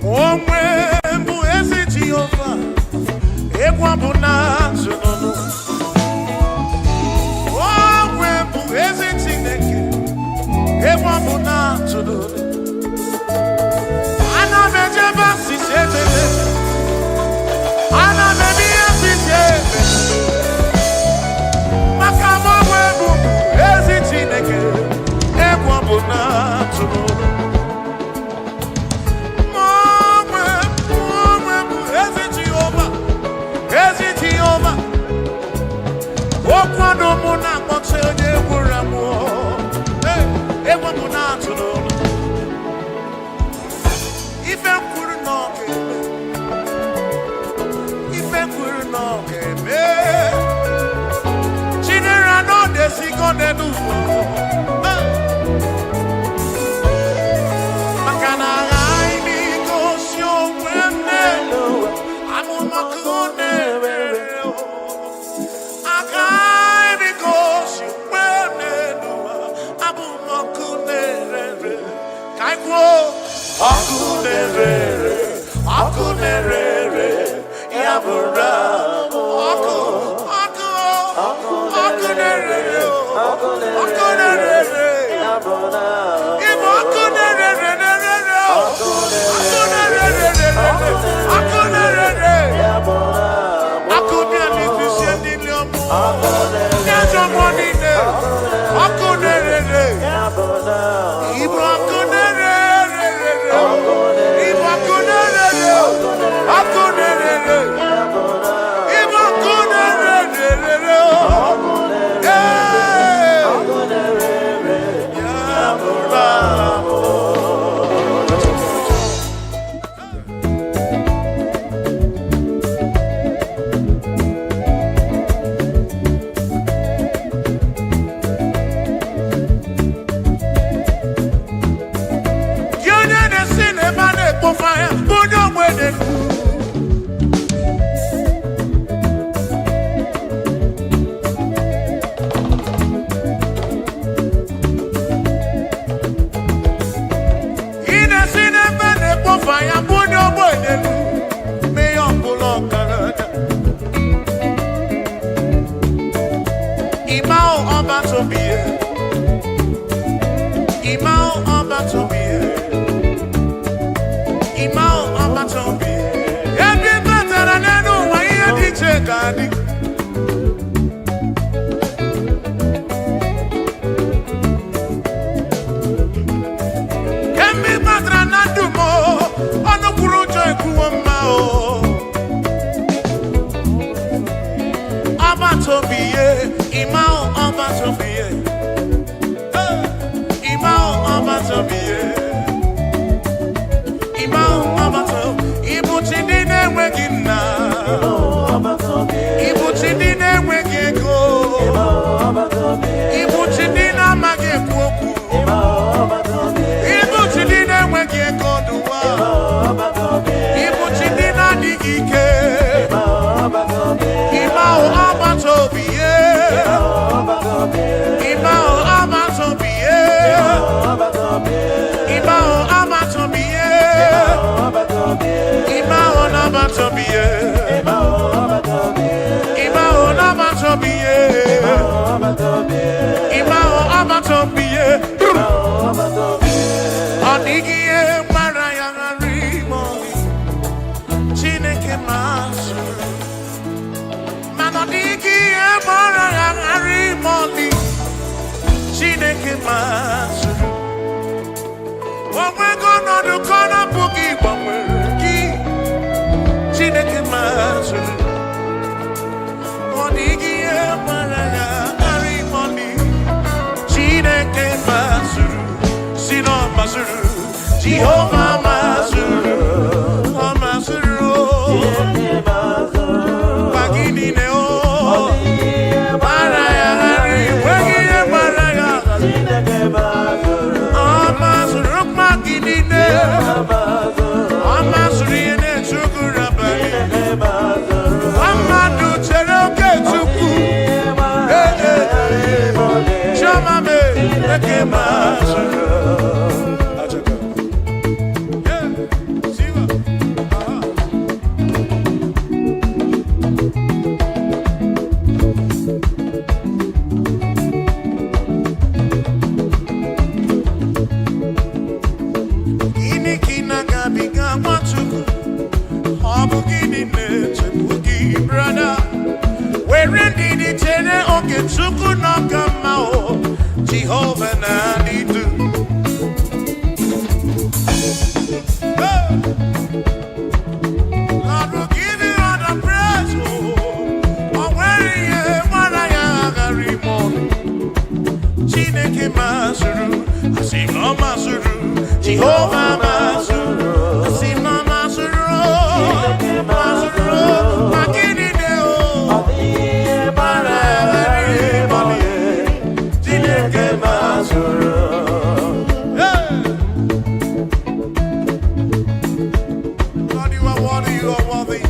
Omwe bụ ezi Jehova, egwu bụ na ntụnụnụ. Omwe bụ ezi Chineke, egwu bụ na ntụnụnụ. Ana m ejebe asịsị ebebe, ana m eme ihe asịsị ebebe, maka m onwe bụ ezi Chineke, egwu bụ na ntụnụnụ. Okwado mụ na-akpọta onye gwụrụ amụọ, egwu mụ na-atụ n'ụlọ. Ife kwuru na ọ ga-eme, ife kwuru na ọ ga-eme. Chinere na ọ desigo n'ụwa, maka na aghaghị m igosi onwe m n'elu amụmaka na-ere. Akunerere, yabura, akunerere, yabura. Ibo akunerere, akunerere, yabura. Akunerere, fishendiliamu. Nyajomodine, akunerere, yabura. Ibo akunerere. Jehovah Mazuru, Mazuru, Bagini Neo, Maraya, Wagia Maraya, Mazuru, Magini Neo, Mazuri and Sukurabani, Amadu Cheroke Tuku, Chamame, Mazuru. Jehovah Nanidu. Lord will give you all the praise. Oh, where you are, Chineke Masuru, Asima Masuru, Jehovah Masuru, Asima Masuru, Masuru, Makini Deo, Chineke Masuru. Lord, you are worthy, you are worthy.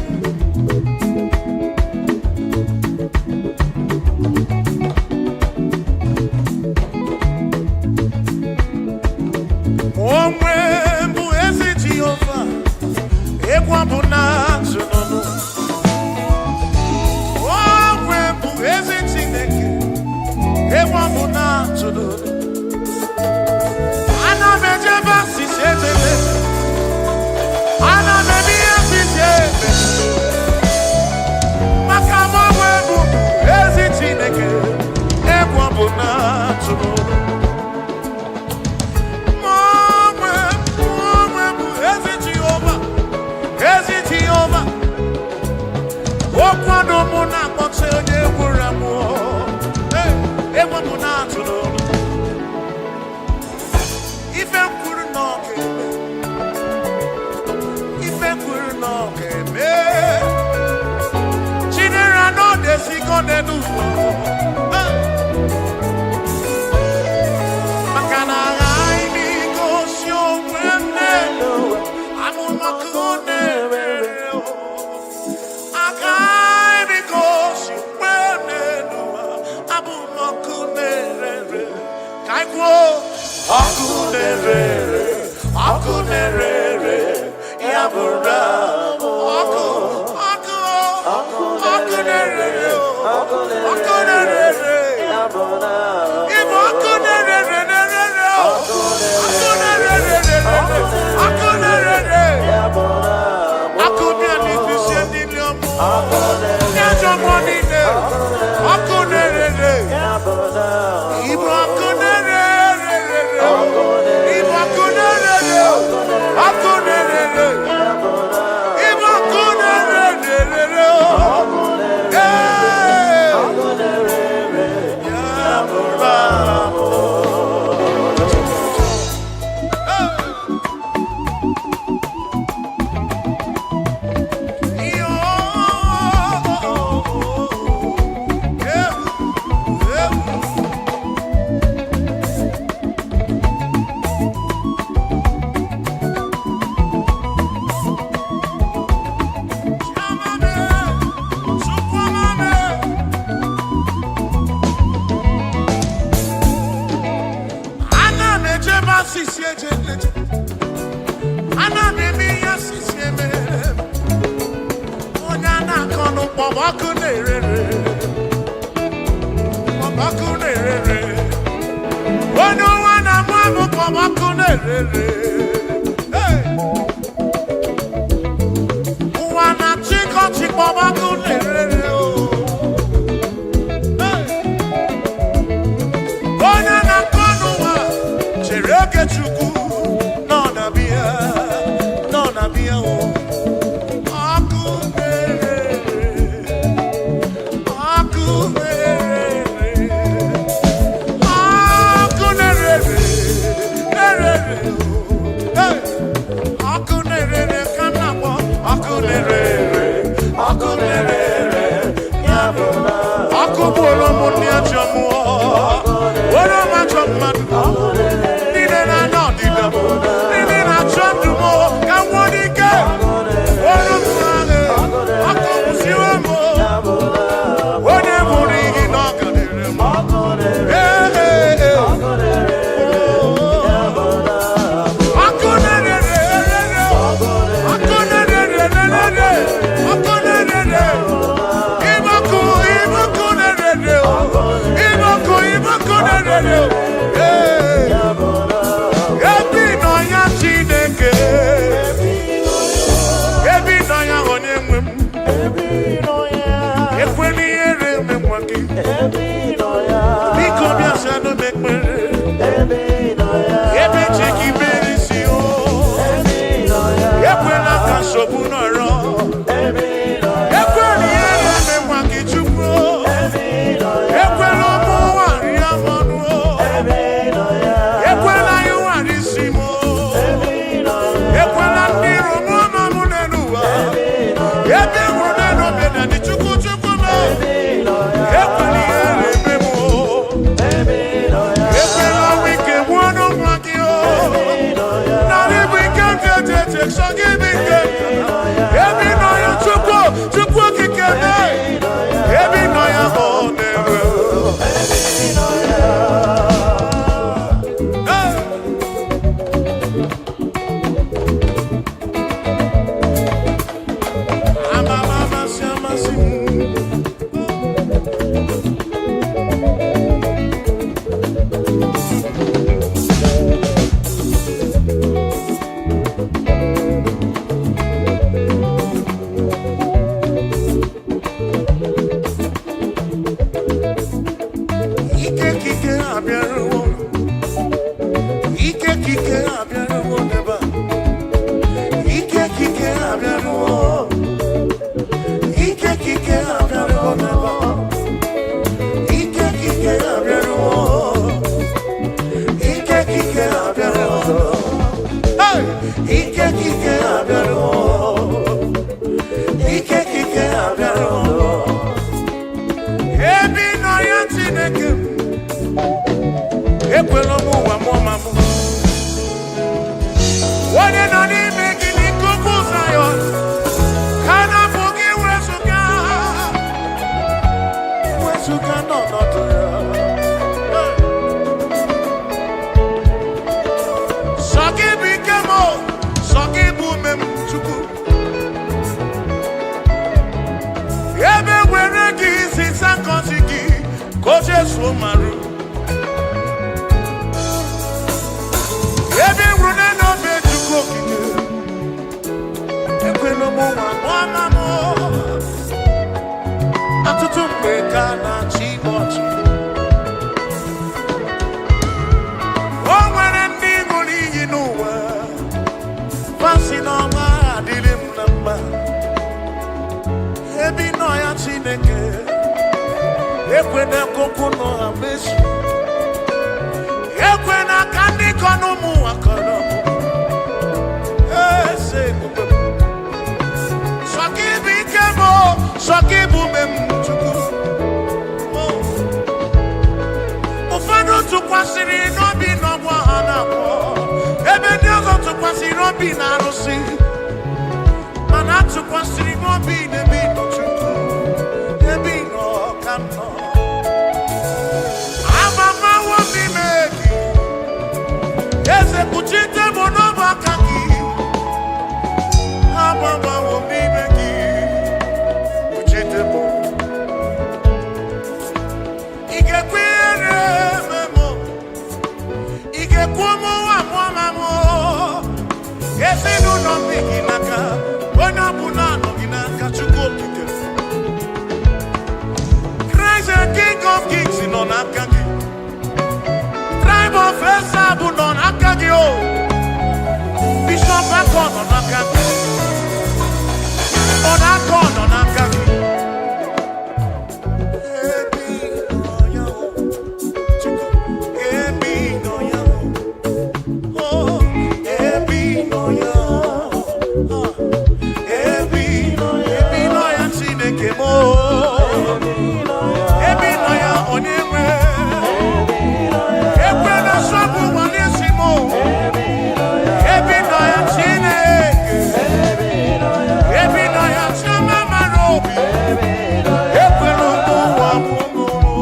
Every mwa mama atutu mpeka na chimochi o nwere ndị gụrụ iyi n'ụwa fasi n'ọma adịrị m na mma ebi nọ ya Chineke ekwena koko nọ ha mesu ekwena ka ndị kọ n'ụmụ akọrọ Sokibu ikemo, sokibu memchuku. Ufano tukwasiri nobi nobwa hanako. Ebe nyogo tukwasiri nobi narosi. Mana tukwasiri nobi nebi no chuku. Nebi no kano. Amama wobi meki. Eze kuchite monoba kaki. Amama wobi meki. Kuchite mo. Ige kwere memo. Ige kuomo wa mwamamo. Ese nuno miki naka. Ona bunano ginaka chukokite. Christ the King of Kings in on akagi. Tribe of Esabu non akagi o. Bishop Akon on akagi. On Akon on akagi. Ebi no ya. Ebi no ya. Oh, ebi no ya. Ebi no ya Chineke mo. Ebi no ya onyewe. Ekwe na sobu wanisimo. Ebi no ya Chineke. Ebi no ya chama marobi. Ekwe no muwa mungulu.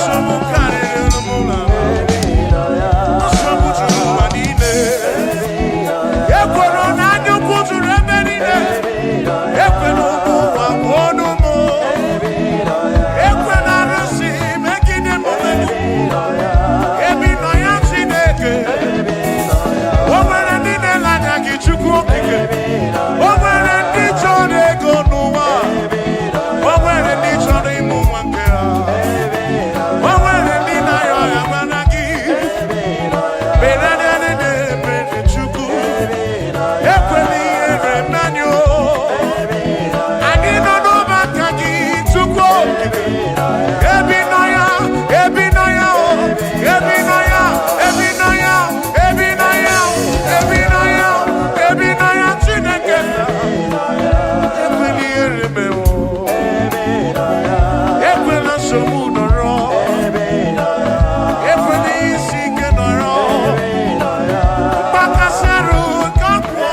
Sobu karere no mula. Sobu chuma nine. Ekwe no nanyo kutu rebenine. Ekwe no muwa monumo. Ekwe na resi mekine momenu. Ebi no ya Chineke. Owere nine lanya kichuku okike. Owere ndi chore ego n'ụwa. Owere ndi chore ịmụ nwa nke ha. Owere ndị na-ayọ ya mana gị. Berede bere Chukwu. Ekwela ihere mnanị o. Anyị nọ n'ọba aka gị Chukwu okike. Ebi nọ ya, ebi nọ ya o. Ebi nọ ya, ebi nọ ya, ebi nọ ya, ebi nọ ya, ebi nọ ya Chineke. Ekwela ihere mee o. Ekwela nsogbu nọrọ. Ekwela isi ike nọrọ. Mgbakasị arụ nke ọgwụ.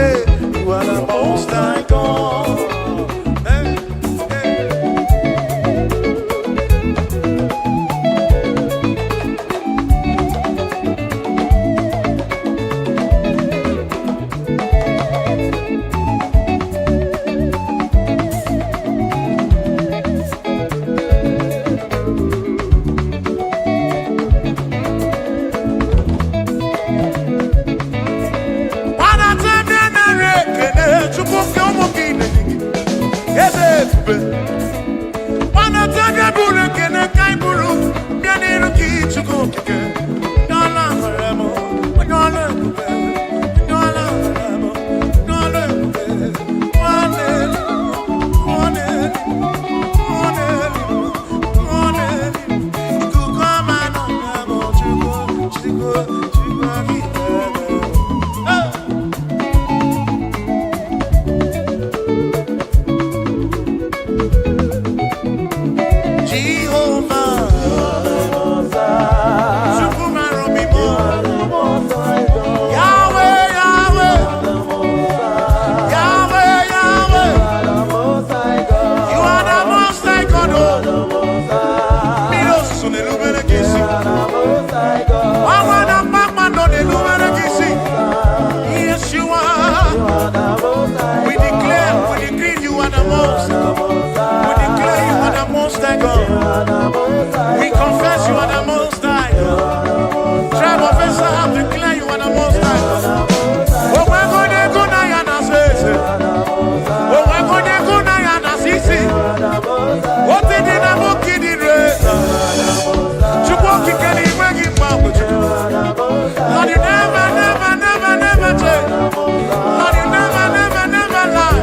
You are the most high God. Hey, hey. We confess you are the most high God. Tribe of Israel, declare you are the most high God. Oh, we're going to go now and say, oh, we're going to go now and see. What did you know? Kid in race. Chukwuki can he bring him back? Lord, you never, never, never, never change. Lord, you never, never, never lie.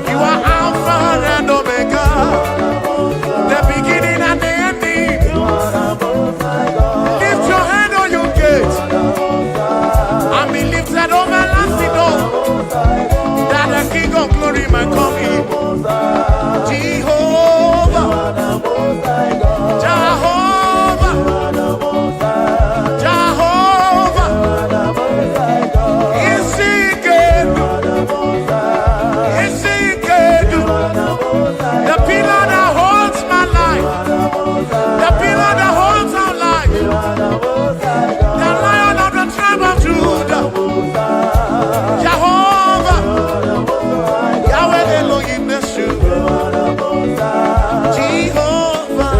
You are Alpha and Omega. The beginning and the ending. Lift your head on your gate and be lifted over lasting door, that the King of glory might come in. Jehovah, Jehovah, Jehovah, is he good? Is he good? The pillar that holds my life, the pillar that holds our life, the Lion of the tribe of Judah, Jehovah, Yahweh Elohim Yeshua, Jehovah,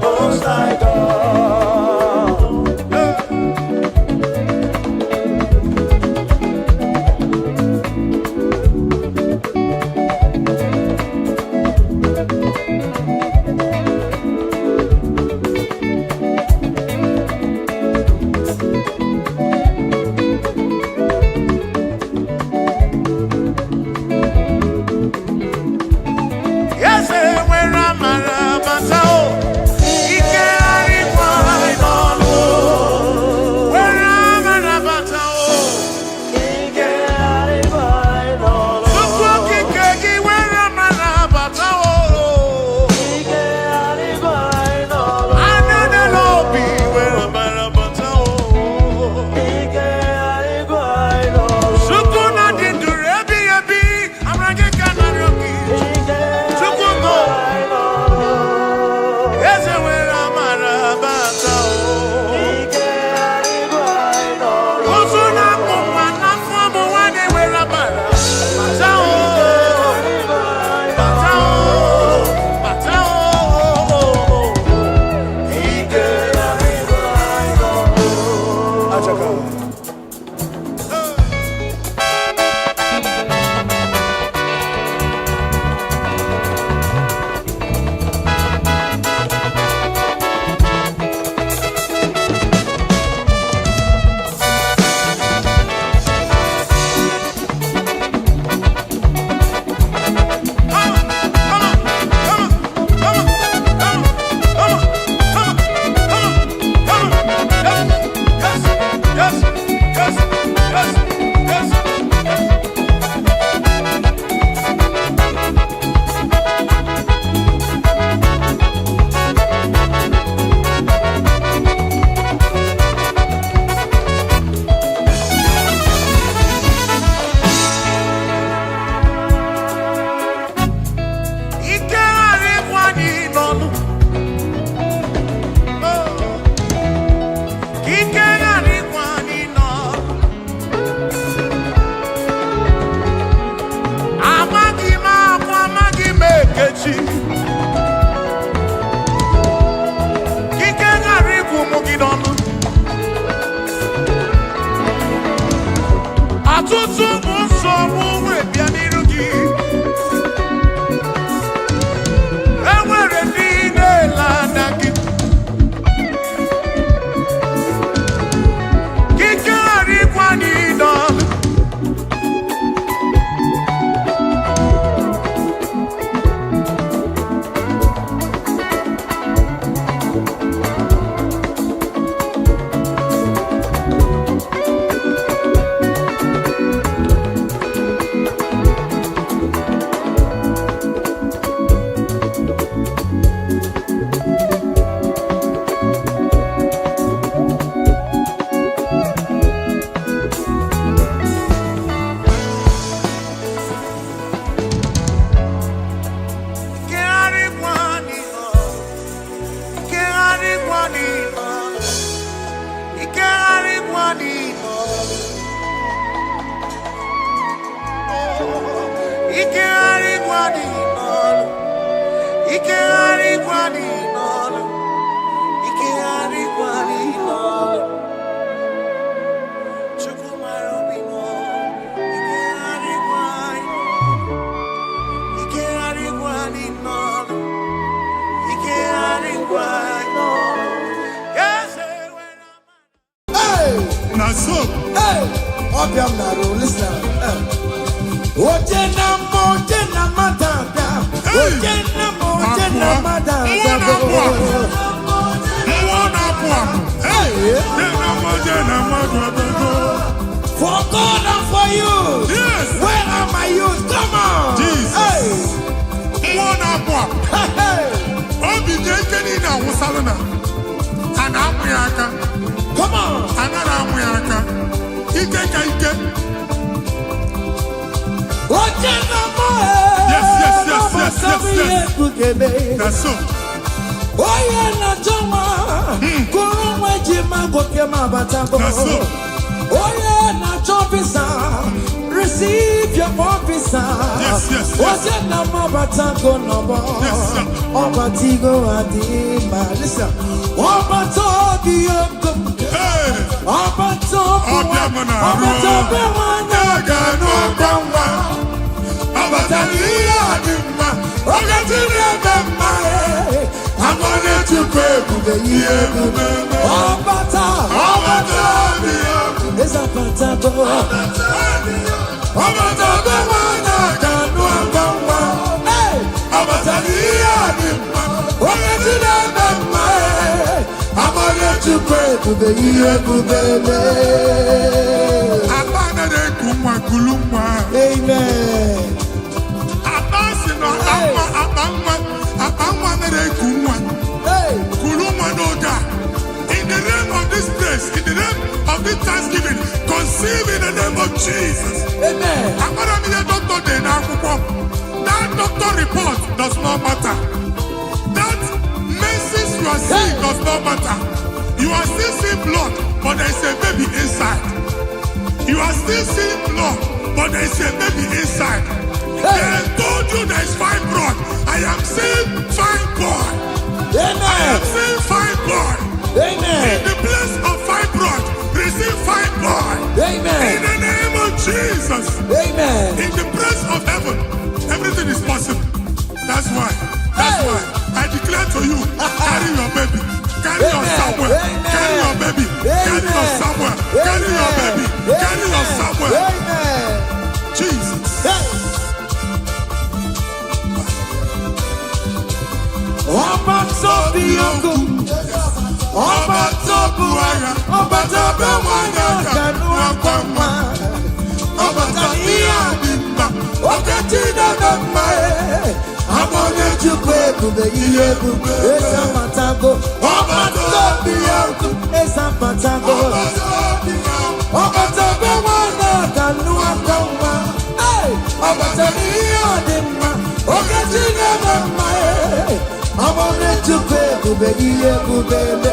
Most High God. For God and for you. Yes. Where are my youth? Come on. Jesus. Hey. Come on. Yes. That's so. That's so. Receive your officer. Yes. Yes, sir. Listen. In the name of this place, in the name of this Thanksgiving, conceive in the name of Jesus. Amen. That doctor report does not matter. That message you are seeing does not matter. You are still seeing blood, but there is a baby inside. You are still seeing blood, but there is a baby inside. They told you there is fibroid. I am seeing fibroid. Amen. I am seeing fibroid. Amen. In the place of fibroid, receive fibroid. Amen. In the name of Jesus. Amen. In the place of heaven, everything is possible. That's why I declare to you, carry your baby. Carry your somewhere. Carry your baby. Carry your somewhere. Carry your baby. Carry your somewhere. Amen. Jesus.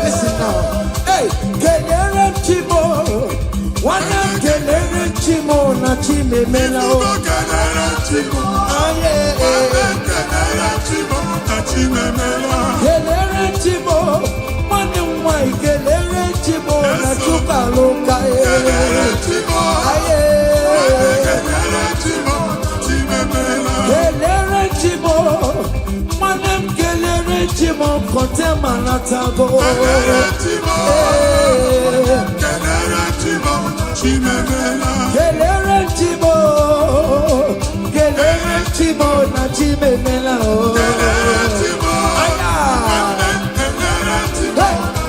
Listen now. Hey, kelere chimo, wana kelere chimo na chime mela o. Kelere chimo na chime mela. Kelere chimo, wana mwai kelere chimo na chuka loka e. Kelere chimo, kelere chimo chime mela. Kelere chimo, wana kelere chimo kote manatago. Kelere chimo chime mela. Kelere chimo na chime mela o. Kelere chimo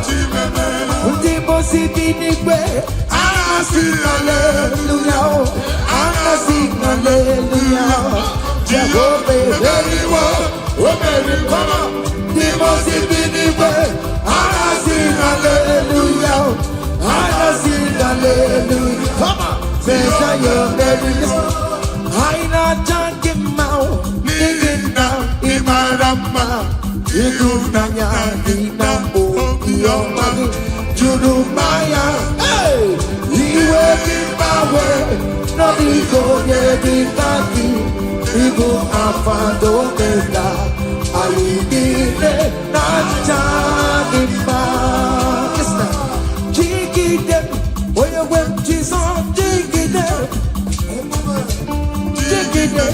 chime mela. Ndipo sibinigwe, Anasi hallelujah, anasi hallelujah. Jehovah very well, very come. Ndipo sibinigwe, anasi hallelujah, anasi hallelujah. Come on, say your very listen. Aina jankim mau, nigina imarama, idunanya ina o iyo. Judumaya, hey, Iwe Kibawe, Nabiko Yedikaki, Ibu Afado Keda, Ayidine, Najagimba. Jigide, where you went, Jesus, Jigide, Jigide,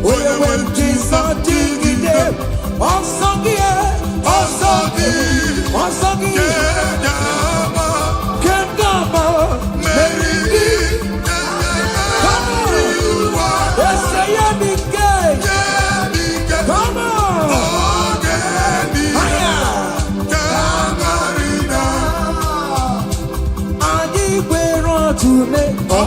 where you went, Jesus, Jigide, Osagi, Osagi, Osagi, Kendama, Mary, come on, let's say you're big gay, come on, to me, to me,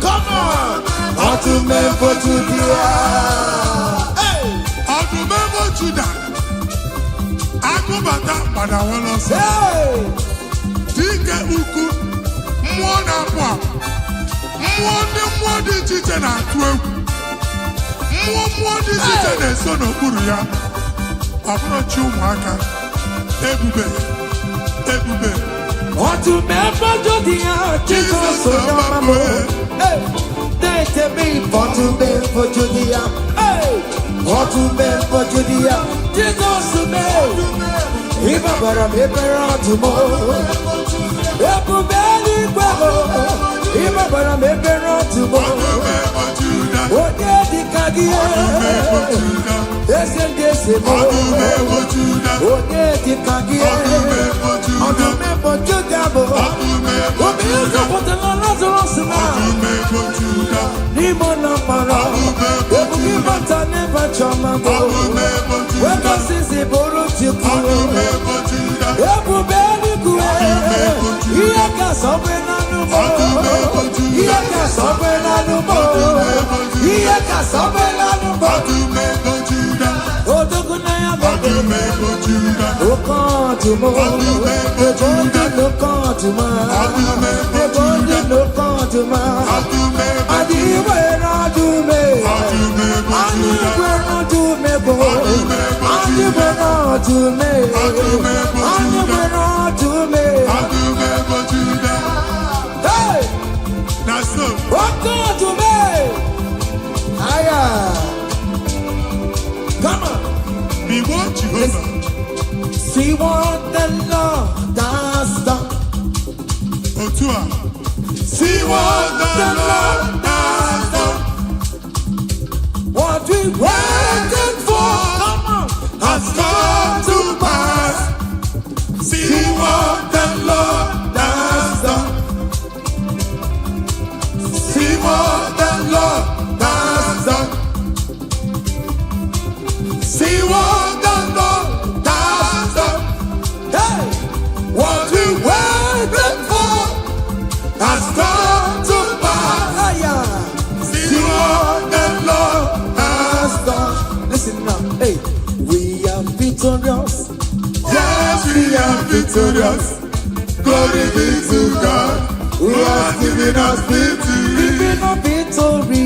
come on, to me for Judah. Hey, to me for Judah. Aku bata pada wala sa. Dike uku mwana kwa. Mwadi chiche na atwe. Mwadi chiche na sono kuru ya. Abro chi umwaka. Ebube. To me for Judah. Jesus so mama. Hey. To me for Judah, hey, for Judah, Jesus to me. If I were a paper tomorrow, if I were a paper tomorrow, what did the Kagia? Yes, what did the Kagia? On the map of Judah, what is the Lazarus now? Nimona para, ebuki bata never chamago. Weka sisi boro chikuro, ebu beli kue. Iyaka sobe na numo, iyaka sobe na numo, iyaka sobe na numo. Odogu na ya babe, okan tumo, ebondi lokan tuma, ebondi lokan tuma. See what the Lord has done. See what the Lord has done. What we waited for has come to pass. See what the Lord has done. See what the Lord has done. See what the Lord has done. Hey, what we waited for has come to pass. See what the Lord has done. Listen now, hey, we are victorious. Yes, we are victorious. Glory be to God who has given us victory. Giving us victory,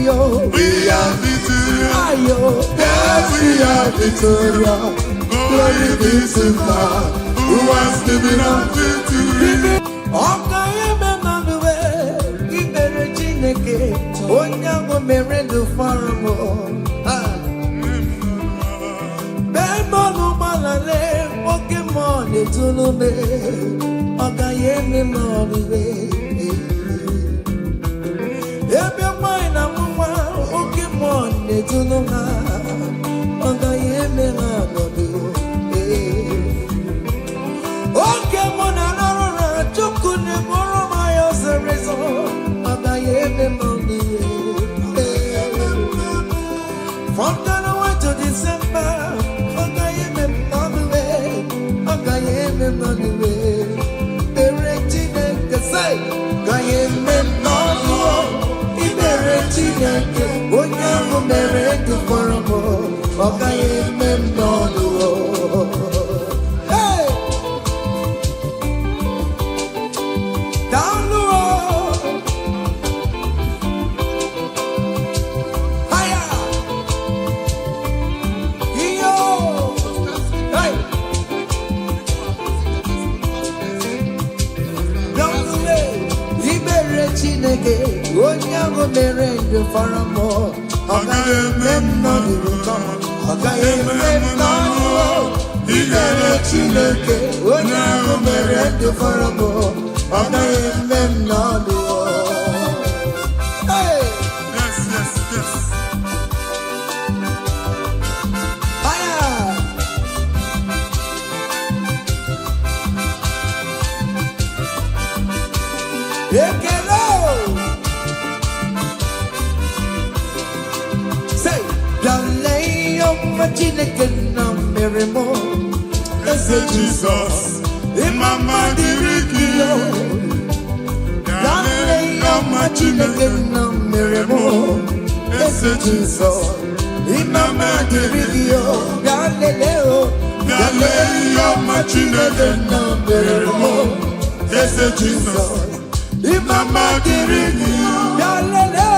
we are victorious. Yes, we are victorious. Glory be to God who has given us victory. Onyango merendo farmo. Bembo no malale, Pokemon etulume. Ogayeme moniwe. Ebe mine amwa, Pokemon etuluma. Ogayeme moniwe. Pokemon alora, chukune moro mayo sereso. Ogayeme moniwe. From January to December, Ogayeme moniwe. Ogayeme moniwe. Erectine kese. Gaye men no ibere Chineke onye ahụ mere ndụ fọrọ m ọ gaghị eme m n'ọnụ daalụ haya iyo ibere Chineke onye ahụ mere ndụ fọrọ m ọ gaghị eme m n'ọnụ ọ gaghị eme m n'ọnụ ibere Chineke onye ahụ mere ndụ fọrọ m ọ gaghị eme m n'ọnụ ekele say dale ọma Chineke na mere m eze Jizọs ịmama dịrị gị dale ọma Chineke na mere m eze Jizọs ịmama dịrị gị dale ọma Chineke na mere m eze Jizọs Imama dịrị gị yalele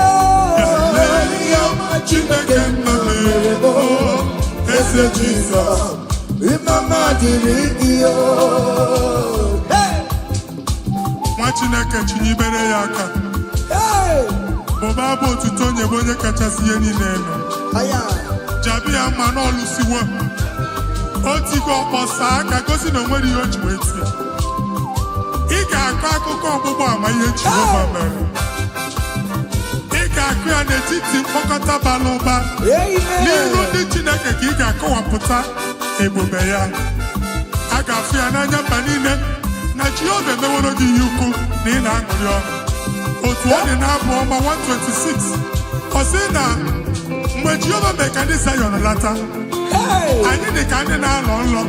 ọma Chineke nna mere m eze Jizọs Imama dịrị gị nwa Chineke chinyibere ya aka bụba bụ otuto onye bụ onye kachasị ihe niile elu jabi ya mma n'ọlụsiwo otigo ọkpọsa aka gosi na onwere ihe o ji wee tie ị ga-akọ akụkọ ọgbụgbọ ama ihe Jehova mere ị ga-akụ ya n'etiti mkpokọta bara ụba n'iru ndị Chineke ka ị ga-akọwapụta ebube ya a ga-afụ ya n'anya mba niile na Jehova emeworo gị ihe ukwu na ị na-aṅụrị ọṅụ otu ọ dị n'abụ ọma 126 ọ sị na mgbe Jehova mere ka ndị Zayọn lata anyị dị ka ndị na-alọ nlọ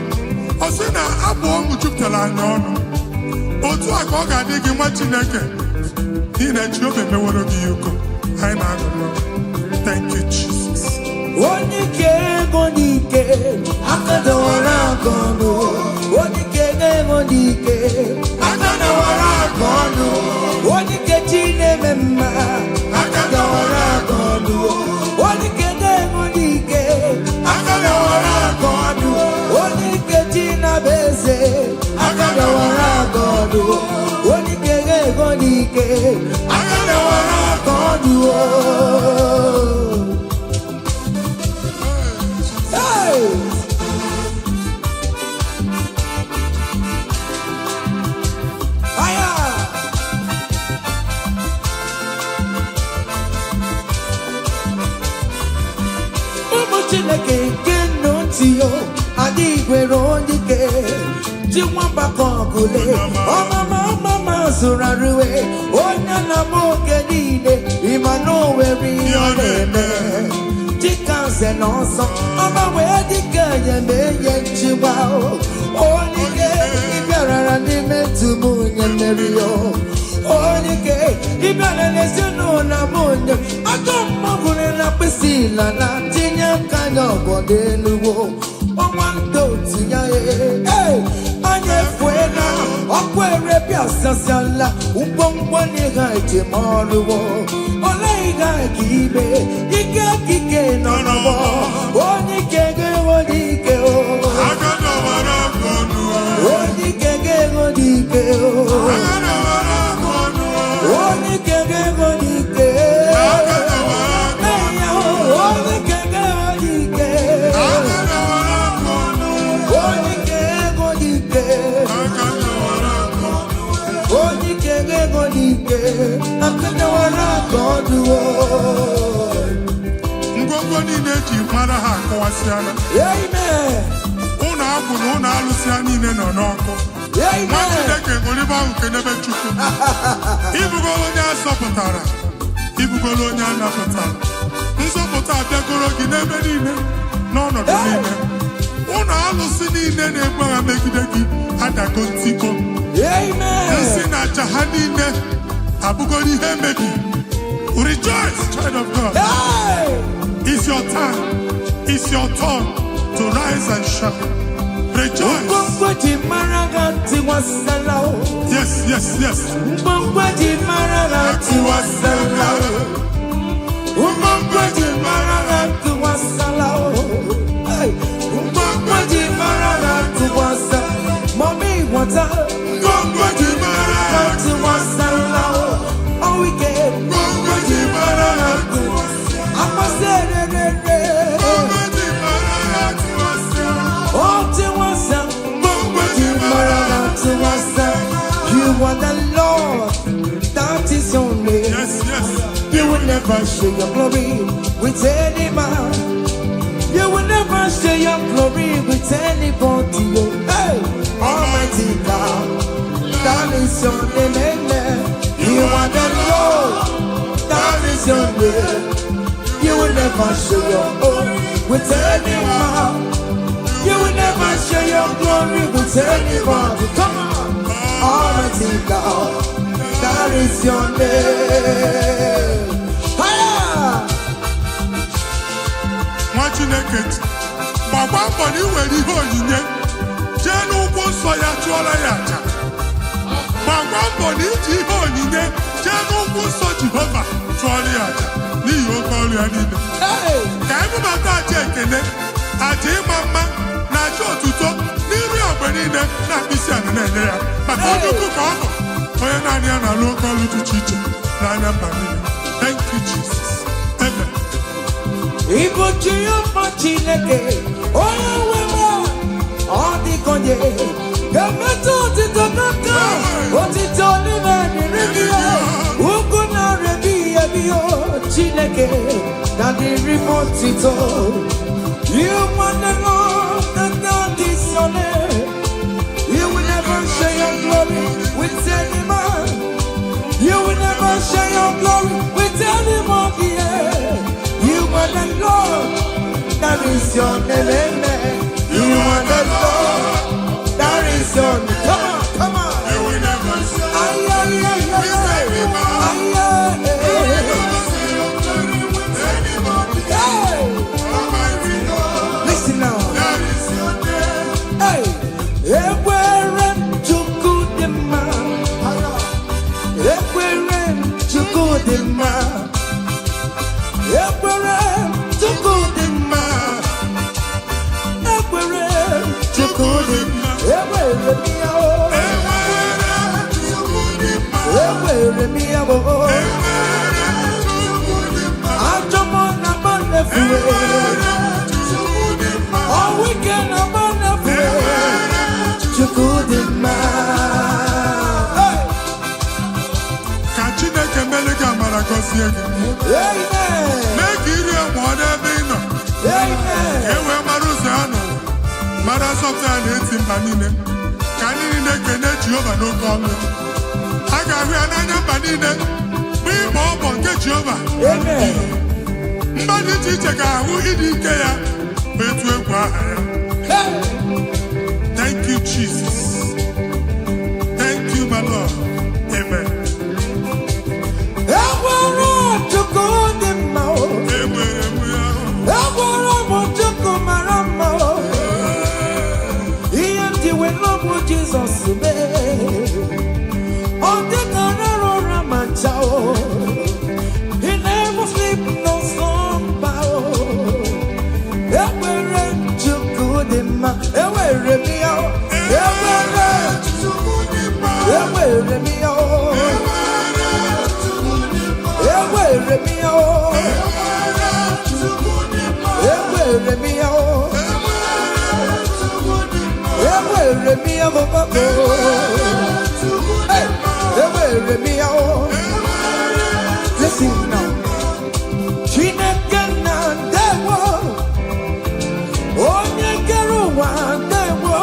ọ sị na abụ ọṅụ jupụtara anyị ọnụ otu a ka ọ ga-adị gị nwa Chineke n'ihi na Jehova emeworo gị ukwu anyị na-agụrụ thank you Jesus onye ike ego n'ike aka dọwara aka ọnụ onye ike ego n'ike aka dọwara aka ọnụ onye ike chi na-eme mma aka dọwara aka ọnụ onye ike ego n'ike aka dọwara aka ọnụ onye ike chi na-abụ eze aka dọwara aka ọnụ onye ike ego n'ike aka dọwara aka ọnụ Chineke nke ntị yo adị gwere onye ike ji nwamba ka ọgụle ọmama zụrụ arụwe onye na-ama oge niile ịma na o nwere ihe ọ na-eme dịka nze na ọzọ ọma wee dịka enyeme ihe nchịgba onye ike ịbịarara n'ime ntụm onye mmeri yo onye ike ịbịara n'ezinụlọ m onye aka mmagụrụ na mkpịsị ila na tinye aka anya ọgọdọ eluwo ọnwa ndị otu ya anya efuela ọkụ erepịa sasiala ngwongwo n'ihe ejem ọrụwo ole ihe ka ibe ike kike nọ n'ọgbọ onye ike ga-enwe n'ike onye ike ga-enwe n'ike onye ike ga-enwe n'ike ngwongwo niile eji mara ha akọwasịala ụlọ agwụ na ụlọ alụsị ha niile nọ n'ọkụ nwa Chineke ṅụrịba ahụ nke n'ebe Chukwu ibugolo onye azọpụtara ibugolo onye a napụtara nzọpụta abịagoro gị n'ebe niile n'ọnọdụ niile ụlọ alụsị niile na-egbu agha megide gị adago ntikọ nsị na aja ha Rejoice, child of God. It's your time. It's your turn to rise and shine. Rejoice. Yes, yes, yes. Mommy, what's up? Oh, we get you are the Lord, that is your name. Yes, yes. You will never share your glory with any man. You will never share your glory with anybody. Hey, Almighty God, that is your name. Amen. You are the Lord, that is your name. You will never share your glory with any man. You will never share your glory with anybody. Come on, Almighty God, that is your name. Hiya! Machineket, Baba Boni wedi hoyinye, jenu kuso ya chuola yacha. Baba Boni ji hoyinye, jenu kuso Jehovah chuola yacha. Ni yo kolu ya nime. Kaimu bata chekene, aje mama na jo tuto, niru ya benine na bisi anene ya. Bakodu kukono, oye nani ana lo kolu tuchiche, na anya banine. Thank you, Jesus. Amen. Igbo Chioma Chineke, onye nwe ọ dị konye, ga-emetụ otito n'aka, otito n'ime n'iri ya, ugwu na rebi ya biyo, Chineke, na dịrị m otito. You want the Lord, that is your name. You will never share your glory with any man. You will never share your glory with anybody. You are the Lord, that is your name, amen. You are the Lord, that is your name. Come on, come on. You will never share listen now. That is your name. Hey, everywhere to good man. Everywhere to good man. Everywhere to good man. Everywhere to good man. Everywhere me oh. Everywhere me oh. I jump on a man everywhere. All weekend a man everywhere. To good man. Chineke melega maragosi ege. Amen. Make iri amwade bino. Amen. Ewe maruzano. Marasopta na-eti mba niile. Ka anyị niile kene Jehova n'oke ọnụ. A ga-ahụ ya n'anya mba niile. Bụ ịgba ọgbọ nke Jehova. Amen. Mba dị iche iche ga-ahụ ịdị ike ya. Bụ etu egwu aha ya. Thank you, Jesus. Thank you, my Lord. Amen. Jesus on the Canaro Manchao, he never sleep no slumber. Everywhere to good in my everywhere me out, everywhere to good in my everywhere me out, everywhere me out, everywhere me out. Listen now. Chineke na ndewo, onye kere ụwa ndewo,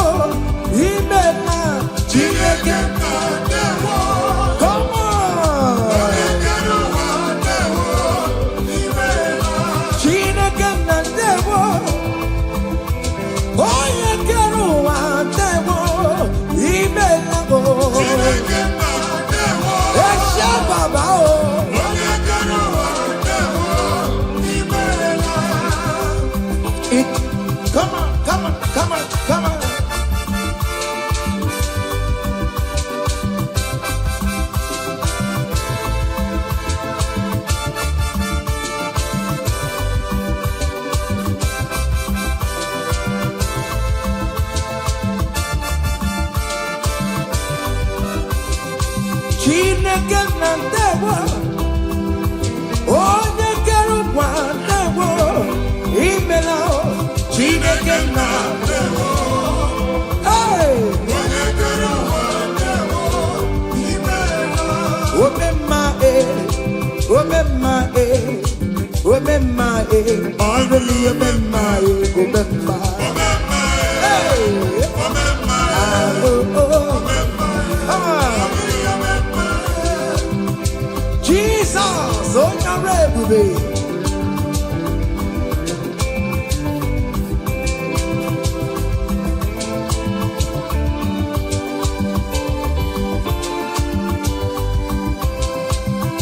ime na Chineke na ndewo. Come on. Onye kere ụwa ndewo, ime na Chineke na ndewo. Onye kere ụwa ndewo, ime na Chineke na ndewo. Onye kere ụwa ndewo. Imela Chineke na ndewo. Hey! Onye kere ụwa ndewo. Imela. Omemma Omemma Omemma Already Omemma Omemma. Hey! Omemma. Jesus, oh Yarebubi.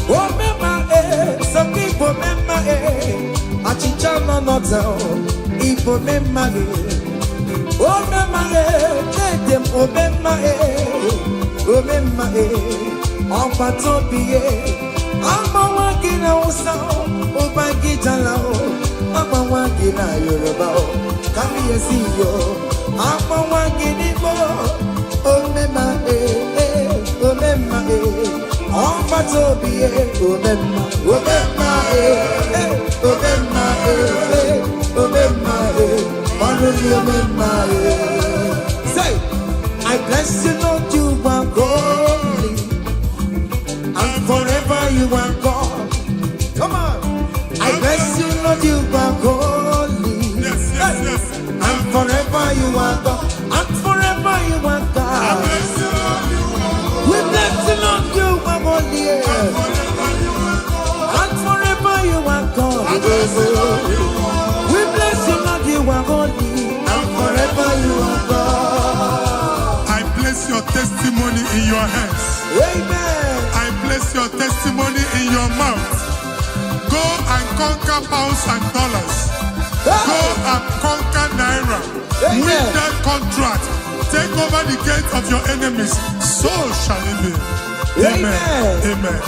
Omemma some people memma Achichana not down. Ipo memma Omemma let them Omemma Omemma Ọba tó bí yé, àmọ́ gíga Hausa, ọba gíga Lao, àmọ́ gíga Yorùbá, kábíyèsí yo, àmọ́ gíga Igbo, Omemma Omemma ọba tó bí yé, Omemma Omemma Omemma Omemma Ọlọ́run Omemma. Say, I bless you, Lord, you are holy. And forever you are God. Come on. I bless you, Lord, you are holy. Yes, yes, yes. And forever you are God. And forever you are God. I bless you, Lord, you are holy. We bless you, Lord, you are holy. And forever you are God. I bless you, Lord, you are holy. We bless you, Lord, you are holy. And forever you are God. I place your testimony in your hands. Amen. I place your testimony in your mouth. Go and conquer pounds and dollars. Go and conquer naira. Amen. Win that contract. Take over the gate of your enemies. So shall it be. Amen. Amen.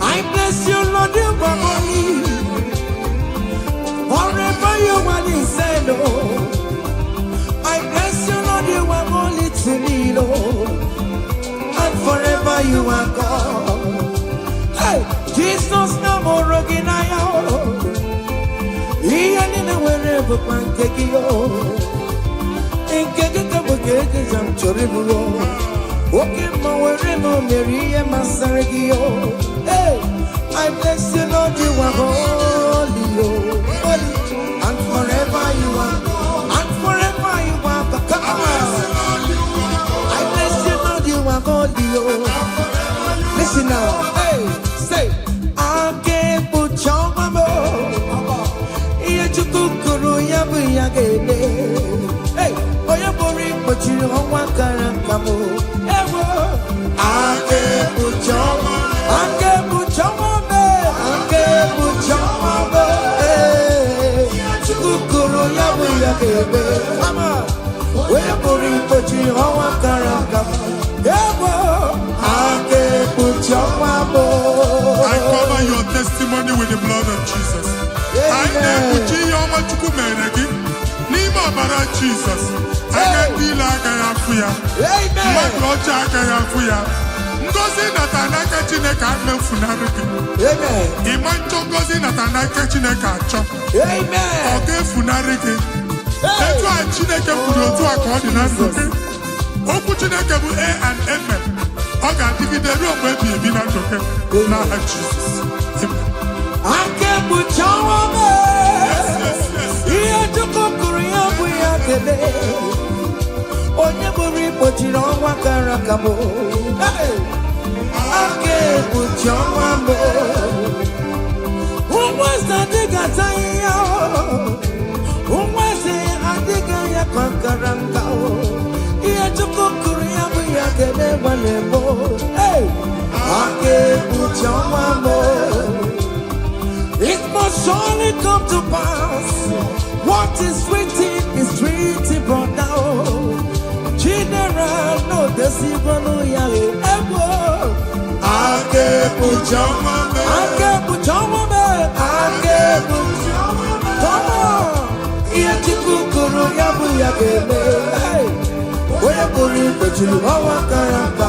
I bless you, Lord, you are holy. Forever you are the same, Lord. I bless you, Lord, you are holy to me, Lord. And forever you are God. Hey, Jesus, no more again, I am. He ain't wherever pancake yo. In Kaka, I'm Choribulo. Okay, my wherever Mary and Masaragio. Hey, I bless you, Lord, you are holy, holy. And forever you are God. And forever you are God. Come on. I bless you, Lord, you are holy, listen now. Hey, say, I can't put your mama. Hey, boy, I'm boring, but you don't want to come. Ever, I can't put your mama. I can't put your mama. I can't put your mama. Hey, come on. We're boring, but you don't want to come. Ever, I can't put your mama. I cover your testimony with the blood of Jesus. I put you on my chukumenegi. Nima bara Jesus. I can be like I am for you. My Lord, I am for you. Ngozi natanaka chineke ame funariki. Amen. Imancho ngozi natanaka chineke acho. Amen. Oge funariki. Etu a chineke kwuru otu a ka ọ dị na ndụ gị. Okwu chineke bụ A and Amen. Ọ ga-adịgide ruo mgbe ebi ebi na ndụ gị. N'aha Jizọs. Amen. I can't put your woman. Here to Korea, we are the day. Onye buri pochiro wakarakabo. I can't put your woman. Who was the digger time? Who was it? I dig a yakankaranga. Here to Korea, we are the day. Hey, I can't put your woman. It must surely come to pass. What is written, brought down. General, no, the Sibano Yale, ever. I can't put your mama. I can't put your mama. I can't put your mama. Come on. Here to Kukuru Yabu Yagele. Hey. Oye buri betulu owa karamba.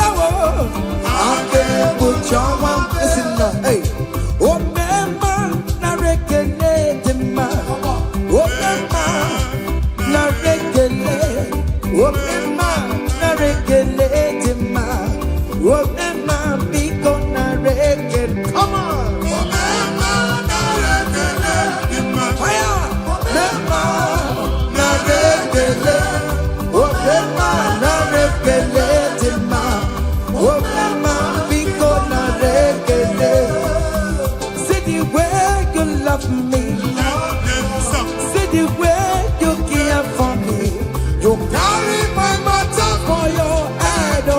Ewo. Ake buchawa. Listen now. Hey. Oh mema na rekele dema. Oh mema na rekele. Oh mema na rekele dema. Oh mema biko na rekele. Come on. Oh mema na rekele dema. Fire. Mema na rekele. Oh mema na rekele dema. Oh mema biko na rekele. Say the way you love me. Say the way you care for me. You carry my matter for your head, oh.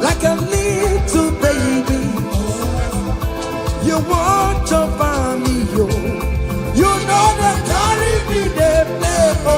Like a little baby, you watch over me, yo. You know that carry me, they play, oh.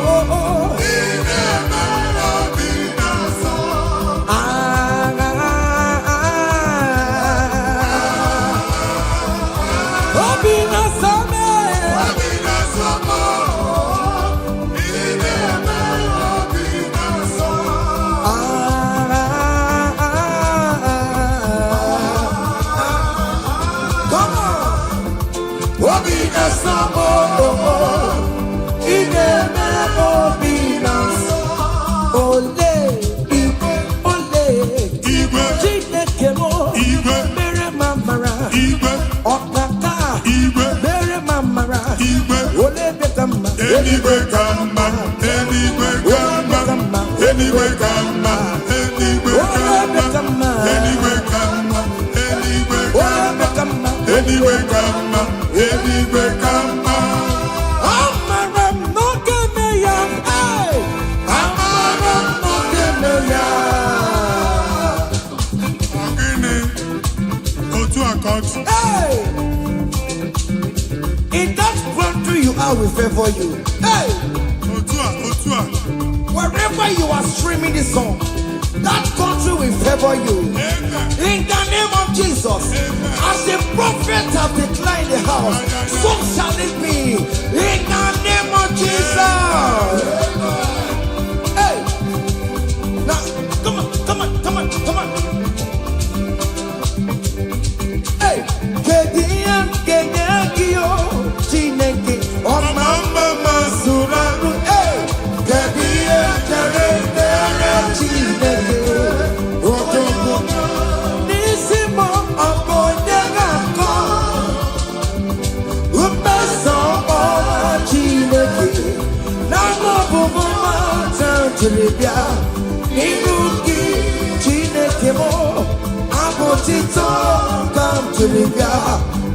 Anyway, come on, anyway, come on, anyway, come on, anyway, come on, anyway, come on, anyway, come on, anyway, come on, anyway, come on. Amaram no kemeya, hey, Amaram no kemeya. Ogini, otu akot. Hey, in that country you are, we favor you. Hey, Otua. Wherever you are streaming this song, that country will favor you. Amen. In the name of Jesus. Amen. As the prophet have declared the house, so shall it be. In the name of Jesus. Amen. Hey, now come on. Hey, Kediakio, Chineke, oh mama Masuraru. Hey, Chineke, oh Nisimo, Abodega, Upeso, oh Chineke, Namo Buma, Tantribia, Nibuki, Chineke, Abotito, come to Libya,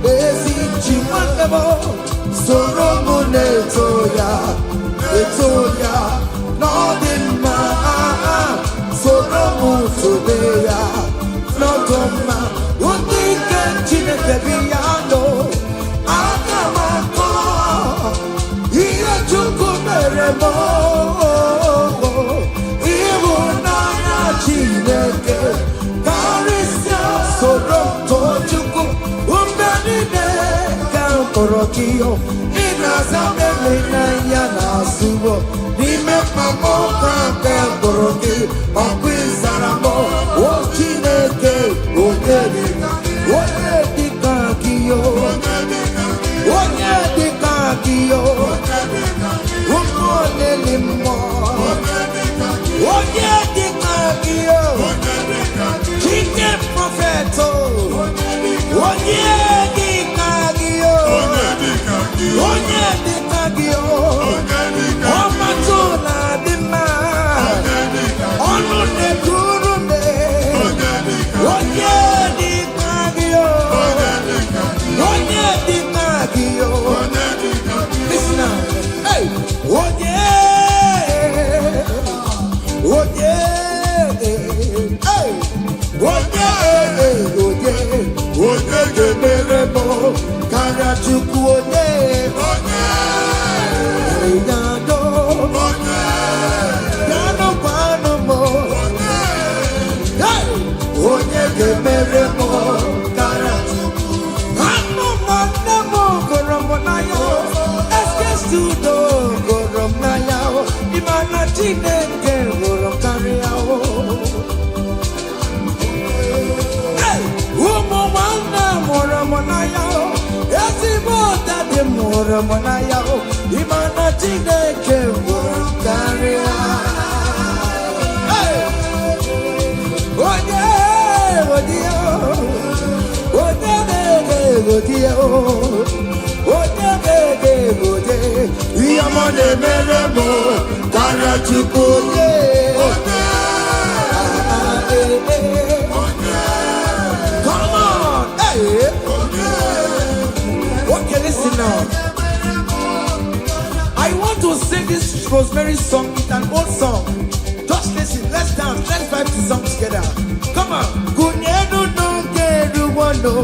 Ezi Chimandabo, Soromone Etoya, Nodima, Soromu Tobeya, Nodoma, Undika Chineke Biano, Akamako, Iya Chukumeremo, Ibunaya Chineke, Karisia, Soronto Chuku, Umbanine, Kamporokio, Inazame Nayana Subo, Nime Pamoka, Kamporoki, Okwizaramo, Ochineke, Odedika, Odedikakio, Odedikakio, Umonelimo, Odedikakio, Chicken Propheto, Odedikakio, Odedikakio, Omatuna Dima, Onune Kurume, Odedikakio, Odedikakio. Listen now, hey, hey, Merebo, Karachuku, Rinado, Nano Panomo, Merebo, Karachuku, Hano Manamo, Koromonayo, Estes sudo gorom na yao. Imana Chineke gorom kariao. Hey, umu wana morom na yao. Yasi mota de morom na yao. Imana Chineke gorom kariao. Hey, oh yeah, oh yeah, oh yeah, oh yeah, oh yeah. Yamane meremo kara chukuye. Come on, hey. Okay, listen now. I want to sing this Rosemary song. It's an old song. Just listen. Let's dance. Let's vibe the song together. Come on. Kunyenu no keru wano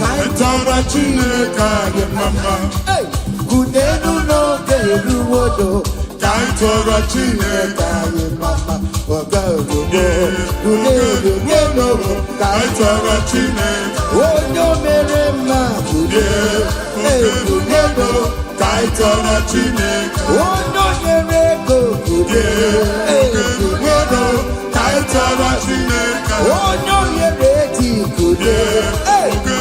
kaitara chineka ye mama. Hey. Kunenu no keru wodo kaitara chineka ye mama. Ogaru kunenu no kaitara chineka. Onyo merema kunenu kaitara chineka. Onyo merego kunenu kaitara chineka. Onyo mereti kunenu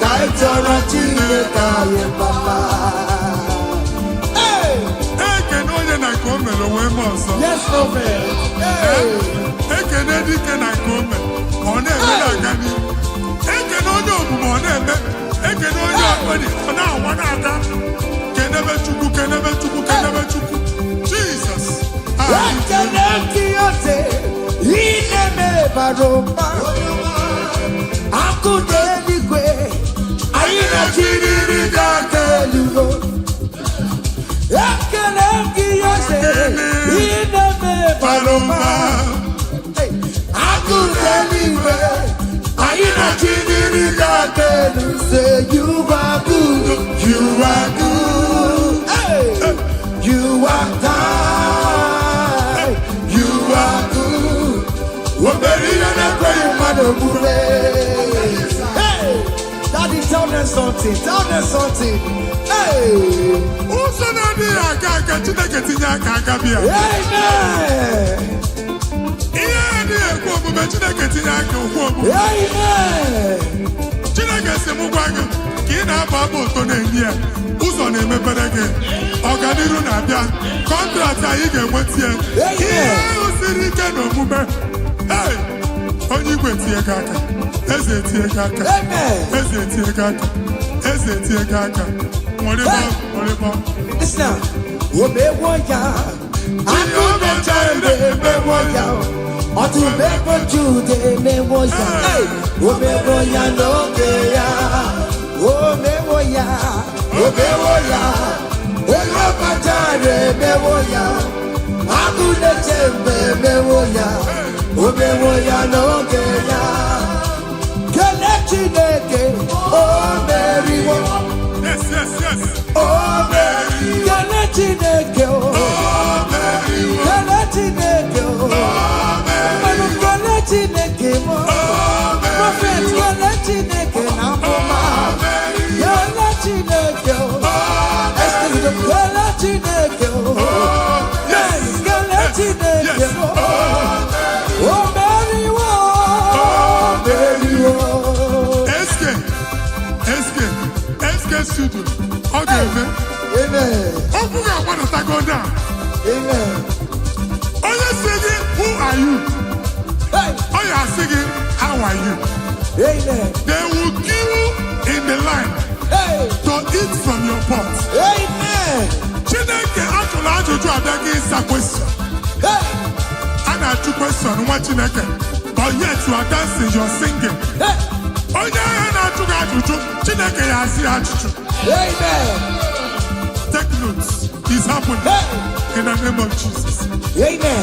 kaitara chineka ye mama. Yes, no man. Hey. Jesus. Say you are good, you are good, hey. You are kind, you are good. Hey, Daddy, tell them something, tell them something. Hey, amen. Chineke si mụ gwa gị ka ị na-aba abụ ụtọ na-enye ya ụzọ na-emepere gị ọganiru na-abịa kọntraktị anyị ga-enweta ya ihe ahụ siri ike n'omume onye igwe tie gị aka eze tie gị aka eze tie gị aka eze tie gị aka nwere listen omewo ya akụ na-eche emewo ya ọtụmegbo Jude emewo ya omewo ya n'oge ya omewo ya omewo ya onye ọkpachara emewo ya akụ na-eche emewo ya omewo ya n'oge ya kele Chineke o meriwo o meriwo kele Chineke o meriwo kele Chineke o kele Chineke mo prophet kele Chineke na mama kele Chineke o kele Chineke o yes kele Chineke o meriwo studio ọ ga-eme okwu ga-agbanụtago down. Onye sị gị who are you? Onye asị gị how are you? They will queue in the line to eat from your pot. Chineke ajụrụ ajụjụ abịaghị ịsa question. A na-ajụ question nwa Chineke, but yet you are dancing, you are singing. Onye ahịa na-ajụ gị ajụjụ, Chineke ya asị ajụjụ. Take notes. It's happening in the name of Jesus. Amen.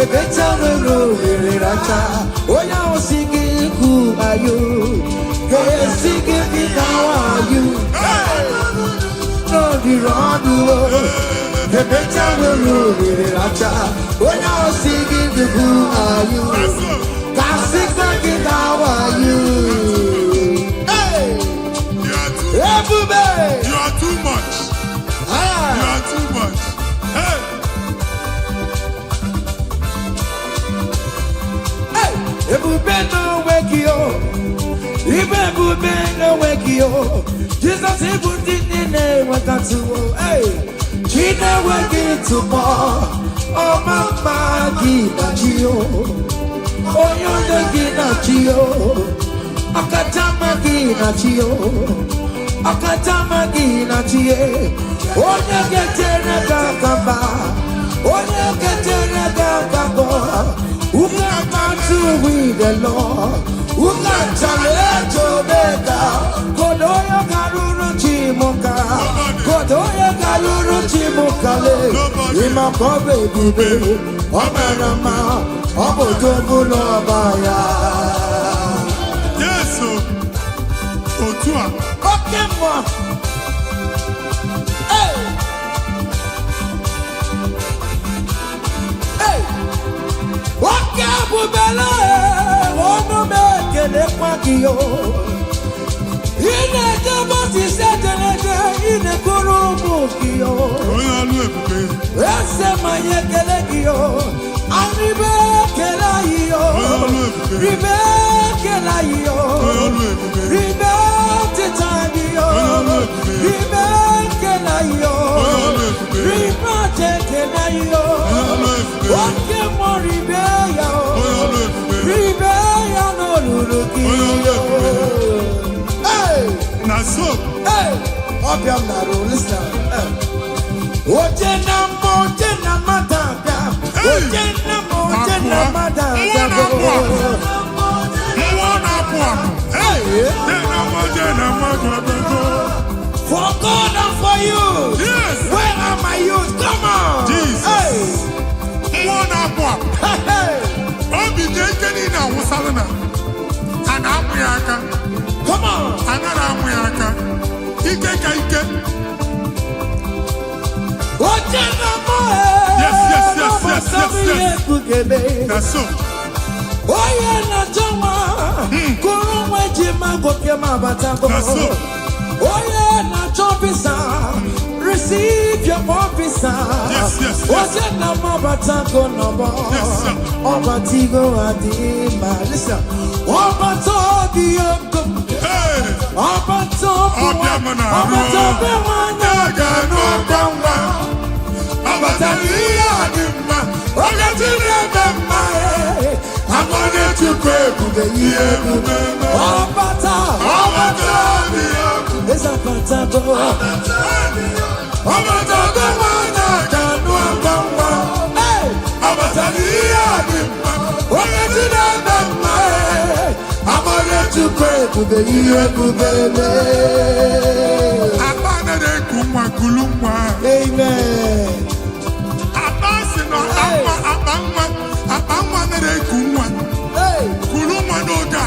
better will racha. Oh, now singing, who are you? Hey, singing, how are you? No, the wrong the better will racha. Oh, now singing, who are you? God singing, how are you? Hey, You are too much. You are too much. Hey. Ebube no wake you. Ebube no wake you. Jesus ebute nine wakati wo. Hey, Chine wake tomorrow. Oh mama gina chio. Oh yonde gina chio. Akatama gina chio. Akatama gina chie. Onye getere kakamba. Onye getere kakamba. Who got to with the Lord? Who got to let you better? Kodoya Karuru Chimoka, Kodoya Karuru Chimokale, Imakobe Bibe, Omanama, Obodobulo Baya. Yes, Otua. Okay, moi. Hey! Hey! Waka bubela, ono mekele kwakio. Ine jaboti setenege, ine kurumu kio. Oya lu ebube. Ese mayekele kio, aribe kela iyo. Oya lu ebube. Ribe kela iyo. Oya lu ebube. Ribe titani iyo. Oya lu ebube. Ribe kela iyo. Oya lu ebube. Ribe kela iyo. Oya lu ebube. Wake mo ribe ya o. Oya lu ebube. Ribe ya no luluki. Oya lu ebube. Hey! Na so. Hey! Obiam na ro, listen. Oje na matanga. Oje na matanga. Hey! For God and for you. Yes. Where are my youth? Come on. Jesus. Hey! Hey! Hey! Obi jekeni na wusalana. Ana amuyaka. Come on. Anara amuyaka. Ike ka ike. Oje na mo. Yes. That's so. Oye na jama. Kuru mweji magoke mabatago. That's so. Oye na chopisa. Receive your officer. Yes. Oje na mabatago nobo. Yes, sir. Obatigo adima. Listen. Obatobi yoko. Hey! Obatobi Obiamana. Obatobi wanyaga no kamba. Abataliya adima. Ogatire bema. I'm gonna to pray for the year. Obata. It's a patago. Obata wanyaga no kamba. Hey! Abataliya adima. Ogatire bema. I'm gonna to pray for the year. Abana de kumwa kulumwa. Amen. Abasi no abangwa na de kumwa. Hey. Kulumwa no da.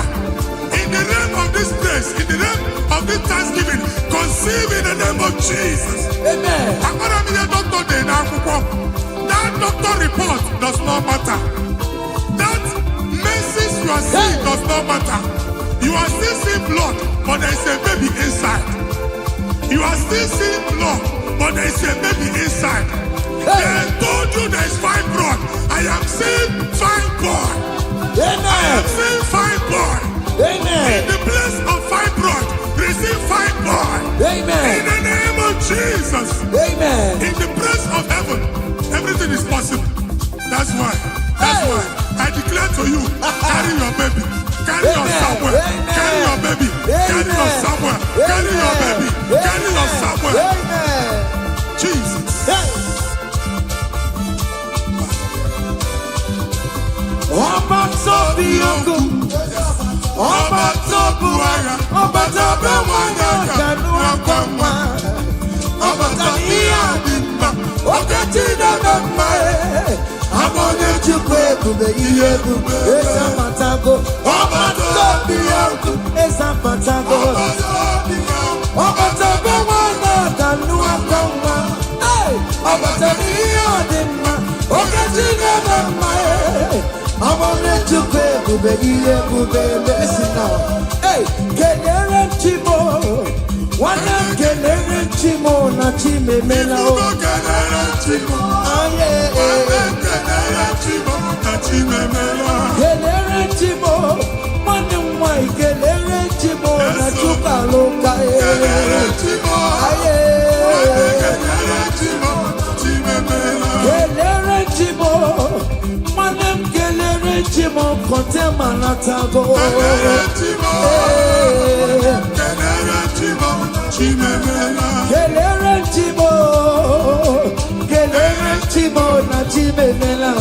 In the name of this place, in the name of this Thanksgiving, conceive in the name of Jesus. Amen. Akora mi de doctor de na akwụkwọ. That doctor report does not matter. That message you are seeing does not matter. You are still seeing blood, but there is a baby inside. You are still seeing blood, but there is a baby inside. They told you there is fine blood. I am seeing fine boy. Amen. I am seeing fine boy. Amen. In the place of fine blood, receive fine boy. Amen. In the name of Jesus. Amen. In the place of heaven, everything is possible. That's why I declare to you, carry your baby. Carry your somewhere. Carry your baby. Carry your somewhere. Carry your baby. Carry your somewhere. Amen. Jesus. Ọba tó bí ogun, ọba tó bu ara, ọba tó bẹ wọn yọ kẹnu ọkọ mọ, ọba tó ní àdìmọ, ọkẹ tí dàgbà mọ ẹ, àwọn oníjúkọ ebube ihe ebube ezapatago ọbataobi ọkụ ezapatago ọbatabe nwana ka nnu aka nwa ọbatabe ihe ọdịmma oke Chineke mma ọmụme Chukwu ebube ihe ebube mesina kelere Chimo nwanne m kelere Chimo na Chimemela o kelere Chimo nwanne m nwanyị kelere Chimo na Chukwualoka kelere Chimo nwanne m kelere Chimo kọntema na tago kelere Chimo na Chimemela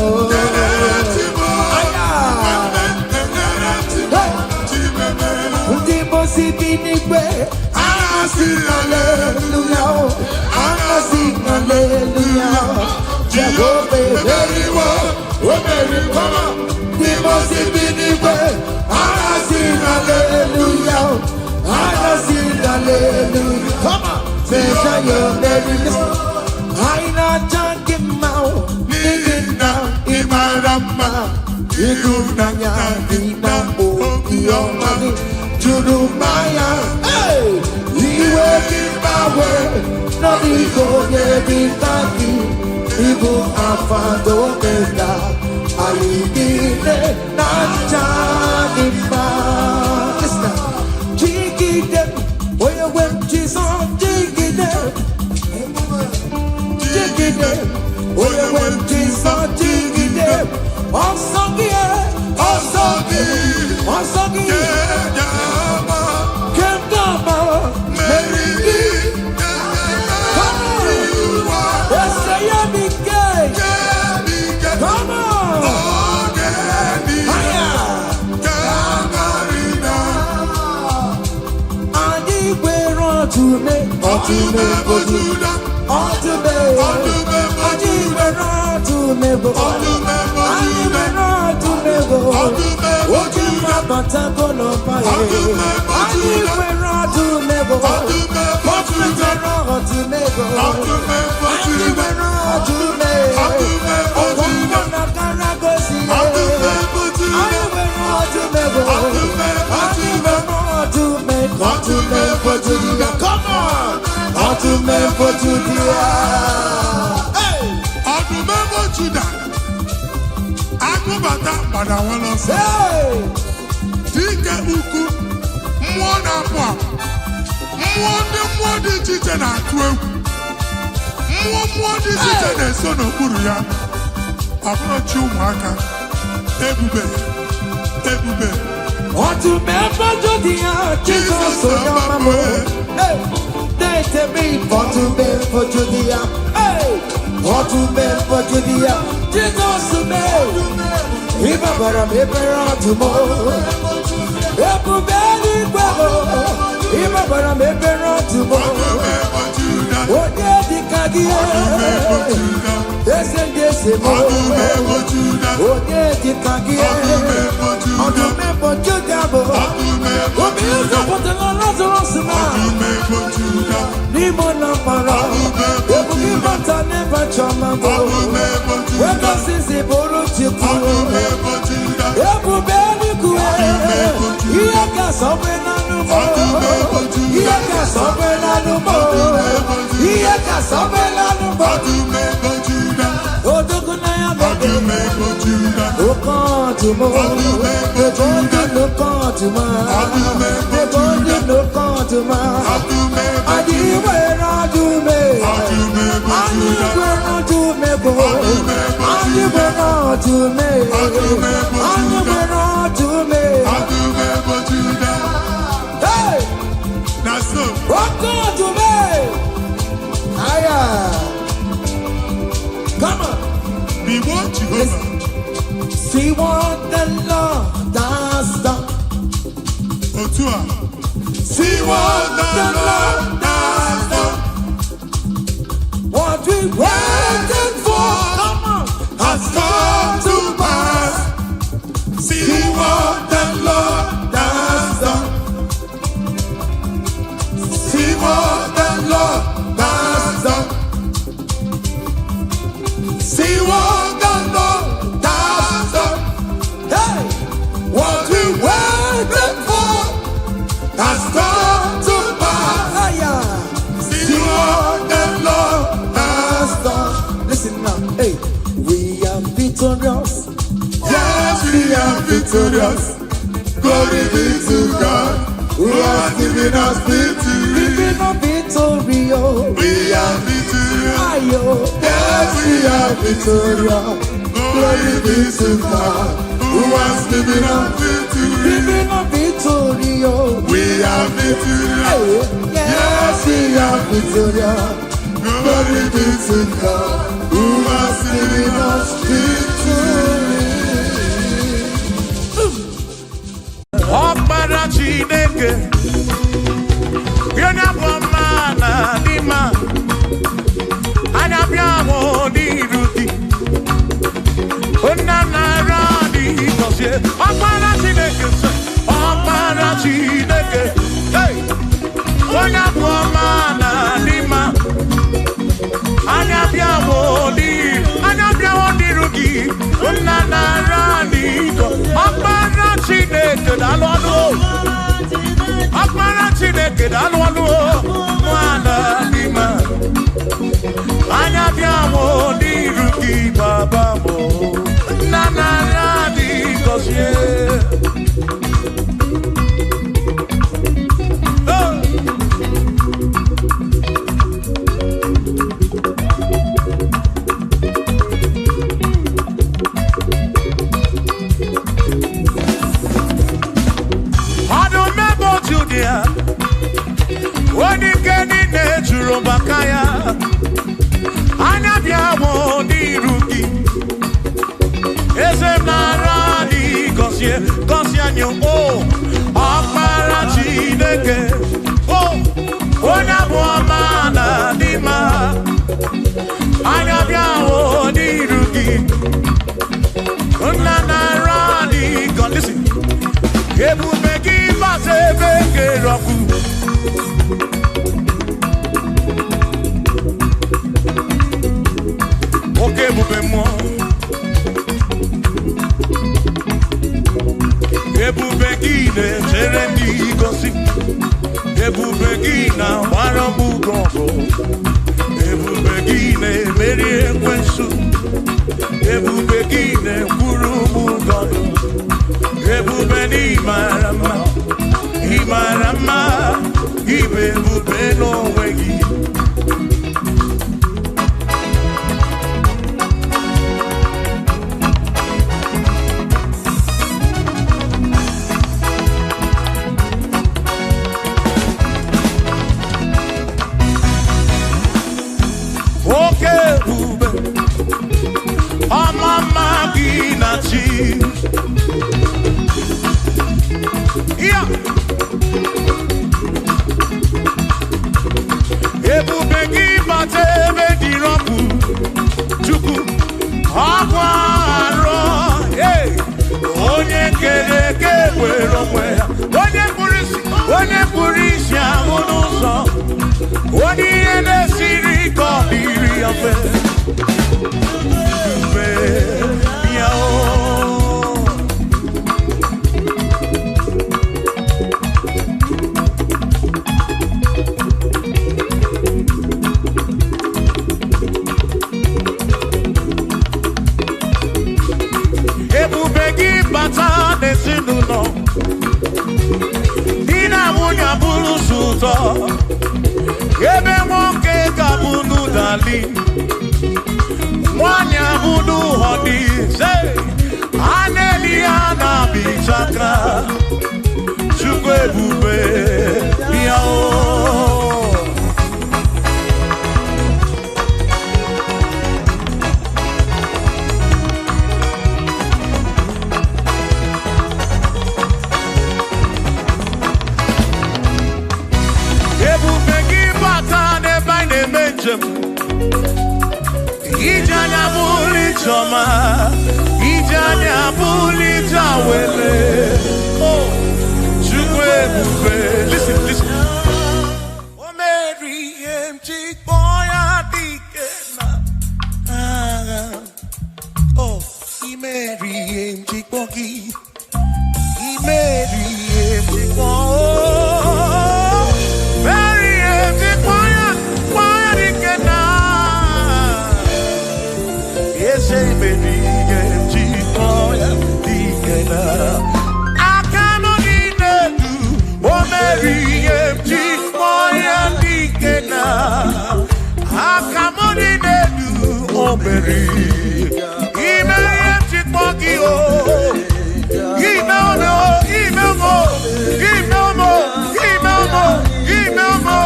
ndị mosi bi n'igwe anasị aleluya anasị aleluya Jehova emeriwo omeriwo ndị mosi bi n'igwe anasị aleluya anasị aleluya come on say you merry Aina jangi mau nina imarama idunanya dina okiomani jurumaya iwe kibawe no igo yebitaki ibu afado mega aidine nanjagi ma jigide oye when Jesus jigide oye when Jesus jigide Osagi Kengama Meridi Come on Be what Jehovah. See what the Lord has done. Otua. See what the Lord has done. What we waited for has come to pass. victorious. Glory be to God, who has given us victory. Giving us victory, oh. We are victorious. Ayo. Yes, we are victorious. Glory be to God, who has given us victory. Giving us victory, oh. We are victorious. Yes, we are victorious. Glory be to God, who has given us victory. Ọkpara Chineke onye bụ ọma na n'ime anya bịa bụ n'iru gị nna nara dị gọzie ọkpara Chineke ọkpara Chineke onye bụ ọma na n'ime anya bịa bụ n'iru gị nna nara dị gọzie ọkpara Chineke daalụ ọnụ ọkpara Chineke daalụ ọnụ nwana n'ime anya bịa mụ n'iru gị baba mụ nna nara dị gọzie onye ike niile juru maka ya anya bịa mụ n'iru gị eze m nara dị gọzie anyị ọkpara Chineke onye bụ ọma na n'ime anya bịa mụ n'iru gị nna nara dị gọzie ebube gị bata ebe kere ọkụ oke ebube mmụọ ebube gị na-echere ndị gosi ebube gị na-agbara mbugo ọgụ ebube gị na-emeri ekwensu ebube gị na-ekwuru mbugo ebube n'ịmara mma ịmara mma ibe ebube n'onwe gị oke ebube ọmama gị na chi ebube gị bata ebe dị rọpụ Chukwu ọkwa arọ onye kere eke were onwe ya onye kpụrụ isi ahụ n'ụzọ onye ihe na-esiri ka ọ dịrị ya mfe mfe ya ebube gị bata n'ezinụlọ di na nwunye bụrụ ụzọ ụtọ ebe nwoke ga-abụ n'ụdali nwanyị abụ n'ụhọ dị ise a na-eli ya na-abịchaka Chukwu ebube ya ebube gị bata n'ebe anyị na-eme njem ije anya bụrụ ijeọma ije anya bụrụ ije awele Chukwu ebube listen o mere ihe m ji kpọọ ya dike na agha imeri ihe m ji kpọọ gị imeri ihe m ji kpọọ say baby, get you for ya, Mary. Email Chipoki, oh, email mo,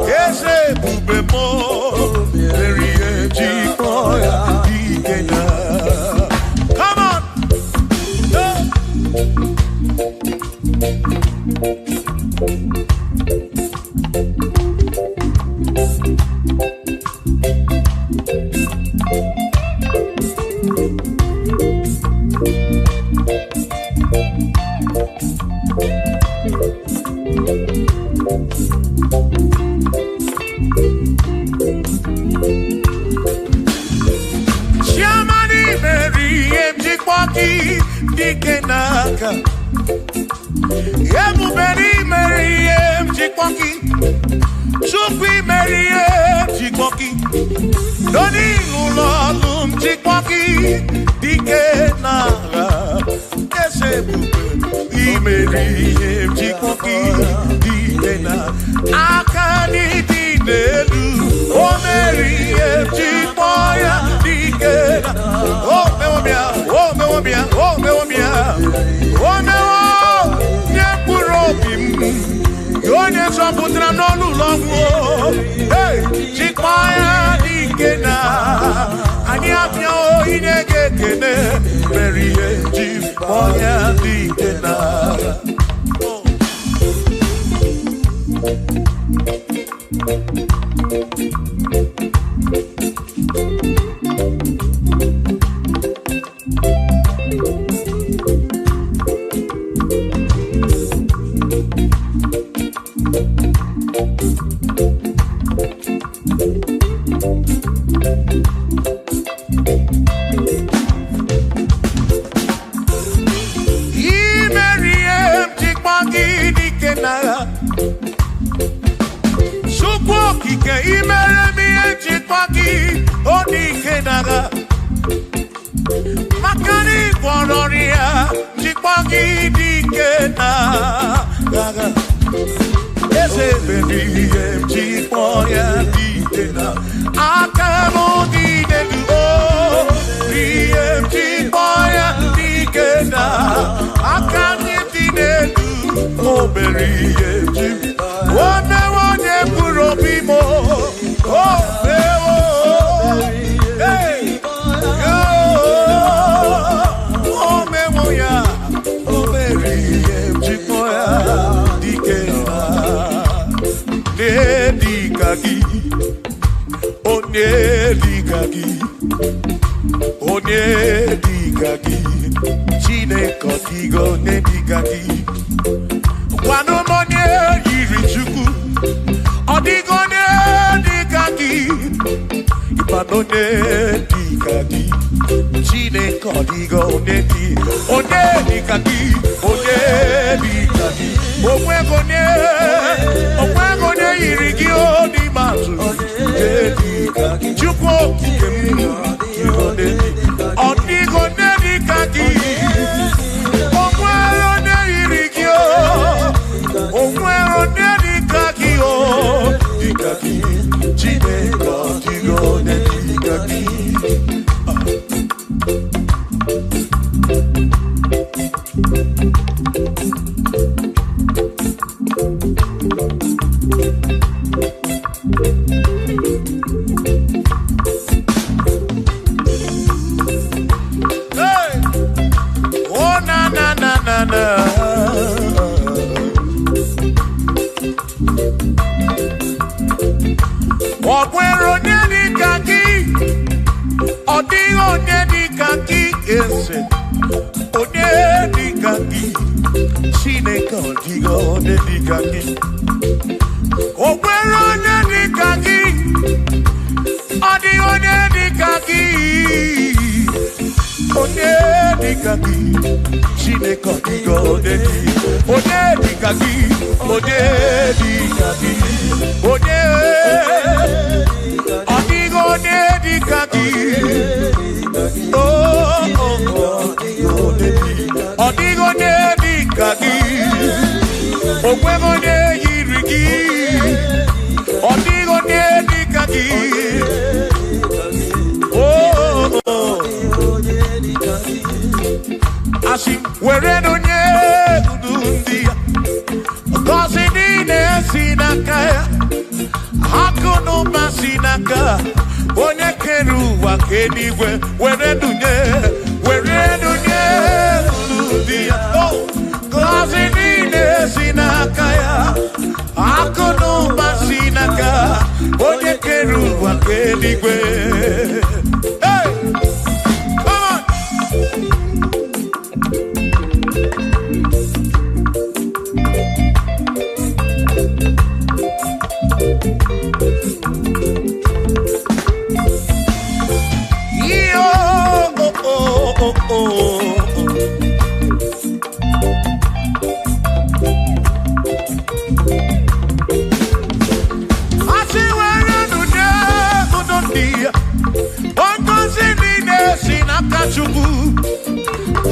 yes, Bubemo, Mary Chipoya, Ikena. Come on, Shamani Mary Chipoki, Dikenaka. Everybody Mary Chipoki, Sufi Mary Chipoki, Doni Lulolum Chipoki, Dikenaka. Yes, everybody Mary Chipoki, Dikenaka. Akani Dinelu, oh Mary Chipoya, Dikenaka. Oh, Meomia, oh, Meomia, oh, Meomia, oh, Meomia. Yonye soputra nolu longo, hey, Chikwaya Dikena, Anyapyo inege kene, Marie Chikwaya Dikena. Makani Bonoria, Chikwagi Dikena, yes, baby, Chikpoya Dikena, Akamo Dikena, Chikpoya Dikena, Akani Dikena, oh, Berry, one Purobimo, oh, hey. Onedikagi, Chinekodigo Nedikagi, Wanomonye Yirichuku, Odigo Nedikagi, Ipanonedikagi, Chinekodigo Nedi, Onedikagi, Onedikagi, Omwegone Yirigio di Matu, Chukwo Kikemu, Odigo Nedikagi, Omwero Nerigio, Omwero Nedikagi, Dikagi, Chineko, Digo Nedikagi. Okwero Nedikagi, Odigo Nedikagi, Onedikagi, Chineko, Digo Nedikagi, Okwero Nedikagi, Odigo Nedikagi, Onedikagi, Chineko, Digo Nedikagi, Onedikagi, Odigo Nedikagi, Odigo Nedikagi, Okwego Yirigi, Odigo Nedikagi, Asi were donye udundi Gozi nine sinaka Hakono masinaka Onye keru wa kenigwe were donye udundi Gozi nine sinaka Hakono masinaka Onye keru wa kenigwe.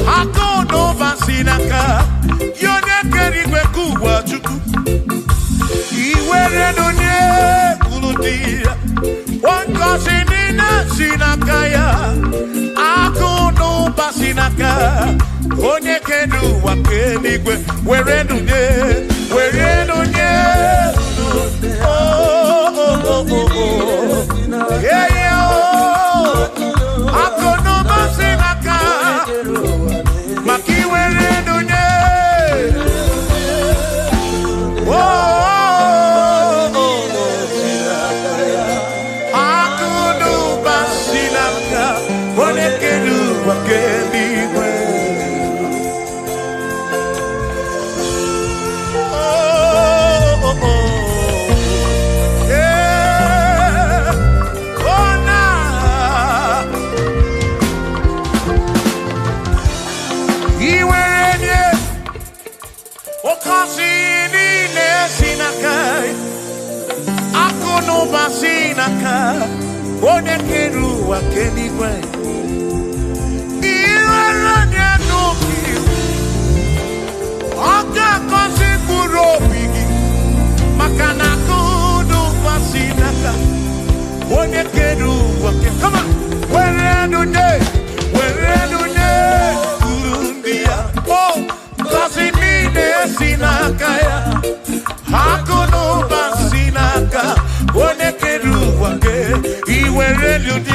Hakono basinaka yone kerigwe kuwa chuku iwere donye kuludia wankosi nina sinakaya Hakono basinaka onye kedu wa kerigwe were donye yeah yeah Hakono basinaka Maki were donye Hakono basinaka One kedu wa kenigwe. Hakono basinaka One kedu wa kenigwe. Iweranye nuki Oga kosi burobigi Makana kudu basinaka One kedu wa kenigwe. Come on, where donye Urundia. Oh, kosi nine sinakaya Hakono basinaka One kedu wa kenigwe. Iwere donye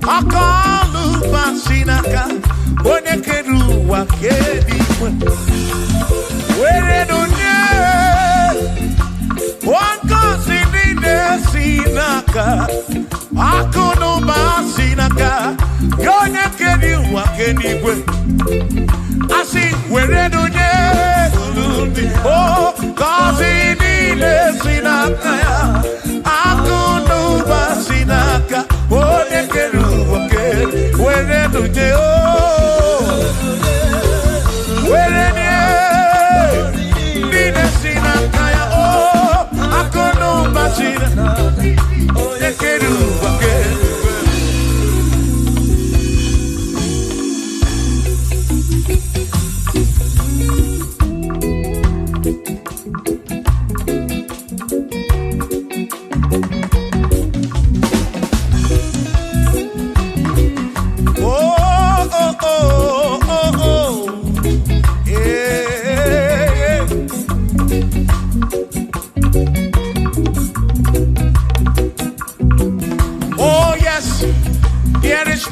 Akalu basinaka One kedu wa kenigwe. Were donye Wankosi nine sinaka Hakono basinaka Yone kedu wa kenigwe. Asi were donye ulundi. Oh, kosi nine sinaka Hakono basinaka One kedu wa kenigwe. Were donye were nine sinaka oh Hakono basinaka One kedu wa kenigwe.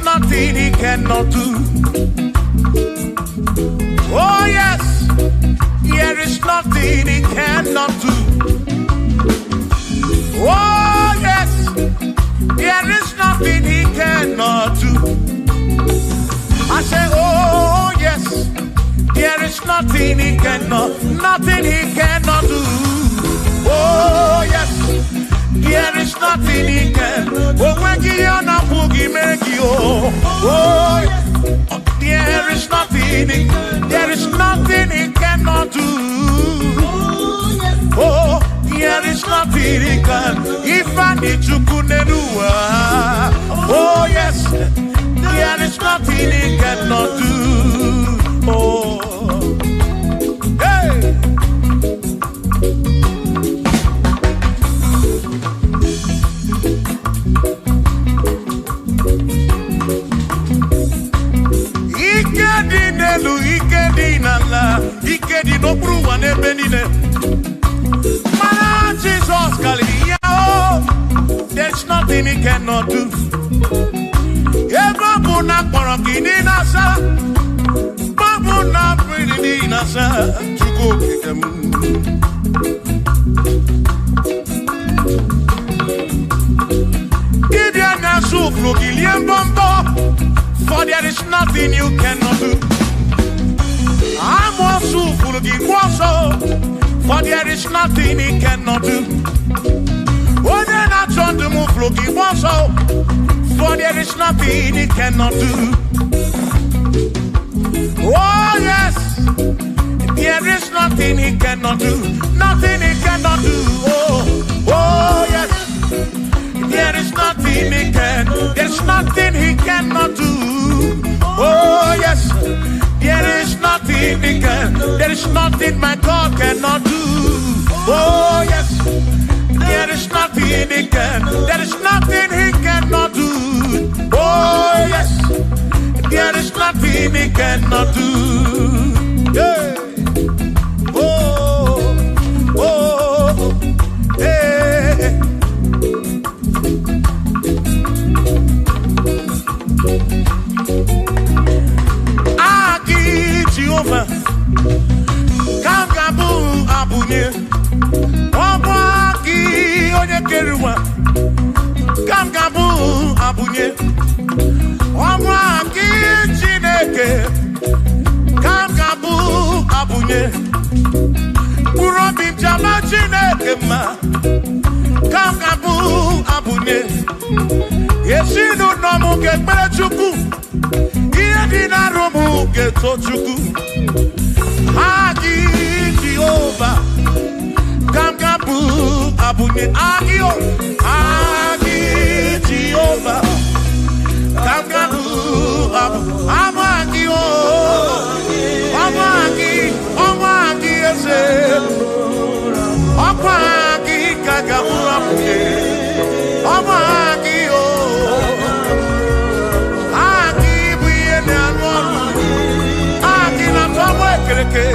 Nothing he cannot do. Oh yes, there is nothing he cannot do. Oh yes, there is nothing he cannot do. I say, oh yes, there is nothing he cannot do. Oh yes, there is nothing he can. Oh when you are not boogie make you. Oh yes, there is nothing he cannot do. Oh, there is nothing he can. If I need to kunenua. Oh yes, there is nothing he cannot do. Oh, hey. Ikedi nelu, ikedi nala, ikedi no pruwa ne benine. Mana Jesus Kali, oh, there's nothing he cannot do. Babu na korokini nasa, babu na pretty nasa, chuko kikemu. Kibia na suflo kilien bombo, for there is nothing you cannot do. I'm also full of for there is nothing he cannot do. Oh, then I turn to move looking also, for there is nothing he cannot do. Oh, yes, there is nothing he cannot do. Nothing he cannot do. Oh, yes, there is nothing he can. There's nothing he cannot do. Oh, yes, there is nothing he can. There is nothing my God cannot do. Oh, yes, there is nothing he can. There is nothing he cannot do. Oh, yes, there is nothing he cannot do. Yeah. Oh, oh, hey. Agi Jehovah, Kangabu Abunye, Wabaki Onyekeruwa, Kangabu Abunye, Wabaki Chineke, Kangabu Abunye, Urobim Jama Chineke ma, Kangabu Abunye, Yesinu nomu kekpere Chukwu, Yedina romu keto Chukwu, Agi Jehovah, Kangabu Abunye, Agio, Agi Jehovah, Kangabu Abunye, Amagio, Amagi ese, Amagi Kangabu Abunye, Amagi Agi Biene Anwanu, Agi na Tomwe Kereke,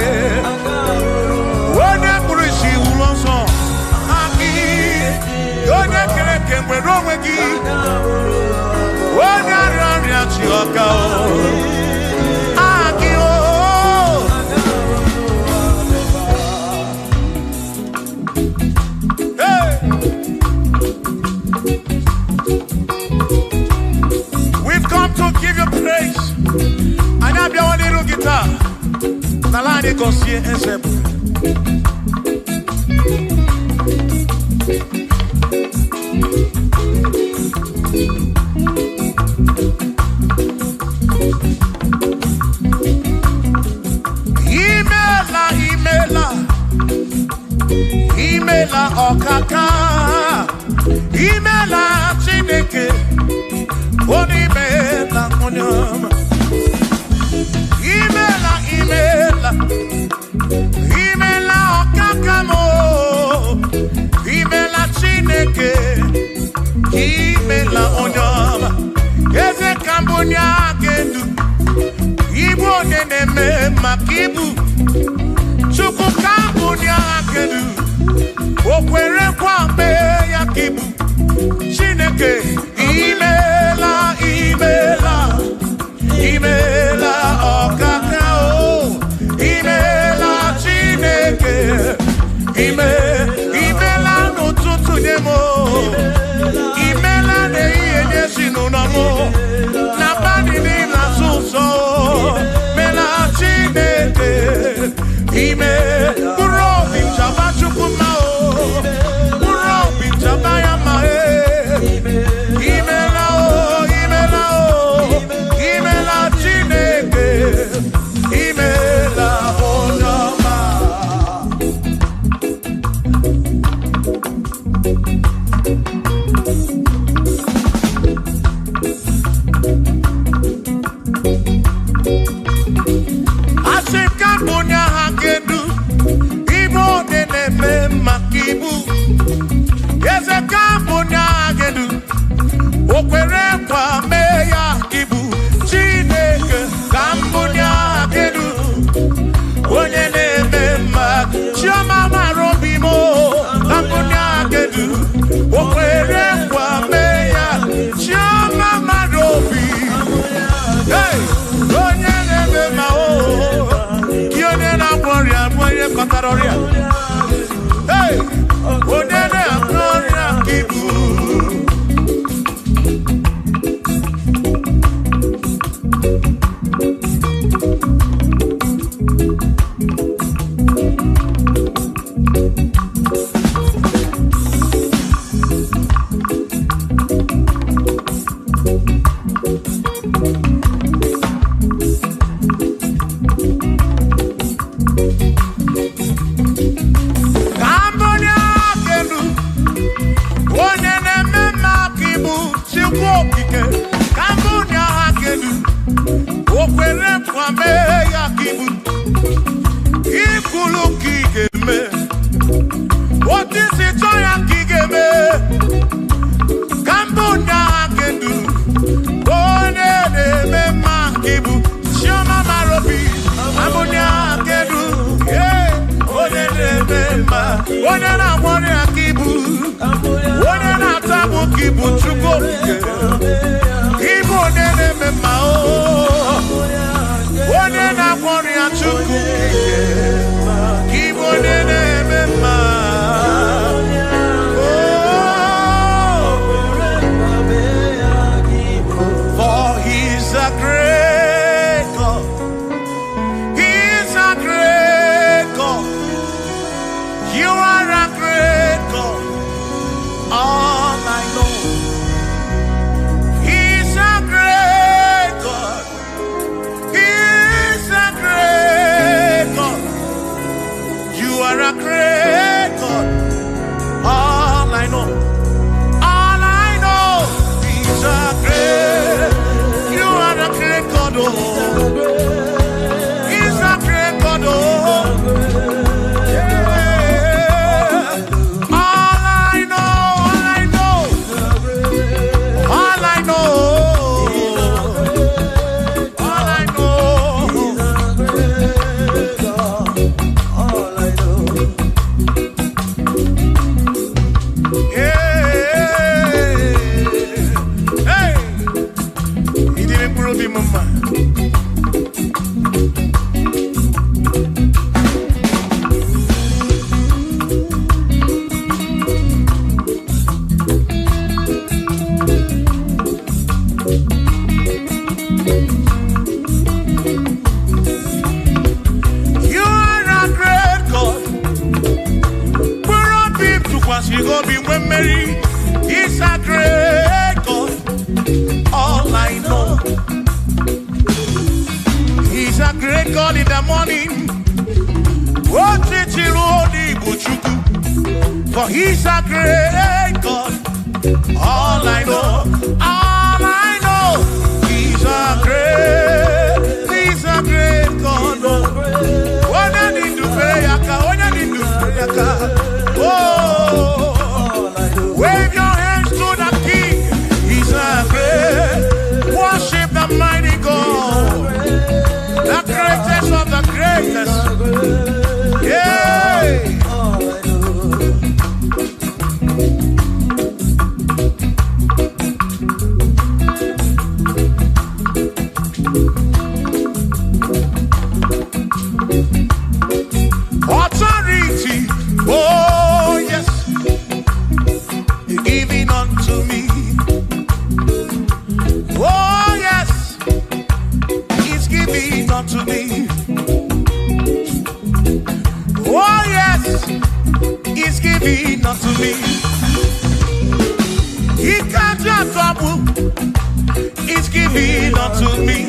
Wone Kurishi Ulonso, Agi, Yone Kereke Mwenowegi, Wone Arani Achioka, Agi Hey! We've come to give you praise. And I have one little guitar. Nalani Gosie Ezebu. Imela okaka, imela Chineke, onimela onyama. Imela okaka mo, imela Chineke, imela onyama. Eze kambunya kedu, Igbo neneme makibu, Chukwu kambunya kedu. Okwere kwambe ya kibu Chineke imela okaka o imela Chineke imela n'ụtụtụ nyemo imela n'ihe nye si n'ụlọ na bani n'ịla sụsọ ime bụrụ obi nchaba chukwu mma o bụrụ obi nchaba ya mma imela o imela o imela Chineke imela onye ọma. Asị ka mbụ onye agha kedu ibe onye na-eme maka ibu eze ka mbụ onye agha kedu o kwere nkwa mee ya ibu Chineke ka mbụ onye agha kedu onye na-eme maka chioma mara obi m ka mbụ onye agha kedu o kwere nkwa mee ya chioma mara obi onye na-eme ma gị onye na-agwọ ọrịa bụ onye kọtara ọrịa onye na-agwọ ọrịa ibu onye na-agwọ ọrịa ka ibu onye na-atabụ ka ibu chukwu okike ibu onye na-eme mma onye na-agwọ ọrịa chukwu okike ibu onye na-eme mma for he's a great God. He's a great God. You are a great God. All I know. He's a great God. He's a great God. You are a great God. All I know. All I know. He's a great. You are a great God. Oh. He's a great God. Oh. You go be when Mary is a great God. All I know, He's a great God in the morning. For He's a great God. All I know, He's a great God. When I need to pray, oh, wave your hands to the King. He's a great. Worship the mighty God, the greatest of the greatest. Yeah. giving unto me. He can't just trouble. He's giving unto me.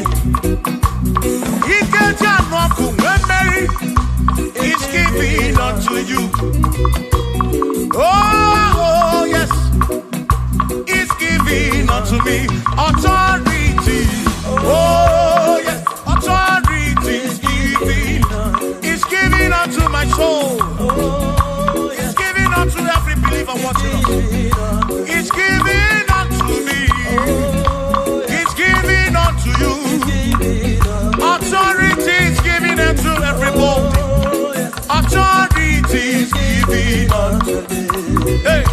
He can't just walk when Mary. He's giving unto you. Oh, yes. He's giving unto me authority. Oh, yes. Authority is giving. He's giving unto my soul. He's giving unto every believer watching us. He's giving unto me. He's giving unto you. Authority is giving unto everybody. Authority is giving unto me. Hey.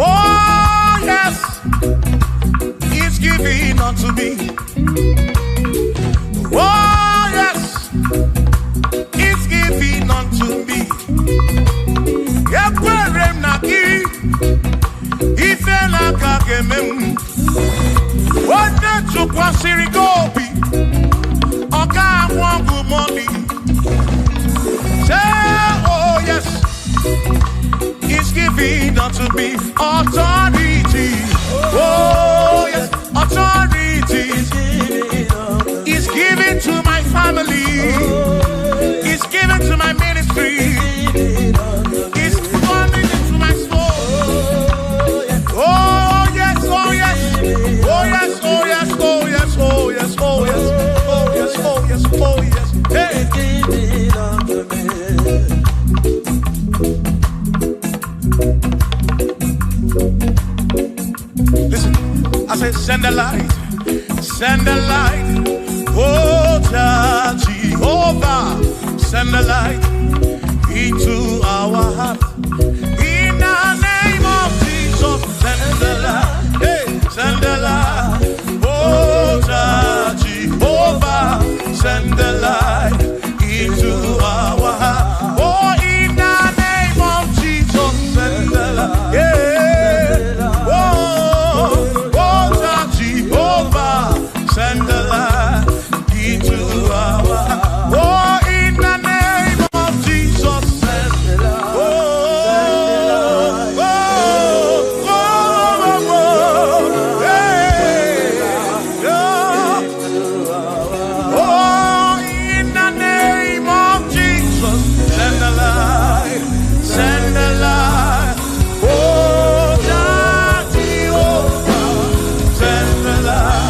Oh, yes. He's giving unto me. Oh, yes. He's giving unto me. Yakwere naki. Ifela kakemem. Wanda chukwa sirigobi. Oka wangu money. Say, oh, yes. He's giving unto me authority. Oh, yes, authority. He's giving to my family. He's giving to my ministry. He's coming into my soul. Oh, yes, oh, yes. Oh, yes, oh, yes, oh, yes, oh, yes, oh, yes. Oh, yes, oh, yes, oh, yes. Hey. Listen, I said, send the light, send the light. Oh, Jehovah, send the light into our heart. In the name of Jesus, send the light. Hey, send the light. Oh, Jehovah, send the light into our heart. Oh, in the name of Jesus, send the light. Yeah. Send the light into our heart. Oh, in the name of Jesus, send the light. Oh, oh, oh, oh, oh, hey, oh, in the name of Jesus, send the light, send the light. Oh, Jehovah, send the light.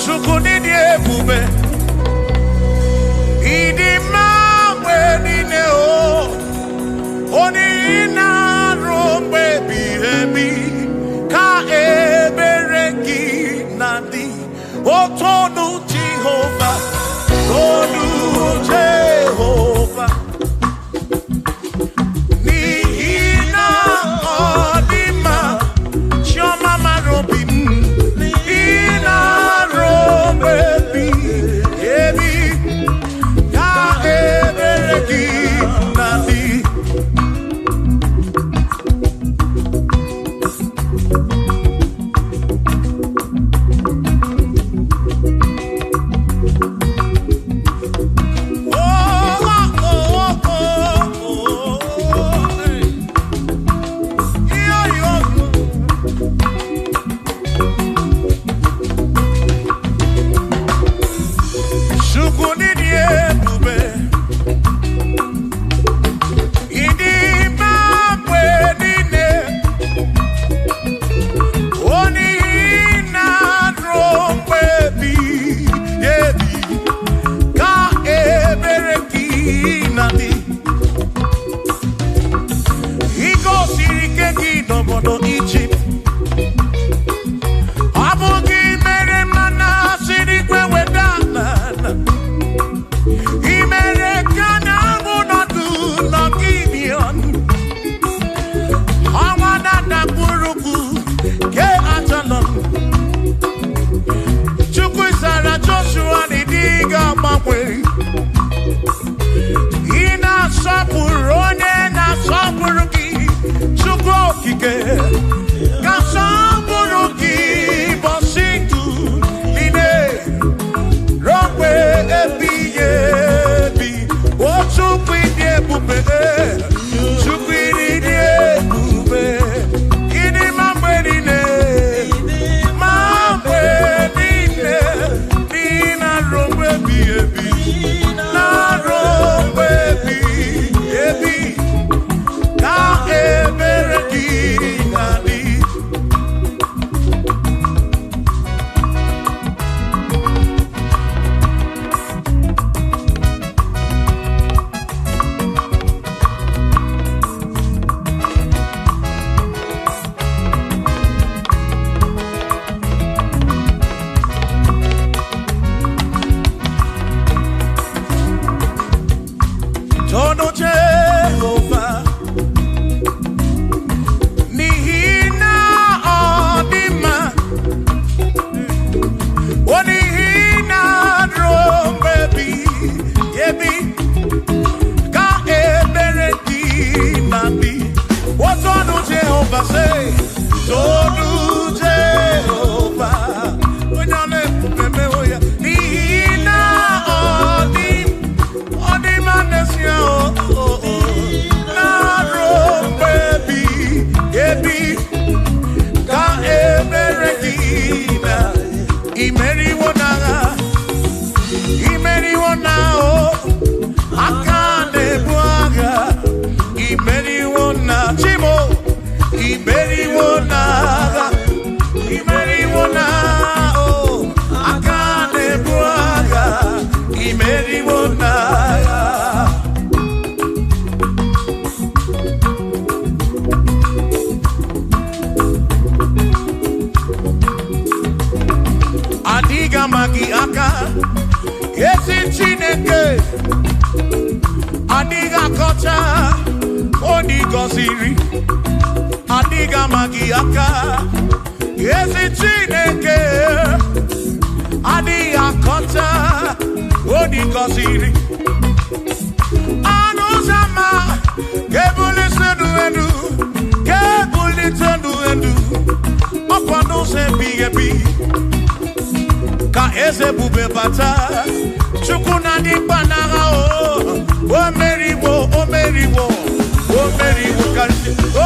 Chukunidie bube, idi mawe nine o, oni ina rombe bihebi, ka ebereki nadi, otonu Jehovah, tonu Jehovah, ni ina odima, choma marobim. Baby, Ina sapuru onye na sapuru gi Chukwu okike ka sapuru gi bositu ine rompe ebiye bi o Chukwu idi ebube Chukwu idi ebube idi mambe dine Nina rompe bi ebi na rompe bi ebi ka ebere di na di Todo Jehovah Nihina Odima Onihina Drombebi Yebi Ka Eberedi Nabi What todo Jehovah say Todo Jehovah Onyane Pumeme Oya Nihina Odima Nesia Na Rombebi Yebi Ka Eberedina Imeri wona o Akane buaga Imeri wona Chimo Imeri wona o Akane buaga Imeri wona Adiga magi aka Yesi Chineke Adiga kocha Odi goziri Adiga magi aka Yesi Chineke Adiga kocha Odi goziri Anuzama Kebuli senu enu Kebuli tenu enu Opano se bigebi Ka eze bube bata Chukuna di banaga o meriwo kanti o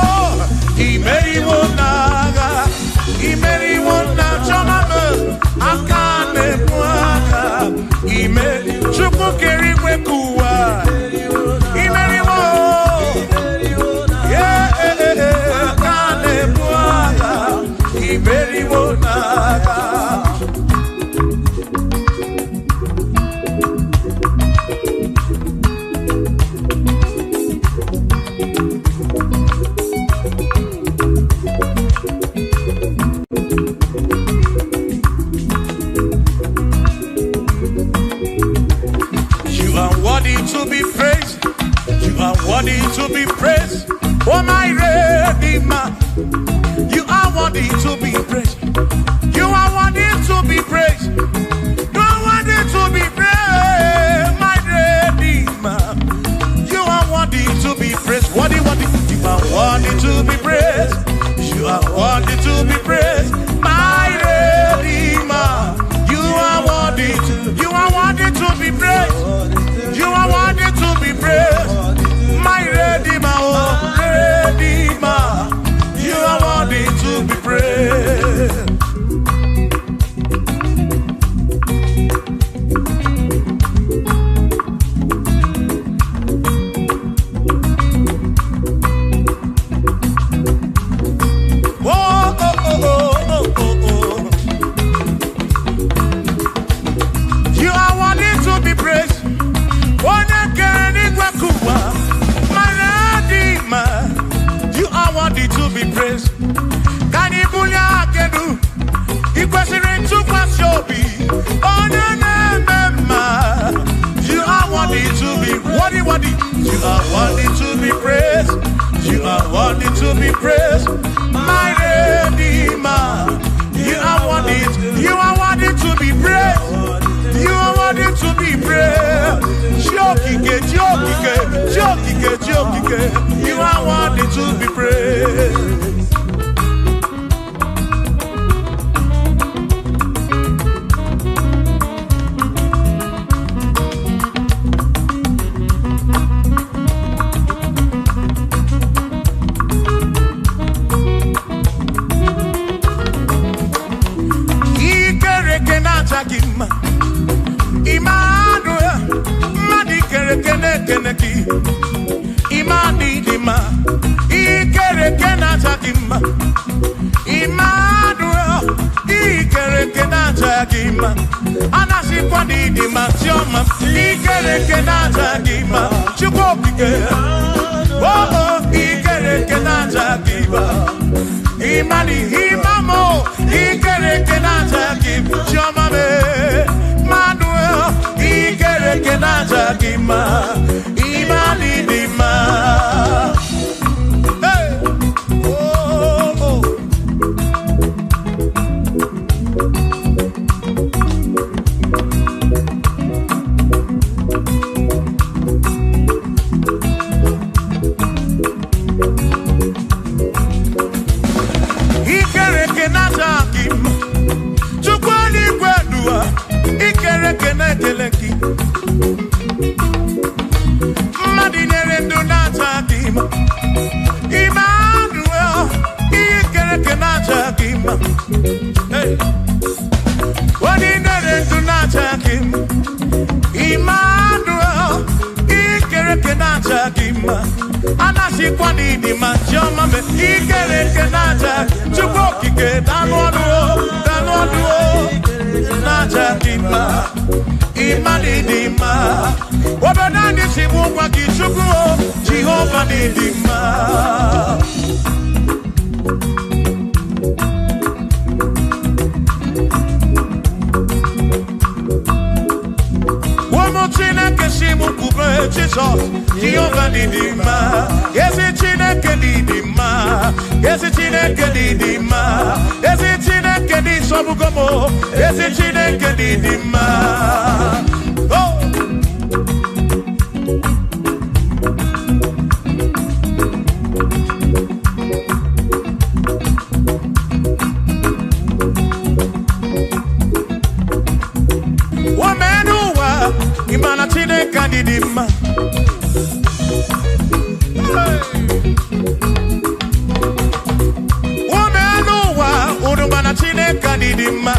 imeriwo naga imeriwo na chomame akane muaga imeri Chukwu keri kwekuwa imeriwo akane muaga imeriwo naga To be praised, you are worthy to be praised. Oh my Redeemer, you are worthy to be praised. You are worthy to be praised. You are worthy to be praised, my Redeemer. You are worthy to be praised. Worthy. You are worthy to be praised. You are worthy to be praised, my Redeemer. You are worthy to be praised. You are worthy to be praised, my Redeemer, oh Redeemer. You are worthy to be praised. You are worthy to be praised. You are worthy to be praised. Can you pull your kedu? Equation to pass your be. Oh, no. You are worthy to be worthy. You are worthy to be praised. You are worthy to be praised, my Redeemer. You are worthy to be praised. You are worthy to be praised. You are worthy to be praised. Imani dima, ikere kenata dima. Emmanuel, ikere kenata dima. Anasi kwani dima tioma, ikere kenata dima. Chukopike, oh ikere kenata dima. Imani himamo, ikere kenata dima. Tioma me, Emmanuel, ikere kenata dima. Imani dima. Hey, oh, oh. Ikere kenata kim, chukwani kwedua. Ikere keneteleki. Madinere ndunata kim, Emmanuel, ikere kenata kim. Hey, Madinere ndunata kim, Emmanuel, ikere kenata kim. Anasi kwani di machoma me, ikere kenata. Chukokike danwadu, nata kim. Imani dima, wabadani simu kwa kichuku, Jehovah ni dima. Wamotina kesimu kube Jesus, Jehovah ni dima. Yesi chine kedi dima, yesi chine kedi dima, yesi chine kedi sobugomo, yesi chine kedi dima. Oh. Wamenuwa imana chine kedi dima. Wamenuwa urumana chine kedi dima.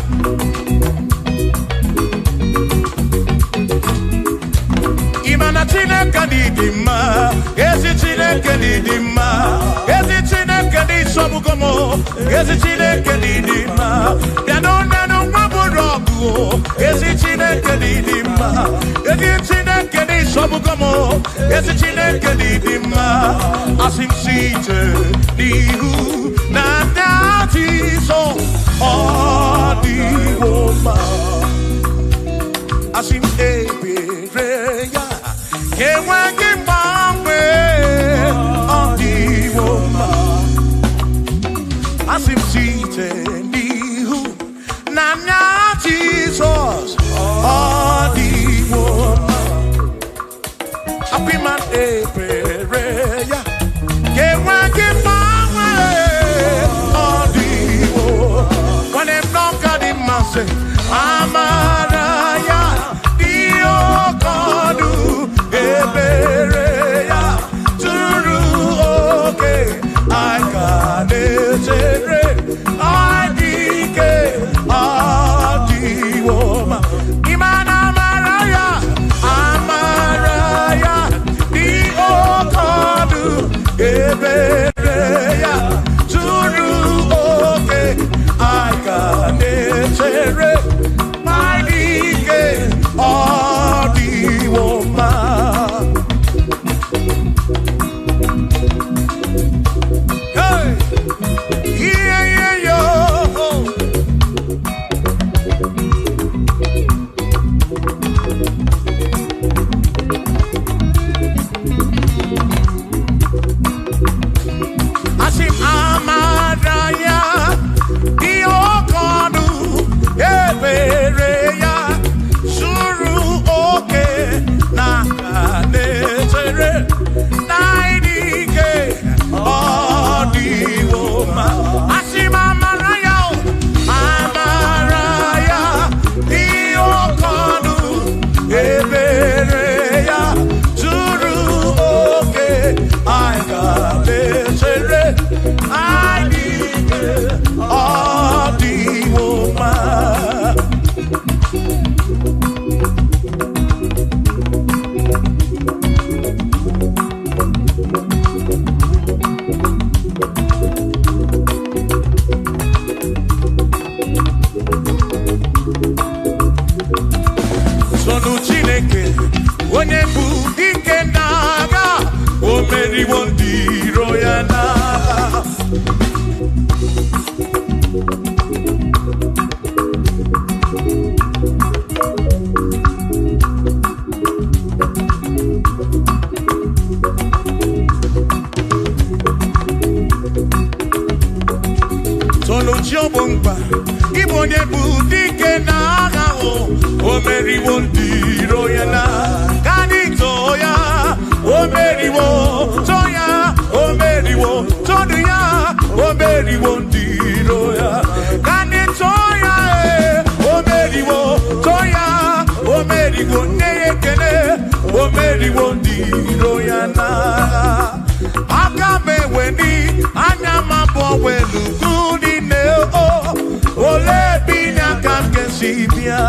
Imana chine kadidima, ezi chine kadidima, ezi chine kadisobukomo, ezi chine kadidima. Yano nano maburogu, ezi chine kadidima, ezi chine kadisobukomo, ezi chine kadidima. Asim site nihu na dati so odiwoma. Asim ebereya. Kewangi mamwe odiwoma. Asim site nihu na Jesus odiwoma. Apiman ebereya. Kewangi mamwe odiwoma. When them knock at the masse, Amaraya Dio Kodu. Ebereya turu oke aikanetere adike adiwoma. Imana amaraya di okodu. Ebereya turu oke aikanetere adike adiwoma. Asim amaraya di okodu ebereya suru dike n'agha, o meriwo ndị iro ya n'agha. Chiobomba, Igbo onye bụ dike n'agha o meriwo ndị iro ya na ka anyị too ya, o meriwo too ya, o meriwo too ya, o meriwo ndị iro ya ka anyị too ya, o meriwo too ya, o meriwo nne ya ekele, o meriwo ndị iro ya na aka m enweni anya m abụọ welu gụdị ole binya ka m ga-esi bịa.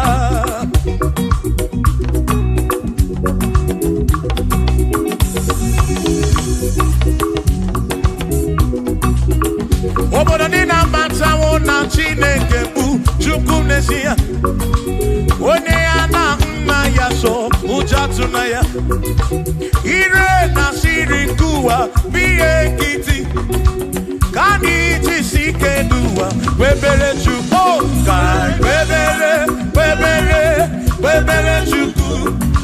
Obodo dị na-amatawo na Chineke bụ Chukwu n'ezie, onye ya na nna ya so ụjọ atụna ya, ire na siri nke ụwa bụ ihe nkịtị ka anyị jisi ike n'ụwa webere Chukwu, ka webere Chukwu,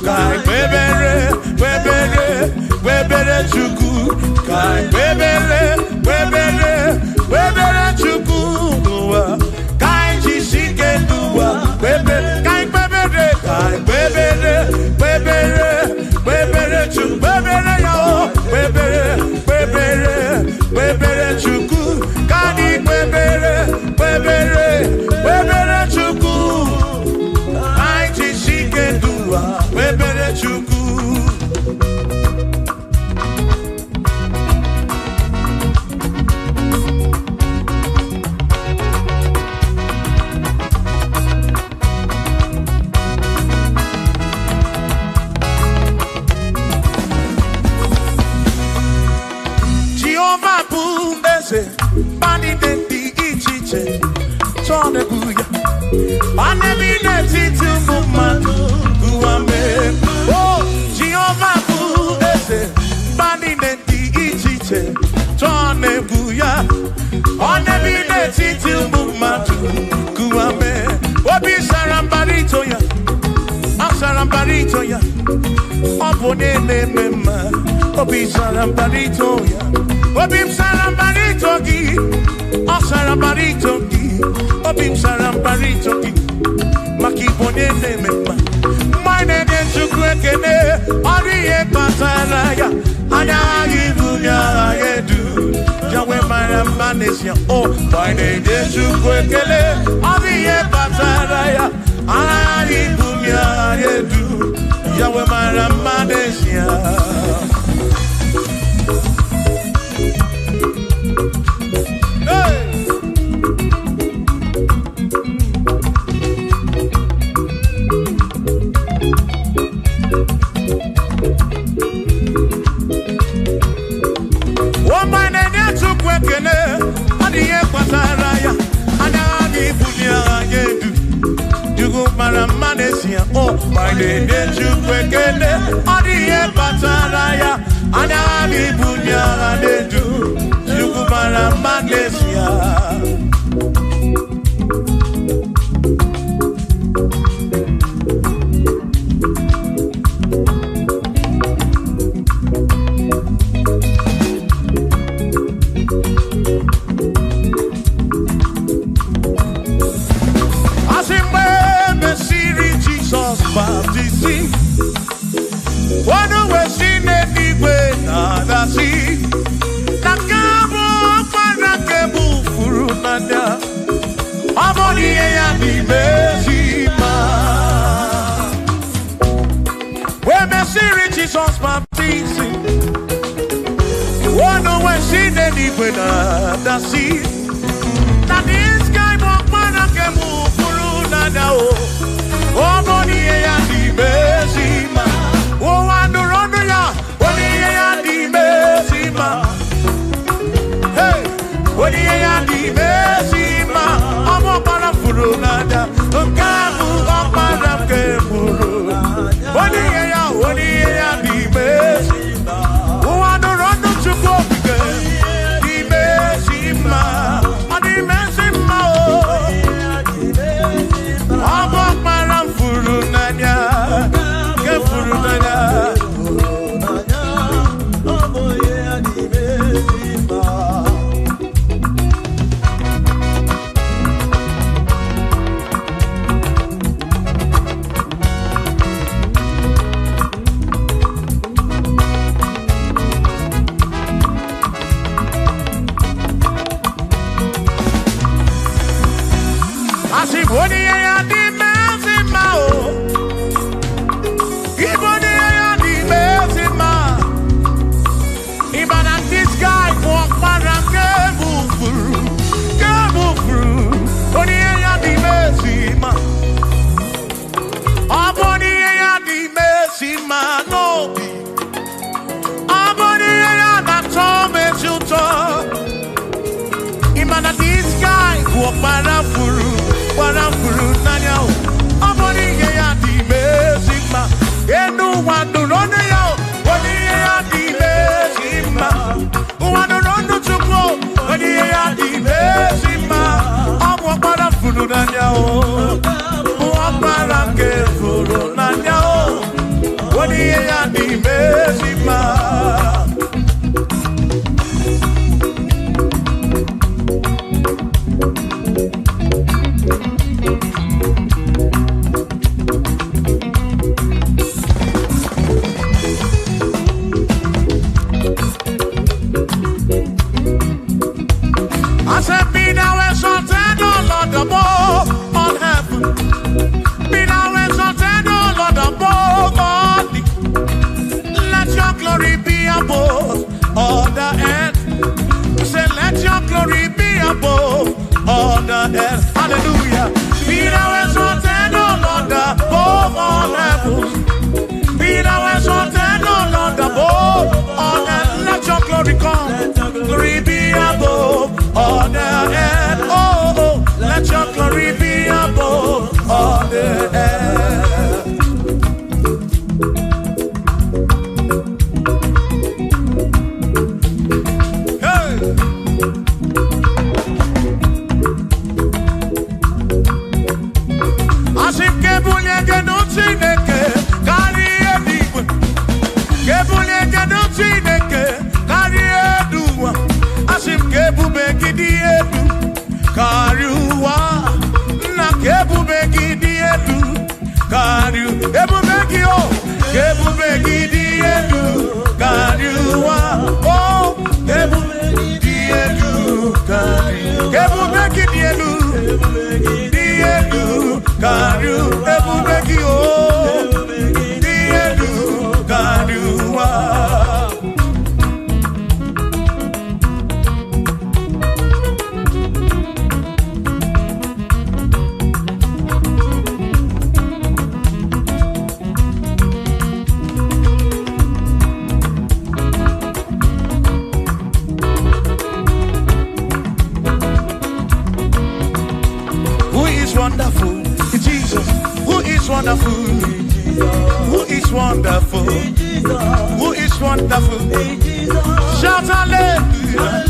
ka webere Chukwu, ka webere Chukwu n'ụwa, ka anyị jisi ike n'ụwa webere, ka anyị webere Chukwu, webere ya o, webere Chukwu, ka anyị webere Chukwu, anyị jisi ike n'ụwa webere Chukwu. Jehovah bụ eze, bani dị iche iche, tọnebuya, bani n'etiti ụmụ mmadụ, guwame. Oh, Jehovah bụ eze, bani dị iche iche, tọnebuya, bani n'etiti ụmụ mmadụ, guwame. Obi sara mbara ito ya, asara mbara ito ya, ọ bụ onye na-eme mma. Obi sara mbara ito ya, obi sara mbara ito gị, ọ sara mbara ito gị, obi sara mbara ito gị, maka ịbụ onye na-eme mma. Mgbe anyị na-enye Chukwu ekele, ọ dị ihe kpatara ya, anya agha ibu ya agha edu, ya wee mara mma n'ezie. O mgbe anyị na-enye Chukwu ekele, ọ dị ihe kpatara ya, anya agha ibu ya agha edu, ya wee mara mma n'ezie. Oh, my name is Chukwu ekele, ọ dị ihe kpatara ya, anya gị bunye agha na-edu, Chukwu mara mma n'ezie. Jesus baptizing, one when she did it with the sea. Now this guy won't want to get move through now. Oh, money and the Bezima. Oh, and the Ronda, money and the Bezima. Hey, money and the Bezima. I'm a parafuru nada. Kamu, I'm a parafuru. Money and the furu nanya o. Amoni ye ya di mezima. Enu wanu ronu ya o. Oni ye ya di mezima. Wanu ronu chukwo. Oni ye ya di mezima. Amu para furu nanya o. Para ke furu nanya o. Oni ye ya di mezima. I said, be thou exalted, O Lord, above all heaven. Be thou exalted, O Lord, above all the. Let your glory be above all the earth. Say, let your glory be above all the earth. Hallelujah. Be thou exalted, O Lord, above all heaven. Be thou exalted, O Lord, above all earth. Let your glory come. Glory be above all the earth. Oh, oh, let your glory be above all the earth. Hey. Asim kebunye genutineke kari edigwe. Kebunye genutineke kari eduwa. Asim kebube gidi edu kariwa. Na kebube gidi edu kariu. Kebube gio. Kebube gidi edu kariwa. Oh, kebube gidi edu kariu. Kebube gidi edu. Edu kariu. Kebube gio. Edu kariwa. Wonderful, Jesus. Who is wonderful? Who is wonderful? Who is wonderful? Shout hallelujah!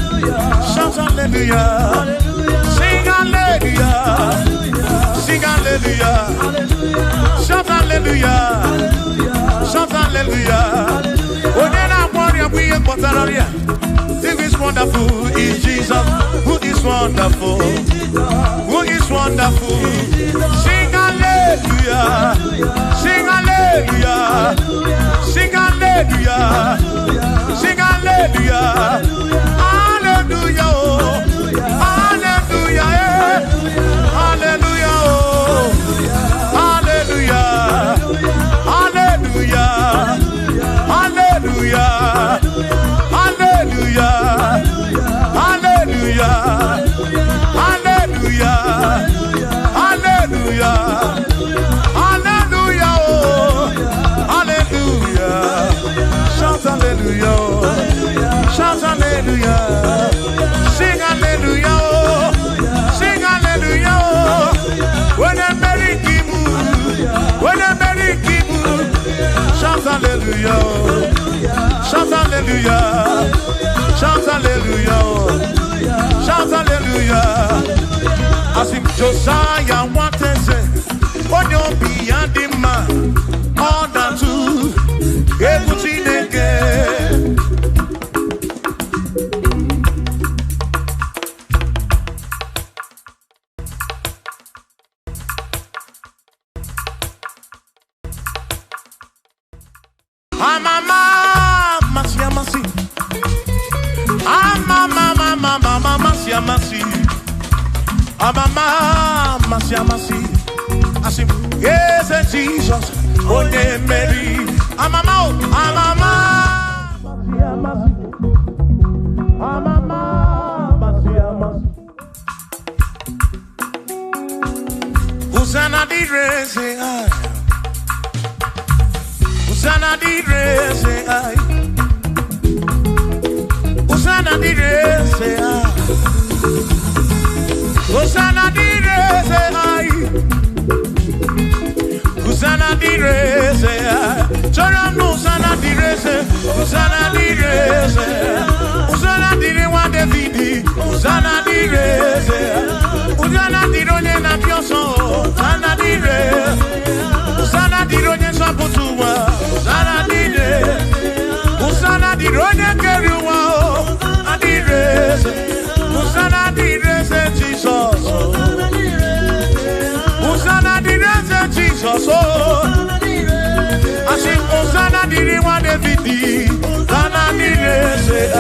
Shout hallelujah! Sing hallelujah! Sing hallelujah! Shout hallelujah! Shout hallelujah! Oh, then I want you to be a Potaria. Who is wonderful? Is Jesus. Who is wonderful? Who is wonderful? Sing hallelujah! Sing hallelujah! Sing hallelujah! Sing hallelujah! Hallelujah! Hallelujah! Hallelujah! Hallelujah! Hallelujah! Hallelujah! Hallelujah! Hallelujah! Hallelujah! Hallelujah! Hallelujah! Oh, hallelujah! Shout hallelujah! Shout hallelujah! Sing hallelujah! Sing hallelujah! When a merry kibu, when a merry kibu, shout hallelujah! Shout hallelujah! Shout hallelujah! Shout hallelujah! As if Josiah wanted to say, on your beyond the man, all that to everything again. I say, yes, Jesus, oh, yeah, Mary. Hosanna di re, say I. Hosanna di re, say I. Hosanna di re, say I. Hosanna di re. Hosanna direze, Hosanna dire wa David, Hosanna direze, Hosanna dire onye na pioso, Hosanna dire, Hosanna dire onye saputuwa, Hosanna dire, Hosanna dire onye keriwa, adireze, Hosanna direze Jesus, Hosanna direze Jesus, I sing Hosanna dire wa David, Hosanna direze.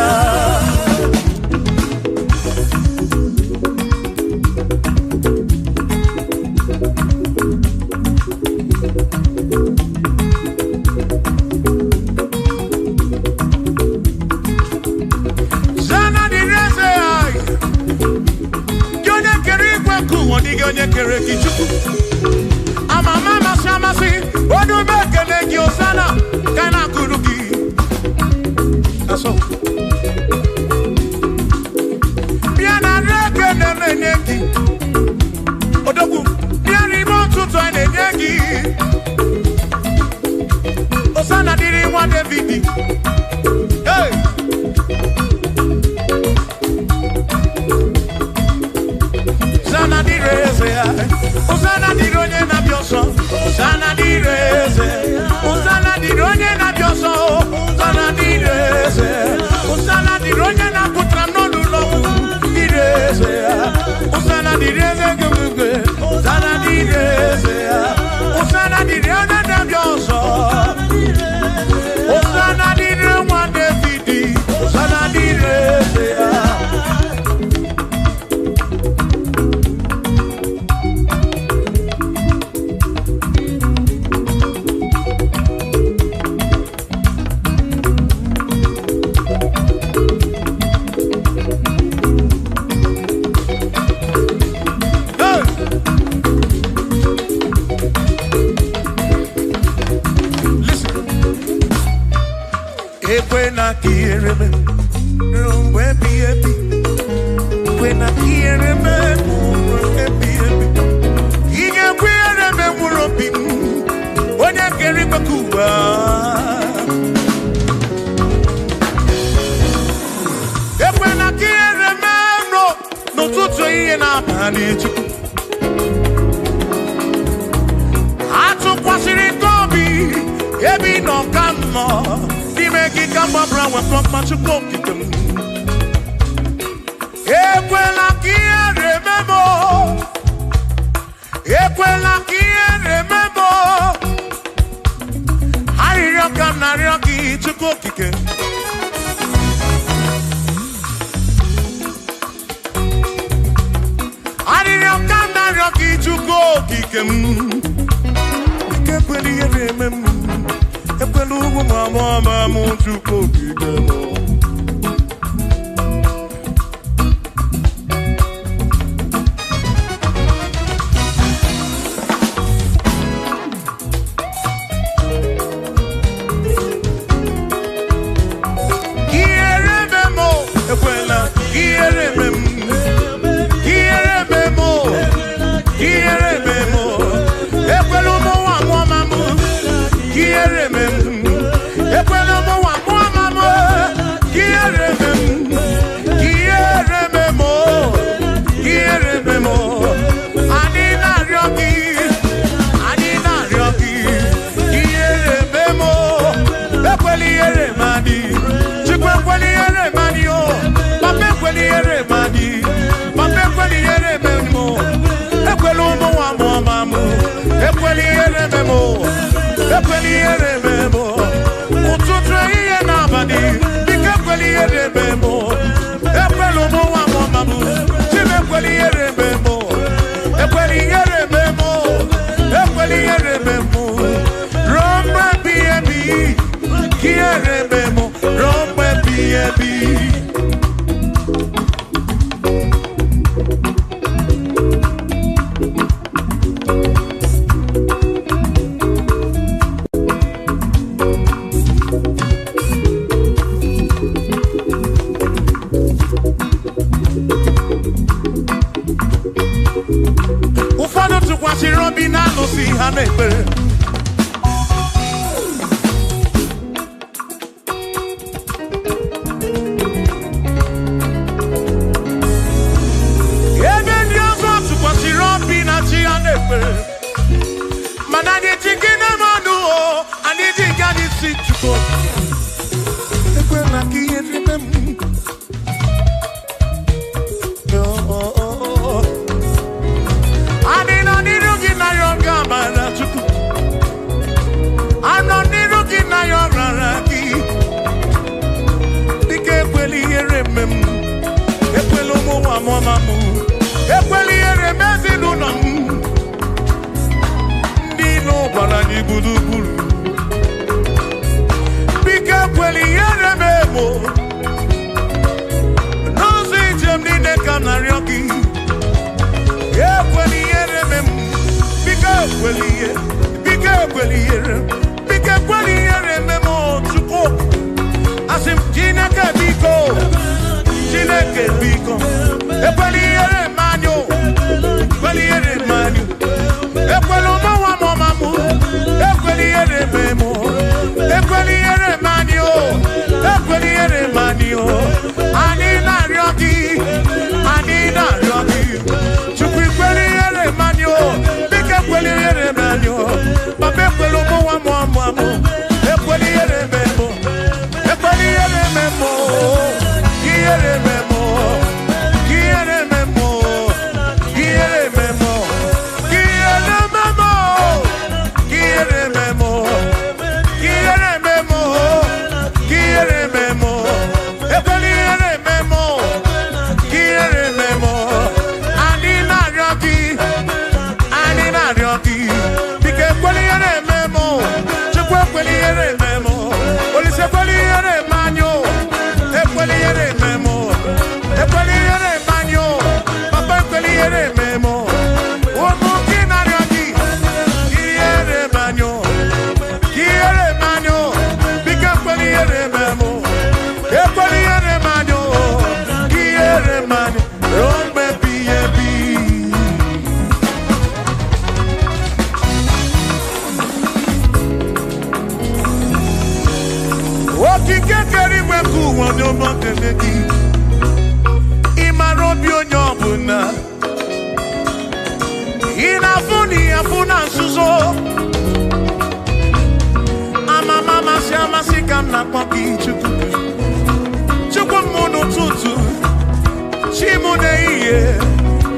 Onye kere kichuku amama masamasi odu bekele gi Hosanna kana kuruki aso biana reke ne meneki odogu biani montuto enegi Hosanna diri wa David hey Hosanna direze, Hosanna dironye na bioso, Hosanna direze, Hosanna dironye na bioso, Hosanna direze, Hosanna dironye na putrano lulo, direze, Hosanna direze gumugwe, Hosanna direze, Hosanna dironye na bioso, Hosanna dironye wa David, Hosanna direze. When I hear him, where be a when I hear him, he can wear a memory when I carry Bakuba. When I hear him, no to train up and it. I took what's in it, Kobe, Ebi no come. Make it come up around with much of them. Equela kia remember, Equela kia remember. I reckon I reckon to go kick it. I reckon I reckon to go kick him. Equela remember. Epelugu mama muchuko kigemo. Kierememo, ekwela, kierememo, kierememo, kierememo. Epelugu mama mu, kierememo. mamu. Ekweli ere mezi nunam. Nino balani budubulu. Bika ekweli ere memo. Nozi jem nine kanaryoki. Ekweli ere memo. Bika ekweli ere. Bika ekweli ere. Bika ekweli ere memo. Chuko. Asim Chineke biko. Chineke biko. Ekweli ere manyo. Ekweli ere manyo. Ekweli omawa momamu. Ekweli ere memo. Ekweli ere manyo. Ekweli ere manyo. Ani na ryoki. Ani na ryoki. Chukwu ekweli ere manyo. Biko ekweli ere manyo. Papa ekweli omawa momamu. Ekweli ere memo. Ekweli ere memo. Quiere memo. Quiere memo. Quiere memo. Quiere memo. Quiere memo. Quiere memo. Quiere memo. Ekweli ere memo. Quiere memo. Ani na ryoki. Ani na ryoki. Bike ekweli ere memo. Chukwu ekweli ere memo. Olise ekweli ere manyo. Ekweli ere memo. Ekweli ere manyo. Papa ekweli ere memo. Omo kina ryoki. Quiere manyo. Quiere manyo. Bike ekweli ere memo. Ekweli ere manyo. Quiere manyo. Rompe piyebi. Okike keri weku wonyo mokeneki. Imarobi onyo buna. Inafuni afuna nsuzo. Mama si amasika na kwaki chukwu. Chukwu munu tutu. Chimu na iye.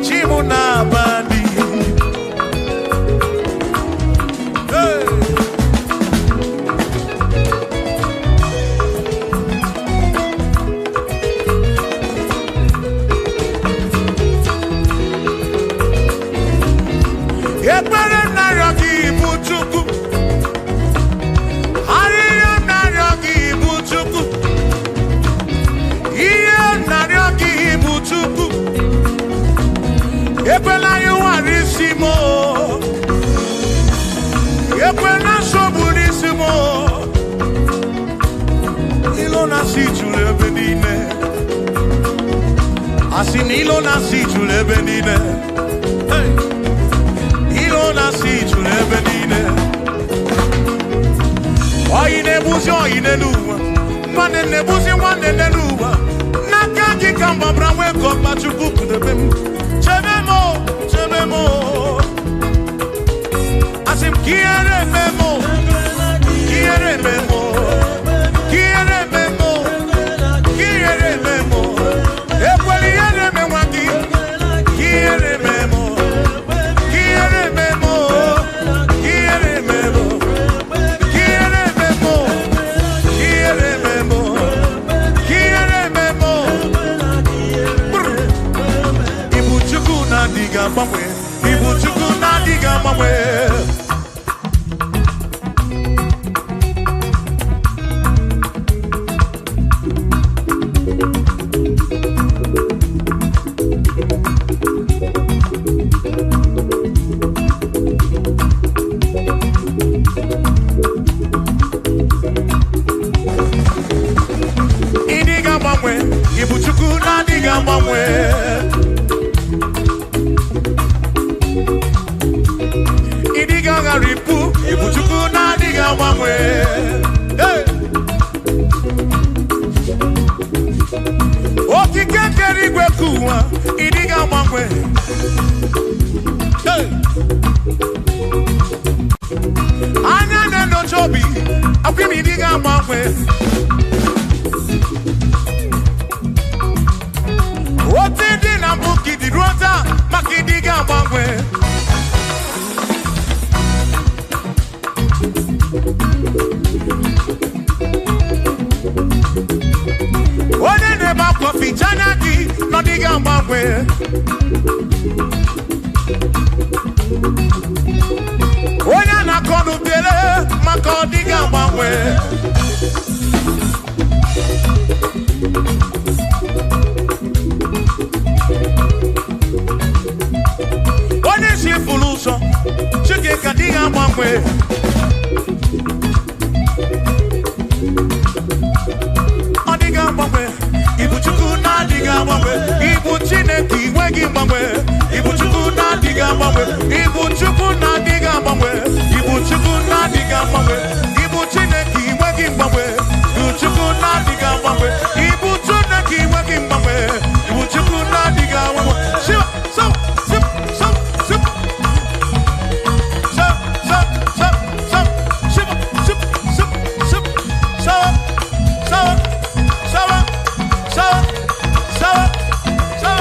Chimu na abadi. Hey. Ekpere naryoki ibu chukwu. Ariyo naryoki ibu chukwu. Iye naryoki ibu chukwu. Ekwela yuwarisimo. Ekwela soburisimo. Ilo na si jule benine. Asin ilo na si jule benine. Hey. Ilo na si jule benine. Oyine buzi oyine luwa. Mwane ne buzi mwane ne luwa. Nakaji kamba brawe kopa chukuku debem. Chememo, chememo. Asim quiere memo. Quiere memo. Quiere memo. Quiere memo. Ekweli ere memwaki. Quiere memo. Quiere memo. Quiere memo. Quiere memo. Quiere memo. Quiere memo. Brr. Ibu chukwu na diga mbanwe. Ibu chukwu na diga mbanwe. Idiga mbanwe. Ibu chukwu na diga mbanwe. Idiga ngaripu. Ibu chukwu na diga mbanwe. Hey. Okike keri gwekuwa. Idiga mbanwe. Hey. Anya neno chobi. Akwimi idiga mbanwe. Otidi na mbuki di rota. Makidiga mbanwe. Onye na-ebe akwa fichanya gị n'ọdịga mgbanwe. Onye na-akọ n'ubere maka ọdịga mgbanwe. Onye si furu ụzọ Chike ka dịga mgbanwe. Ọdịga mgbanwe. Ibu Chukwu na-adịga mgbanwe. Ibu Chineke inweghị mgbanwe. Ibu Chukwu na-adịga mgbanwe. Ibu Chukwu na-adịga mgbanwe. Ibu Chukwu na-adịga mgbanwe. Ibu Chineke inweghị mgbanwe. Ibu Chukwu na-adịga mgbanwe. Ibu Chineke inweghị mgbanwe. Ibu Chukwu na-adịga mgbanwe. Shiva, so, sip, so, sip. So, so, so, so, shiva, sip, sip, sip, so, so, so, so, so, so,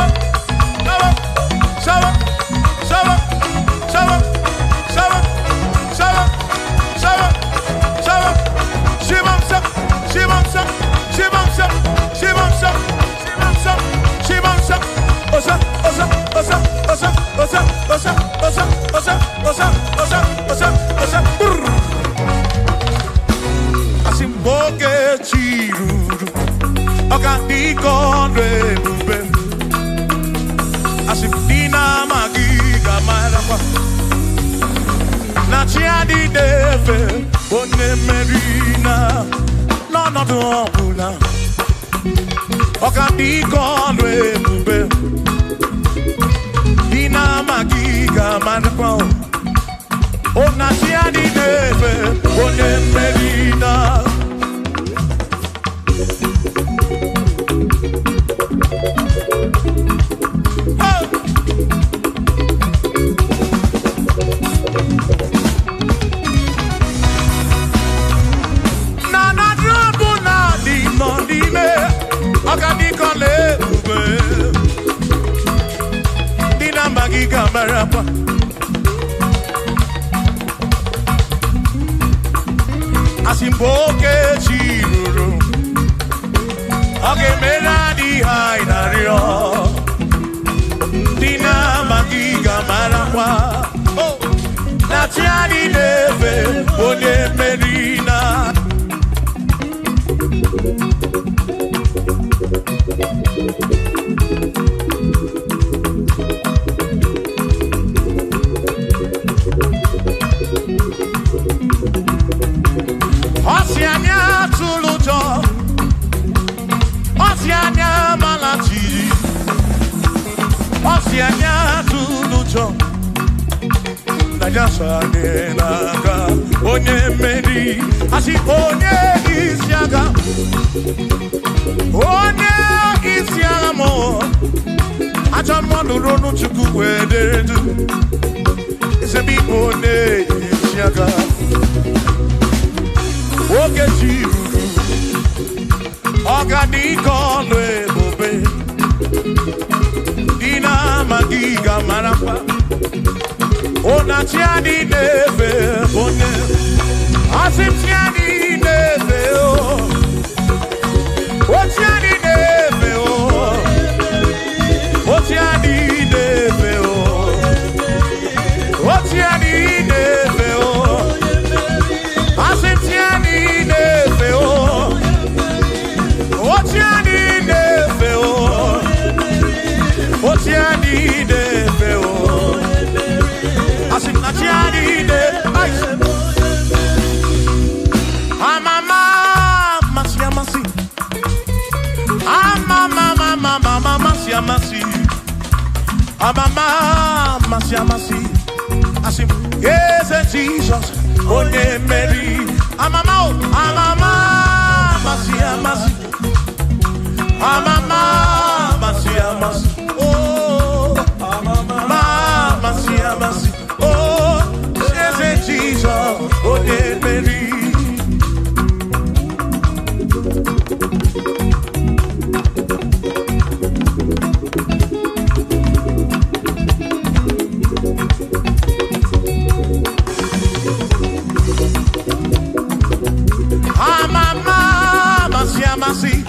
Amama, masi,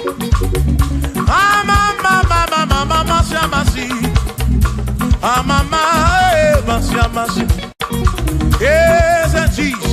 Yes, and Jesus.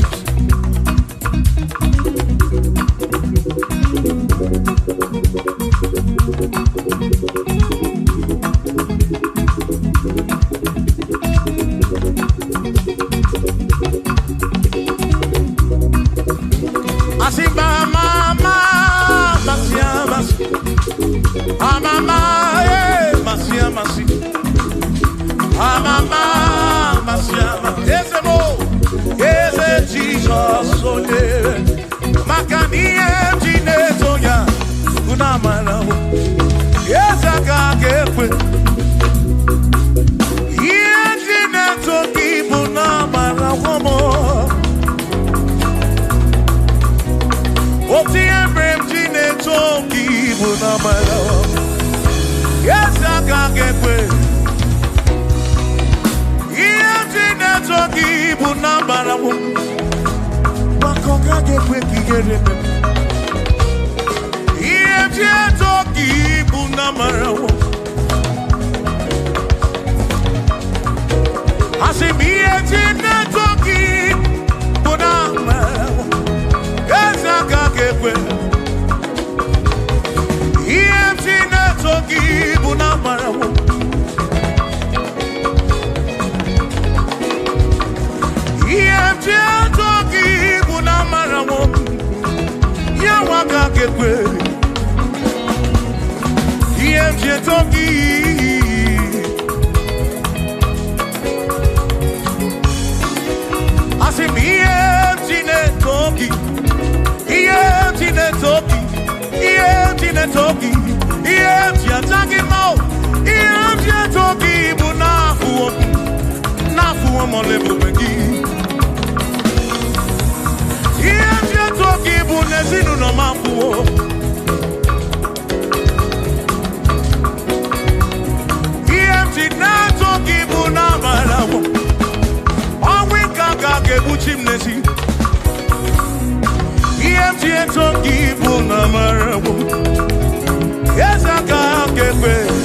Yes, I can't get away.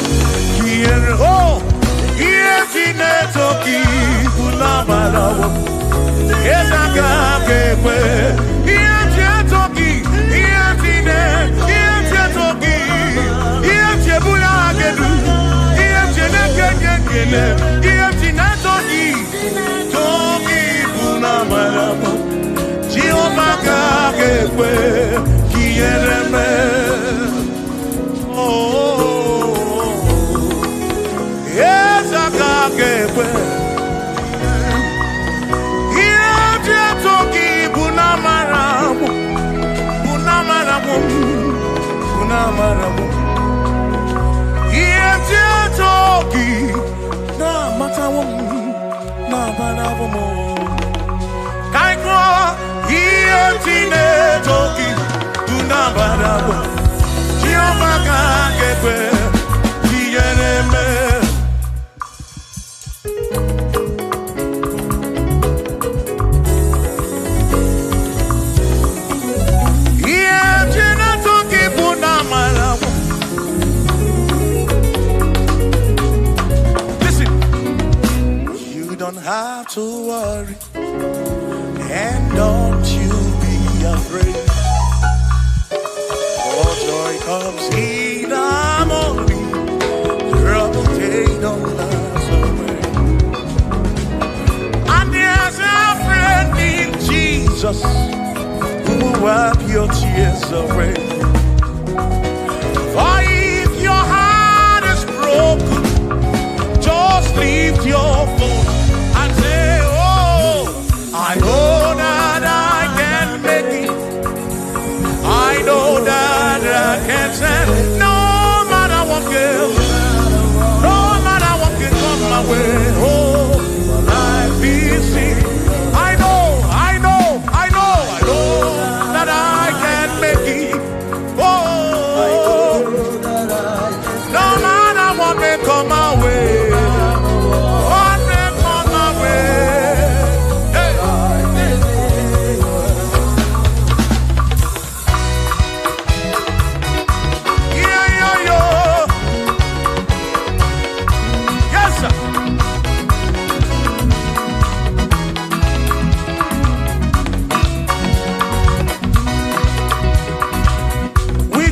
Have to worry, and don't you be afraid. For joy comes in the morning, trouble they don't last away. And there's a friend in Jesus who will wipe your tears away. For if your heart is broken, just lift your voice. I know that I can make it. I know that I can stand. No matter what comes, no matter what can come my way. Oh, life is seen. I know that I can make it. Oh, no matter what may come my way. Yeah.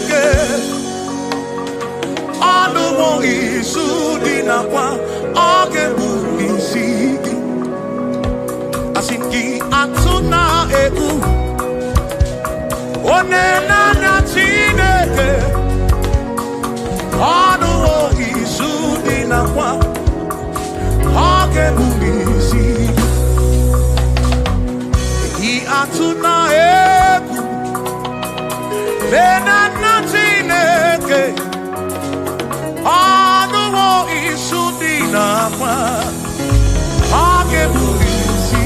Chineke ọnụwo izu dị nakwa oge bụ isi gị asị gị atụ na egwu onye na-anya Chineke ọnụwo izu dị nakwa oge bụ isi gị atụ na egwu na Chineke ọnụwo izu dị nakwa oge bụ isi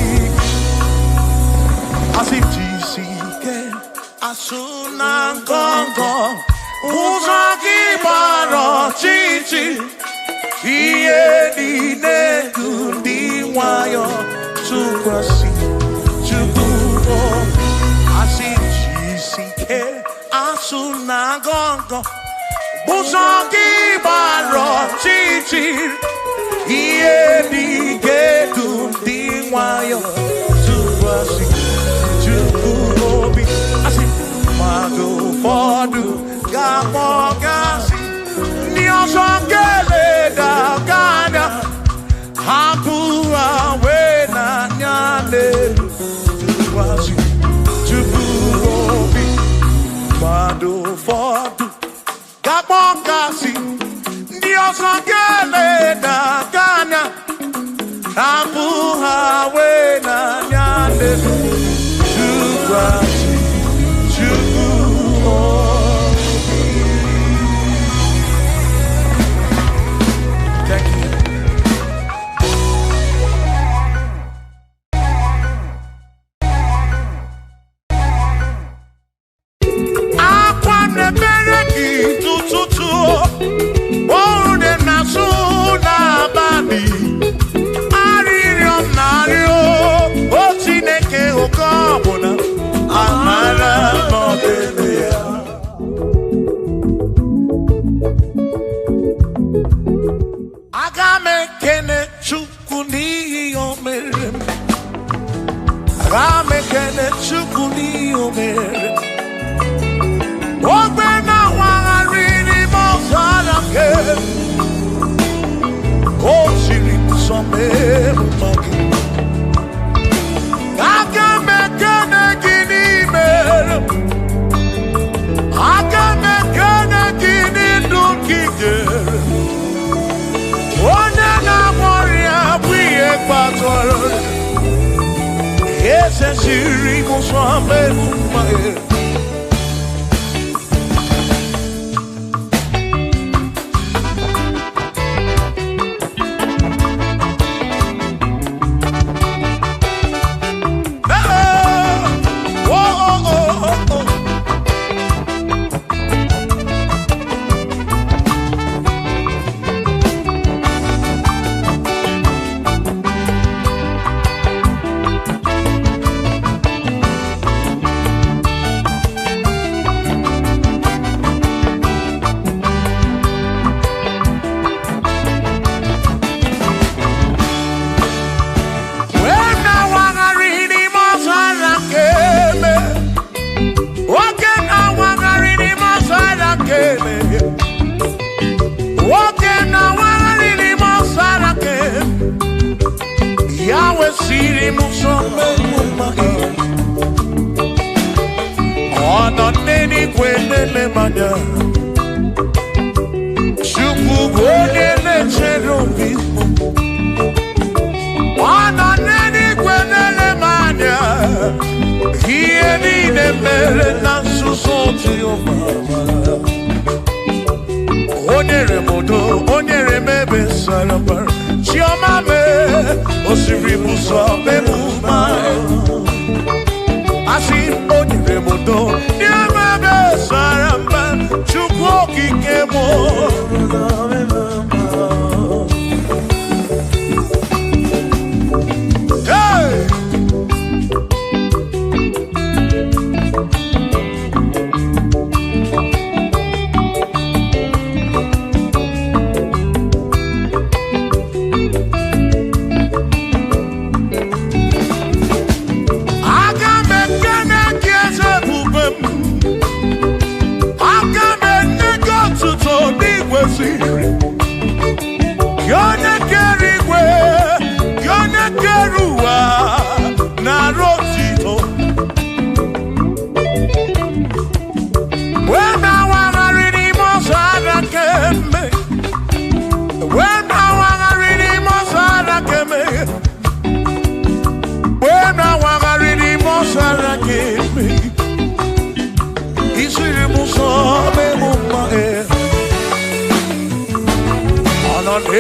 asị jisi ike asụ na ngọngọ ụzọ gị gbara ọchịchị ihe niile dị ndị nwayọ tụkwasị Chukwu asị jisi ike asụ na ngọngọ ụzọ gị gbara ọchịchị ihe niile dị ndị nwayọ tụkwasị Chukwu obi asị mmadụ ụfọdụ ga-akpọ gasị ndị ọzọ ga-eleda anya hapụ ha wee n'anya n'elu tụkwasị Chukwu obi mmadụ ụfọdụ ga-akpọ gasị ndị ọzọ ga-eleda anya hapụ ha wee n'anya n'elu tụkwasị Chukwu obi. Thank you. Akwa na-ebere gị tụtụtụ ọrụ dị na-asụ n'abalị arịrịọ m na-arịọ o Chineke oke ọbụla amara n'ọdịnihu ya aga m ekene Chukwu n'ihi o mere m aga m ekene Chukwu n'ihi o mere m ogbe na-awagharị n'ime ọzara nke o siri nsọ merụ gị aga m ekene gị n'ime aga m ekene gị n'ndụ gị jere onye na-agwọrọ ya bụ ihe kpatara eze siri nsọ merụ siri muso mema ona neni kwenele manya Chukwu gonele cherobi ona neni kwenele manya hiye nine mere na susoti o mama onyere modo onyere mebe sarabar Chioma me osiri muso memu mai asi onyere modo niamebe saramba Chukwu okike mo Aga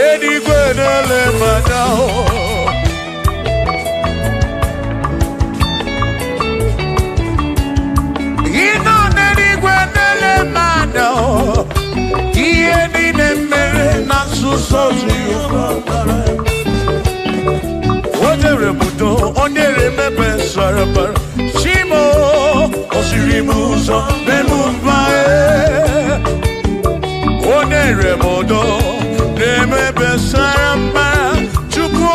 Edigwe nele manao. Ino nedigwe nele manao. Iye ni nemere na susozi yufabara. Onere mudo, onere mebe sarabara. Shimo, osirimuzo, memumbae. Onere mudo, nemebe sarabara. Chukwo.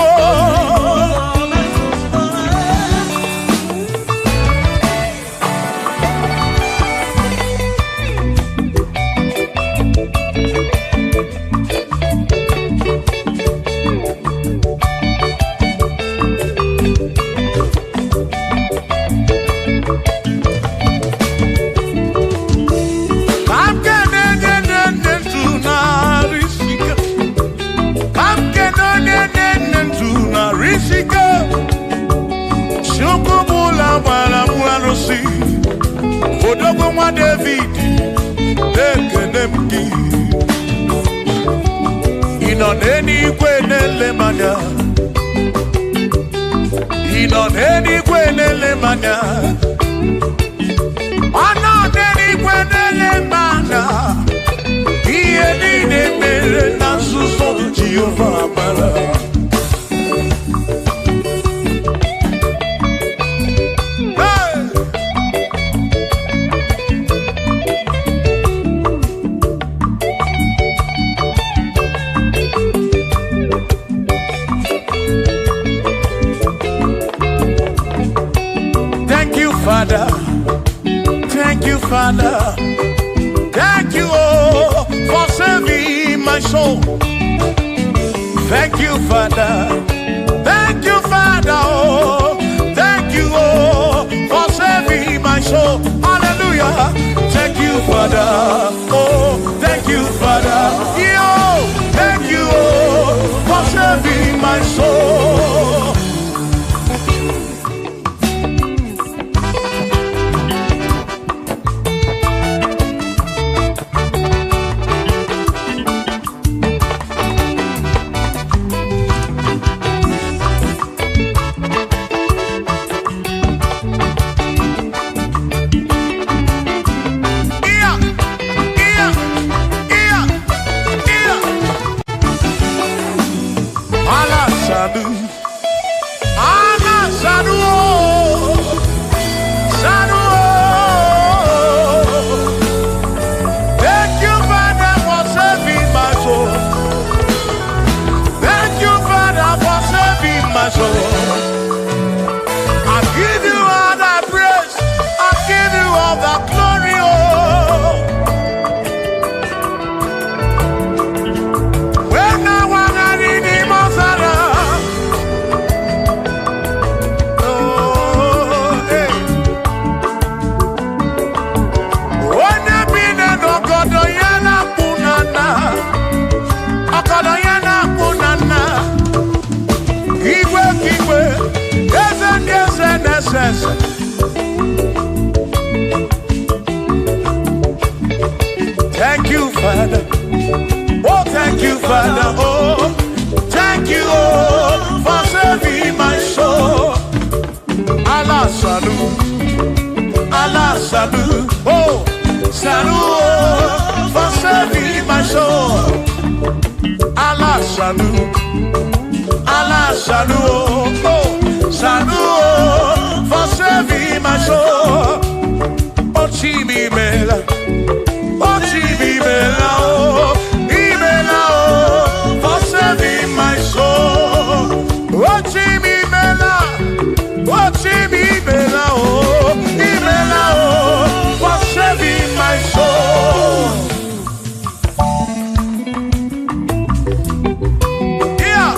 Odogo nwa David ekenemgi ino n'eluigwe n'elemanya ino n'eluigwe n'elemanya ọnọ n'eluigwe n'elemanya ihe niile mere na nzuzo Jehova amara. Father, thank you, Father, thank you, oh, for saving my soul. Thank you, Father, oh, thank you, oh, for saving my soul. Hallelujah. Thank you, Father, oh, thank you, Father, yo, thank you, oh, for saving my soul. Thank you, Father. Oh, thank you, Father. Oh, thank you, oh, for saving my soul. Allah salut, oh, salut, oh, for saving my soul. Allah salut, oh, salut, oh, for saving my soul. Oh, Chimi Mela. Oh, Ibela, oh, for saving my soul. Oh, Ibela, oh, Ibela, oh, for saving my soul. Yeah.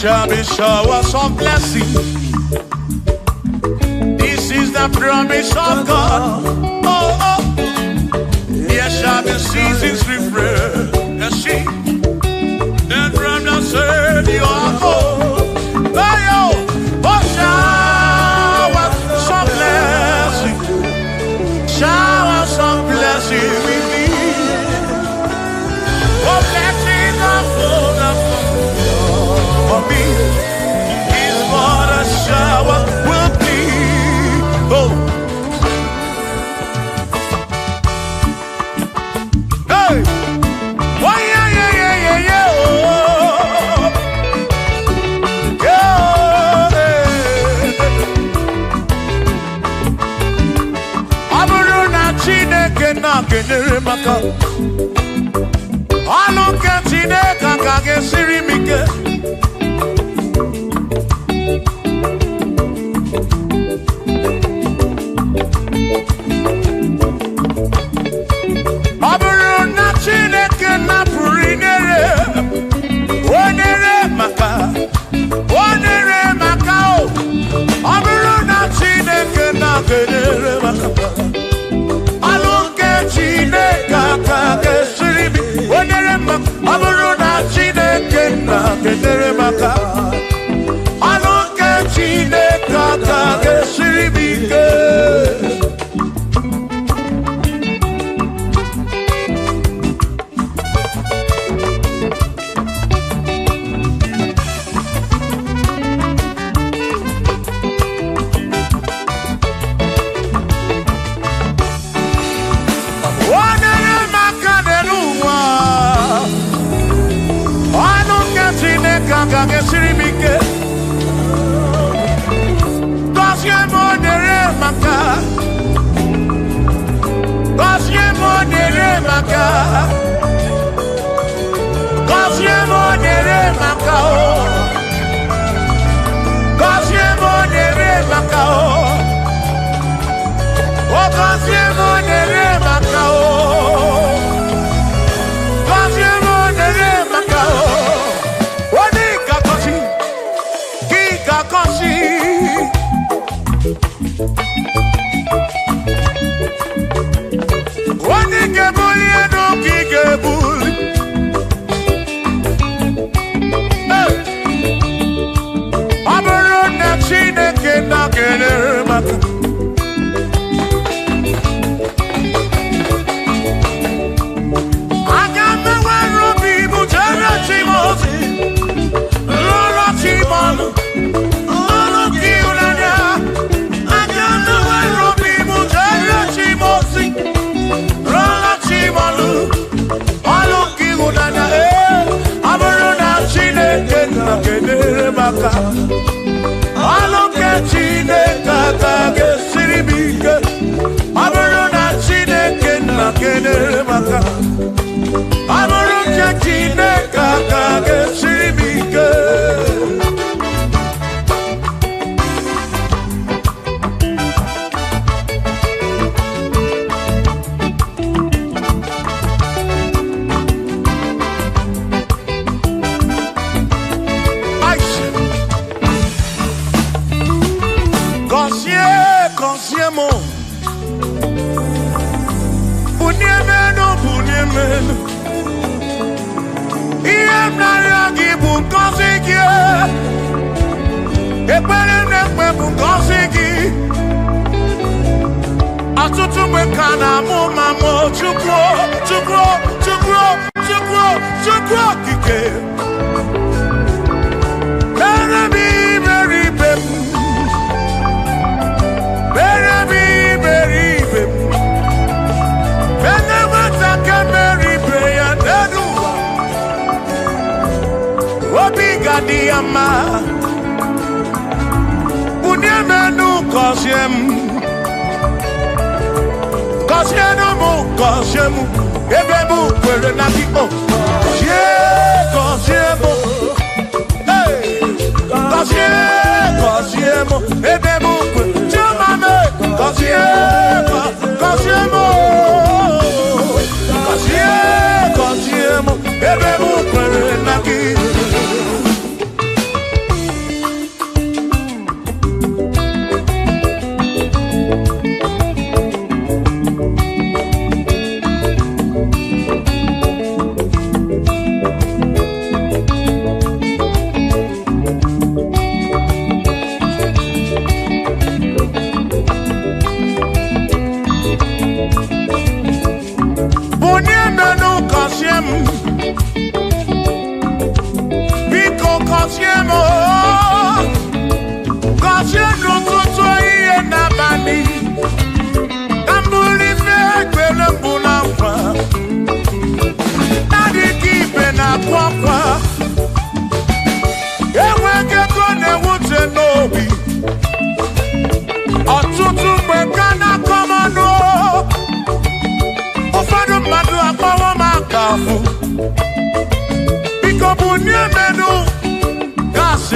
Shall be showers of blessing. This is the promise of God. Oh, oh. Yes, shall be seasons refresh. Yes, she. Then from the said you are home. Oh, shower some blessing. Shower some blessing with me. Oh, blessing of for me is what a shower will be. Oh, hey, oh yeah, yeah, yeah, yeah, yeah. Oh, yeah. Aburu na Chineke na kenere maka. Anu ke Chineke ka gesiri mike.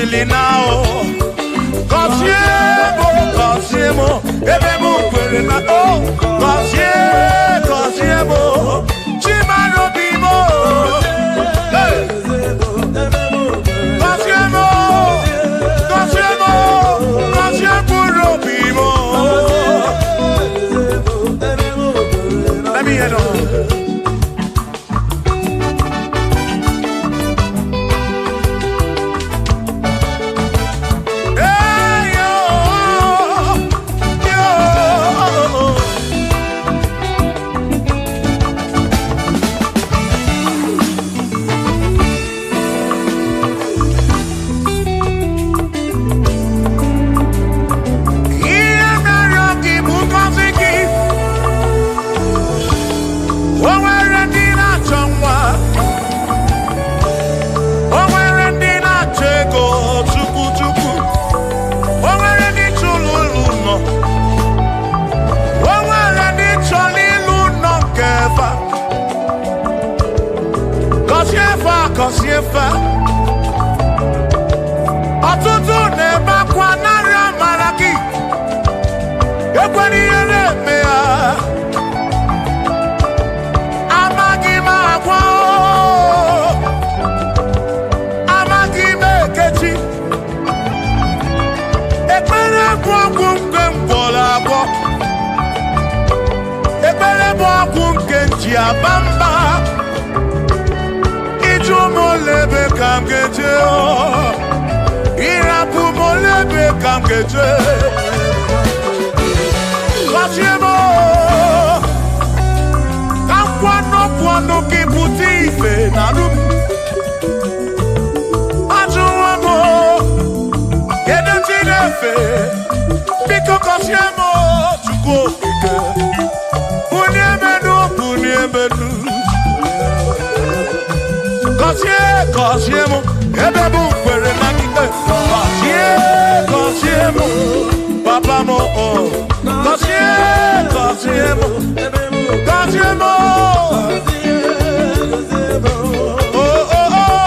kweli now. Kosiemo, ebemu kweli na oh. Kosiemo, chimano bimo. Kosiemo bimo. Let me head on. Kosiefa ọtụtụ na-ebe akwa narị amara gị ekwere ihe na-eme ya amaghị m agwa amaghị m ekechi ekpere bụ ọgwụ nke mgbọrọ agwọ ekpere bụ ọgwụ nke nji aba mba molebe kam geje irapu molebe kam geje Kosiemo kam kwano ki puti ife nanu ajuwamo yede tinefe biko Kosiemo chuko ike uniemenu Kosiemo, ebebu kwere na kite. Kosiemo, papa mo oh. Kosiemo, oh oh oh.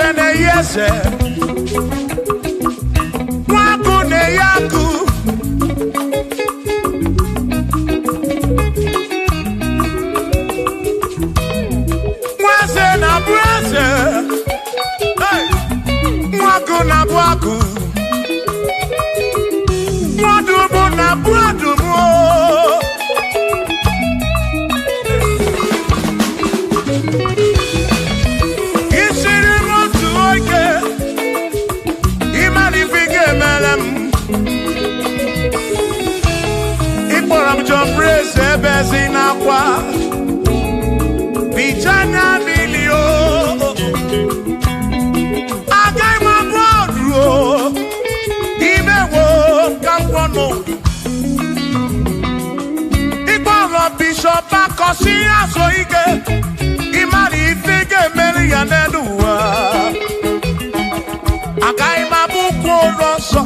eze na-eyi eze, nwagụ na-eyi agụ. Nwaze na-abụ eze, nwagụ na-abụ agụ, nwadumu na-abụ adumu. Isiri m otu oge, ịmalife ga-emere m. Ịkpọrọ m John Praise ebe ezi n'akwa. Bichana milio, agaghị m abụ ọdụ ime wo kankwono. Ịkpọrọ Bishop akọsi azụ ike, ịmara ife ga-emere ya n'elu ụwa. Agaghị m abụkwa ụlọ nsọ,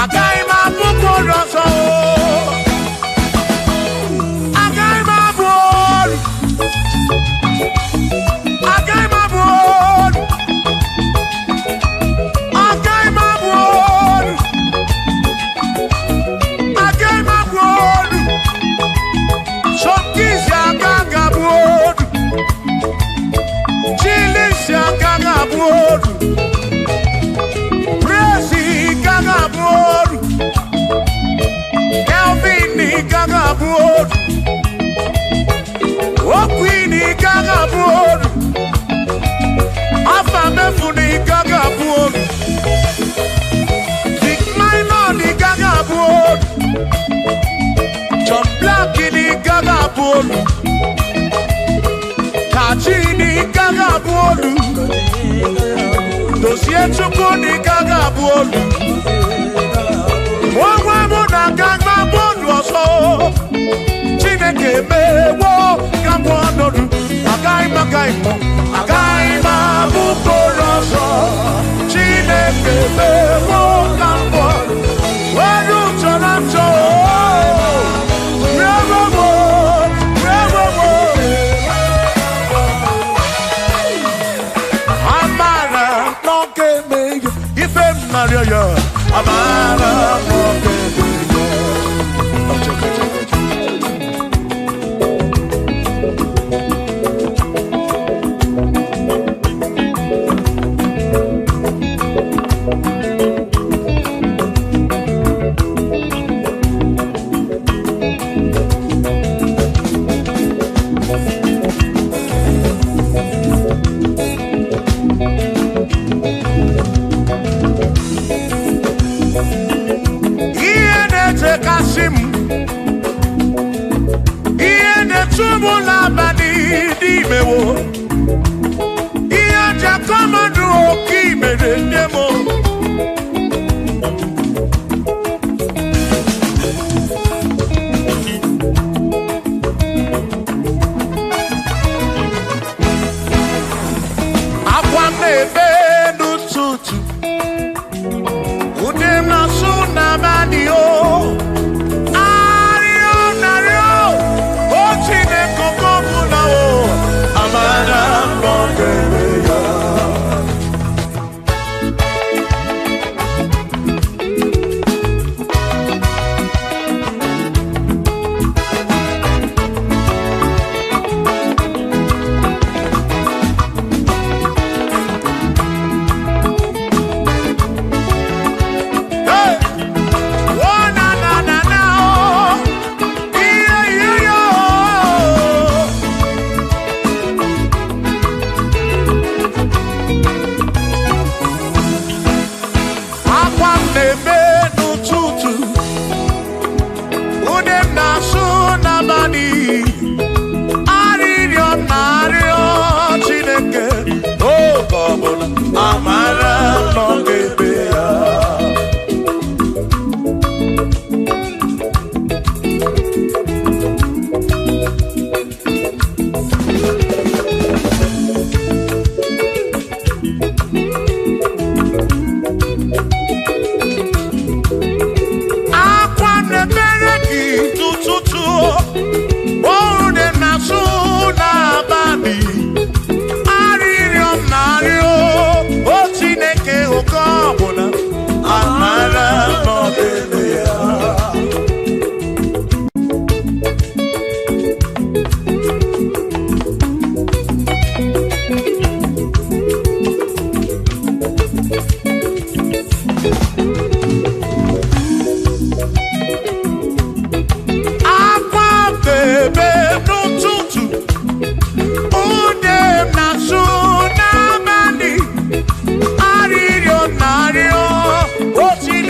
agaghị m abụkwa ụlọ nsọ. Kachini gaga bolu, dosie chukuni gaga bolu. Mwa muna gaga bolu oso, Chineke mewo gambo anodu. Agai mo, agai mabu koroso, Chineke mewo gambo. Waru chorancho. Maria, Amara,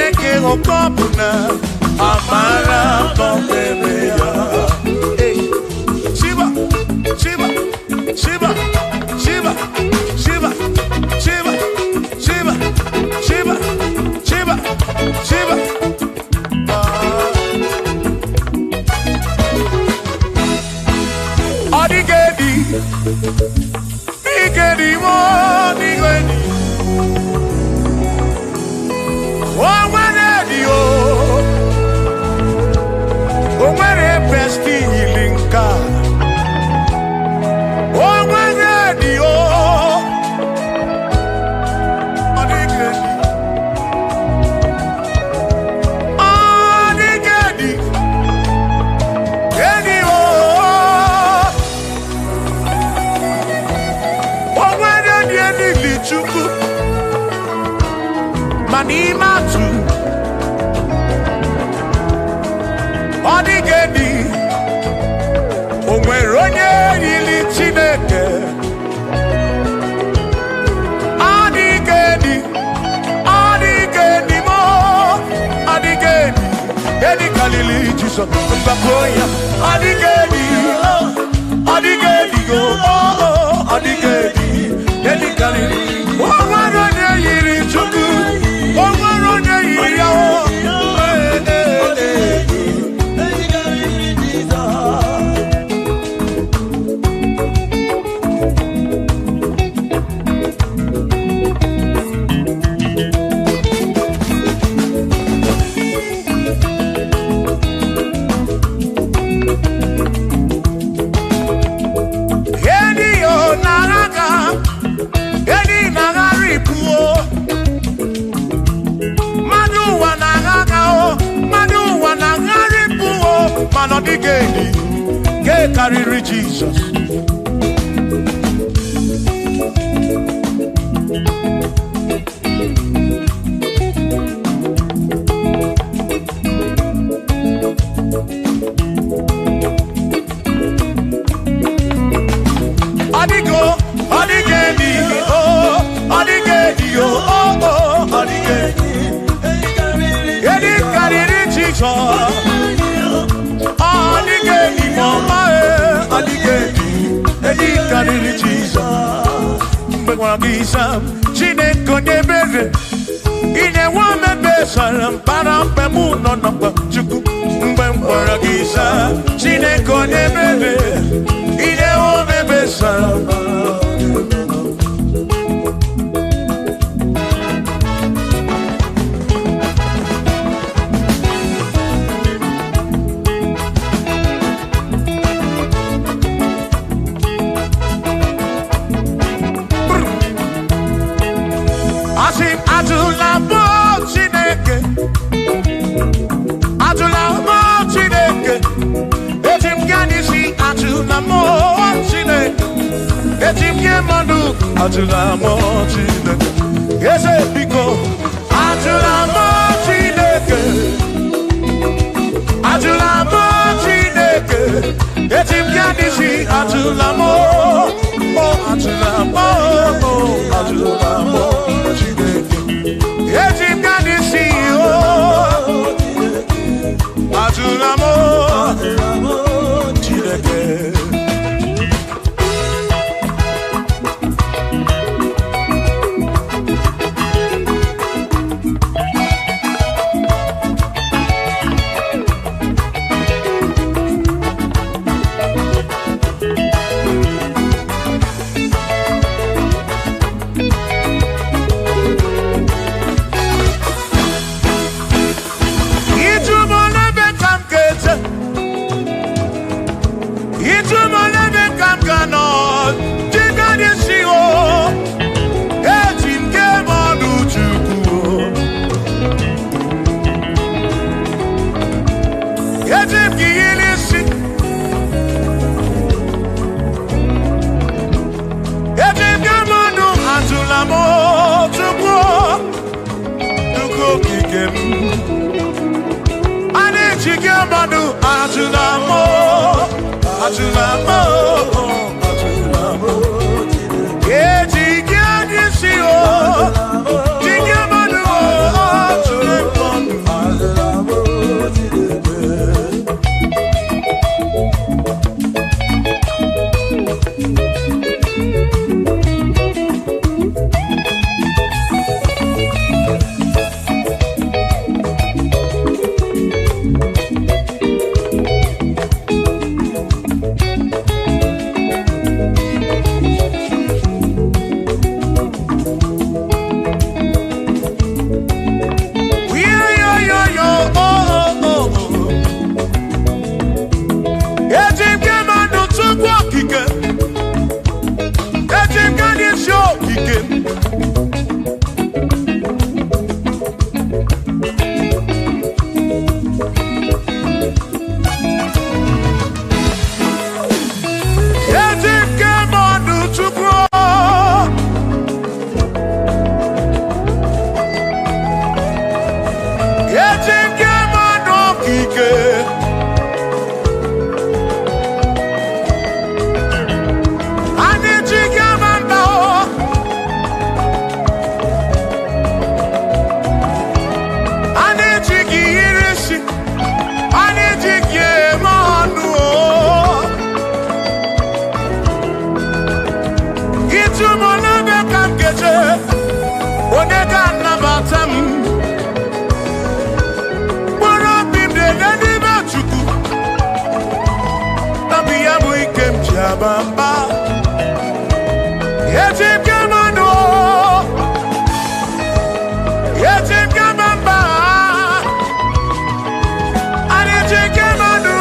Chineke okopuna amara nomeme ya. Shiba, Shiba, Shiba, Shiba, Shiba, Shiba, Shiba, Shiba, Shiba, Shiba. Odigedi, Igedi mo, Igedi. Onwere besti ilinka. Onwere dio. Odigedi. Odigedi. Edi o. Onwere edi lichuku. Manimatu. Odigedi, onwere onye yili Chineke. Odigedi, Odigedi mo, Odigedi, edi kalili Jesus, mbakoya. Odigedi, Odigedi go, Odigedi, edi kalili. Onwere onye yili Chukwu, onwere onye yili ya. Odigedi, ke kariri Jesus. Odigo, Odigedi, oh, Odigedi, oh, Odigedi. Edi kariri Jesus. Odigedi mama Odigedi edi kariri Jesus. Mbekwa gisa Chineke nyebere ine wame besara mpara mpemu no nokwa Chukwu. Mbekwa gisa Chineke nyebere ine wame besara. Atula mo Chineke, ese biko. Atula mo Chineke, atula mo Chineke. Etim kanisi atula mo, oh atula mo, oh atula mo Chineke. Etim kanisi oh, atula mo Chineke. Yeah, Ejike mano kike. Anijike manda o. Anijike irisi. Anijike mano o. Itumona bekam geje. Onega nabatam. Bamba, Yajib Gamano, Yajib Gamamba, Anajib Gamano,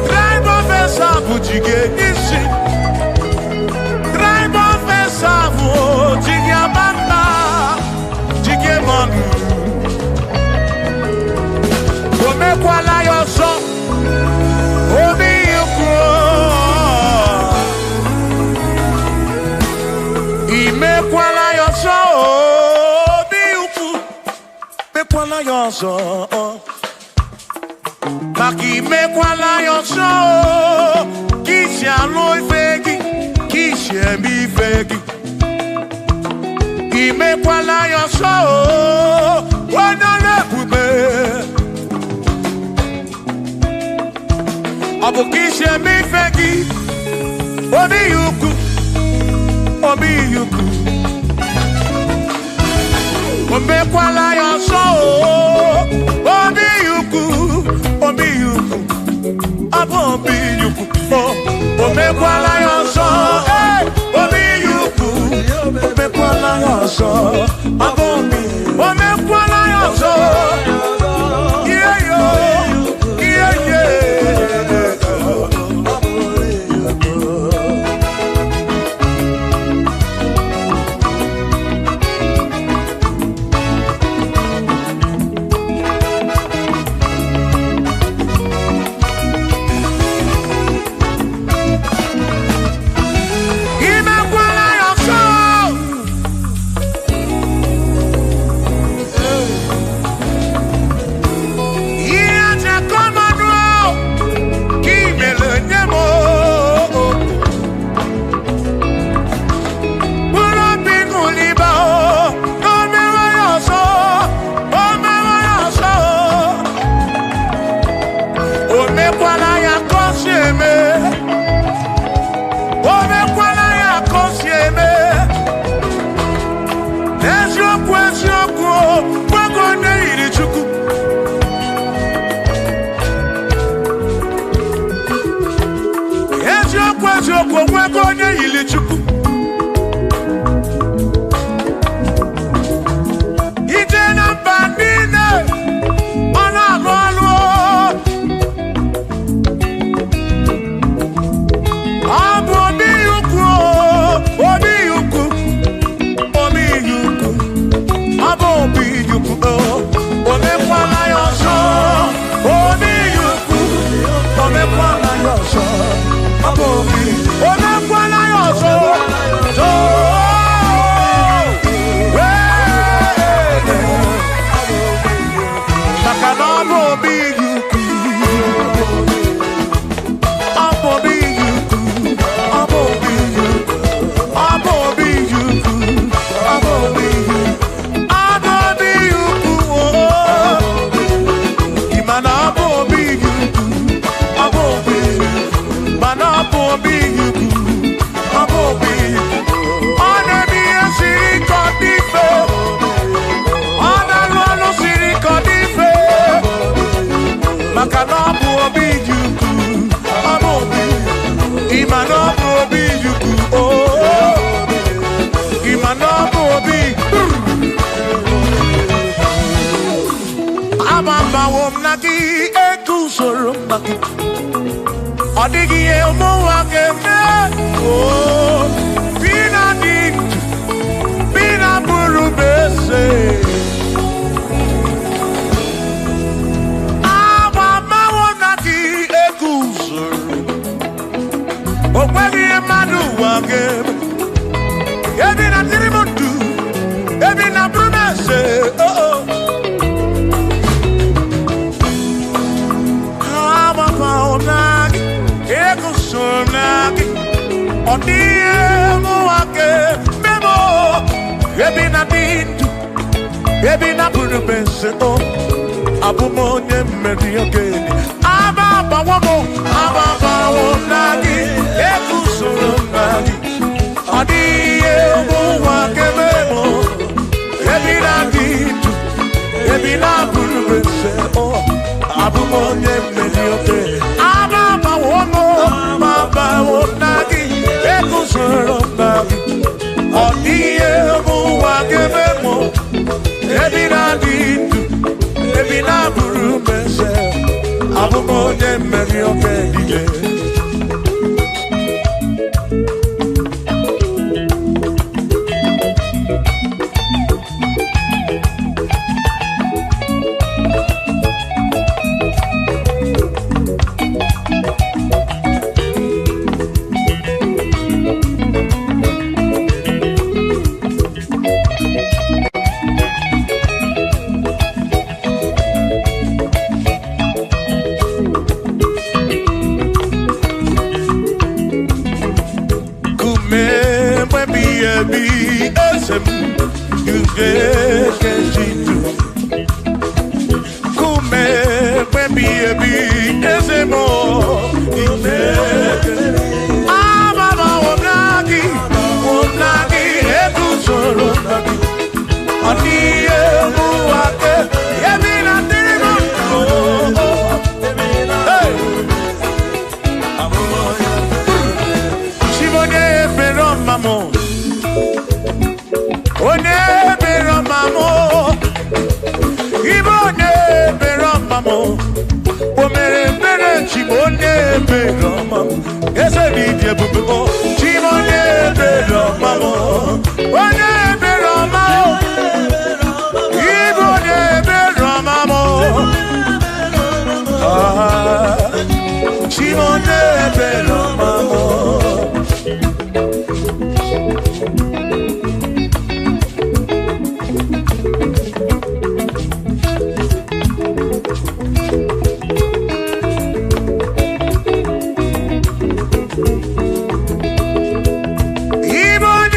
Drive of a Sabu Jige Nishi, Drive of a Sabu Jigabamba, Jigamanu, Omekwala Yoso. Imekwala yoso, biuku. Mekwala yoso, maki mekwala yoso. Kishi aloi fegi, kishi emi fegi. Imekwala yoso, wana lepube. Abu kishi emi fegi, obi yuku. Obi yuku, omekwala yoso. Obi yuku, abo obi yuku. Omekwala yoso, obi yuku. Omekwala yoso, abo obi. Omekwala yoso, yeah yo, yeah yeah. Odigi elmo akeme, oh, bina dit, bina buru bese. Awa mawo naki ekuzuru, okwegi emadu akeme. Ebi na tirimutu, ebi na buru bese. Odie muake memo ebina bindu ebina burubese o abumonye meri ogeni ababa wonagi ekusuru nagi Odie muake memo ebina bindu ebina burubese o abumonye meri ogeni ababa wonagi ekusuru nagi Odie muake memo ebina bindu ebina burubese abumonye meri ogeni Ibo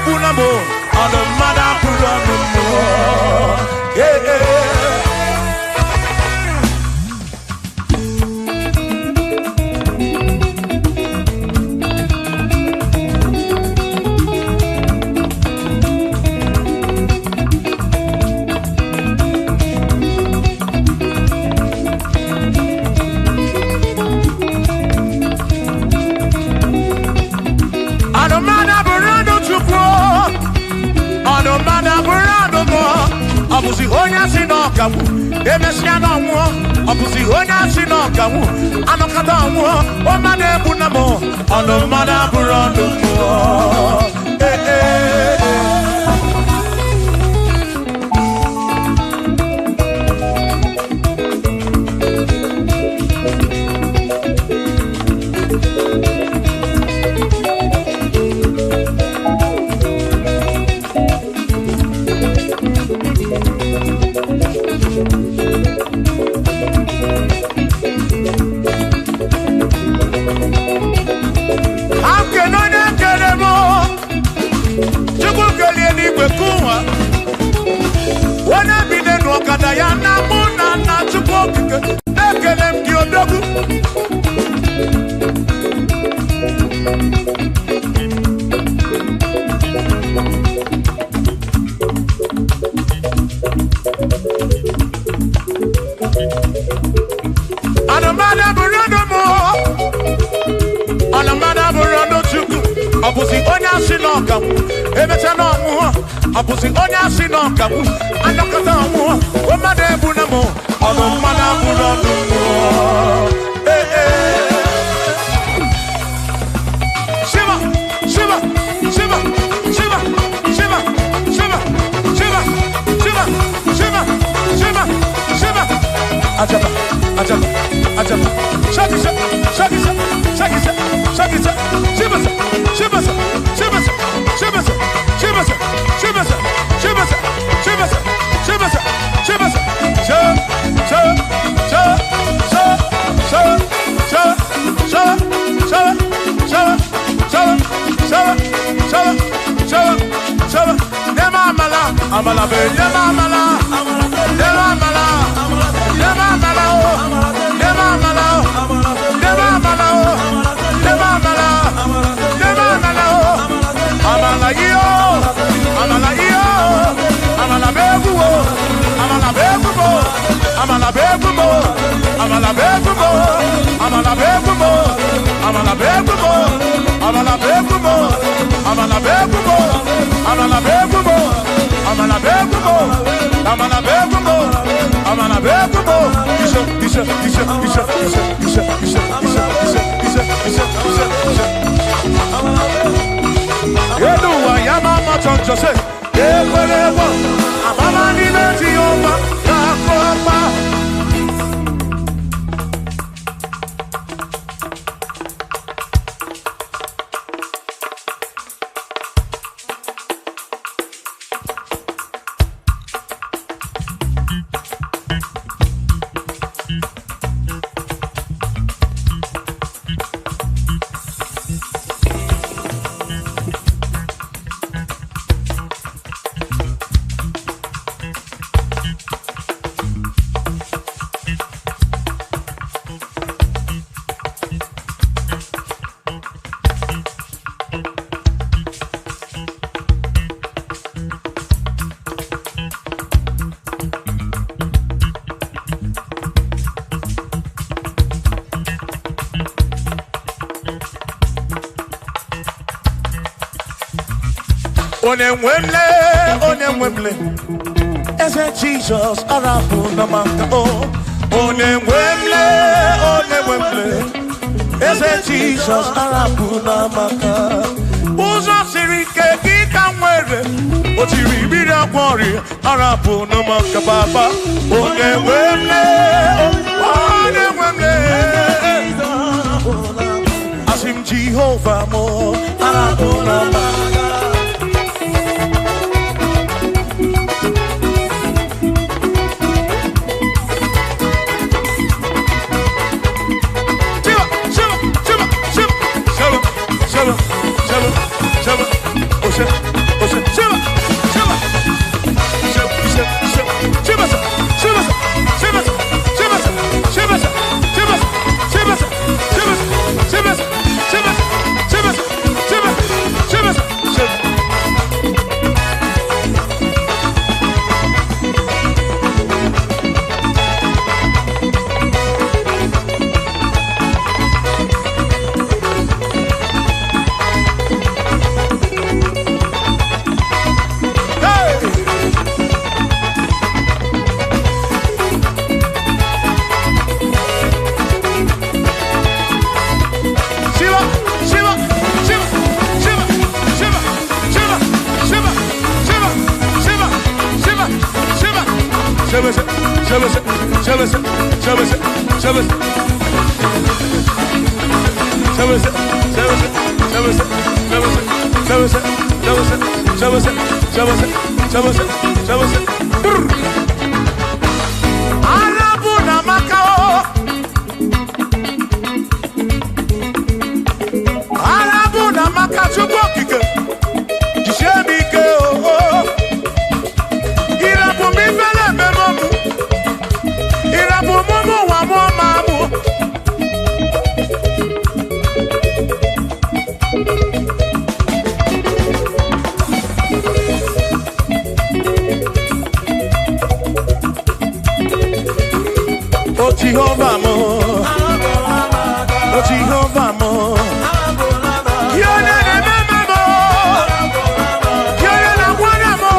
bunamo, on the mother bunamo. Yeah, yeah. Obusi onya sinokawu, emesiana wo. Obusi onya sinokawu, anokata wo. O mane bunamo, ono mana burondo mo. Eh eh. Abusi onya sinokawu, emechana mu. Abusi onya sinokawu, anokata mu. O made bunamo, ono mana burondo mo. Eh eh. Shiva, Shiva, Shiva, Shiva, Shiva, Shiva, Shiva, Shiva, Shiva, Shiva, Shiva. Ajaba, ajaba, ajaba. Shakisa, shakisa, shakisa, shakisa. Shiva, Shiva, Shiva, Shiva, Shiva, Shiva, Shiva, Shiva, Shiva, Shiva, Shiva, Amala be, amala, amala, amala, Onemwemle, ese Jesus arabu namaka oh. Onemwemle, ese Jesus arabu namaka. Uzo sirike kika mwere, otiri bira kwori arabu namaka baba. Onemwemle, asim Jehovah mo arabu namaka. Jehovah mo, oh Jehovah mo, you're not a member mo, you're not one mo.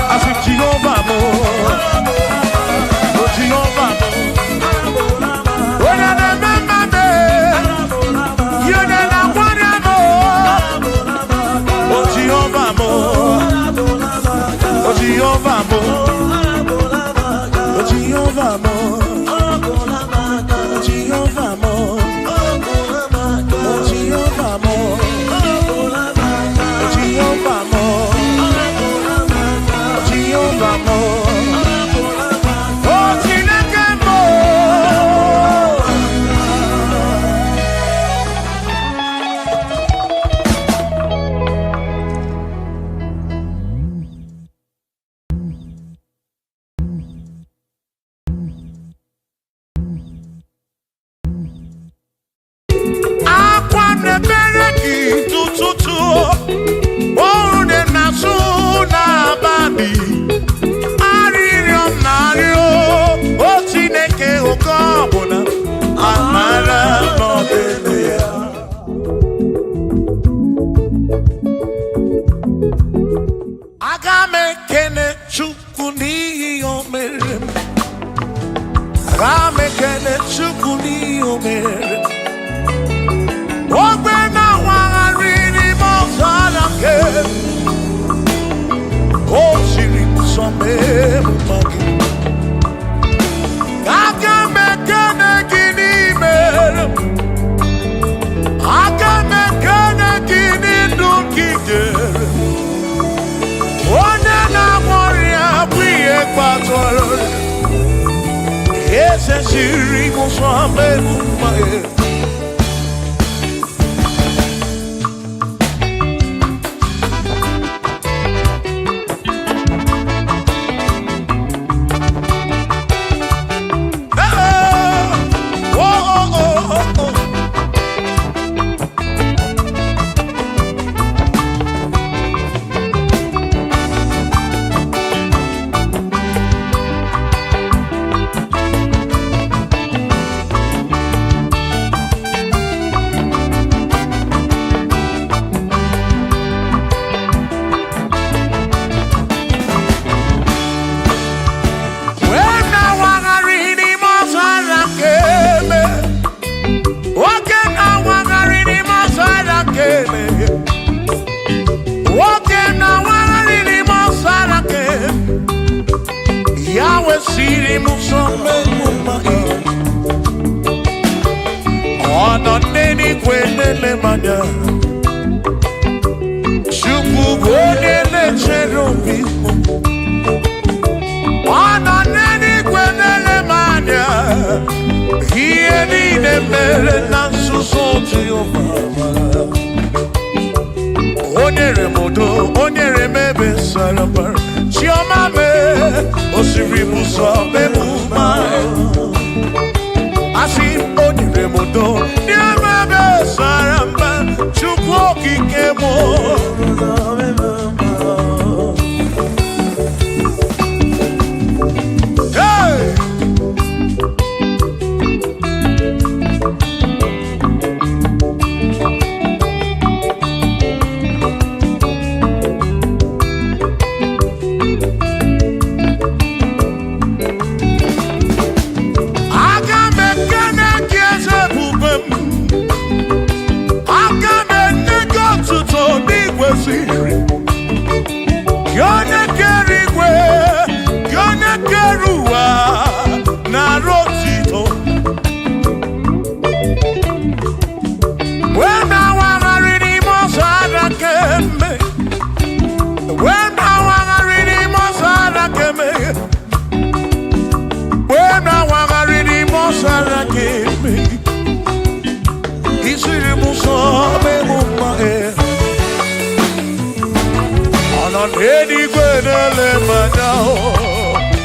I said Jehovah mo, oh Jehovah mo, you're not a member me, you're not one. Jehovah mo, oh Jehovah mo, oh Jehovah mo, oh Jehovah mo, oh Jehovah mo, oh Jehovah mo, oh Jehovah mo, oh Chineke mo. n'eluigwe na-ele m anya.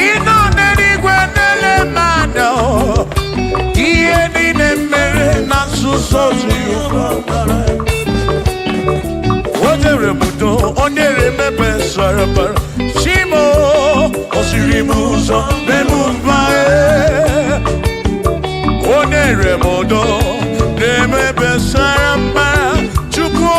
Ị nọ n'eluigwe na-ele m anya. Ihe niile mere na nzuzo Jehova. O nyere m udo, o nyere m ebe sara mbara. Chimo, o siri m ụzọ n'elu mba. O nyere m udo n'ebe sara mbara. Chukwu.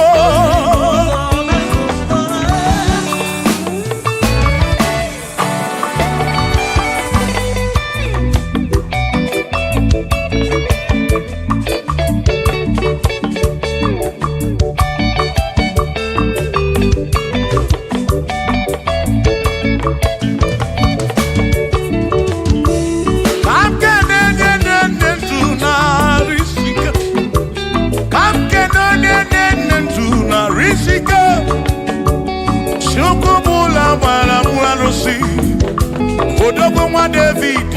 Odogwu nwa David,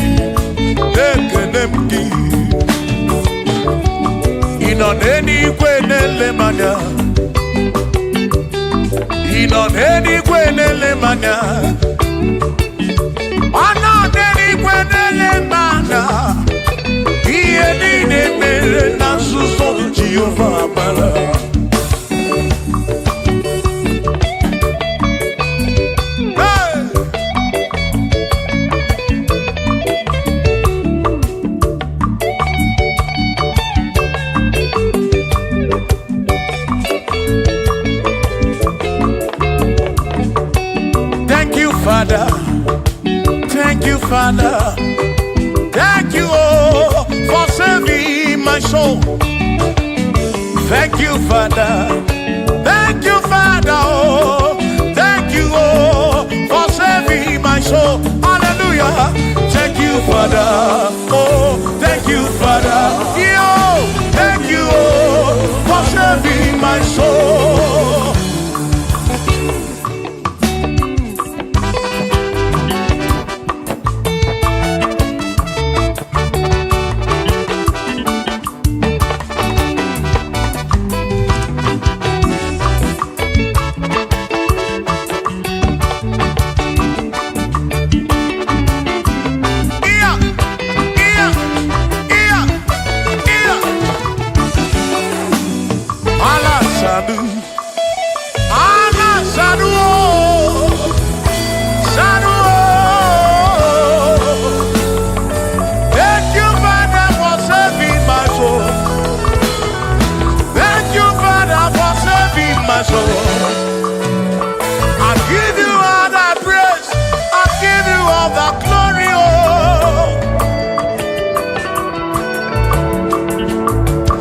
ekele m gị. Ị nọ n'eluigwe na-ele m anya. Ị nọ n'eluigwe na-ele m anya. Ọ nọ n'eluigwe na-ele m anya. Ihe niile mere na nzuzo Jehova mara. Father, thank you, Father, thank you, oh, for saving my soul. Thank you, Father, thank you, Father, oh, thank you, oh, for saving my soul. Hallelujah. Thank you, Father, oh, thank you, Father, yo, thank you, oh, for saving my soul. I give you all the praise, I give you all the glory, oh.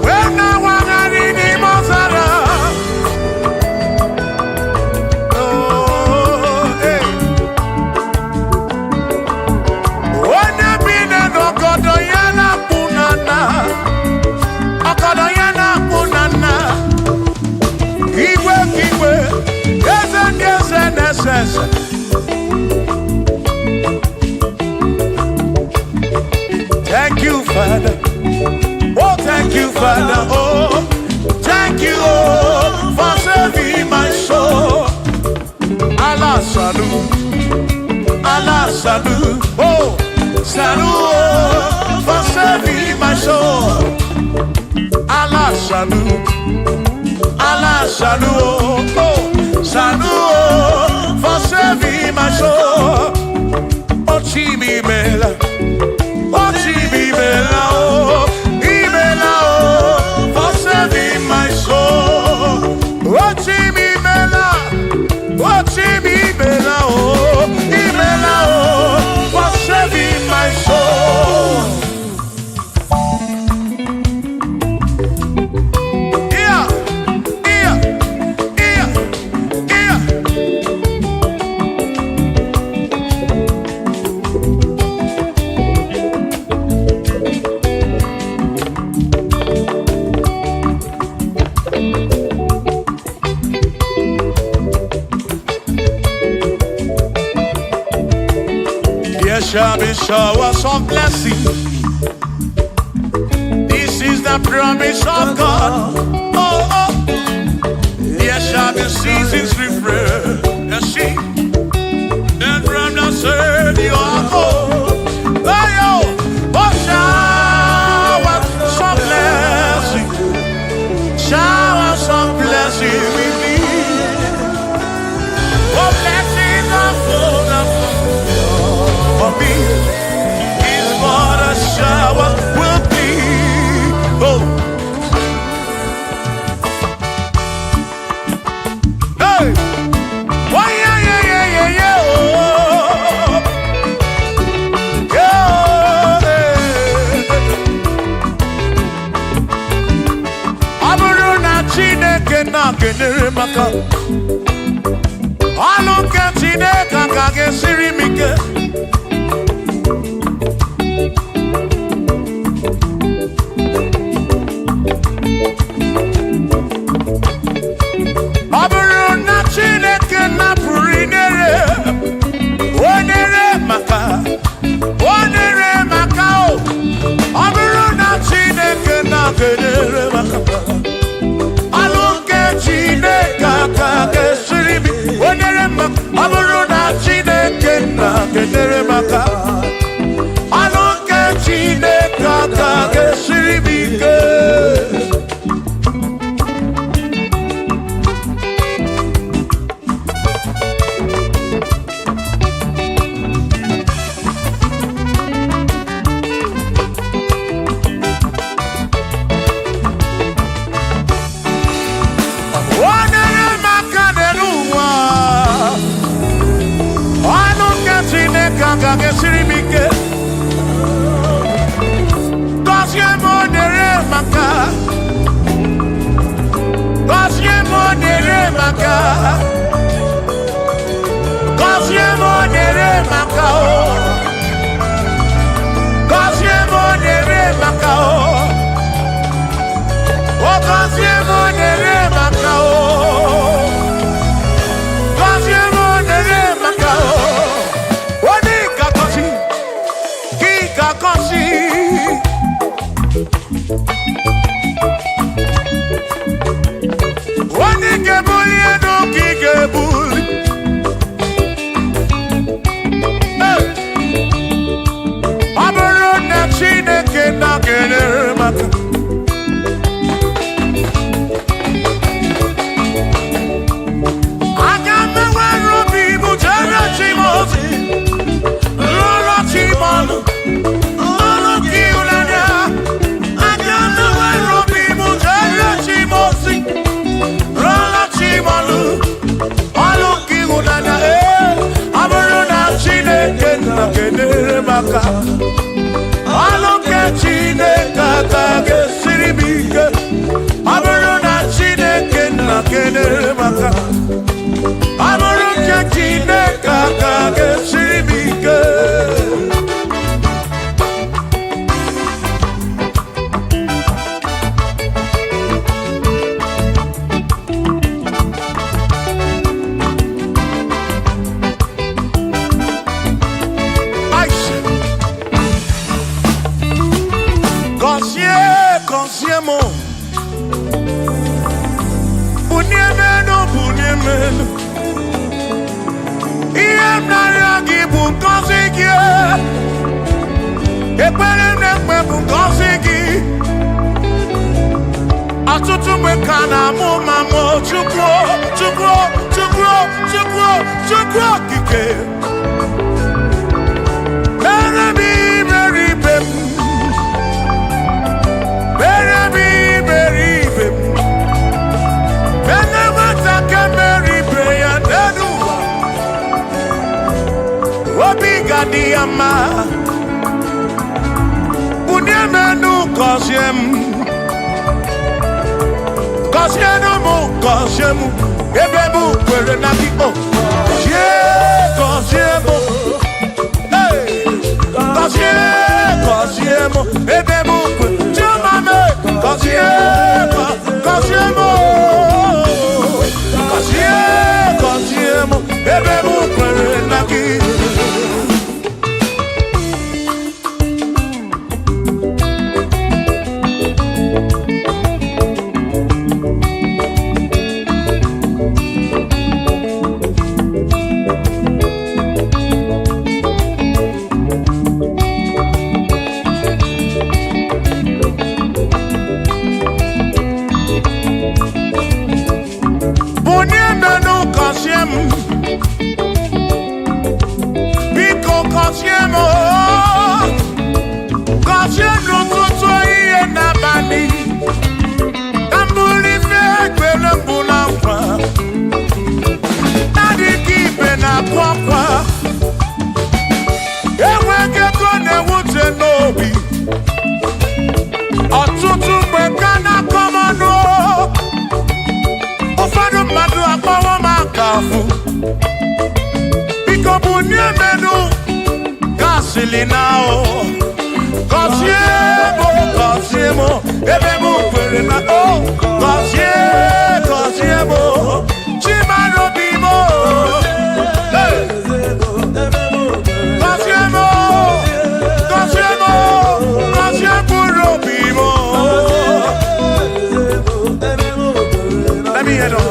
When I want to read the Mosara, oh, hey. When you been a dogodo yana punana, okodo yana punana. Thank you, Father. Oh, thank you, Father. Oh, thank you, oh, for saving my soul. Allah salut, Allah salut. Oh, salut, oh, for saving my soul. Allah salut, Allah salut. Oh, salut, for saving my soul. Oh, Chimi Mela, oh, Chimi Mela, oh, Imela, oh, for saving my soul. Oh, Chimi Mela, oh, Chimi Mela, oh, Imela, oh, for saving my soul. There shall be showers of blessing. This is the the promise of God. Oh, oh. There shall be seasons refreshed. You see, then from the sun you are home. Oh, yo, oh, shower some blessing. Shower some blessing with me. Oh, blessings are full of for me. Is what a shower will be. Oh. Hey. Oh, yeah, yeah, yeah, yeah, yeah. Oh. Yeah. Aburu na Chineke na kenere maka. Alu ke Chineke ka gesiri mike. gọzie m, gọzie n'ụtụtụ ehihie n'abalị, ka m bụrụ ife ekpere mbụ na nkwa, na-adịghị ibe na-akwa akwa, enweghị ego na-ewute n'obi, ọtụtụ mgbe ka na-akọ m ọnụ, ụfọdụ mmadụ akpọwo m aka afụ, biko bunye menu gasịlị na o, gọzie m ebe m kwere na o, gọzie m chimarobi m, gọzie mkpụrụ obi m. Let me hear it.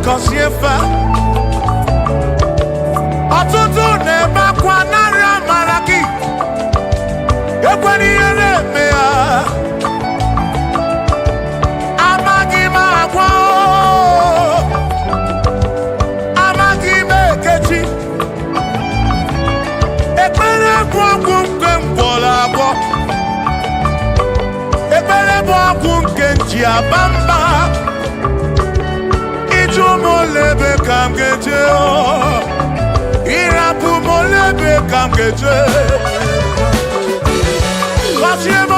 Gọziefa ọtụtụ na-ebe akwa narị amara gị, ekwere ihe na-eme ya, amaghị m agwa, amaghị m ekechi, ekpere bụ ọgwụ nke ngwọrọ agwọ, ekpere bụ ọgwụ nke nji aba mba, molebe kam geje o, irapu molebe kam geje, gọzie m,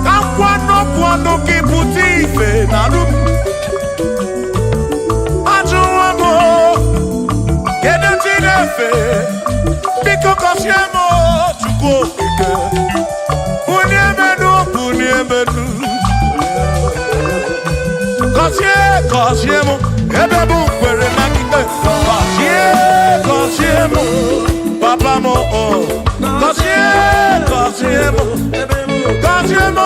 ka kwano gị pụta ife na rụ, ajụwa m kedu chi na-efe, biko gọzie m Chukwu okike, bunye menu gọzie m ebe bụ kwere na gide, gọzie m papa m, gọzie m, gọzie m,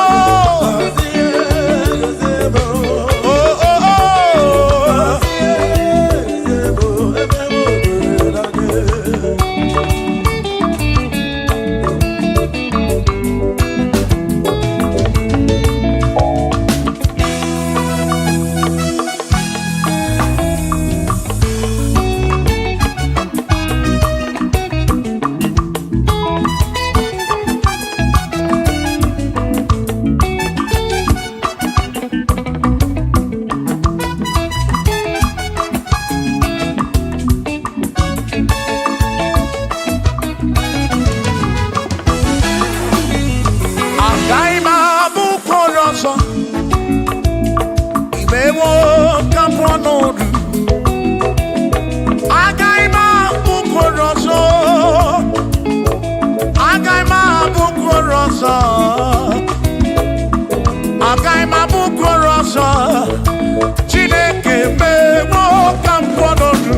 Chineke mewo ka m kwọnọdụ,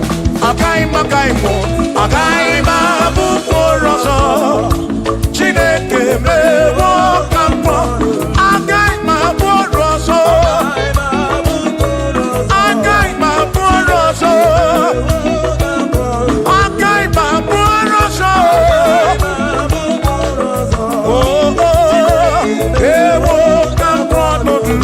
agaghị m abụkwa ọzọ, Chineke mewo ka m kwọ, agaghị m abụ ọzọ, agaghị m abụ ọzọ, agaghị m abụ ọzọ, ewo ka m kwọnọdụ.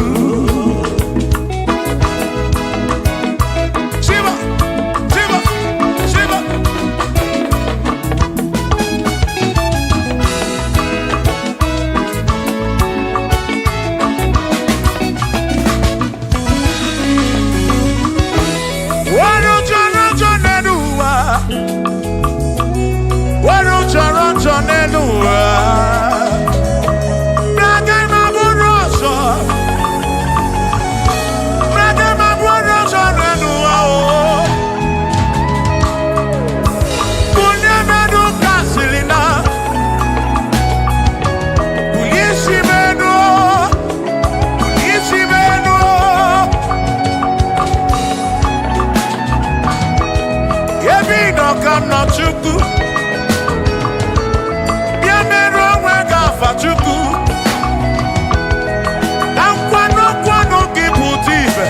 ka nọ Chukwu bịa mere onwe gị afa Chukwu na nkwanụ gị bụ ụdị ibe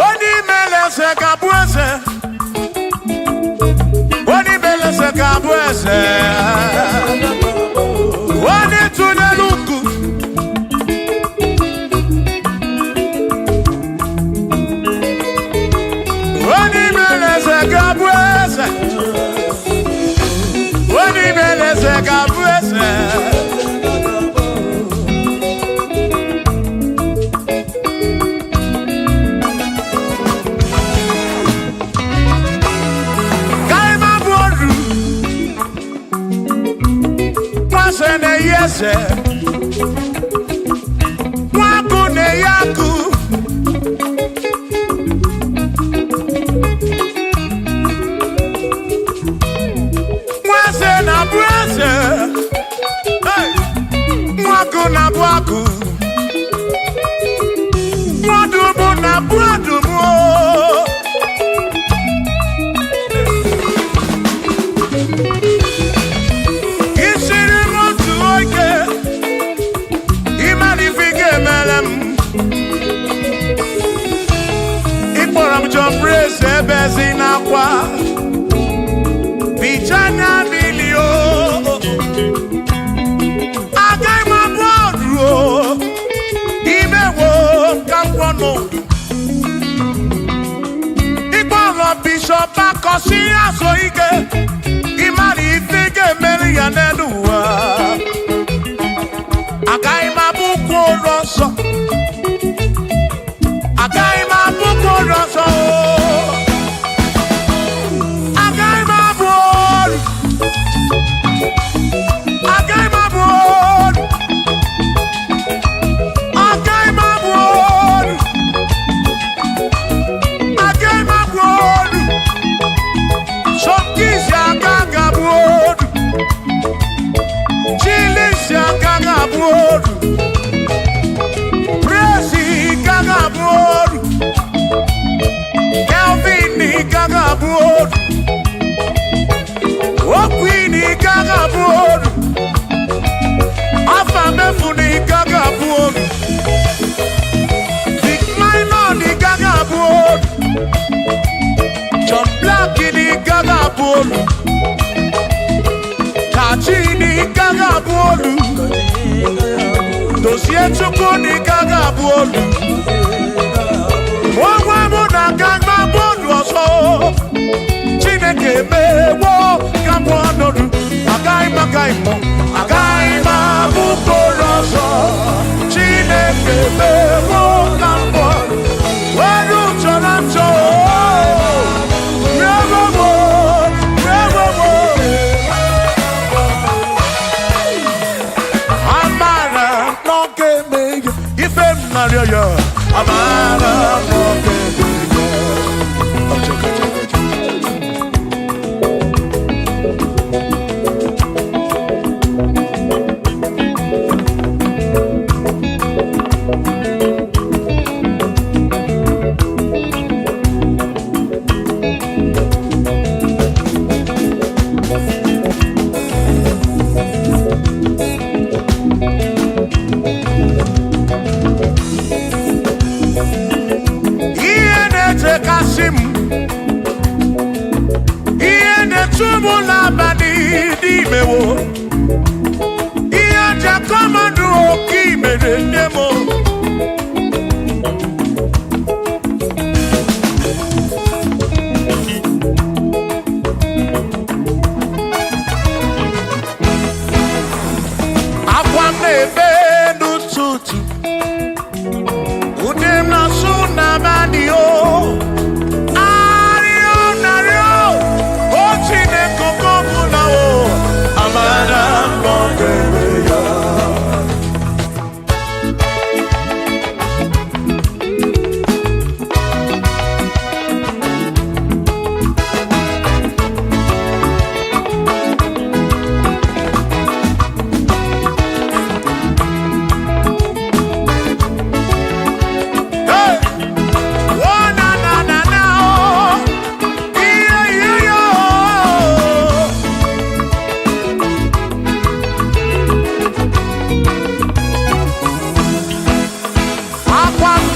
onye imele eze ga-abụ eze onye imele eze ga-abụ eze onye tụnyere ukwu onye imele eze ga-abụ eze onye imele eze ga-abụ eze Eze nwaku na-eyi akụ nwaeze na-abụ eze nwaku na-abụ akụ nwadumu na-abụ adumu ebezi n'akwa bichanya milio agaghị m abụ ọdụ imewo ka mkpọnụ ịkpọrọ bishọp akọsi azụ ike ịmara ife ga-emeri ya n'elu ụwa agaghị m abụ ụkwụ ụlọ nsọ agaghị m abụ ụkwụ ụlọ nsọ dozie Chukwu ni gaga abụ olu onwe mụ na gaga abụ olu ọzọ Chineke mewo ka mụ ọnọdụ agaghị m abụ olu ọzọ Chineke mewo ka mụ ọnọdụ chọrọ nchọ amara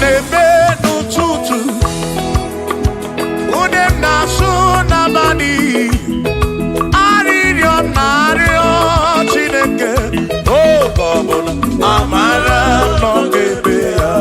na-ebe n'ụtụtụ, ude m na-asụ n'abalị, arịrịọ m na-arịọ Chineke oge ọbụla, amara m nọ n'ebe ya.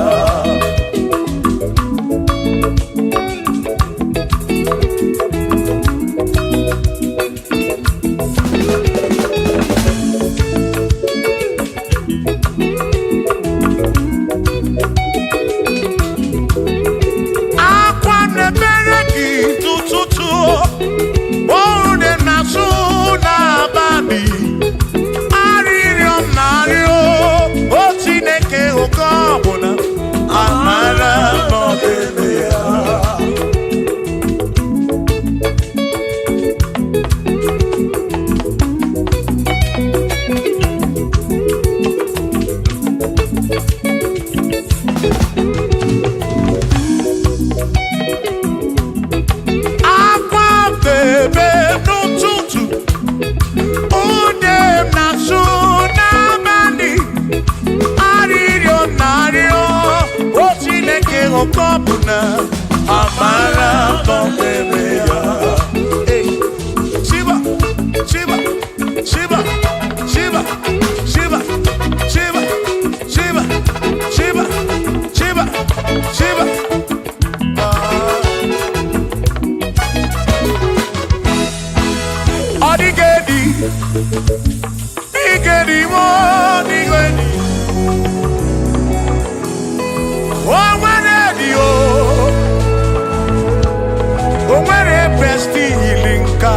Okobuna amara n'ebe ya. Shiba, Shiba, Shiba, Shiba, Shiba, Shiba, Shiba, Shiba, Shiba, Shiba. Odigedi, Igedi mo, Igedi. O nwere besti healing ka,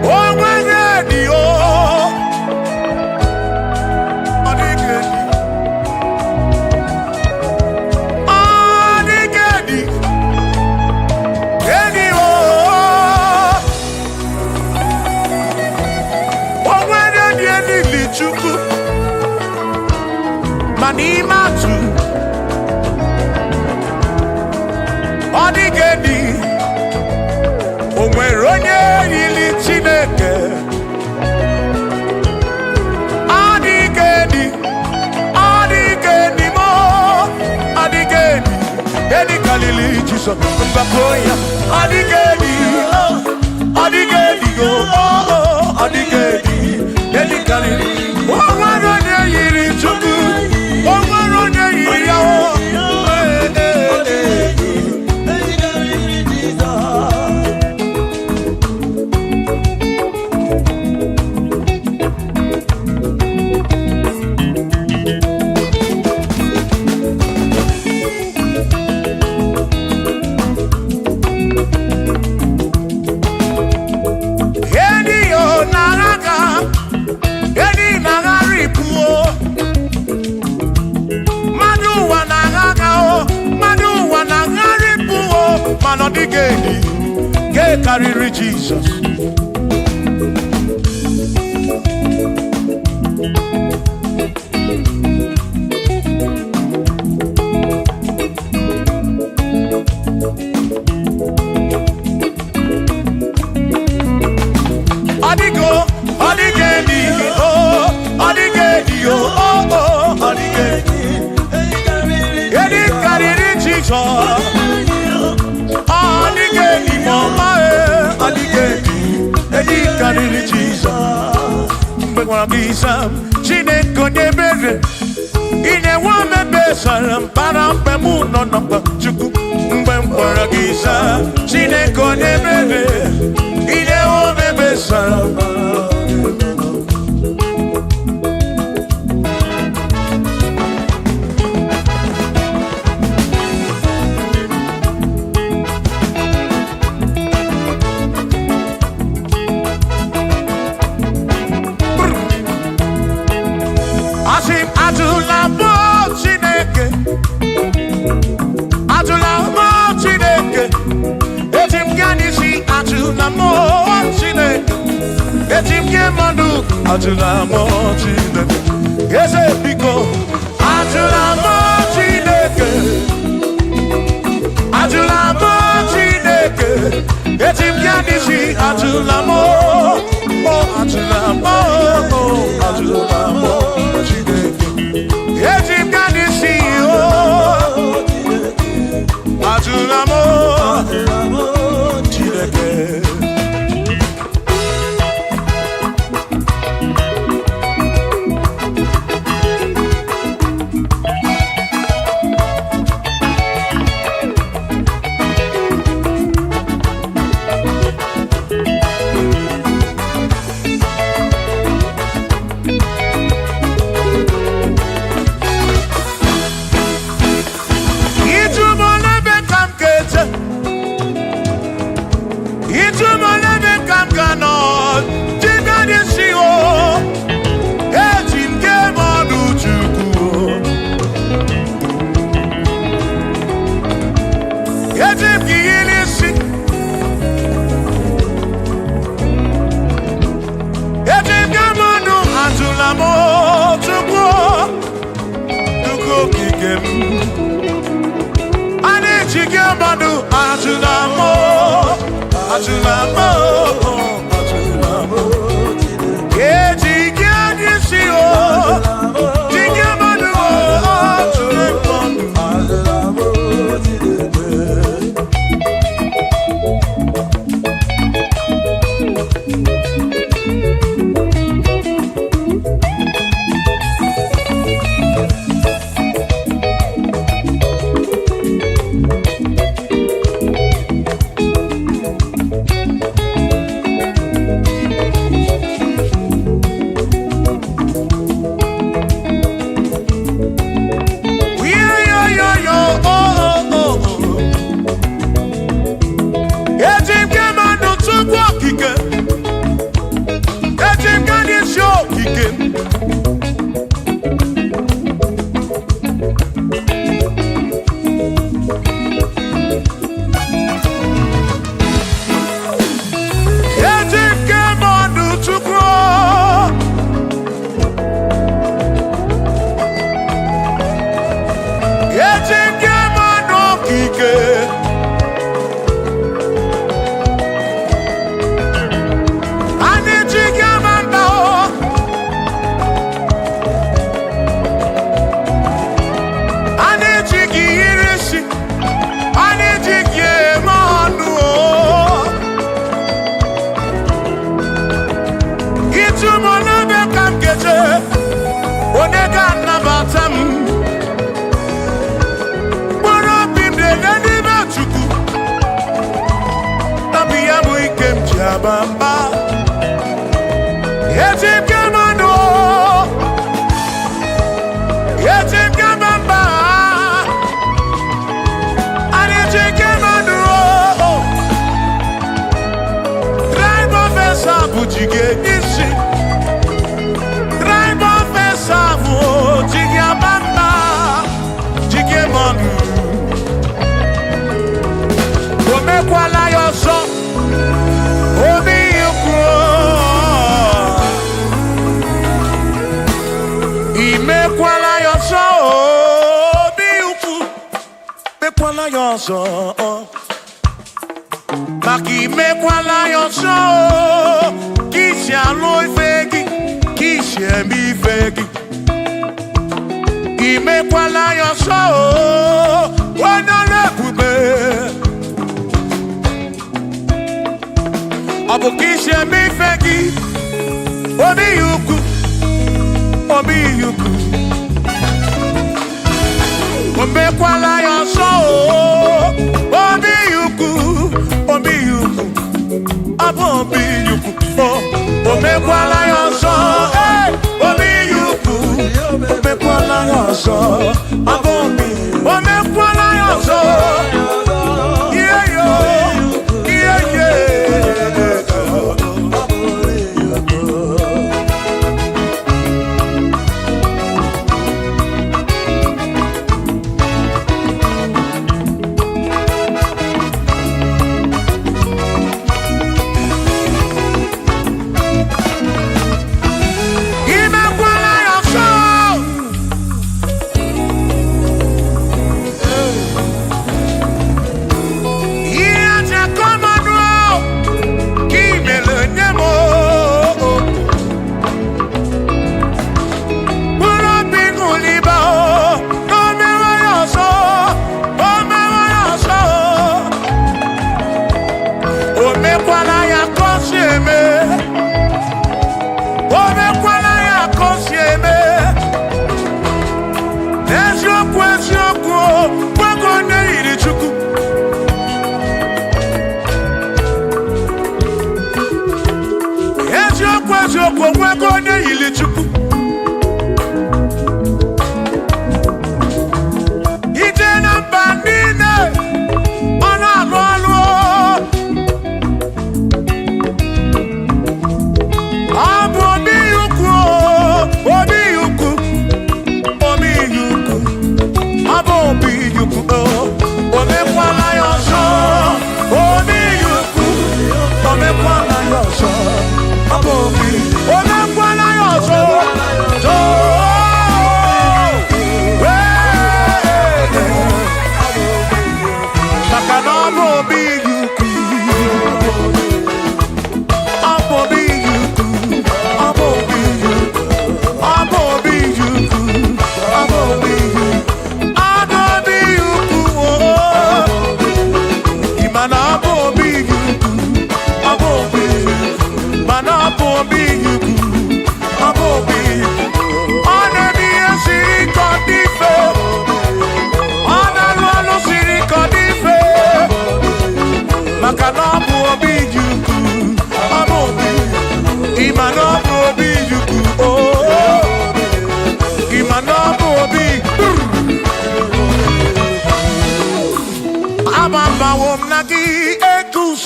o nwere di o, ọ dịghị edi o, o nwere di elili Chukwu, ma n'ime atụ ọ dịghị edi, o nwere onye yiri Chineke, ọ dịghị edi, ọ dịghị edi mo, ọ dịghị edi karịrị Jizọs mgbapụ ya, ọ dịghị edi, ọ dịghị edi o, ọ dịghị edi karịrị, o nwere onye yiri Chukwu, o nwere onye yiri ya o. Ọ dịghị edi nke karịrị Jizọs. Ọ dịghị edi o, ọ dịghị edi o, ọ dịghị edi karịrị Jizọs. Edi karịrị Jizọs. Mgbe gwara gị Sam, Chineke onye ebere, ị na-enwe omebe sara mbara mgbe mụ nọ n'ọkpa Chukwu. Mgbe m gwara gị Sam, Chineke onye ebere, ị na-enwe omebe sara mbara. Ajụla m Chineke, eze biko, ajụla m Chineke, ajụla m Chineke, eti m ya n'isi, ajụla m, ajụla m, ajụla m Chineke, eti m ya n'isi. okike Ani chike madu ajunamo Ejike adisi o Chike madu Bamba Yetim Kamano Yetim Kamamba Yetim Kamano Drive officer Bujige Nishi Drive officer Bujige Bamba Jige Manu Ome Kwala Yoso Imekwala yoso biuku mekwala yoso Maki mekwala yoso Kishi alo ifegi Kishi emi ifegi Imekwala yoso Wana lekube Abu kishi emi ifegi Obi yuku Obi yuku Omekwala yoso Obi yuku Abo obi yuku Omekwala yoso Obi yuku Omekwala yoso Abo obi Omekwala yoso Yeah yo Yeah yeah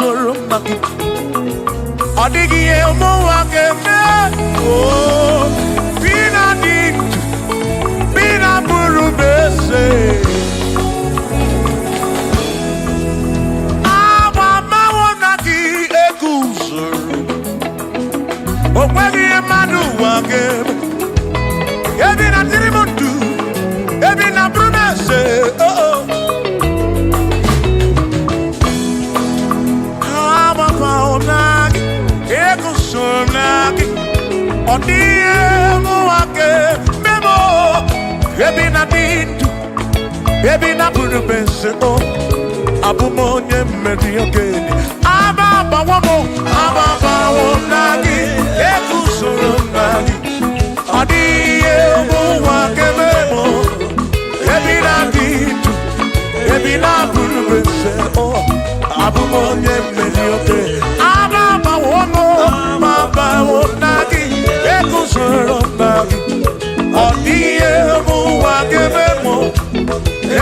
soro maki odigi e mo wa keme o bina dit bina buru bese aba ma wona ki ekusoro o kwegi e manu wa keme ebi na tirimutu ebi na buru bese oh odie muake memo ebi na dindu ebi na buru bense o abumonye mmedi ogeni aba bawo nagi ekusoro nagi odie muake memo ebi na dindu ebi na buru bense o abumonye mmedi ogeni aba bawo nagi ekusoro nagi odie muake memo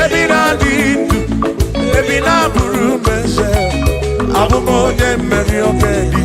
ebi na dindu ebi na buru bense abumonye mmedi ogeni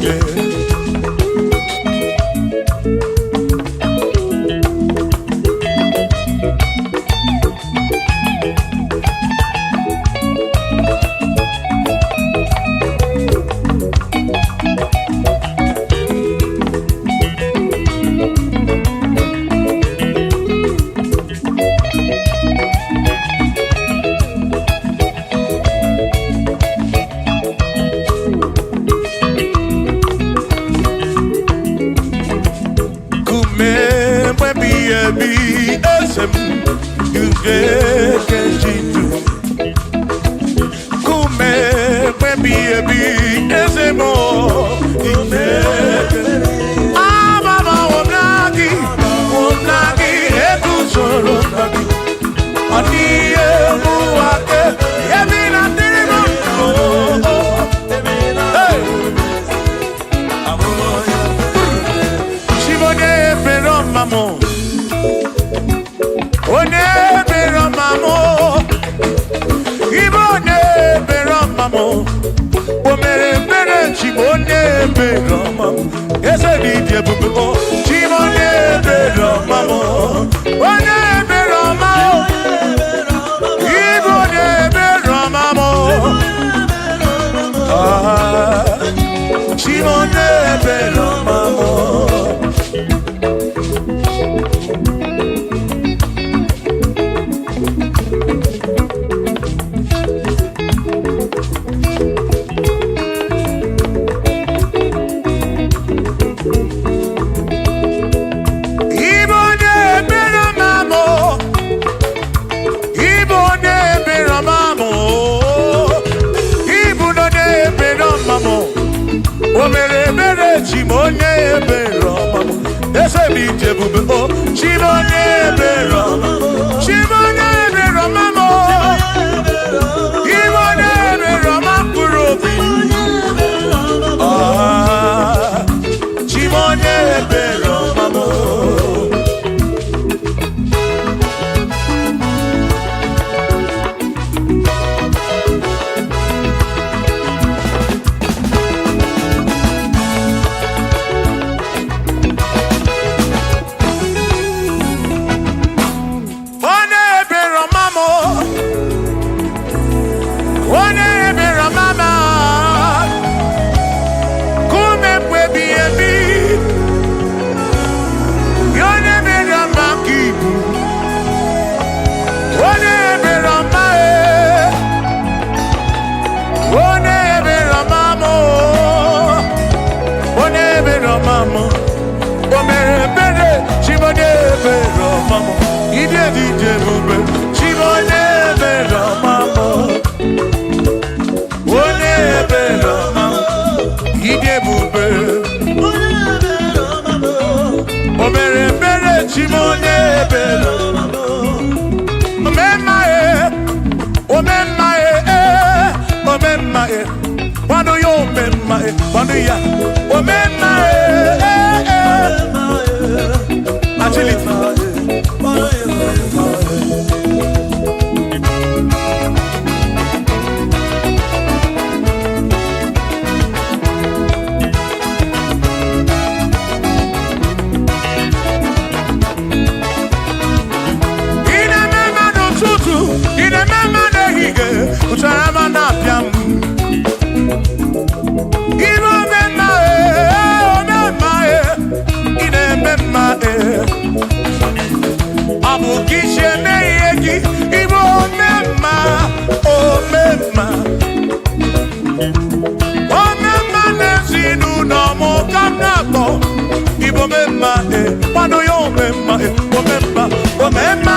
Pano yo memma, omemma, omemma,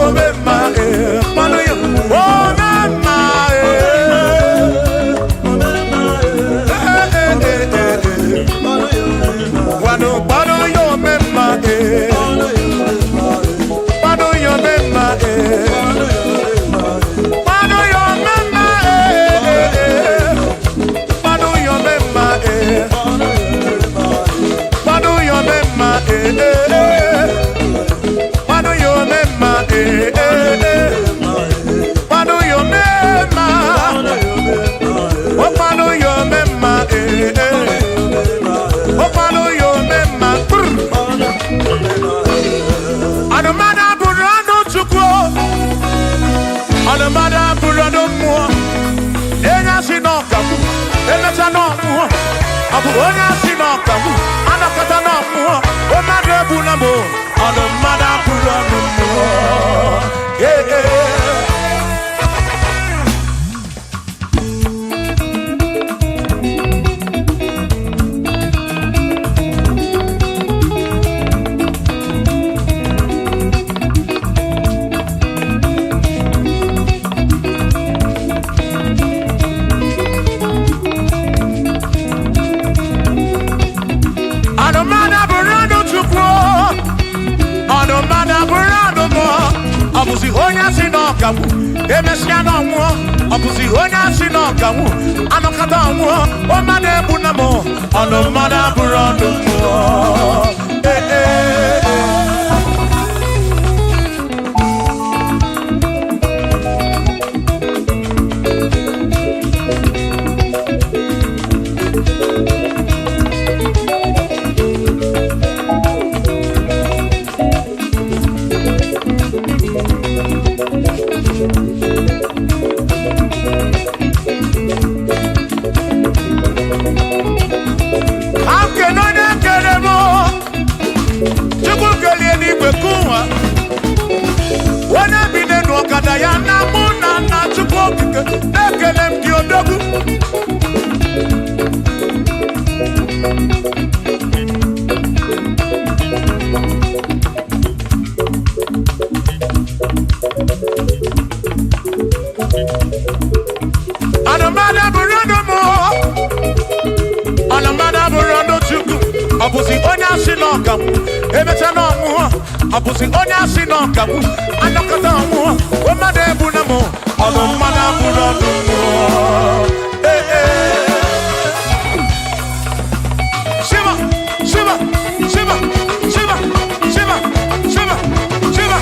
omemma, pano yo, omemma, pano yo memma, pano yo memma, pano yo memma, pano yo memma, pano yo memma, pano yo memma, pano yo memma, oh pano yo memma, oh pano yo memma. Anamada burano chukwo, anamada burano mo. Enya sinokamu, enya no mo. Abu onya sinokamu, anakata no mo. Omade bunamo, anamada burano mo. Yeah yeah. Abuzi onya sinokamu, emesiano mo. Abuzi onya sinokamu, anokata mo. Omade bunamo, anomada burando mo. Abuzi onya sinokamu, emechano mo. Abuzi onya sinokamu, anakata mo. Omade bunamo, anomada burando mo. Shiva, Shiva, Shiva, Shiva, Shiva, Shiva, Shiva,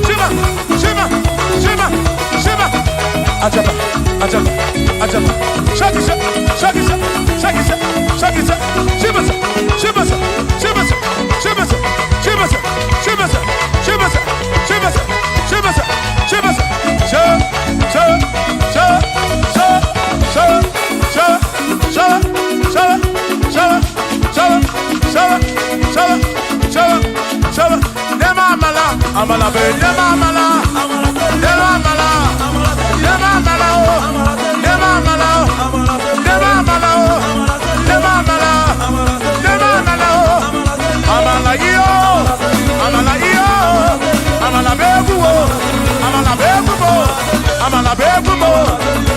Shiva, Shiva, Shiva, Shiva. Ajaba, ajaba, ajaba. Shakisa, shakisa, shakisa, shakisa. Shiva, Shiva, Shiva, Shiva, Shiva, Shiva, Shiva, Shiva, Shiva, Amala be, never amala, never amala, never amala, never amala, never amala, never amala, never amala, amala yo, amala yo, amala begumo, amala begumo, amala begumo,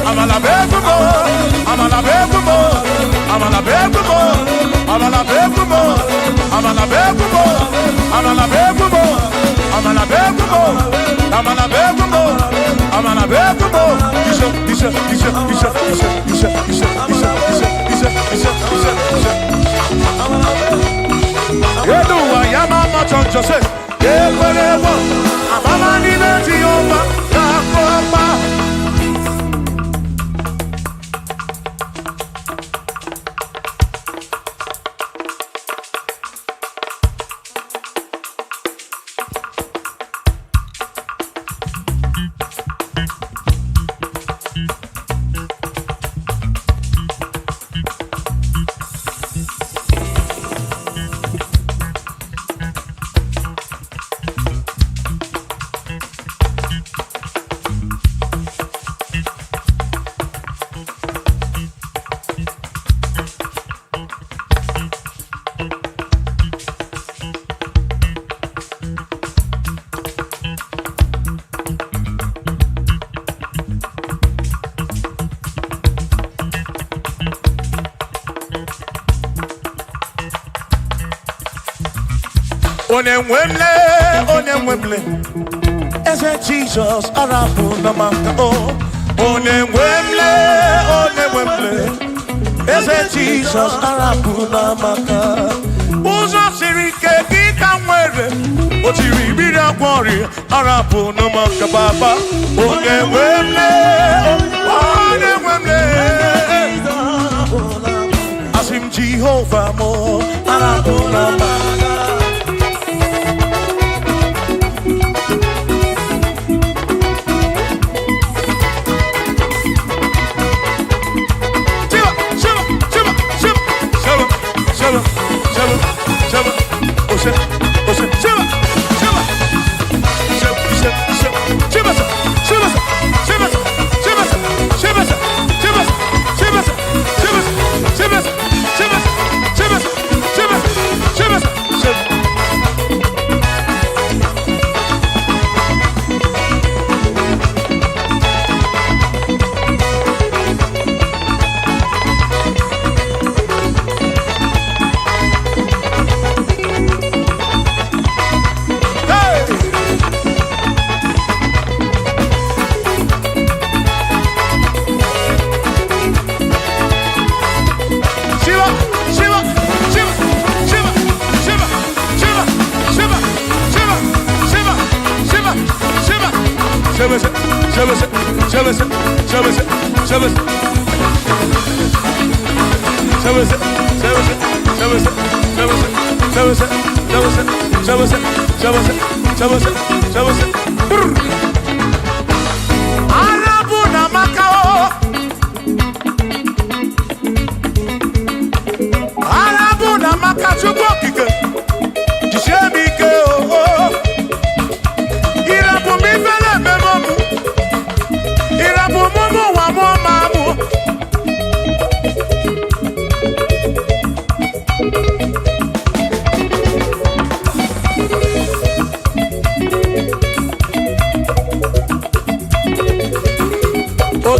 amala begumo, amala begumo, amala begumo, amala begumo, amala begumo, amala begumo. Amala begumo, amala begumo, amala begumo. Isha. Yedu wa yama machonjo se. Yekwelewa, amama ni beti yoma, yakwama. Onemwemle, Eze Jesus, Arabu Namaka, Onemwemle, Eze Jesus, Arabu Namaka, Uzo Sirike, Gita Mwere, Otiri Bida Gwari, Arabu Namaka Baba, Onemwemle, Asim Jehovah Mo, Arabu Namaka.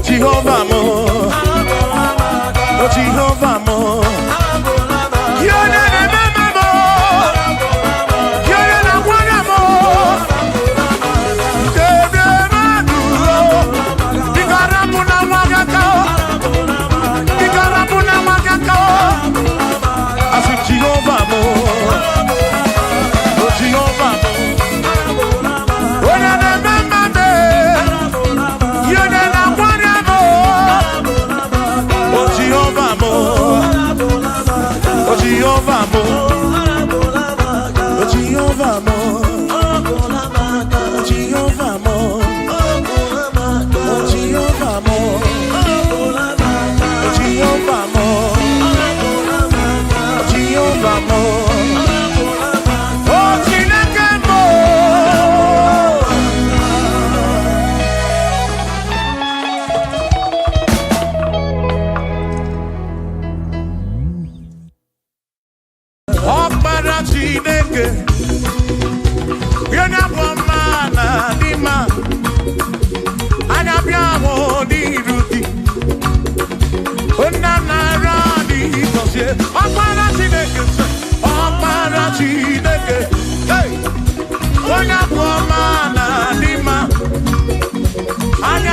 Jehovah mo, oh Jehovah mo, you're not a mama mo, you're not a one mo, Ikarabuna magakao, Ikarabuna magakao, I said Jehovah mo, oh Jehovah mo, you're not a mama mo, you're not a Jehovah mo, Jehovah mo, Jehovah mo, Jehovah mo, Jehovah mo, Jehovah mo, oh Chineke mo. Chineke, you're not one man, Dima, and I'm your duty. Unana Radi, because you're Chineke, hey, you're not one man, Dima, and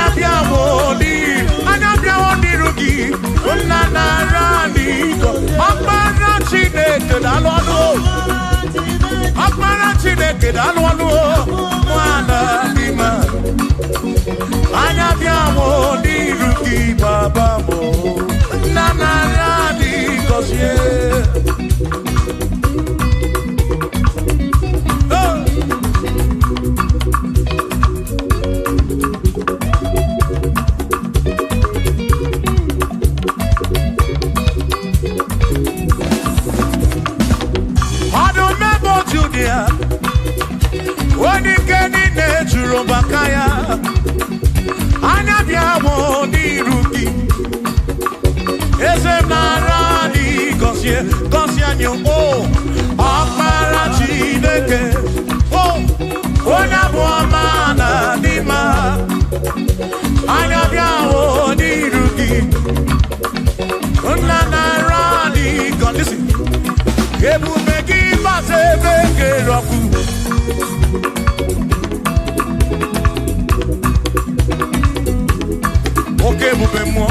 I'm your duty. Unana Radi, Chineke, Akmara Chineke dalwanu mwana dima anya biawo diruki baba mo nana radi kosie Bakaya Anabiawo diruki Ese naradi Kosie nyo Akmara Chineke Ona buamana dima Anabiawo diruki Ona naradi Listen Ebu megi base beke roku Oke ebube mmụọ,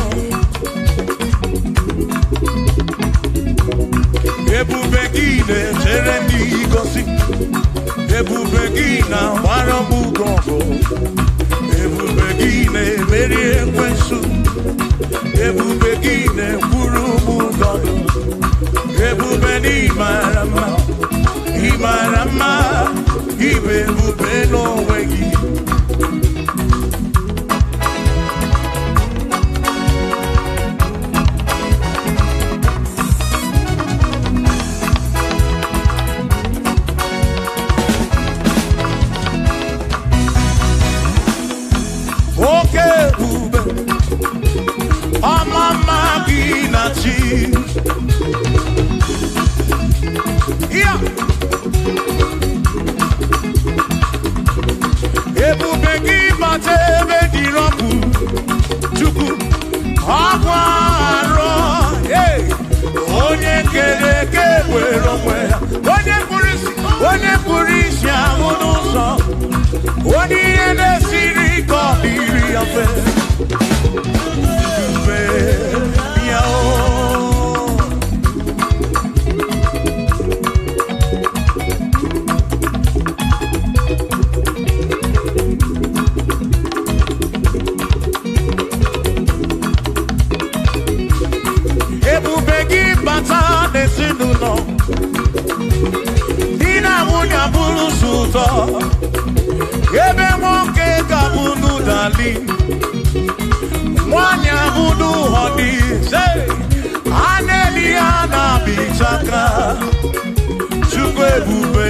ebube gị na-echere ndị gosi, ebube gị na-agbara m ọgụ, ebube gị na-emeri ekwensu, ebube gị na-ekwuru m ụdọdụ, ebube na ịmara mma, ịmara mma, ibe ebube n'onwe gị. Oke ebube, ọmama gị na chi, ya ebube gị bata ebe dị rọpụ, Chukwu ọgwụ arọ, onye kere eke were onwe ya, onye kpụrụ isi ahụ n'ụzọ, onye ihe na-esiri ike ọ dịrị ya mfe. Ebube ya o, ebube gị bata n'ezinụlọ, di na nwunye abụrụ ụzọ, ebe nwoke ga-abụ n'ụdali, nwanyị abụ n'ụhọ dị ise, a na-eli ya na-abịchaka. Chukwu ebube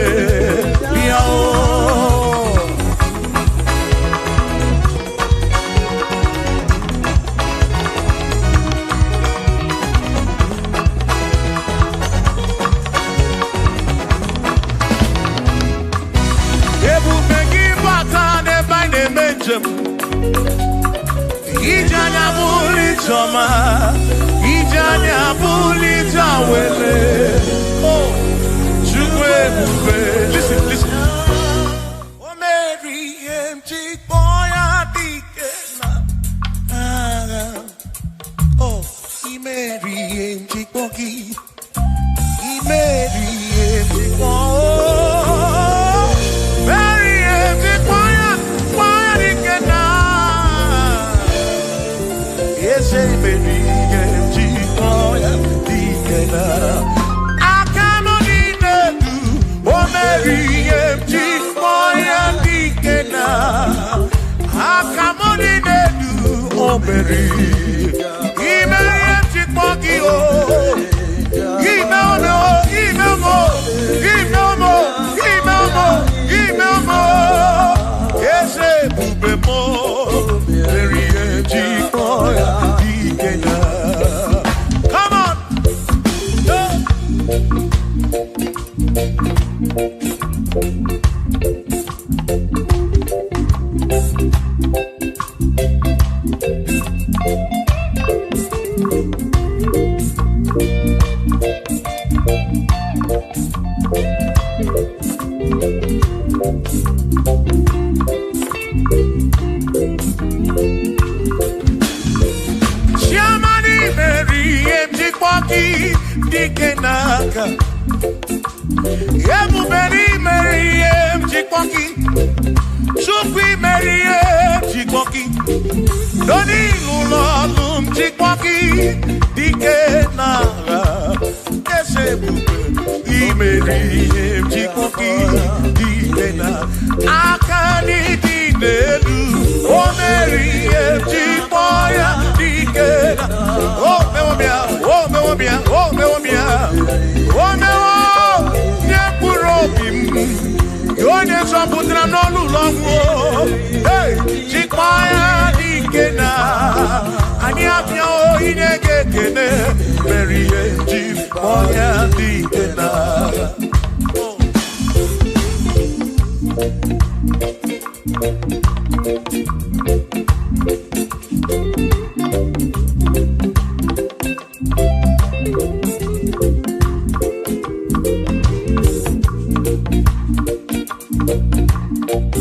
bịa o, ebube gị bata n'ebe anyị na-eme njem, ije anya bụrụ ije ọma, ije anya bụrụ ije awele. Chukwu ebube, listen, listen. O meri ihe m ji kpọọ ya dike na agha. Oh, I meri ihe m ji kpọọ gị, I meri ihe m ji kpọọ. Meri ihe m ji kpọọ ya dike na. Yes, I meri ihe m ji kpọọ ya dike na. Omeri, imeri chikpoki o, imemo, imemo, imemo, imemo, imemo, ese bubemo, meri chikpoya dikena. Come on. Shamani meri emjikpoki dikenaka, Ebuberi meri emjikpoki, Chukwu meri emjikpoki, Doni lulolum jikpoki dikenaka, Ese bube imeri emjikpoki dikenaka, Akani dinelu omeri emjikpoya dikena. Oh mewobia, oh mewobia, oh mewobia, oh mewo nyepurobim, yonye soputra nolu longo, hey jikpoya dikena, ani apia o inege kene, meri jikpoya dikena. Oh,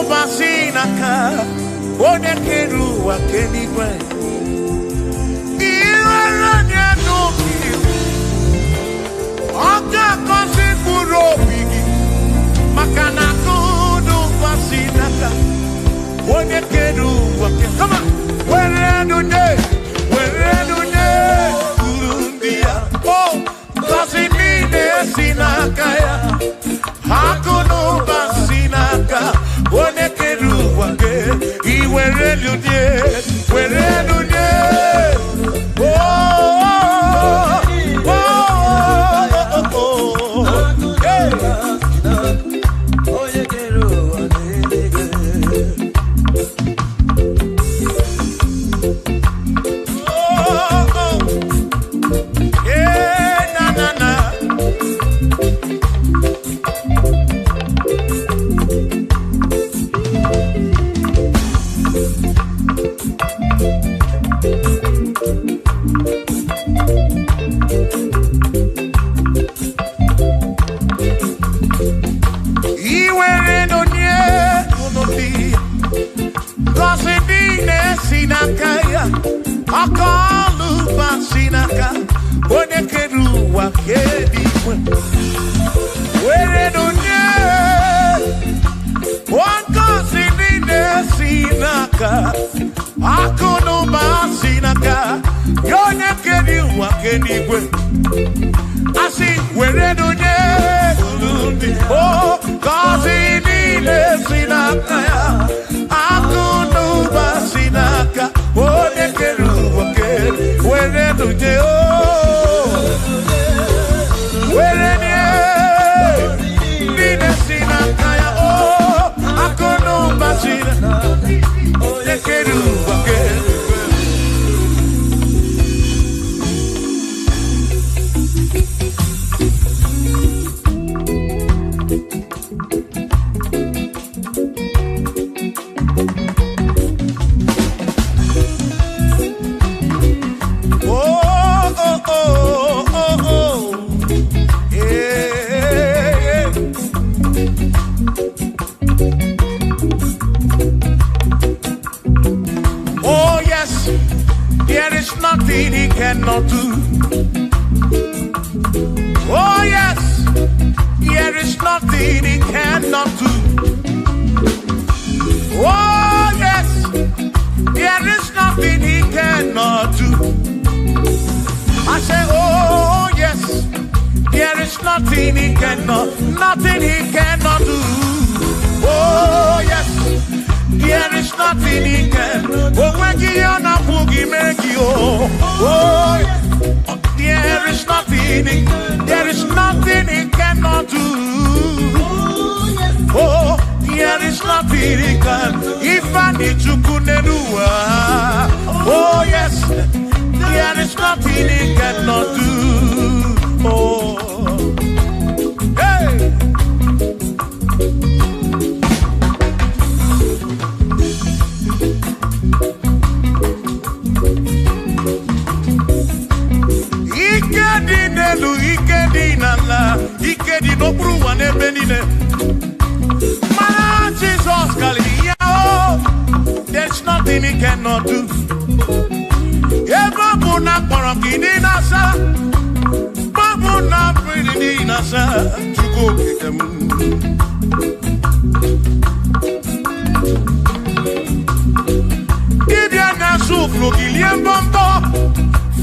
basinaka, one keru wa kenigwe. Iwaranya noki, oka kosi kurobigi, makana kudu basinaka, one keru wa kenigwe. Come on, where do they? Oh, basinine sinakaya, hakuno basinaka, one keru wa ke, iwerelude.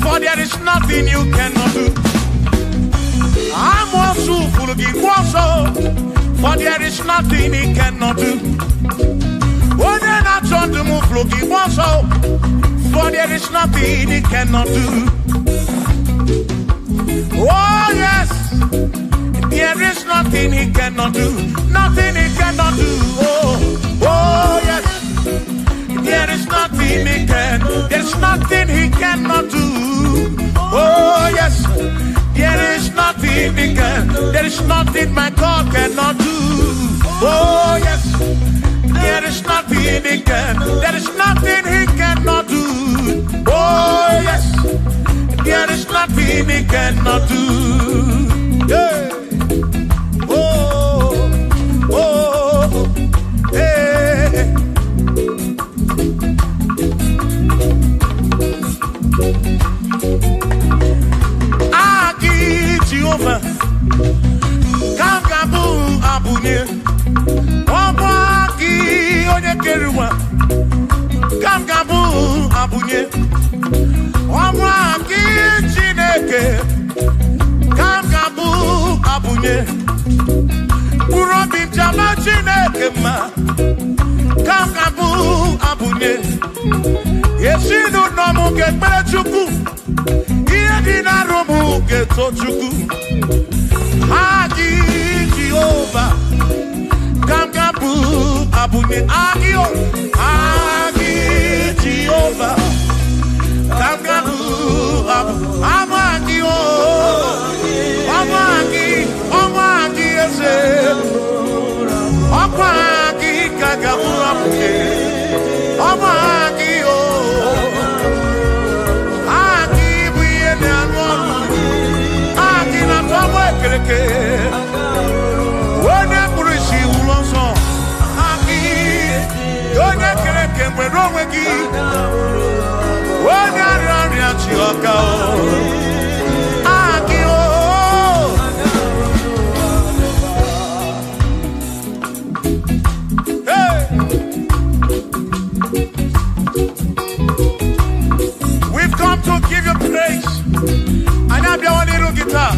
For there is nothing you cannot do. I'm also full of for there is nothing he cannot do. Oh, then I turn to move, looking also, for there is nothing he cannot do. Oh, yes, there is nothing he cannot do. Nothing he cannot do. Oh, yes, there is nothing he can. There's nothing he cannot do. Oh, yes, there is nothing he can. There is nothing my God cannot do. Oh, yes, there is nothing he can. There is nothing he cannot do. Oh, yes, there is nothing he cannot do. Yeah. Oh, oh, hey. kerwa kam gabu abunye ọmwa ki Chineke kam gabu abunye urobi jama Chineke ma kam gabu abunye yesinu no mu ke pere chukwu iye di na romu ke to chukwu agi Jehovah kam gabu abunye agio agi Jehovah kam gabu amagi amagi ese amagi kagabu abunye amagi agi buye na nworu agi na tomo ekereke wone kurishi ulonso agi yone kereke nwere onwe gị wone arịa chioka agi hey. We've come to give you praise. And I have one little guitar.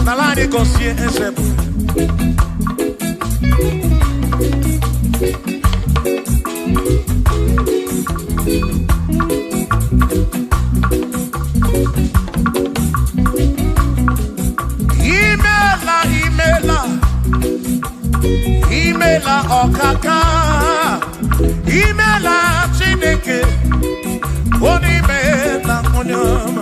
Nalani Gosie Esebu. Imela okaka. Imela Chineke. Onimela onyama.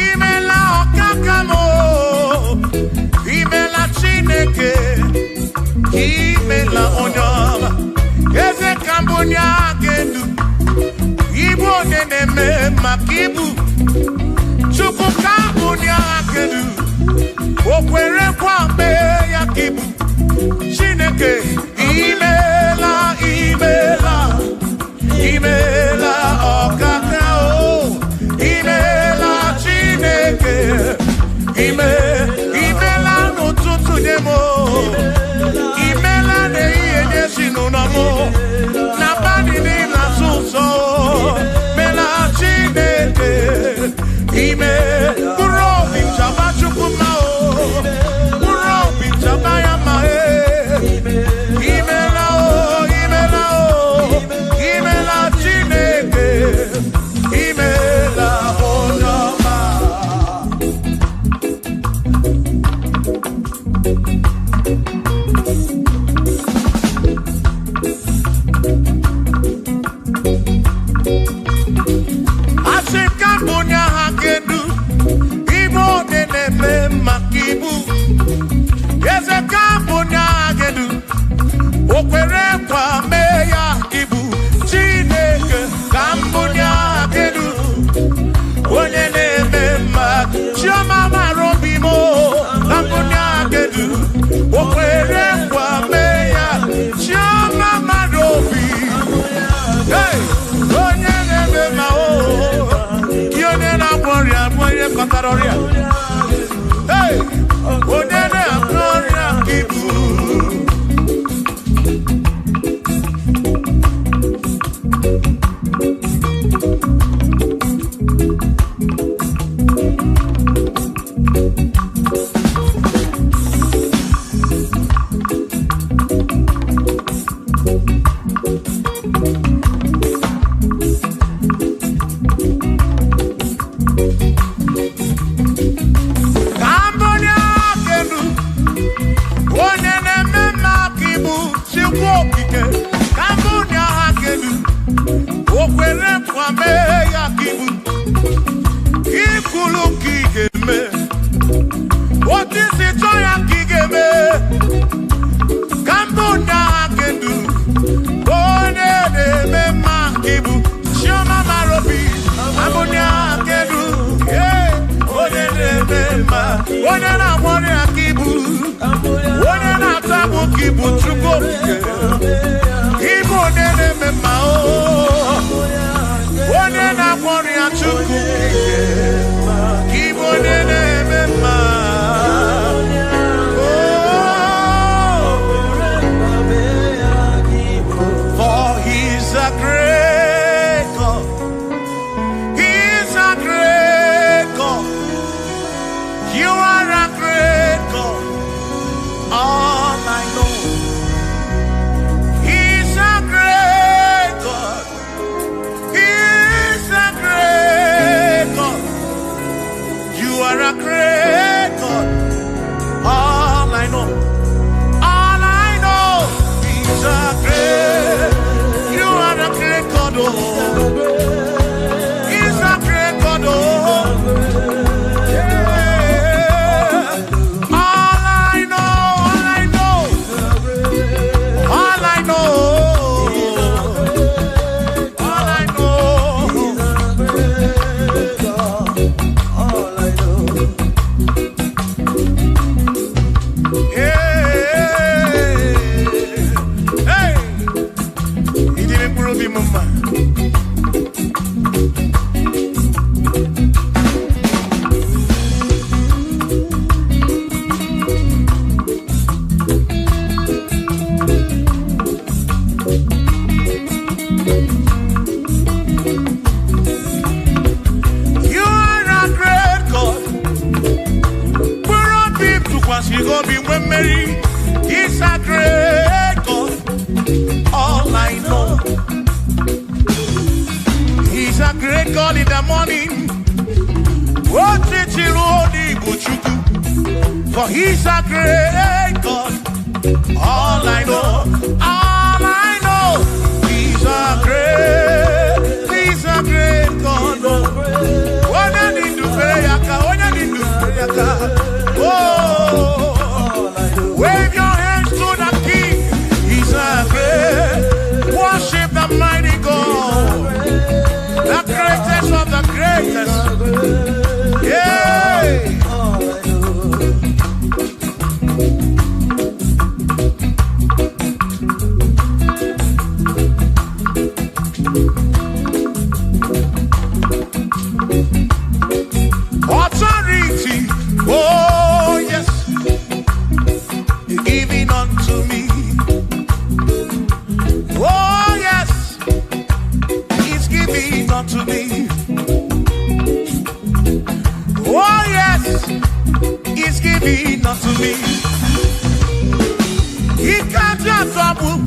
Imela okakamo. Imela Chineke. Imela onyama. Eze kambunya gendu. Ibo neneme makibu. Chuku kambunya gendu. Okwere kwame yakibu. Chineke. Imela okaka o. Imela Chineke. Imela n'ụtụtụ nye mo. Imela n'ihe nye si n'ụlọmụ. Na bani n'ịla sụsọ. Mela Chineke. Mkpụrụ obi chaba Chukwu ma o. Mkpụrụ obi chaba ya ma e. Imela o. Imela Chineke. Imela onyama. Asikambunya hakedu. Igbo neneme makibu. Eze kambunya hakedu. Okwere kwa meya ibu. Chineke kambunya hakedu. Onye neme mak. Chioma marobi mo. Kambunya hakedu. Okwere kwa meya. Chioma marobi. Hey! Onye neme ma o. Yone na gloria, moye kataroria. Hey! Onye na gloria ibu. Onye na-agbọrọ ya ka ibu, onye na-atagbu ka ibu Chukwu okike, ibu onye na-eme mma o, onye na-agbọrọ ya Chukwu okike, ibu onye na-eme mma o. you go be when Mary. He's a great God. All I know. He's a great God in the morning. For he's a great God. All I know, he's a great God. When I need to pray, oh, wave your hands to the King. He's a great. Worship the mighty God, the greatest of the greatest. Yeah. Authority, oh yes, giving unto me. Oh yes, he's giving unto me. Oh yes, he's giving unto me. He can't just double.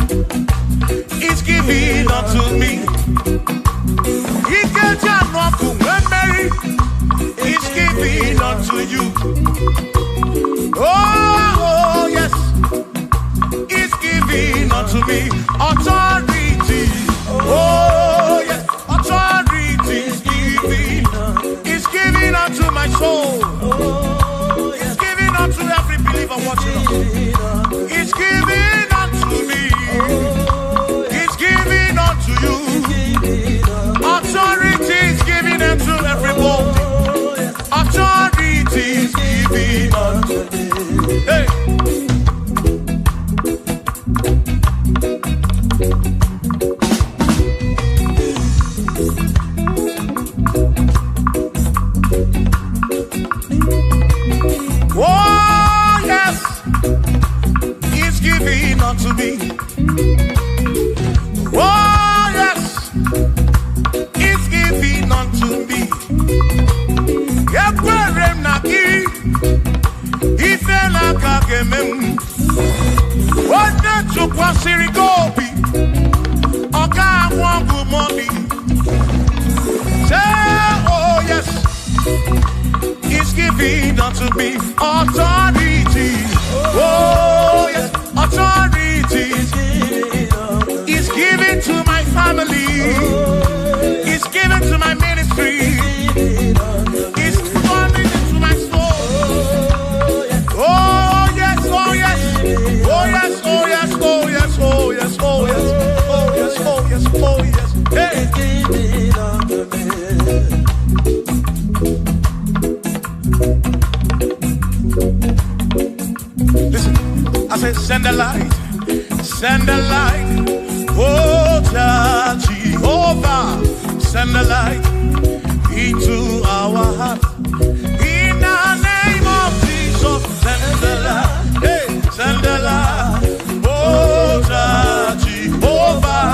He's giving unto me. He can't just walk when Mary. He's giving unto you. Oh yes, he's giving unto me. Authority. Oh yes, authority is giving. He's giving unto my soul. He's giving unto every believer watching us. He's giving unto me. He's giving unto you. Authority is giving unto everybody. Authority is giving unto me. Hey. Oh yes, he's giving unto me. Oh yes, he's giving unto me. Yekwere naki, ifela kagemem. Wanda chukwa sirigobi, oga wangu money. Say oh yes, he's giving unto me authority. Oh yes, authority. He's giving to my family. He's giving to my ministry. He's coming into my soul. Oh yes, oh yes, oh yes, oh yes, oh yes, oh yes, oh yes, oh yes, oh yes, oh yes. Hey. Listen, I said send a light, send a light. Oh, Jehovah, send a light into our hearts. In the name of Jesus, send a light. Hey, send a light. Oh, Jehovah,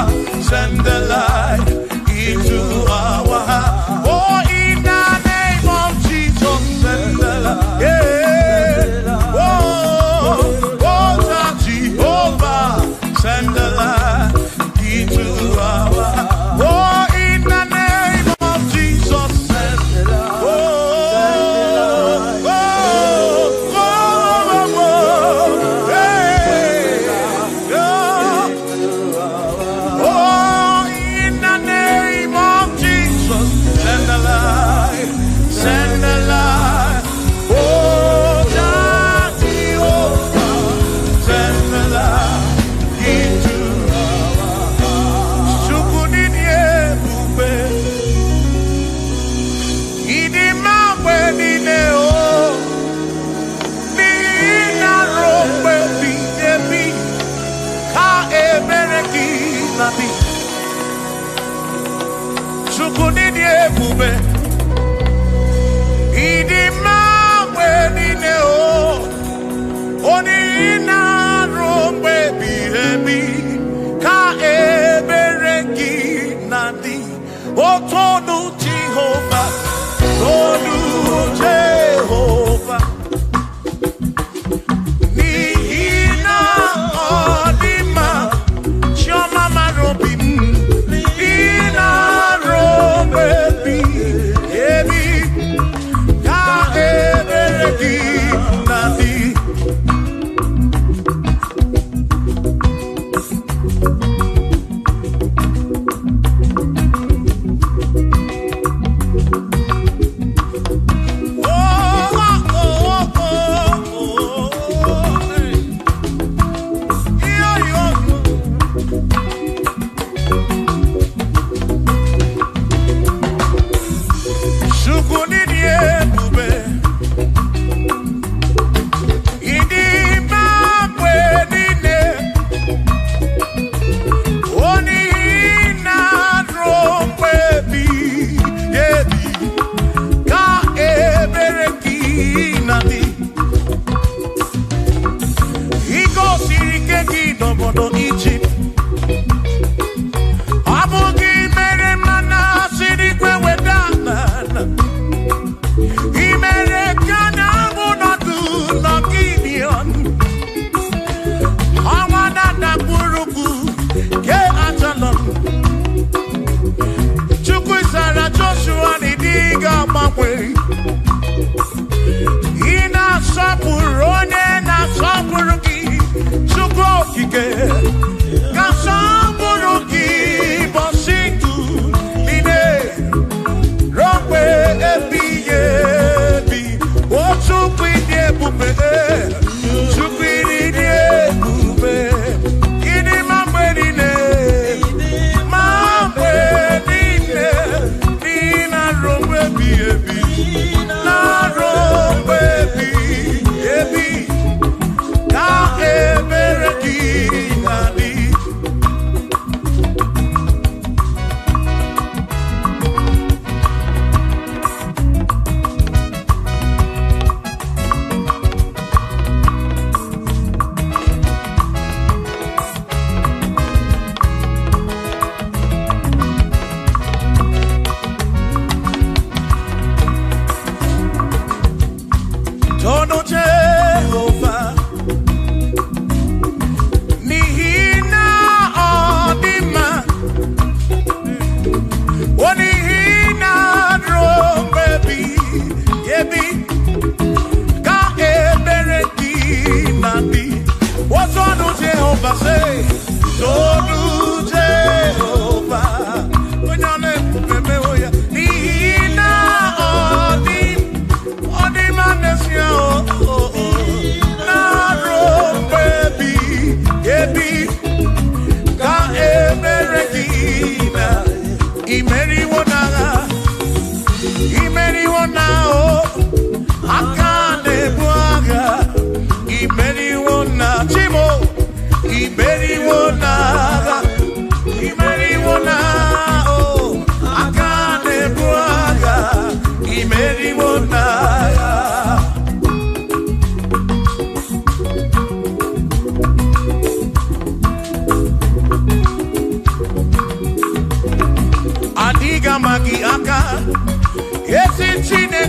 send a light into our hearts. Oh, in the name of Jesus, send a light. Yeah. Send the light into our heart. Oh, in the name of Jesus, send the light. Oh, oh, oh, oh, oh, hey, oh, in the name of Jesus, send the light, send the light. Oh, Jehovah, send the light. Oh, Tonu Jehovah, Tonu Jehovah.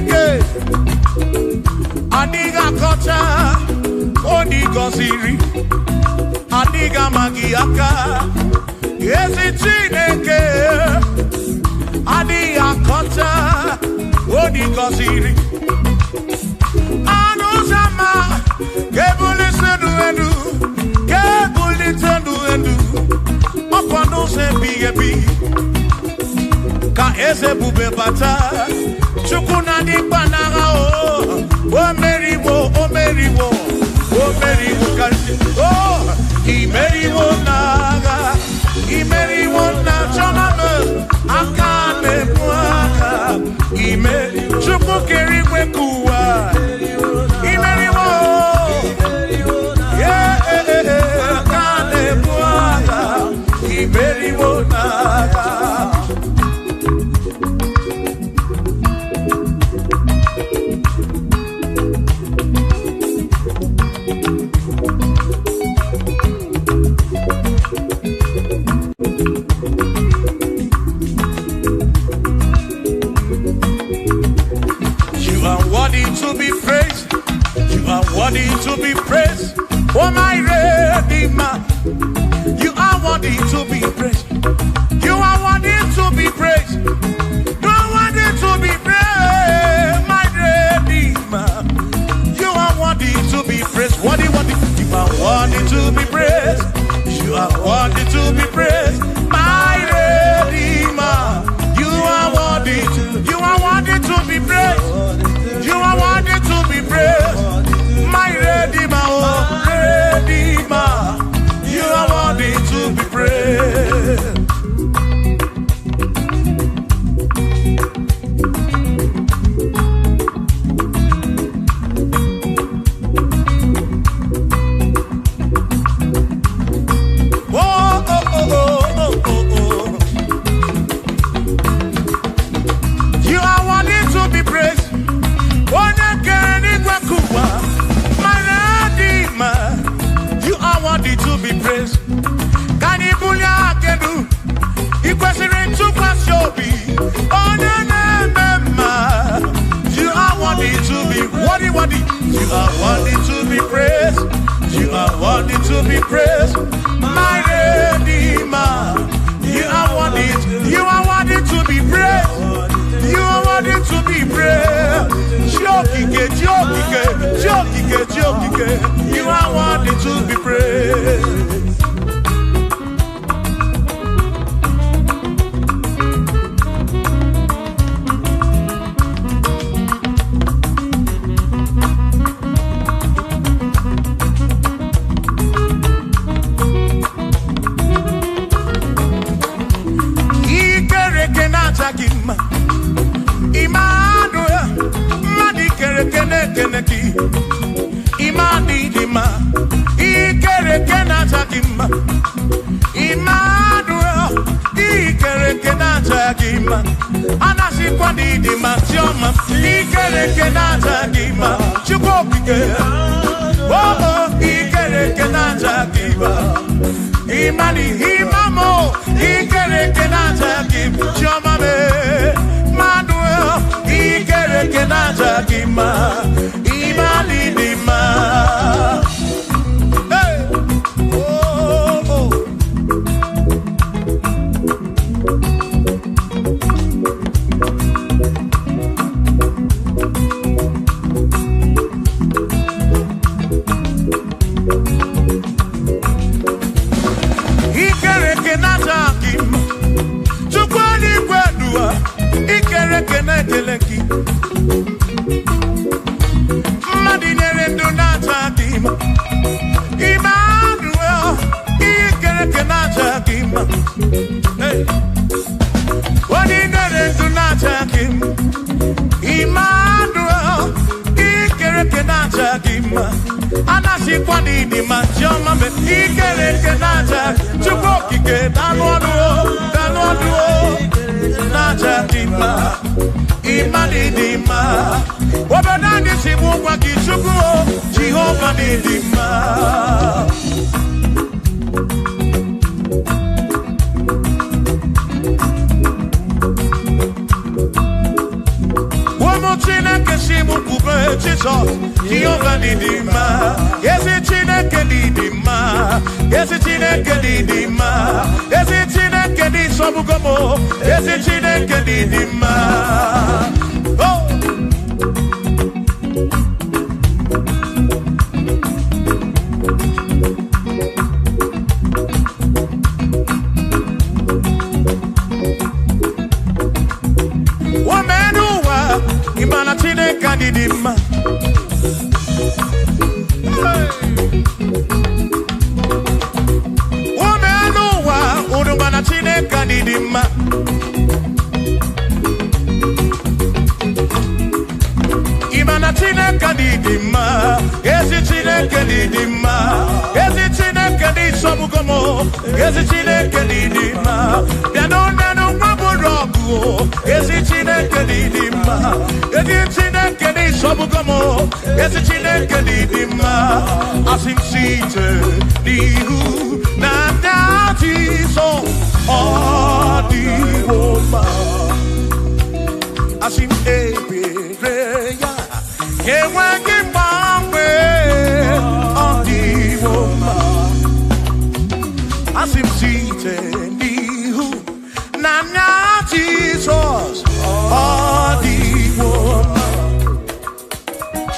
Chineke adiga kocha oni goziri adiga magiaka ezi Chineke adiga kocha oni goziri anuzama kebuli sedu kebuli tedu opano se biyebi ka eze bube bata chukuna di banaga o meriwo kasi imeriwo na choname akane mwaka chuku kerikwe kuwa imeriwo akane mwaka imeriwo naga. Worthy to be praised, oh my Redeemer. You are worthy to be praised. You are worthy to be praised. You are worthy to be praised, my Redeemer. You are worthy to be praised. Worthy. You are worthy to be praised. You are worthy to be praised, my Redeemer. You are worthy to be praised. You are worthy to be praised. My Redeemer, oh Redeemer, you are worthy to be praised. You are worthy to be praised. You are worthy to be praised. Can you believe I can do? You question to Pashobi. Oh, no. You are worthy to be worthy. You are worthy to be praised. You are worthy to be praised. My Redeemer. You are worthy to be praised. You are worthy to be praised. Jokike. You are worthy to be praised. Jehovah One more thing I didima. Ezi Chineke didima. Ezi Chineke didima. Ezi Chineke di sobugomo. Ezi Chineke didima. Oh. Imana Chineke didima. Womenuwa urumana Chineke didima. Imana Chineke didima. Ezi Chineke didima. Ezi Chineke di sobugomo. Ezi Chineke didima. Bianonanu maburogu. Ezi Chineke didima. Ezi Chineke di sobugomo. Ezi Chineke didima. As him seated nihu na dati so odi woma. As him ebereya kewangi mangwe odi woma. As him seated nihu na Jesus odi woma.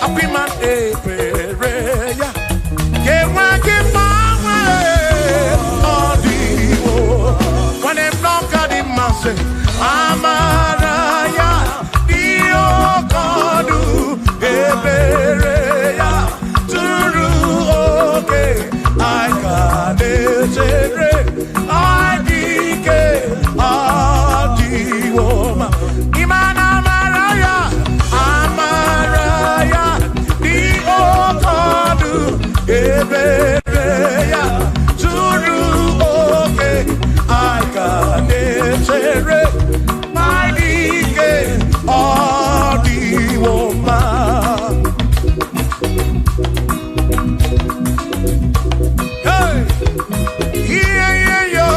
Apiman ebereya kewangi mangwe odi woma. When them knock at him and say Amaraya Dio Kodu ebereya turu okay I can I dike adi woma. Imana Amaraya Amaraya Dio Kodu ebereya turu okay I can I dike adi woma. Hey, yeah, yo.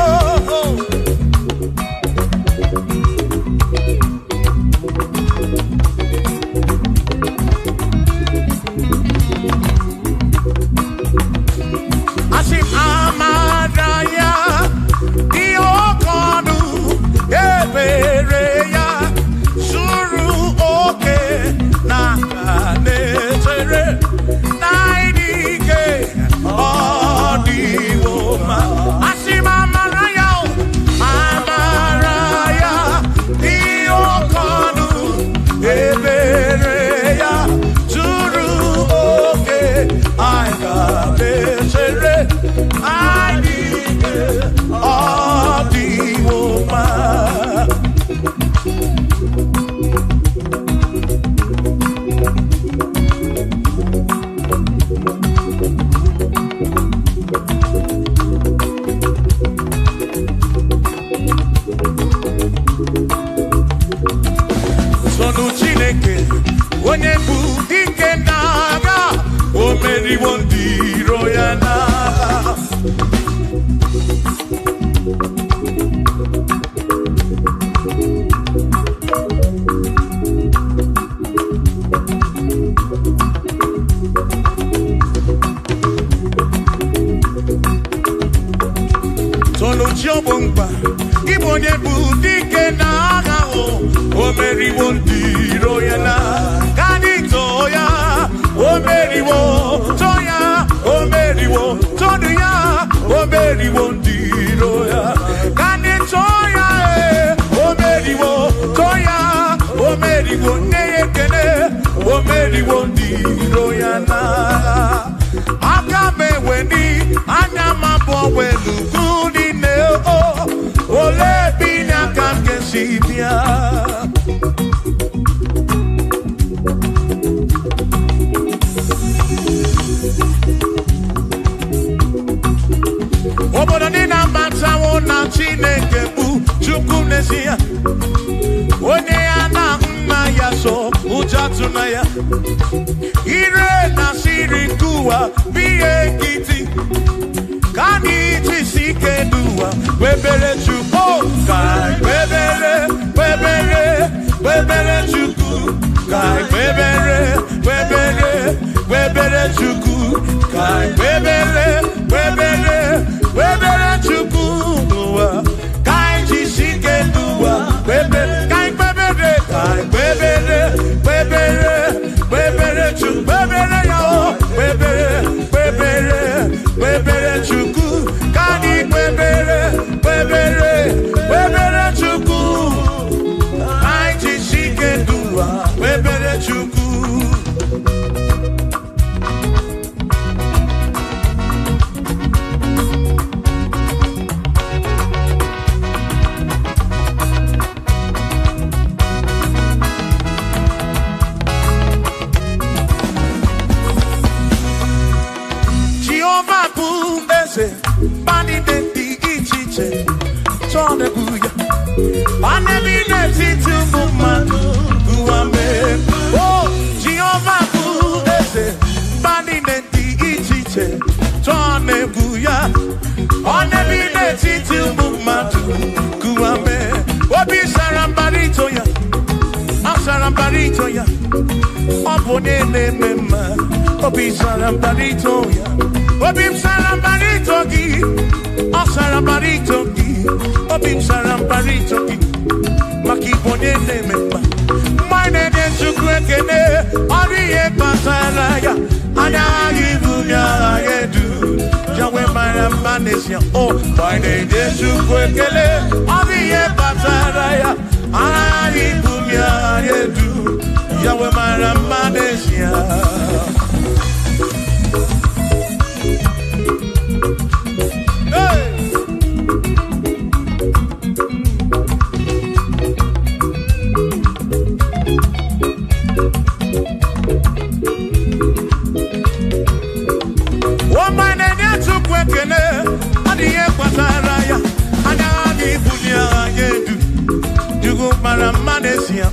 Asim Amaraya Dio Kodu ebereya suru oke na netere naidike odi woma. Asim Amaraya Amaraya Dio Kodu ebereya suru oke aikabetere aidike odi woma. Sonu Chineke onye bụ dike n'agha o meriwo ndị iro ya n'agha. Sonu Chiobongba Igbo onye bụ dike n'agha o meriwo ndị iro ya n'agha. Kanito ya o meriwo toya o meriwo todu ya o meriwo ndị iro ya. Kanito ya o meriwo toya o meriwo neyekene o meriwo ndị iro ya n'agha. Aka meweni anya mabọ welu gudi ne o ole binya ka kesi bia. Obodo dị na mbatanwo na Chineke bụ Chukwu n'ezie. Onye ya na nna ya so ụjọ tụna ya. Ire na siri nkuwa biye nkịtị. Ka anyị jisi ike n'ụwa webere Chukwu ka webere Chukwu ka webere Jehovah bu eze bani de di ichiche chone buya ane bi ne titu mumanu buame oh Jehovah bu eze bani de di ichiche chone buya ane bi ne titu mumanu buame obi sarambarito ya sarambarito ya obone ne mema obi sarambarito ya obi sarambarito gi sarambarito gi obi sarambarito gi maki bone ne mema mine de chukwekene oriye pasara ya ana ibunya yedu jawe maramanesia oh mine de chukwekene oriye pasara ya ana ibunya yedu jawe maramanesia.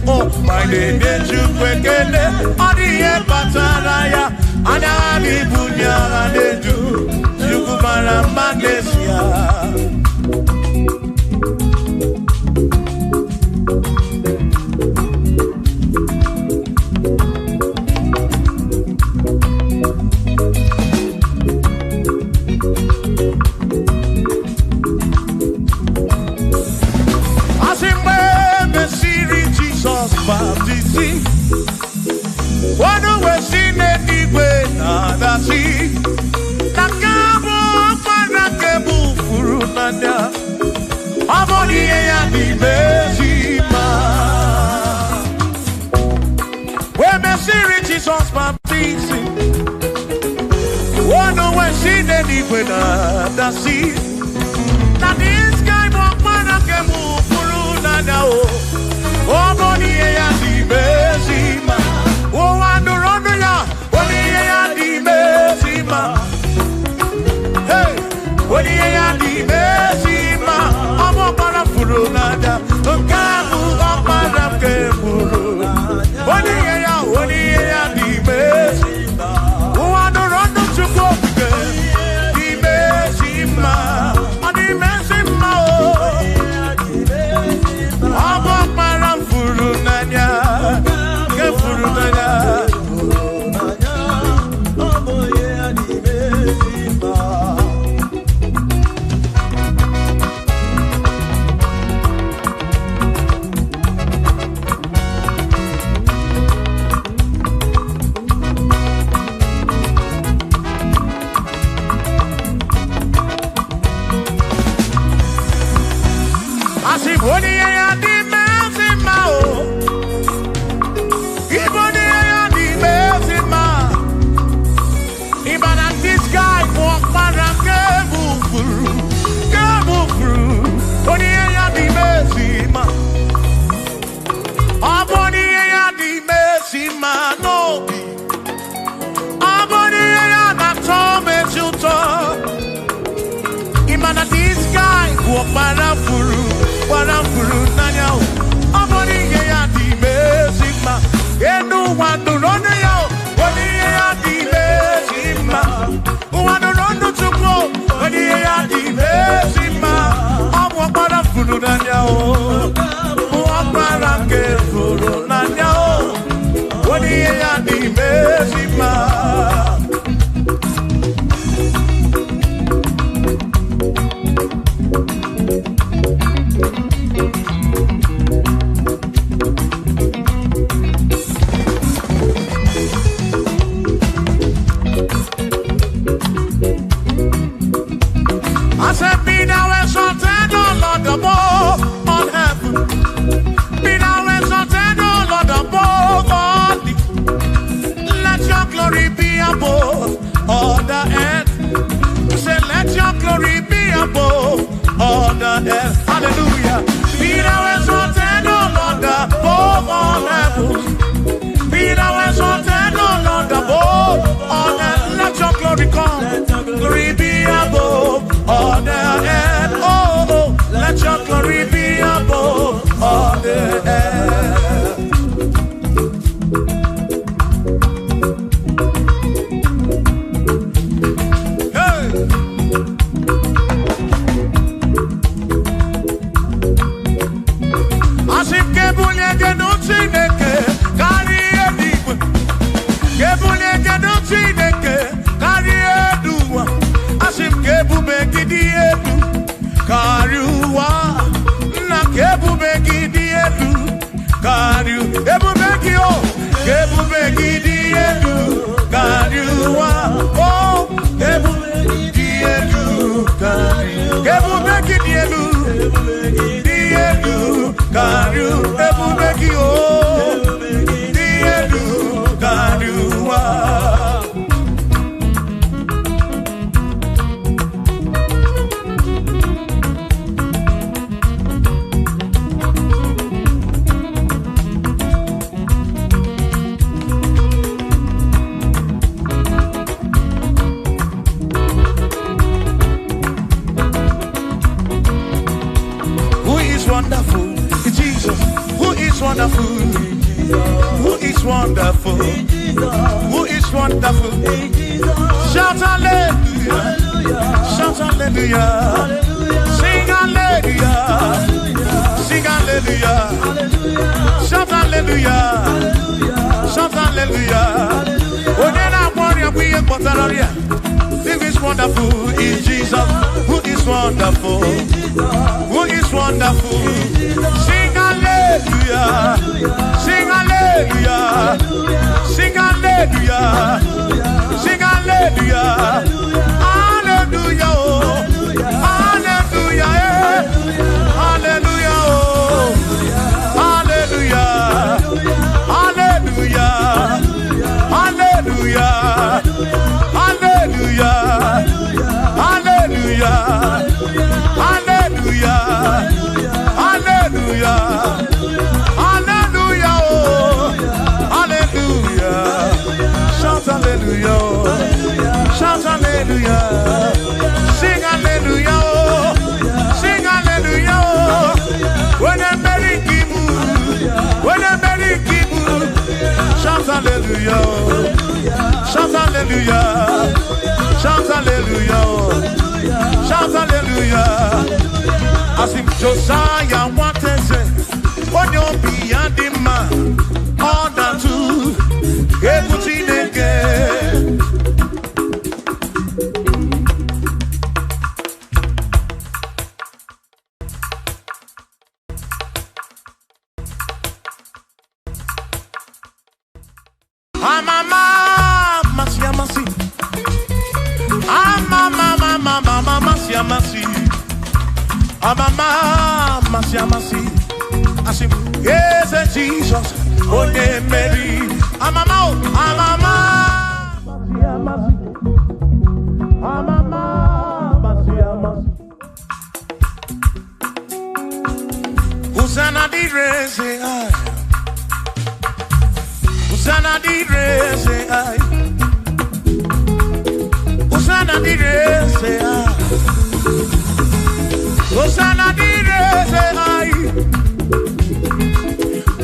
Oh, my name is Chukwekele, Odiye Pataraya, Anani Bunya Anedu, Chukwara Manesia. Jesus baptizing. One when she did it with the sea. Now this guy walk man and can move through now. Oh, body and the besima. Oh, and the run ya. Body and the besima. Hey, body and the besima. I'm up on a furu nada. Kamu up on a kemuru. Body and the besima. Oh, and the run to go. The besima. And the besima. I'm up on a furu nada. Kemuru nada. Hallelujah. Be thou exalted, O Lord, above all heavens. Be thou exalted, O Lord, above all heavens. Let your glory glory come. Glory be above all the earth. Oh, oh, let your glory be above all the earth. Josiah wanted to on your beyond the man, all that too, everything again. Yes, Jesus, oh, Mary, Usana di rese ai, Usana di rese ai, Usana di rese ai, Usana di rese ai,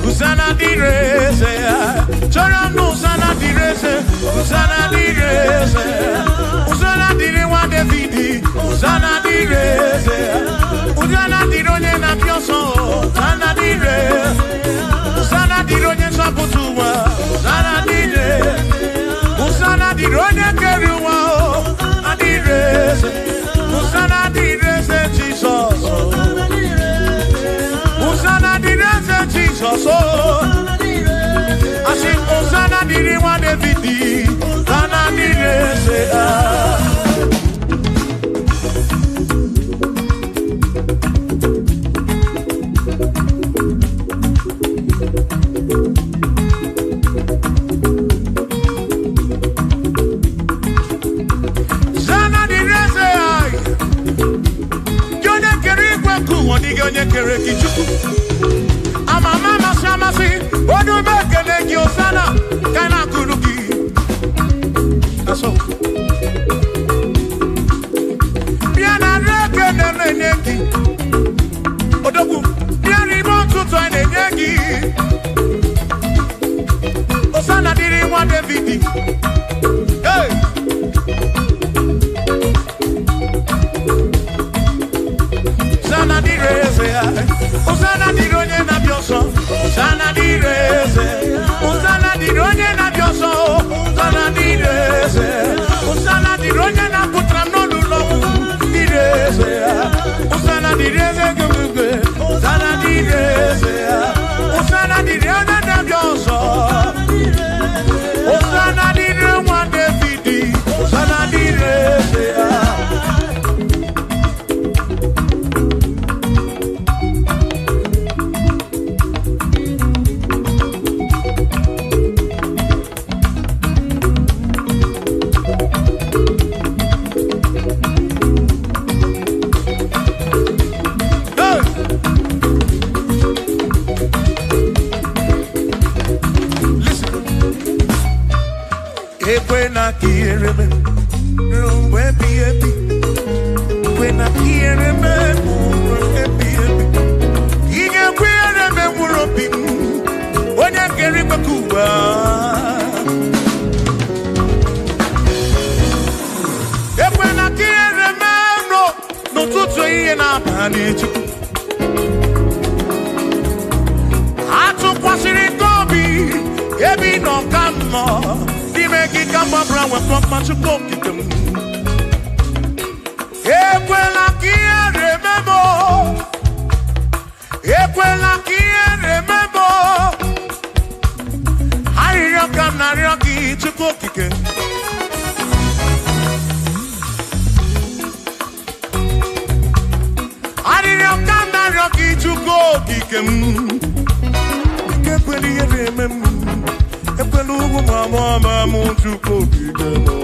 Usana di rese ai, Choram Usana di rese, Usana di rese, Usana di rewa Davidi, Usana di rese, Usana di ronye na pioso, Usana di rese, Usana di ronye saputua, Usana di rese, Usana di ronye keruwa, Usana di rese, Usana di rese Jesus, Usana di rese Jesus, I sing Usana di rewa Davidi, Usana di rese. That's all. When I hear him, he can queer him and will be when I get him a Cuba. If when I hear him, no to train up and it. I took what's in it, Toby. Every no come more. He make it come up around with from much of cooking. Ekwela kiere memo, ekwela kiere memo. Ariyo kanariyo ki chuko kike. Ariyo kanariyo ki chuko kike. Ekweli ere memo, ekwelu mama mu chuko kike mo.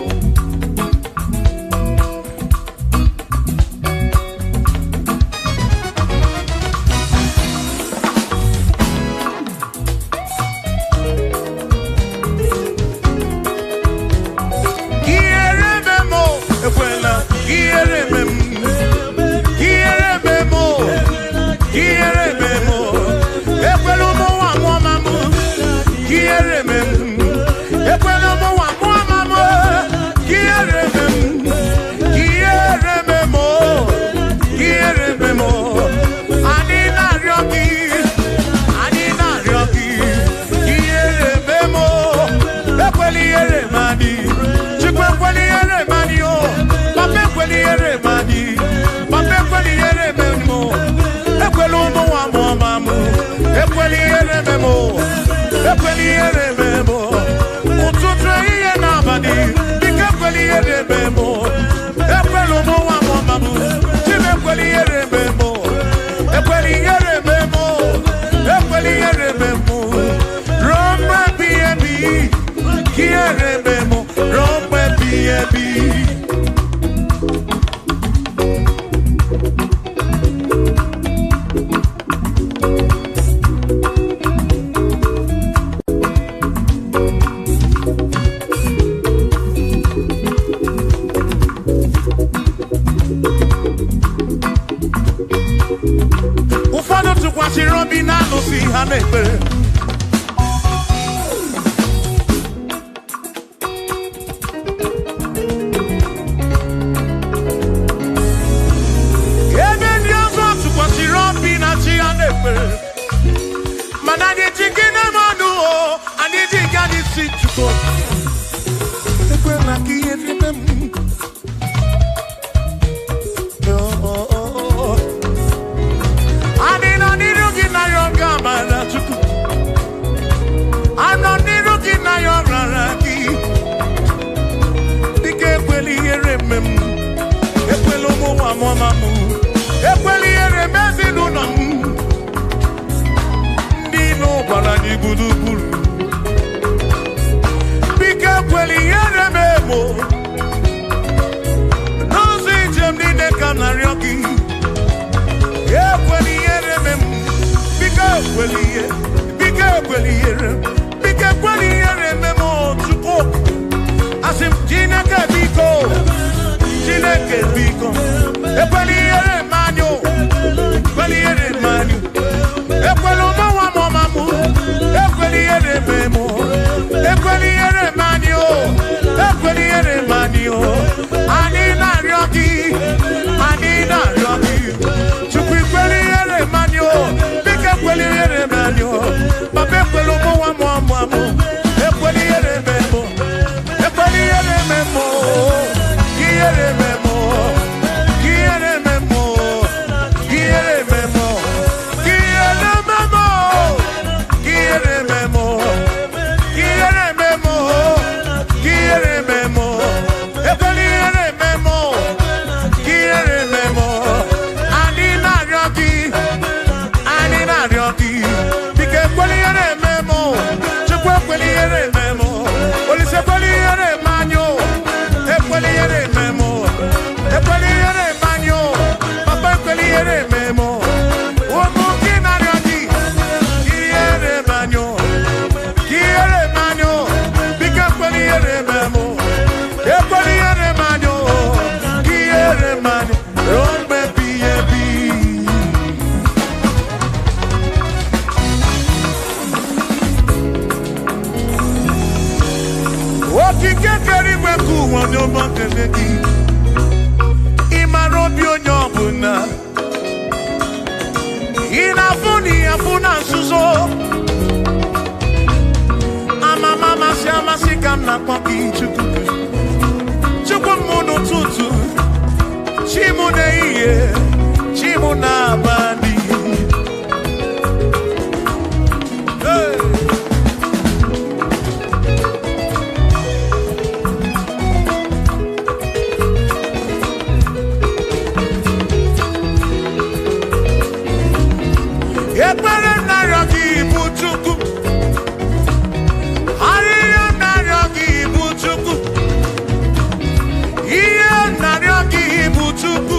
Chukwu.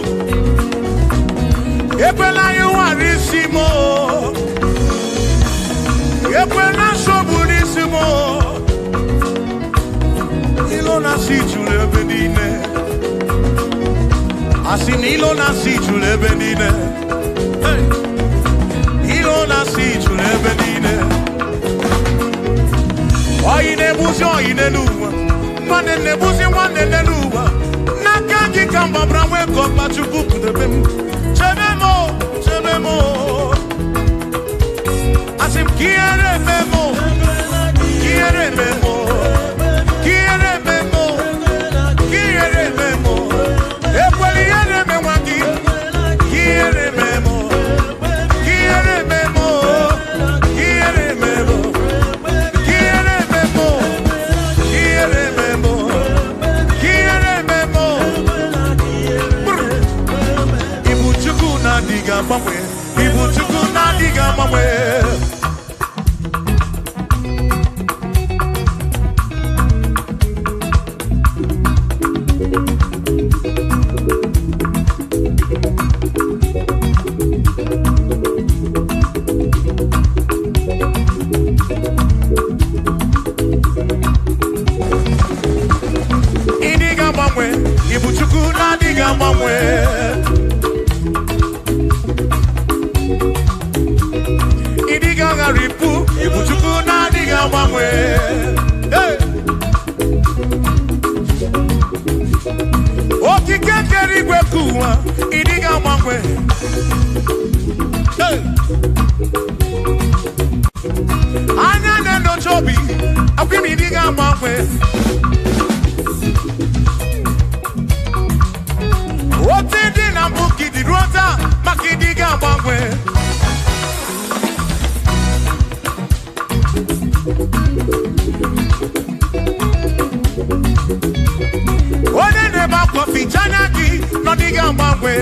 Ekwela iwarisimo. Ekwela soburisimo. Ilona si chulebe dine. Asin ilona si chulebe dine. Ilona si chulebe dine. Oine buzi oine nuwa. Mane ne buzi wane ne nuwa. Nakaki kamba brawe kopa chukuku debem. Chememo, chememo. Asim kiere memo. Kiere memo. Kiere memo. Kiere memo. Ekweli ere memwangi. Kiere memo. Kiere memo. Kiere memo. Kiere memo. Kiere memo. Kiere memo. Ibu chuku na diga mamwe. Ibu chuku na diga mamwe. Idiga mamwe. Ibu chuku na diga mamwe. Idiga garipu. Ibu chuku na diga mamwe. Hey. Okike kerigwe kuwa. Idiga mamwe. Hey. Anya neno chobi. Akwimi idiga mamwe. Otidi na mukidi rota. Makidiga mamwe. Onene bakwa fijanaki no diga mamwe.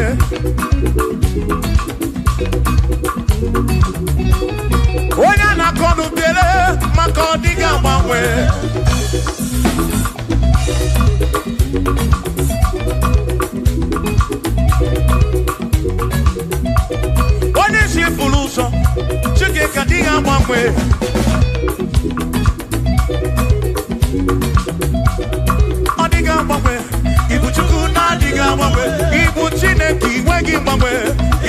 Onya na kodu bele mako diga mamwe. Onye si fuluso chike ka diga mamwe. Odiga mamwe. Ibu chuku na diga mamwe. Ibu chineki wegi mamwe.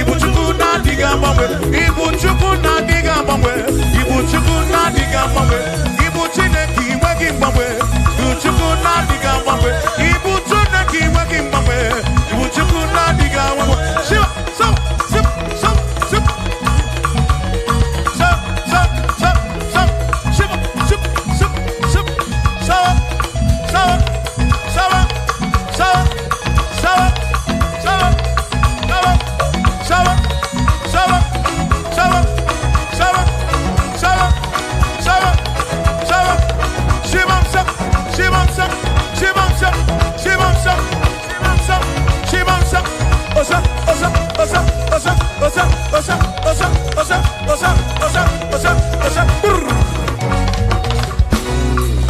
Ibu chuku na diga mamwe. Ibu chuku na diga mamwe. Ibu chuku na diga mamwe. Ibu chineki wegi mamwe. Ibu chuku na diga mamwe. Ibu chineki wegi mamwe. Ibu chuku na diga mamwe. Shiva, so, sip, so, sip. So, so, so, so, shiva, sip, sip, sip, so, so, so, so, so, so, so, so, so,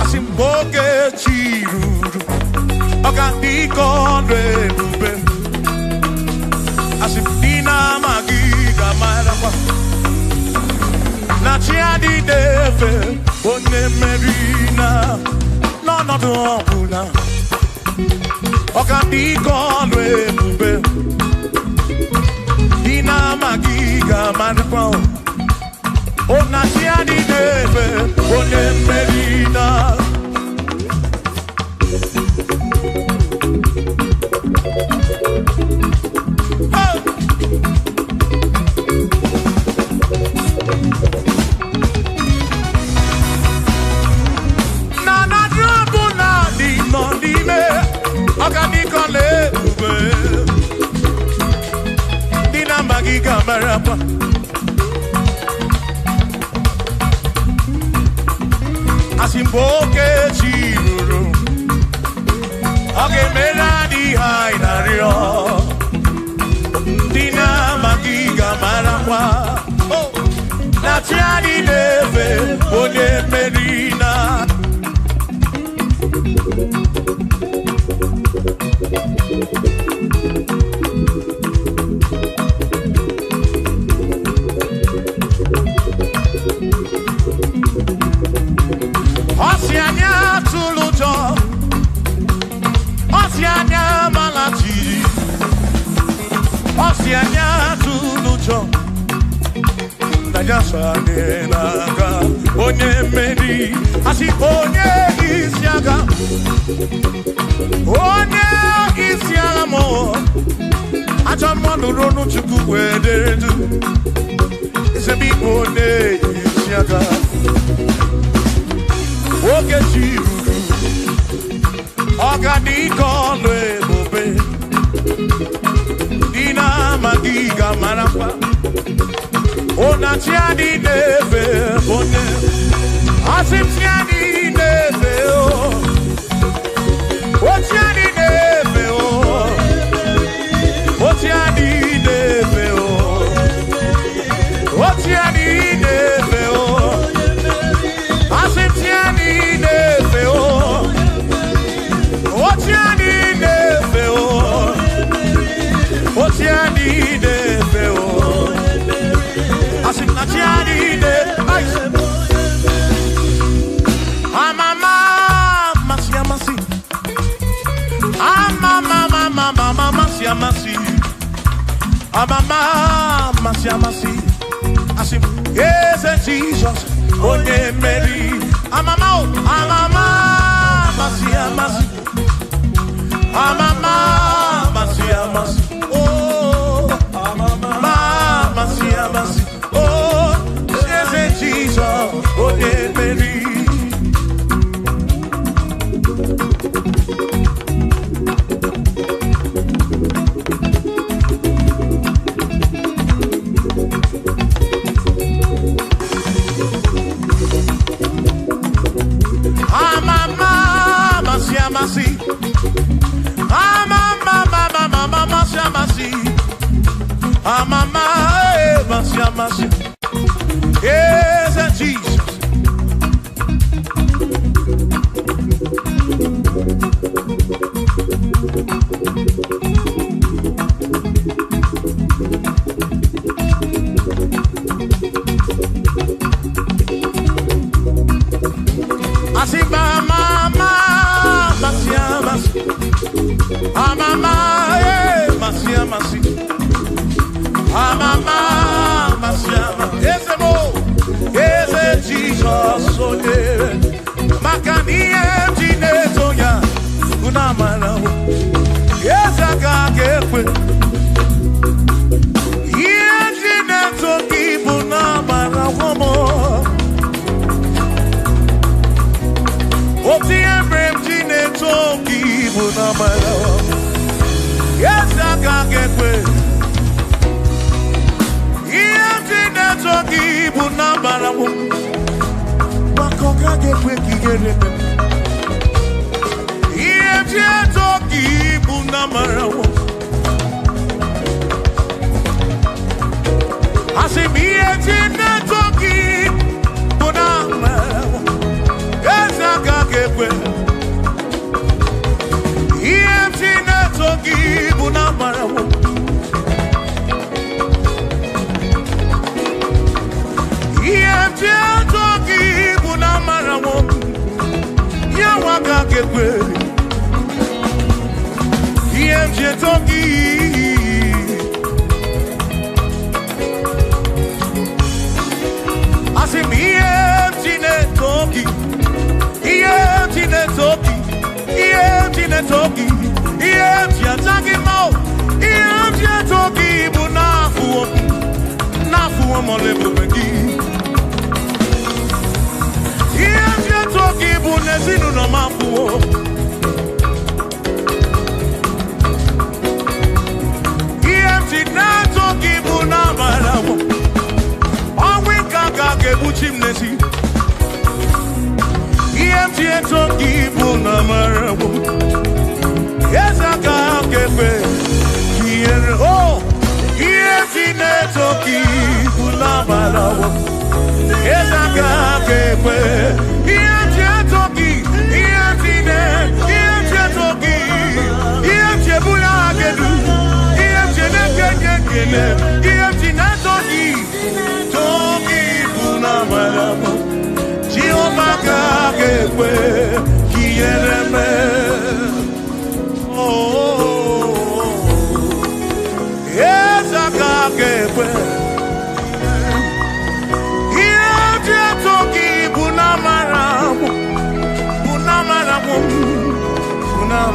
Asimboge chiruru, ogandiko ndebube. Asimdina magiga marakwa. Na chiadi defe, one merina, no duopuna. Ogandiko ndebube. Dina magiga marakwa. Ona chiadi defe, one merina. Asimboke chiruru, oge mera di hainario. Dina magiga marakwa, oh, na chiadi deve, one merina. jasane naga onye meri asi onye isiaga mo acha mmanụ ronu chukwu wederedu isebi onye isiaga oge chiruru ọganike ọlụ ebube dị na magiga marakwa Onachiani neve one Asimchiani neve o Ochiani neve o Ochiani neve o Ochiani neve o Asimchiani neve o Ochiani neve o Ochiani neve o Yes, Jesus, onye Mary. Amama, oh, oh, yes, Jesus, onye Mary. Yes, Jesus. Jesus, oh yeah, Makani Toya, Unamana, yes, I got get with yes, Jineto Kibunamana, woman. Oti Embrem Jineto Kibunamana, yes, I got get with yes, Jineto Kibunamana, woman. Makoka get wiki get if you talkie bunamara I say me a talkie bunamara yes I can get with if you talkie bunamara if you talkie ya waka kekwe yemje toki asimi yemjine toki yemje ataki mo yemje toki nafu molebu begi Toki bunezinu no mafuo Iemti na toki bunamarawo Awinka kake buchimnesi Iemti toki bunamarawo Yesa kake pe Kiere oh Iemti ne toki bunamarawo Yesa kake pe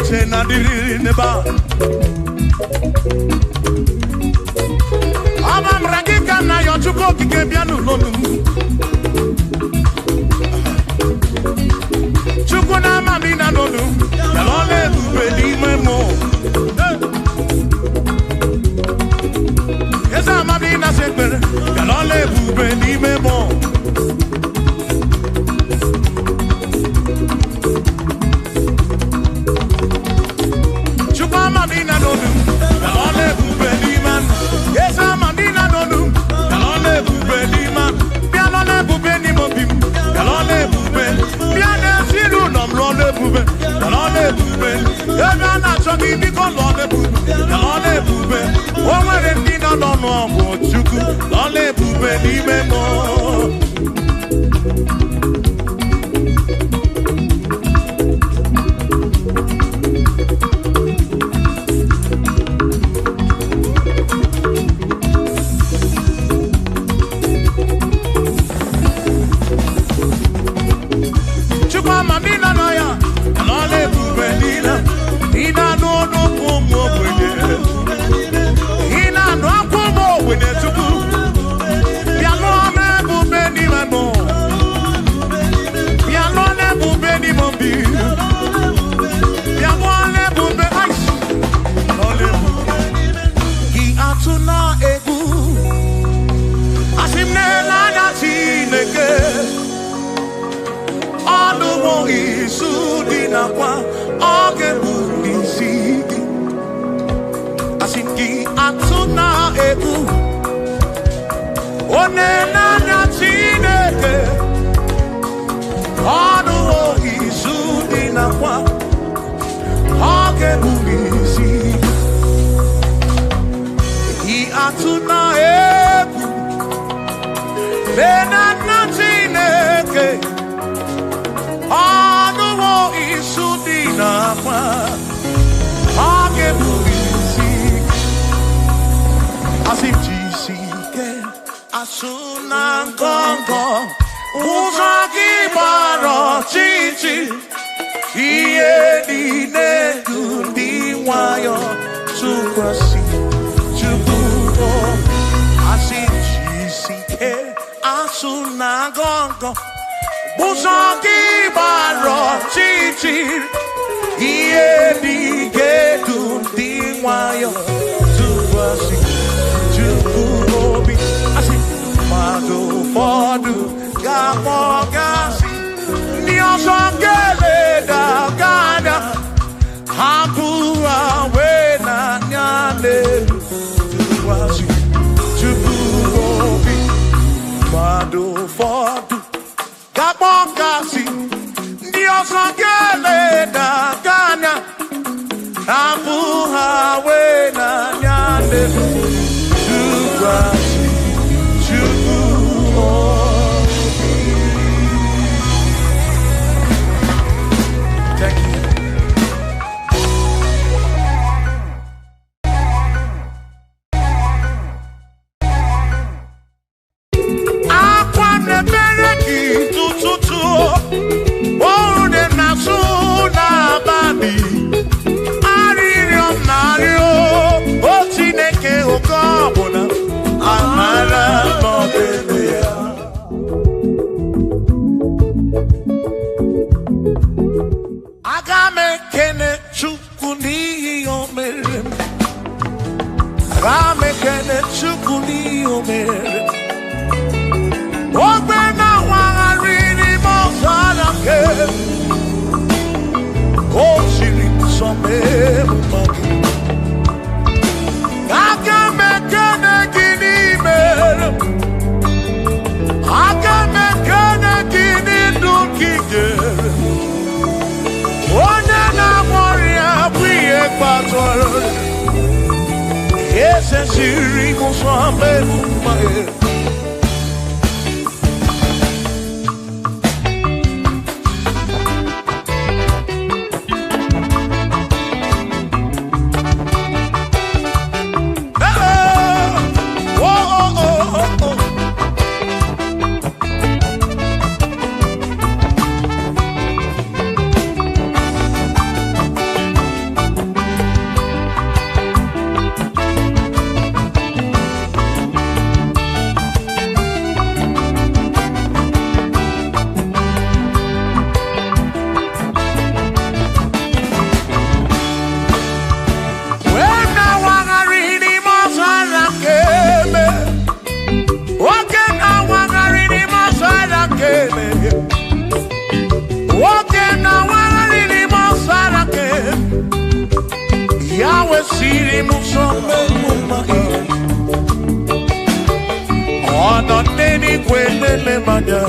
iche na diri neba. Ama mragika na yochuko kike bianu lonu. Chuko na mami na lonu. Yalole bube di memo. Esa mami na sekbere. Yalole bube di memo. Madina donu, kalone bubeli man. Yes, Madina donu, kalone bubeli man. Pianone bubeni mobim, kalone bubeli. Piane silu nomlone bube, kalone bubeli. Ega na choki biko lone bube, kalone bubeli. Omere ndina dono ambo chuku, kalone bubeli memo. siri muso memumai. Ono neni kwenele manya.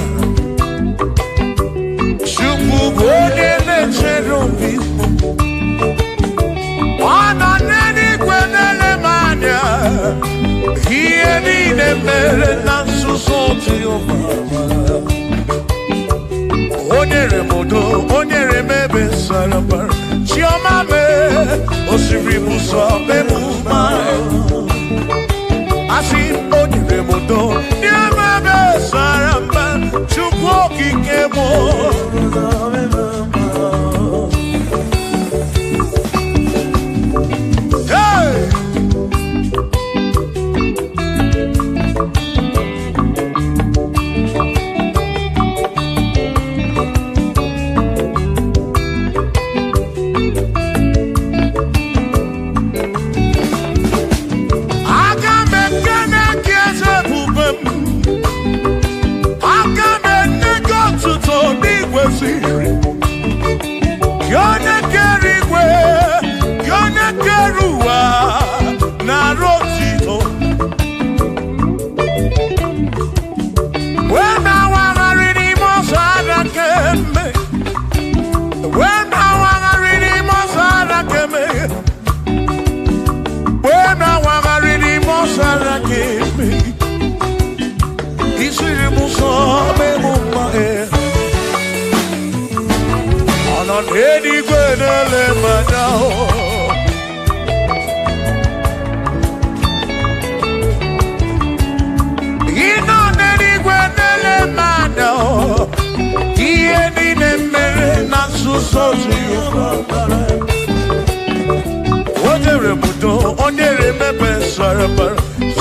Shuku kwenele cherubi. Ono neni kwenele manya. Hiye nine mere nansu soti obama. Onyere modo, onyere mebe sarabar. Chioma me, osiri muso memumai. Asi onyere modo, nye mebe sarabar. Chukwu okike mo. Hey!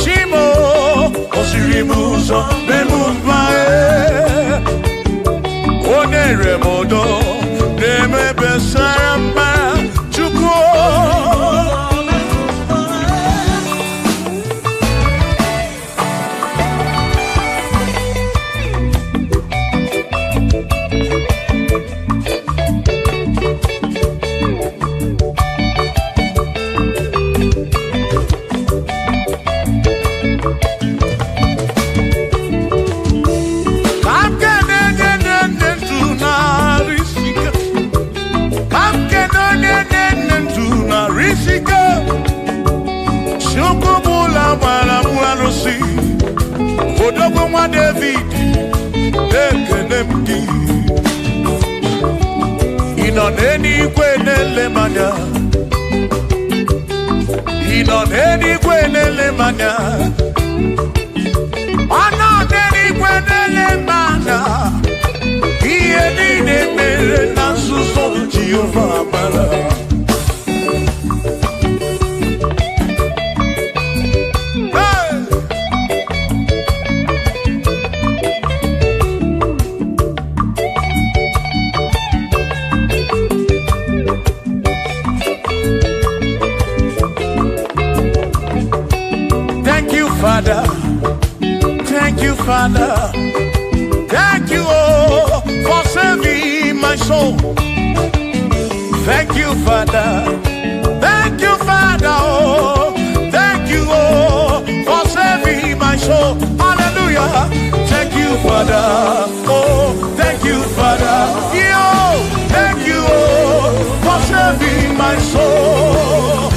Shimo, Osirimuso, Bemumae, Oneremodo, Nemebe Saramba, Chuko. Odogwa David, Ekenemdi. Inoneni kwenele manya. Inoneni kwenele manya. Anoneni kwenele manya. Iye nine mere nasuso Jehovah mala. Father, thank you, Father, thank you, oh, for saving my soul. Thank you, Father, oh, thank you, oh, for saving my soul. Hallelujah, thank you, Father, oh, thank you, Father, yo, thank you, oh, for saving my soul.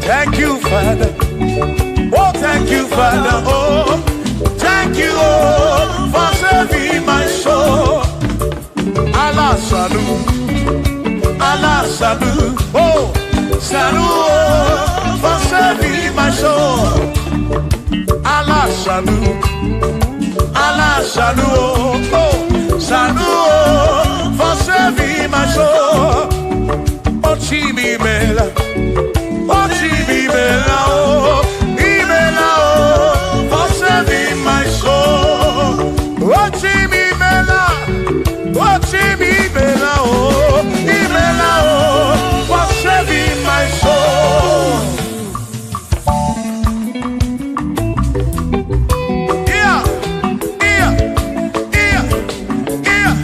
Thank you, Father. Oh, thank you, Father. Oh, thank you, oh, for saving my soul. Allah salut, Allah salut. Oh, salut, oh, for saving my soul. Allah salut, Allah salut. Oh, salut, oh, for saving my soul. Oh, Chimi Mela. Oh, Chibibela, oh, Ibela, oh, for saving my soul. Oh, Chibibela, oh, Chibibela, oh, Ibela, oh, for saving my soul. Yeah, yeah, yeah, yeah.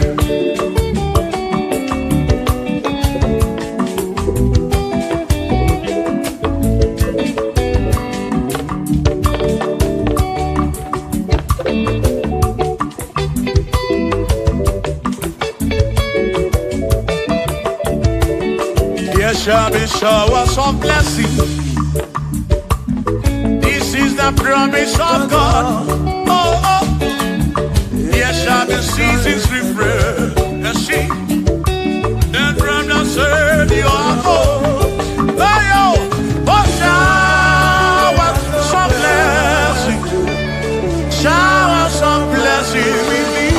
There shall be showers of blessing. This is the promise of God. Oh, oh. There shall be seasons refreshing. And from the earth you are home. Oh, yo. Oh, showers of blessing. Showers of blessing we need.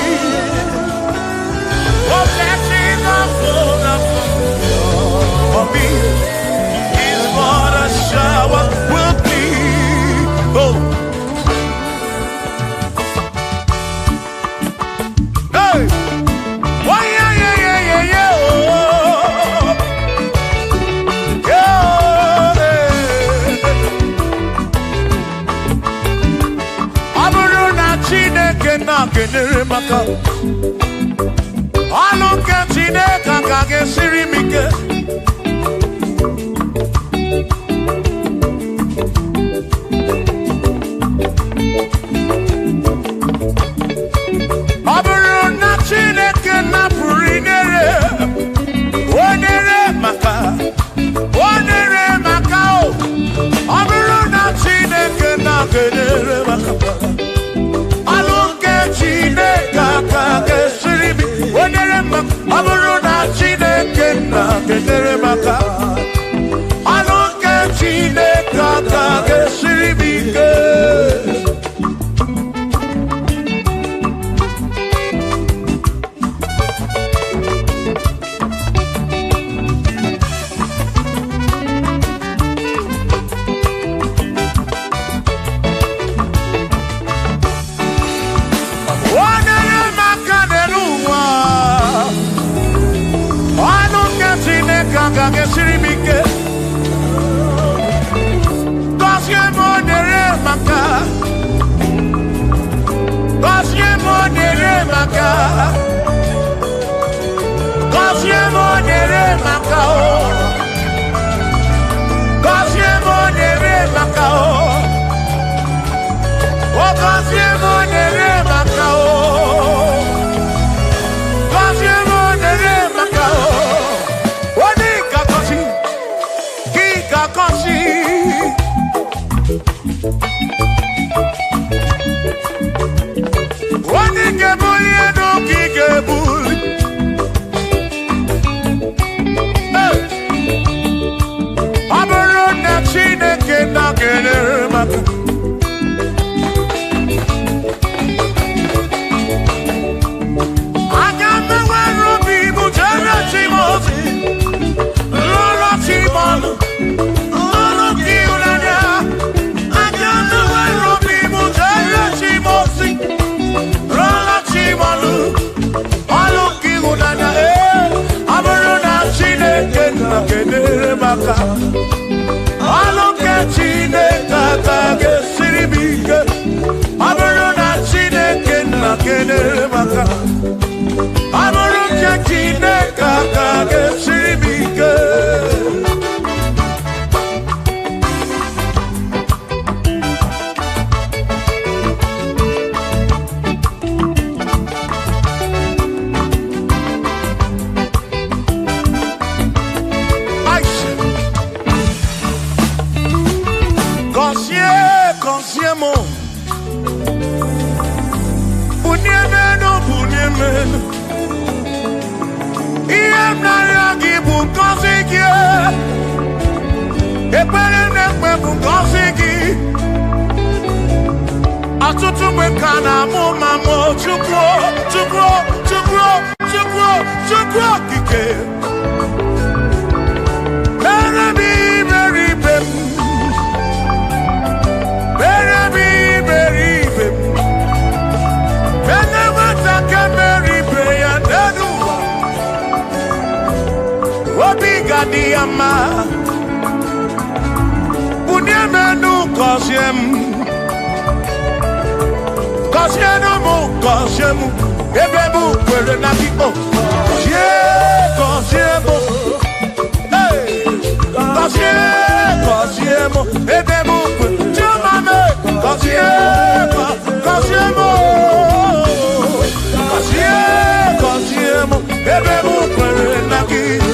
Oh, blessings of full of for me is what a shower will be. Oh, hey, why, yeah, yeah, yeah, yeah, yeah, oh, yeah, aburu na Chineke na kenere maka, alu nke Chineke ka ga-esiri m ike. Kosiemo. Bunyemeno, bunyemeno. Iem na yagi bunkosiki. Epele nekwe bunkosiki. Atutu mekana mo mamo chukro, chukro, chukro, chukro, chukro kike. Baby, baby, baby. Baby, baby, baby. Whenever I can marry, pray and do. Obiga diama. Bunyemenu kosiem. Kosiemu, kosiemu. Ebebu kwere na kiko. Kosiemu. Hey. Kosiemu. Ebebu kwere. Chumame. Kosiemu. Kosiemu. Kosiemu. Ebebu kwere na kiko.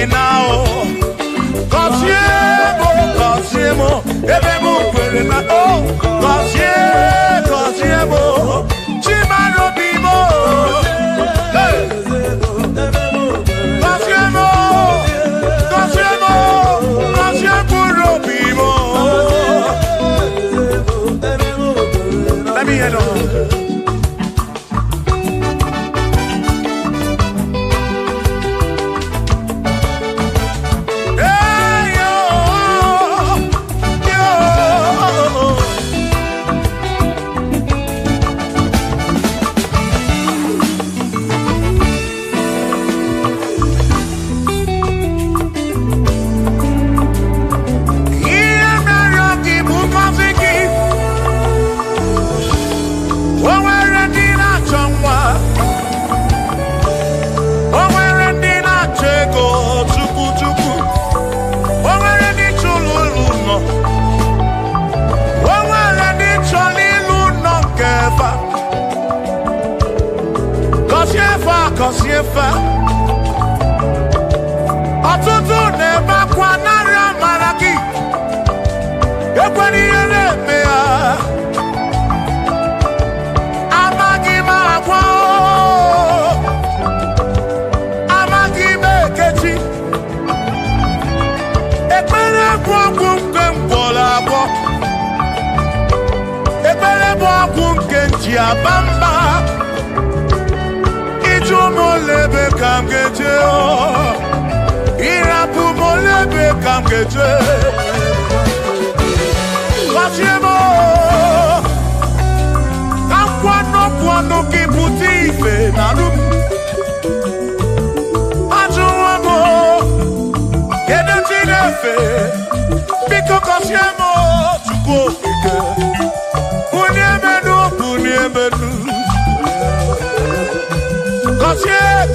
Now, Kosiemo, Ebebu kwere na oh, Kosiemo, Chimano Bibo, Kosiemo, Kosiemo Bibo. Let me hear it. Kosiefa Atutu neba kwa nara maraki Ekwani yele mea Amagi magwa Amagi mekechi Ekwele kwa kumke mbola kwa Ekwele kwa kumke njia bamba Molebe kam geje o Irapu molebe kam geje Kosiemo Kam kwano kiputi ife narum Ajuwamo Kede tinefe Biko Kosiemo Chukwu okike Bunyemenu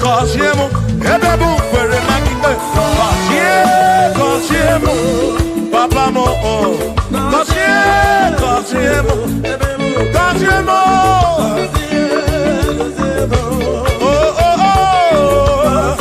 Kosiemo, Ebebu kwere na kike. Kosiemo, Papa mo oh. Kosiemo, Kosiemo. Oh oh oh.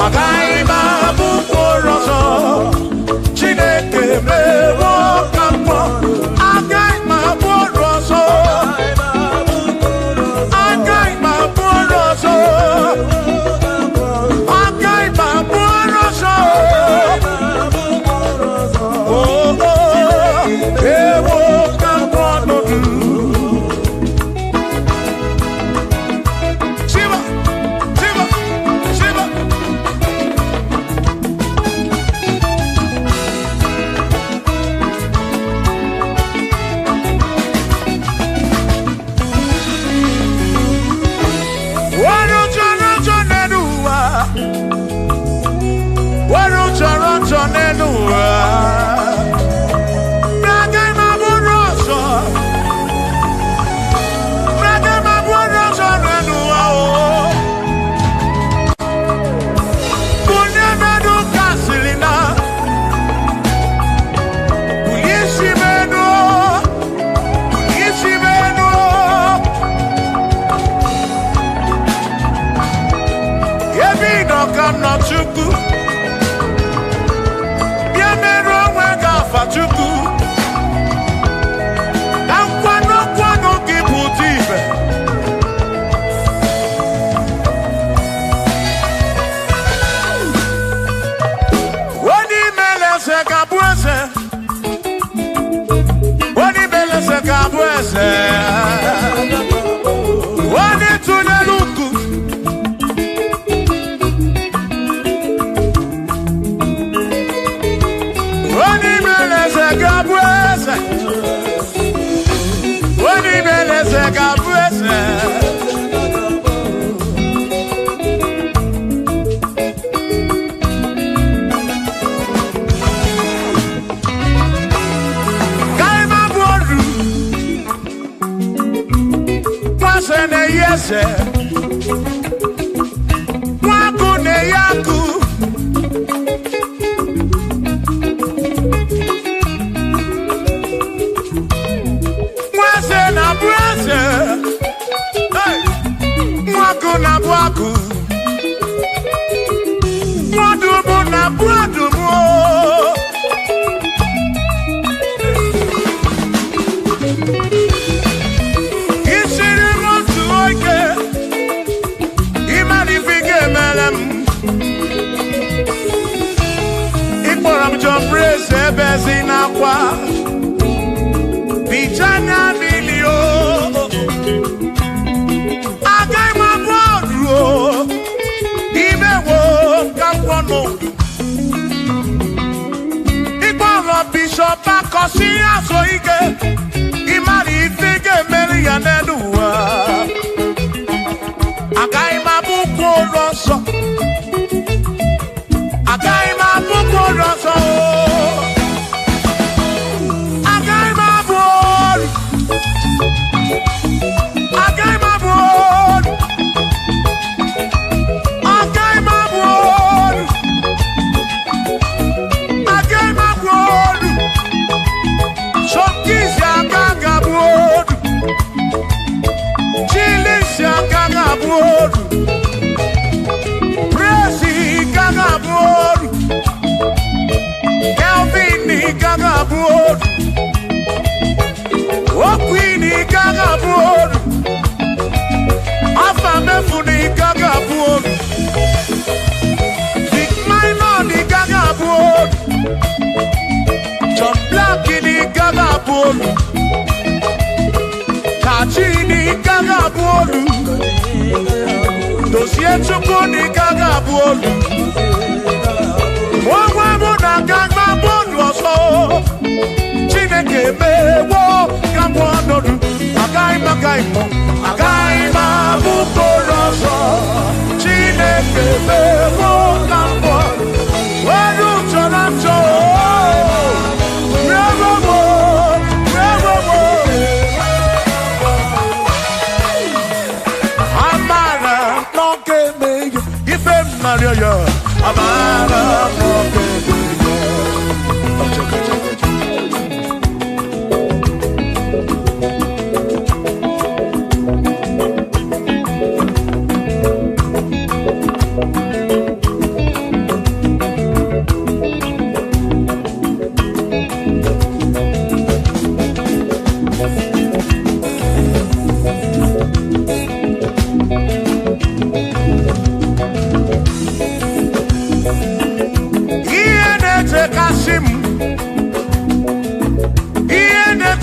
agaghị m abụ mkpụrụ ọzọ. Chineke mewo ka mkpọ, agaghị m abụ ọrụ ọzọ. Agaghị m abụ ọrụ ọzọ. Agaghị m abụ ọrụ ọzọ. Ewo ka mkpọ ọnọdụ. Chukwu bịa mere onwe gị afa Chukwu na nkwanụ gị bụ ụdị ibe. Onye imele eze ga-abụ eze. Onye imele eze ga-abụ eze. Onye tụnyere ukwu Mwaku ne yaku mwase na bwase. Mwaku na bwaku mwadumu na bwadumu. Bezinakwa Bichanya Bilio Agaghị m abụ ọrụ imewo ka mkpọnụ ịkpọrọ Bishọp akọsi azụ ike ịmara ife ga-emeri ya n'elu ụwa. Agaghị m abụ mkpụrụ ọzọ. Agaghị m abụ mkpụrụ ọzọ. Kachini gaga bolu, dosie chukwu ni gaga bolu. Mwa muna gaga bolu oso. Chineke mewo gambo nodu. Agaghị m abụ mkpụrụ ọzọ. Chineke mewo gambo. Weru chọrọ njọ. Amara,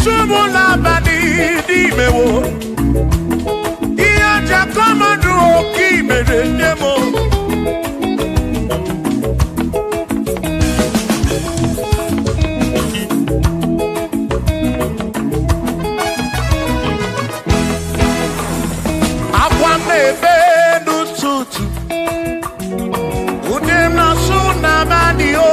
tumula bani di mewo. Iya jakomadu oki mere nemo. Akwa mebe n'ụtụtụ. Udem na suna bani o.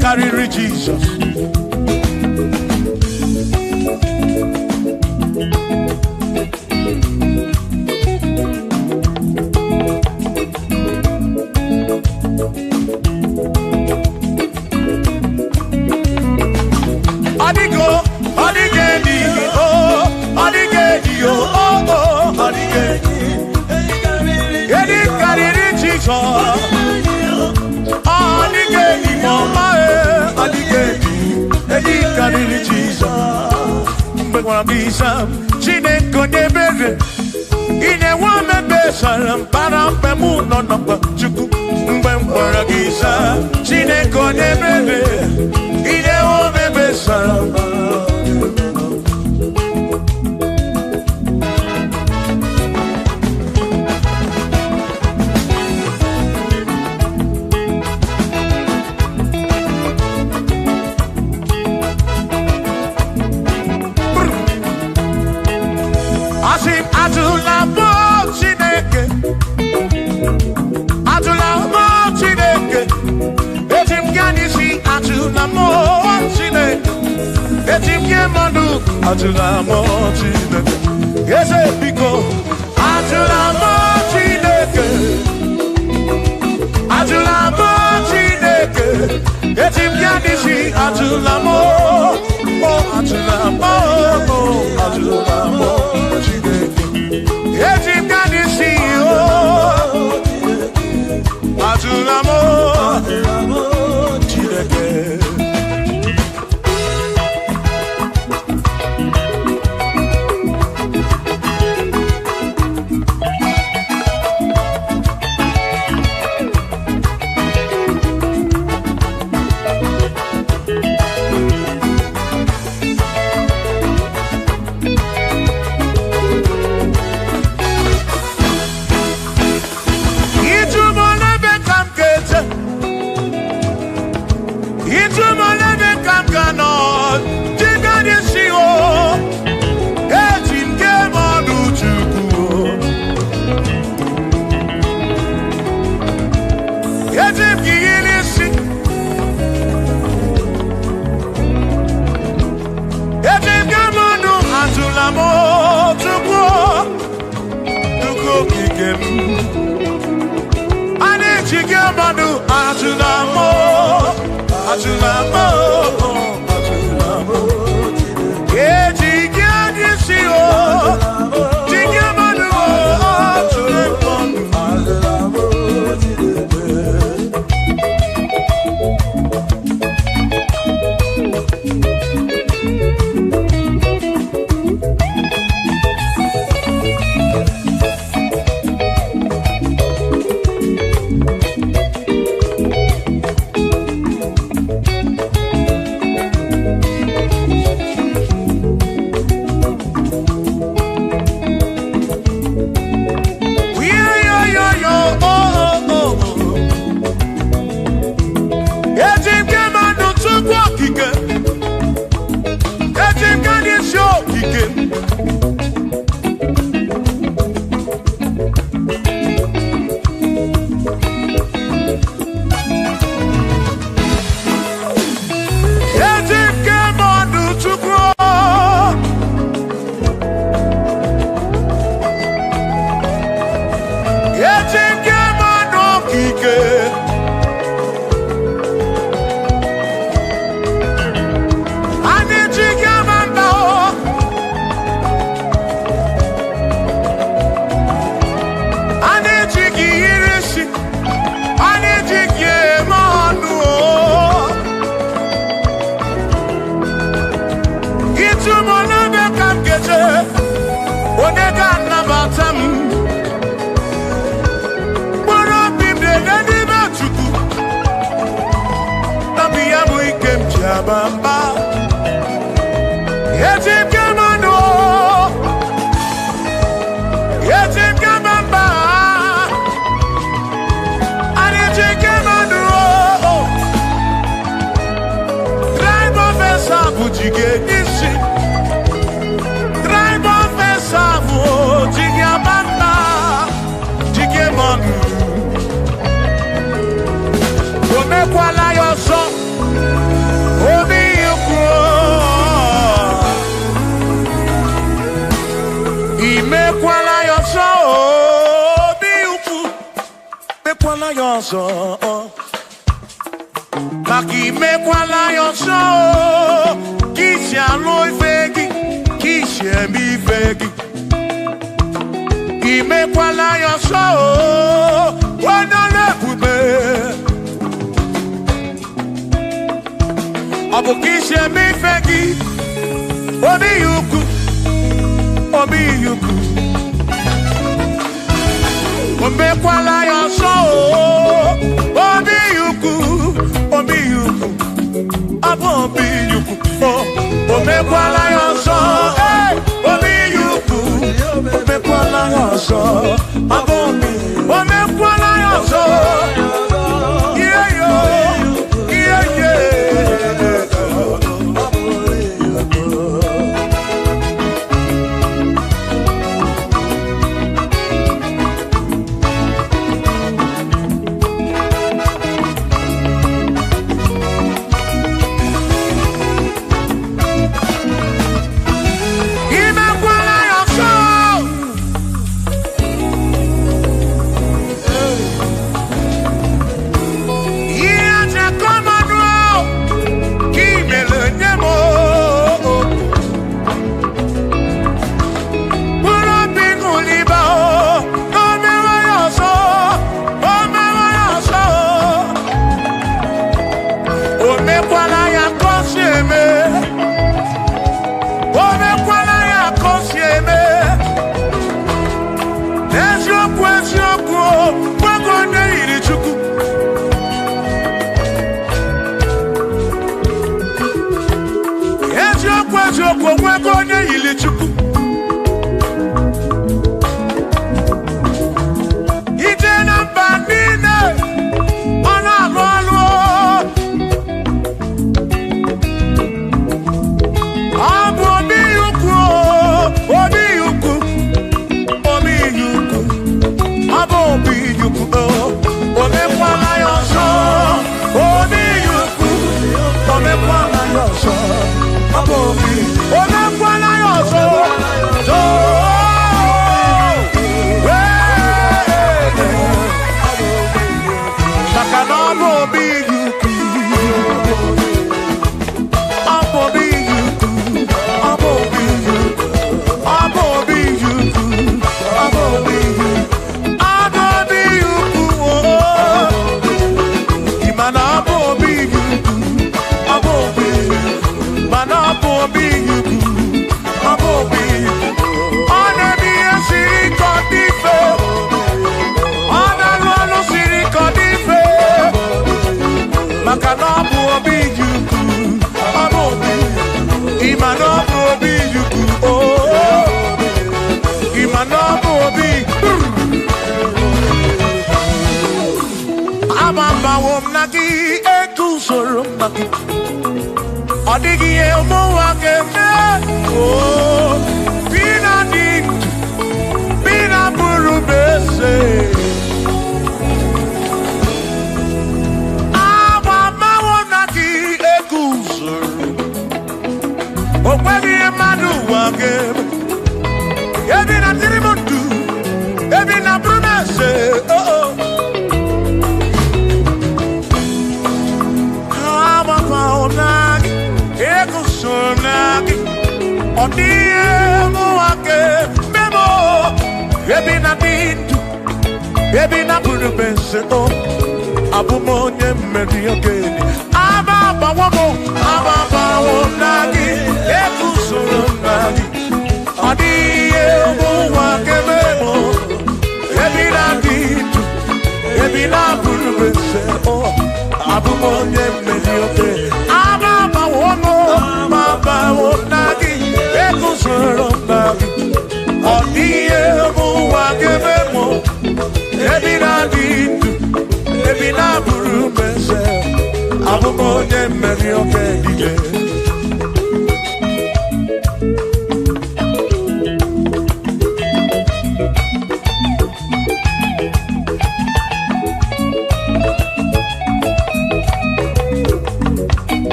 Carry Jesus. ebebe. Ine wa mebe salam para pemu no no chuku. Mbembara gisa Chineke ebebe. Ine wa mebe salam. Atula mo Chineke, ese pico. Atula mo Chineke, atula mo Chineke, ese pianisi. Atula mo, oh atula mo, oh atula mo Chineke, ese pianisi. Oh atula mo Chineke. Maki me kwala yo so, kisha loy fegi, kisha mi fegi. Ki me kwala yo so, wana le pube. Abu kisha mi fegi, obi yuku, omekwala ya ọsọ obi yuku abụ obi yuku omekwala ya ọsọ obi yuku omekwala ya ọsọ abụ obi omekwala ya ọsọ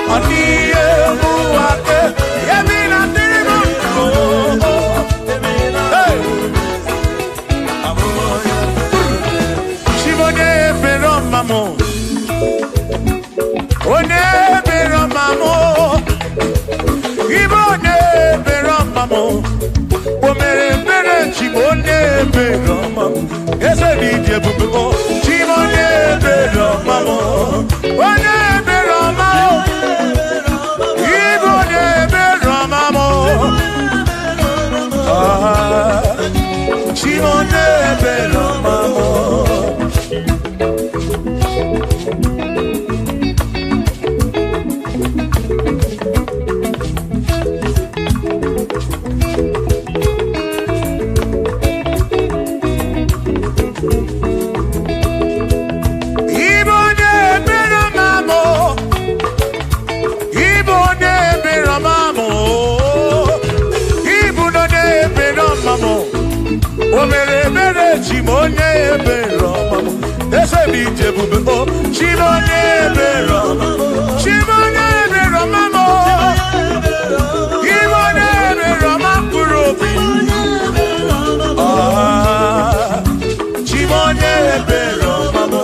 Honey, Beroma, ese DJ Bubo, Chimone Beroma, One Beroma, Ibone Beroma, Chimone Beroma. Chimonye Beroma, ese DJ Bubo, Chimonye Beroma, Chimonye Beroma, Chimonye Beroma, Kurobi, Chimonye Beroma.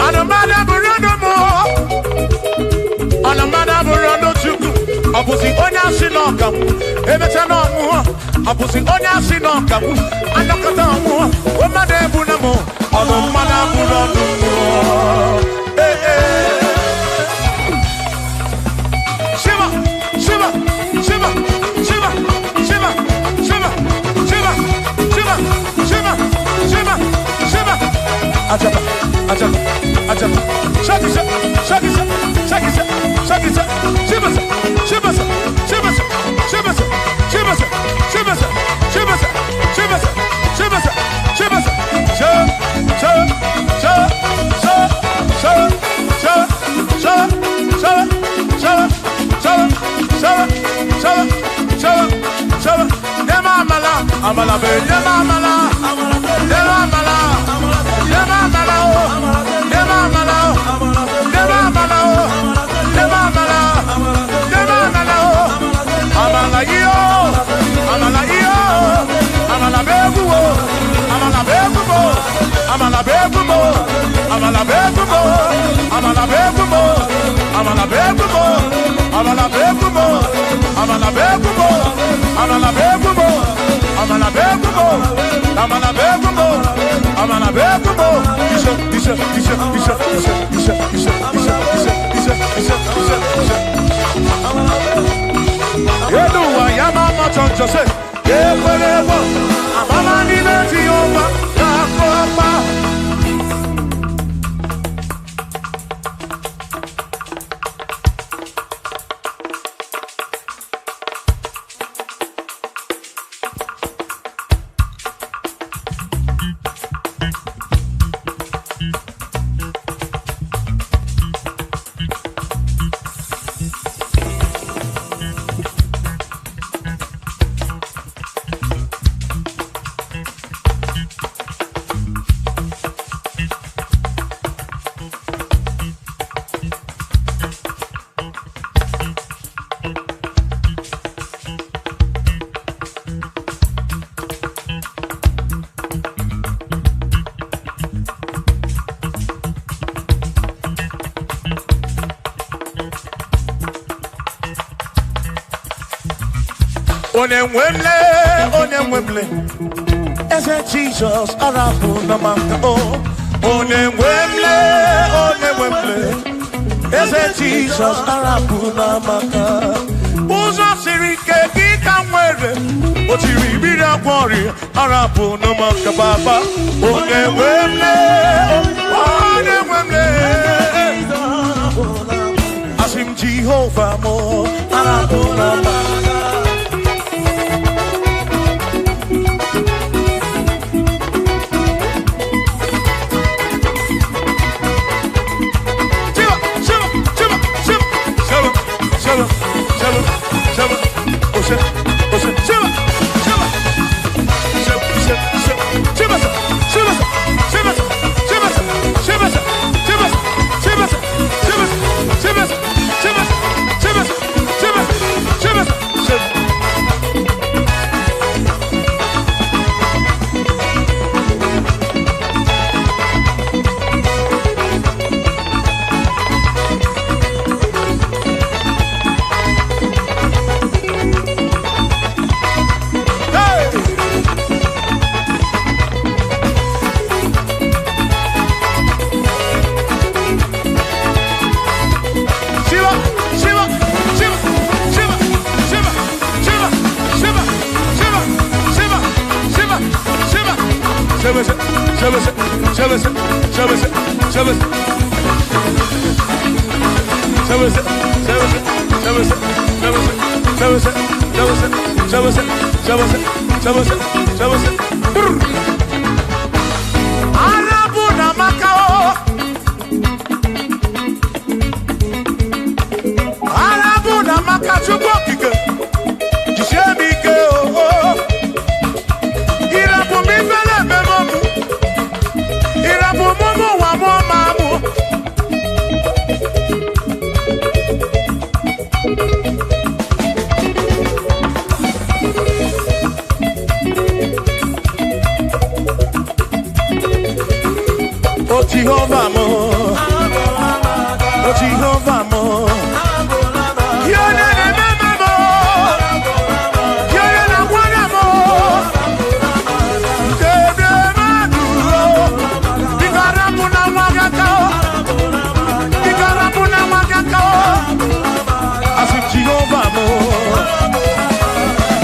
Anamada burando mo. Anamada burando chuku. Abusi onya sinoka. Ebeta no mu. Abusi onya sinoka. Anakata mu. Omade bunamo. Anamada burando mo. Eh eh. Shiva, Shiva, Shiva, Shiva, Shiva, Shiva, Shiva, Shiva, Shiva, Shiva, Shiva. Ajaba, ajaba, ajaba. Shaki sa, shaki sa, shaki sa, shaki sa. Shiva sa, Shiva sa, Shiva sa, Shiva sa, Shiva sa, Shiva sa, Shiva sa, Shiva sa, Shiva sa, Shiva sa. Amala be, amala, amala, amala, amala, amala, amala yo, amala yo, amala begumo, amala begumo, amala begumo, amala begumo, amala begumo, amala begumo, amala begumo, amala begumo, amala begumo, amala begumo, amala begumo, amala begumo. Isa. Yeduwa yamama chonjose, yekwelewa, amama nileti yoma, yakopa. Onemwemle, ese Jesus arapu na maka o. Onemwemle, ese Jesus arapu na maka. Uzo sirike kika mwere, otiri bira kwori arapu na maka baba. Onemwemle, asim Jehovah mo arapu na maka. Oh Jehovah mo, oh Jehovah mo. You're not a mama mo, you're not a one mo. Bigarapuna wagakao, bigarapuna wagakao. I said Jehovah mo,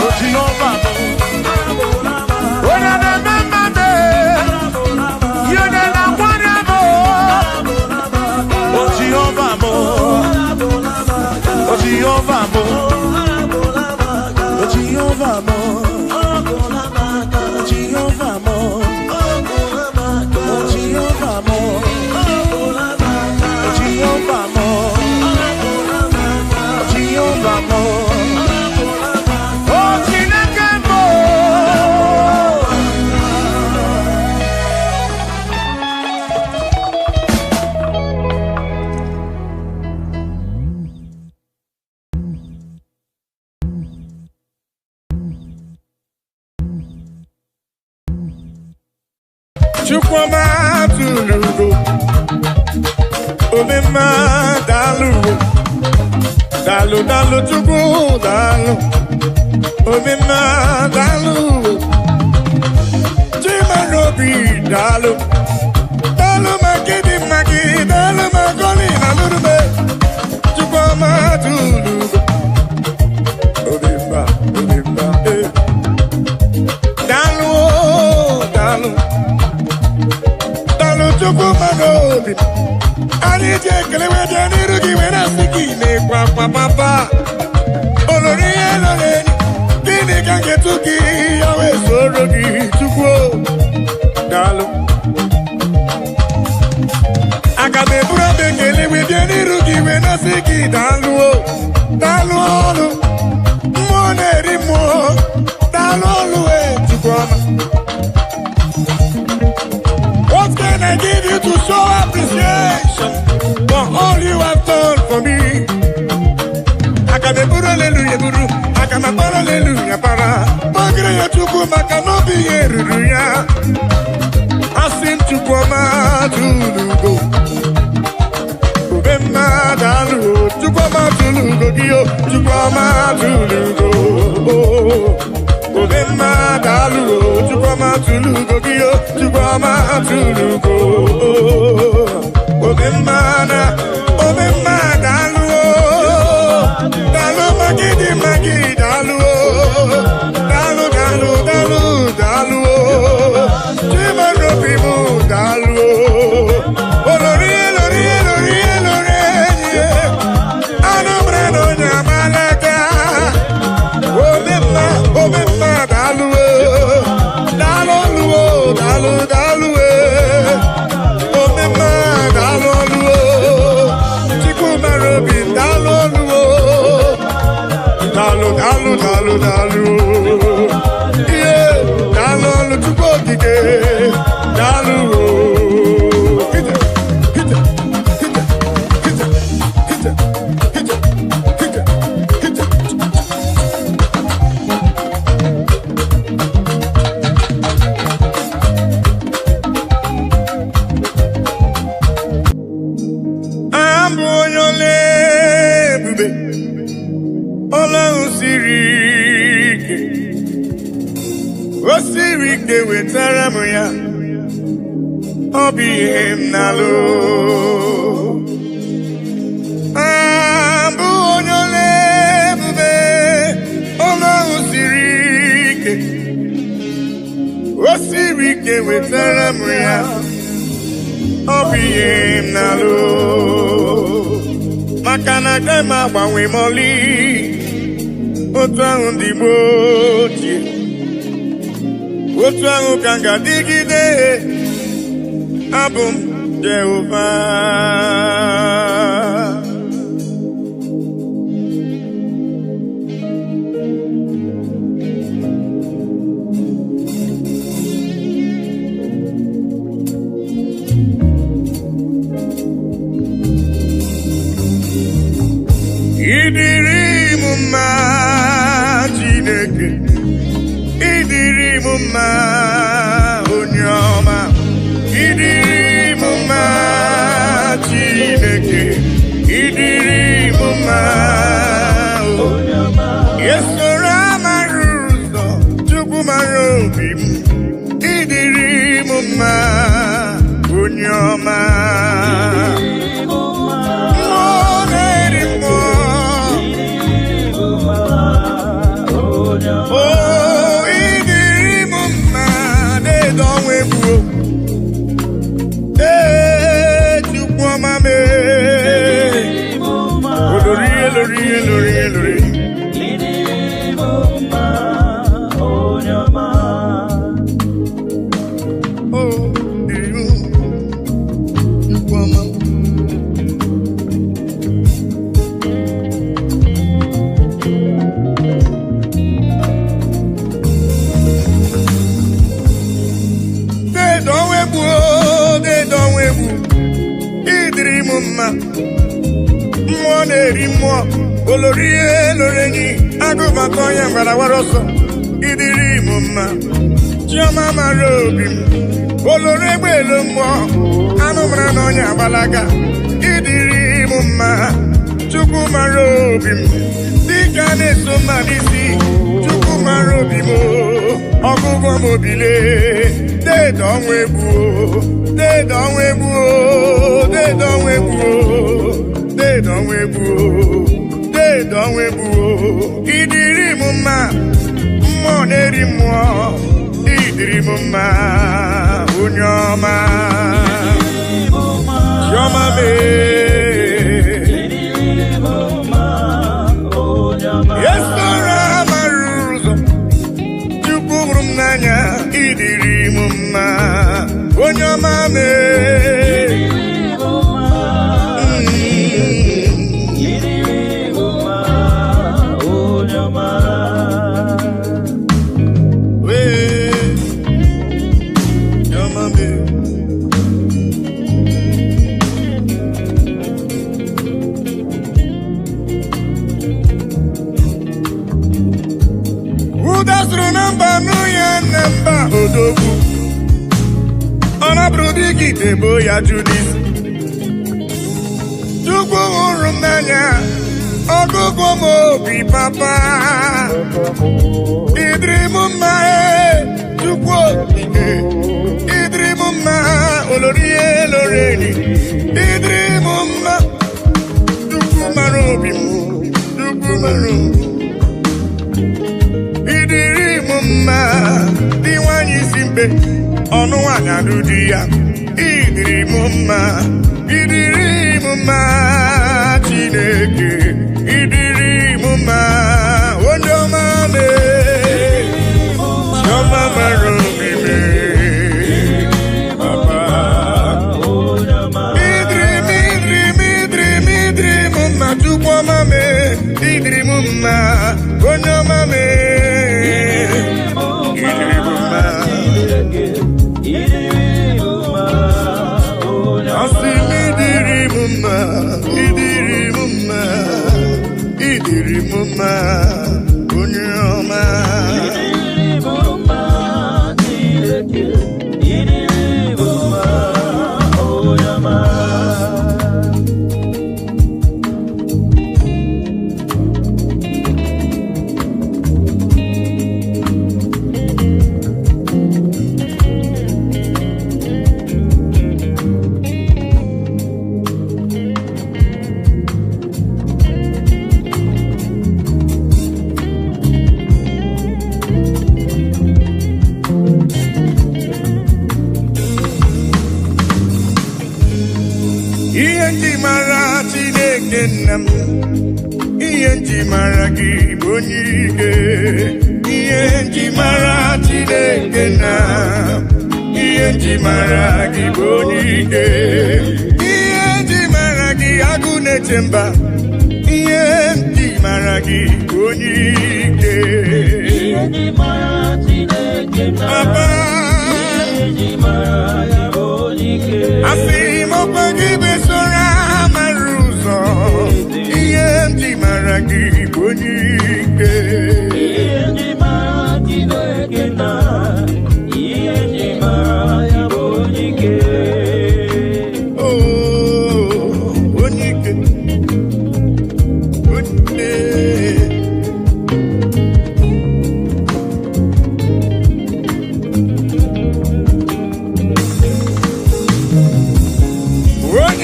oh Jehovah mo. Oh na na mama me, you're not a one mo. Oh Jehovah mo, oh Jehovah mo, oh Jehovah mo, oh Jehovah mo, oh Jehovah mo, oh Jehovah mo, oh Jehovah mo, oh Chineke mo. Chukwuma tulugo, omema dalu, dalu dalu chukwu dalu, omema dalu, chimarobi dalu, dalu magidi magi, dalu magoli nalurube, Chukwuma tulugo, omema dalu dalu. Chukwuma n'obi anyị ji ekele wede n'iru gị were asị gị na-ekwe akwa papa olori ihe lọrọ enyi gịnị ka nketu gị ya wee soro gị Chukwu daalụ aga m eburu ọbụ ekele wede n'iru gị wee na-asị gị daalụ daalụ ọlụ mmụọ na-eri mmụọ daalụ ọlụ wee Chukwuma. What can I give you to show appreciation for all you have done for me? I can be put hallelujah, buru. I can be put hallelujah, para. Magre ya chuku makano bi yeruya. I sing Chukwuma tulugo. Ubema dalu, Chukwuma tulugo giyo, Chukwuma tulugo. Obema dalu, Chukwuma tulugo giyo, Chukwuma tulugo. Obema dalu, dalu magidi magi dalu, dalu dalu dalu dalu, chimarobi mu dalu, olori olori olori olori, anombre no nyamalaka. Obema dalu, dalu dalu dalu, obema dalu, Chukwuma robi dalu, dalu dalu dalu dalu, yeah, dalu Chukwu okike, dalu. Osirike wetara m ya ọ bụ ihe m na-alụ abụ onye ole ebube ọlọ́run siri ike osirike wetara m ya ọ bụ ihe m na-alụ maka na agaghị m agbanwe m ọlị otu ahụ ndị Igbo ochie otu ahụ ka m ga-adịgide abụ m Jehova idiri m mma Chineke idiri m mma onye ọma idiri m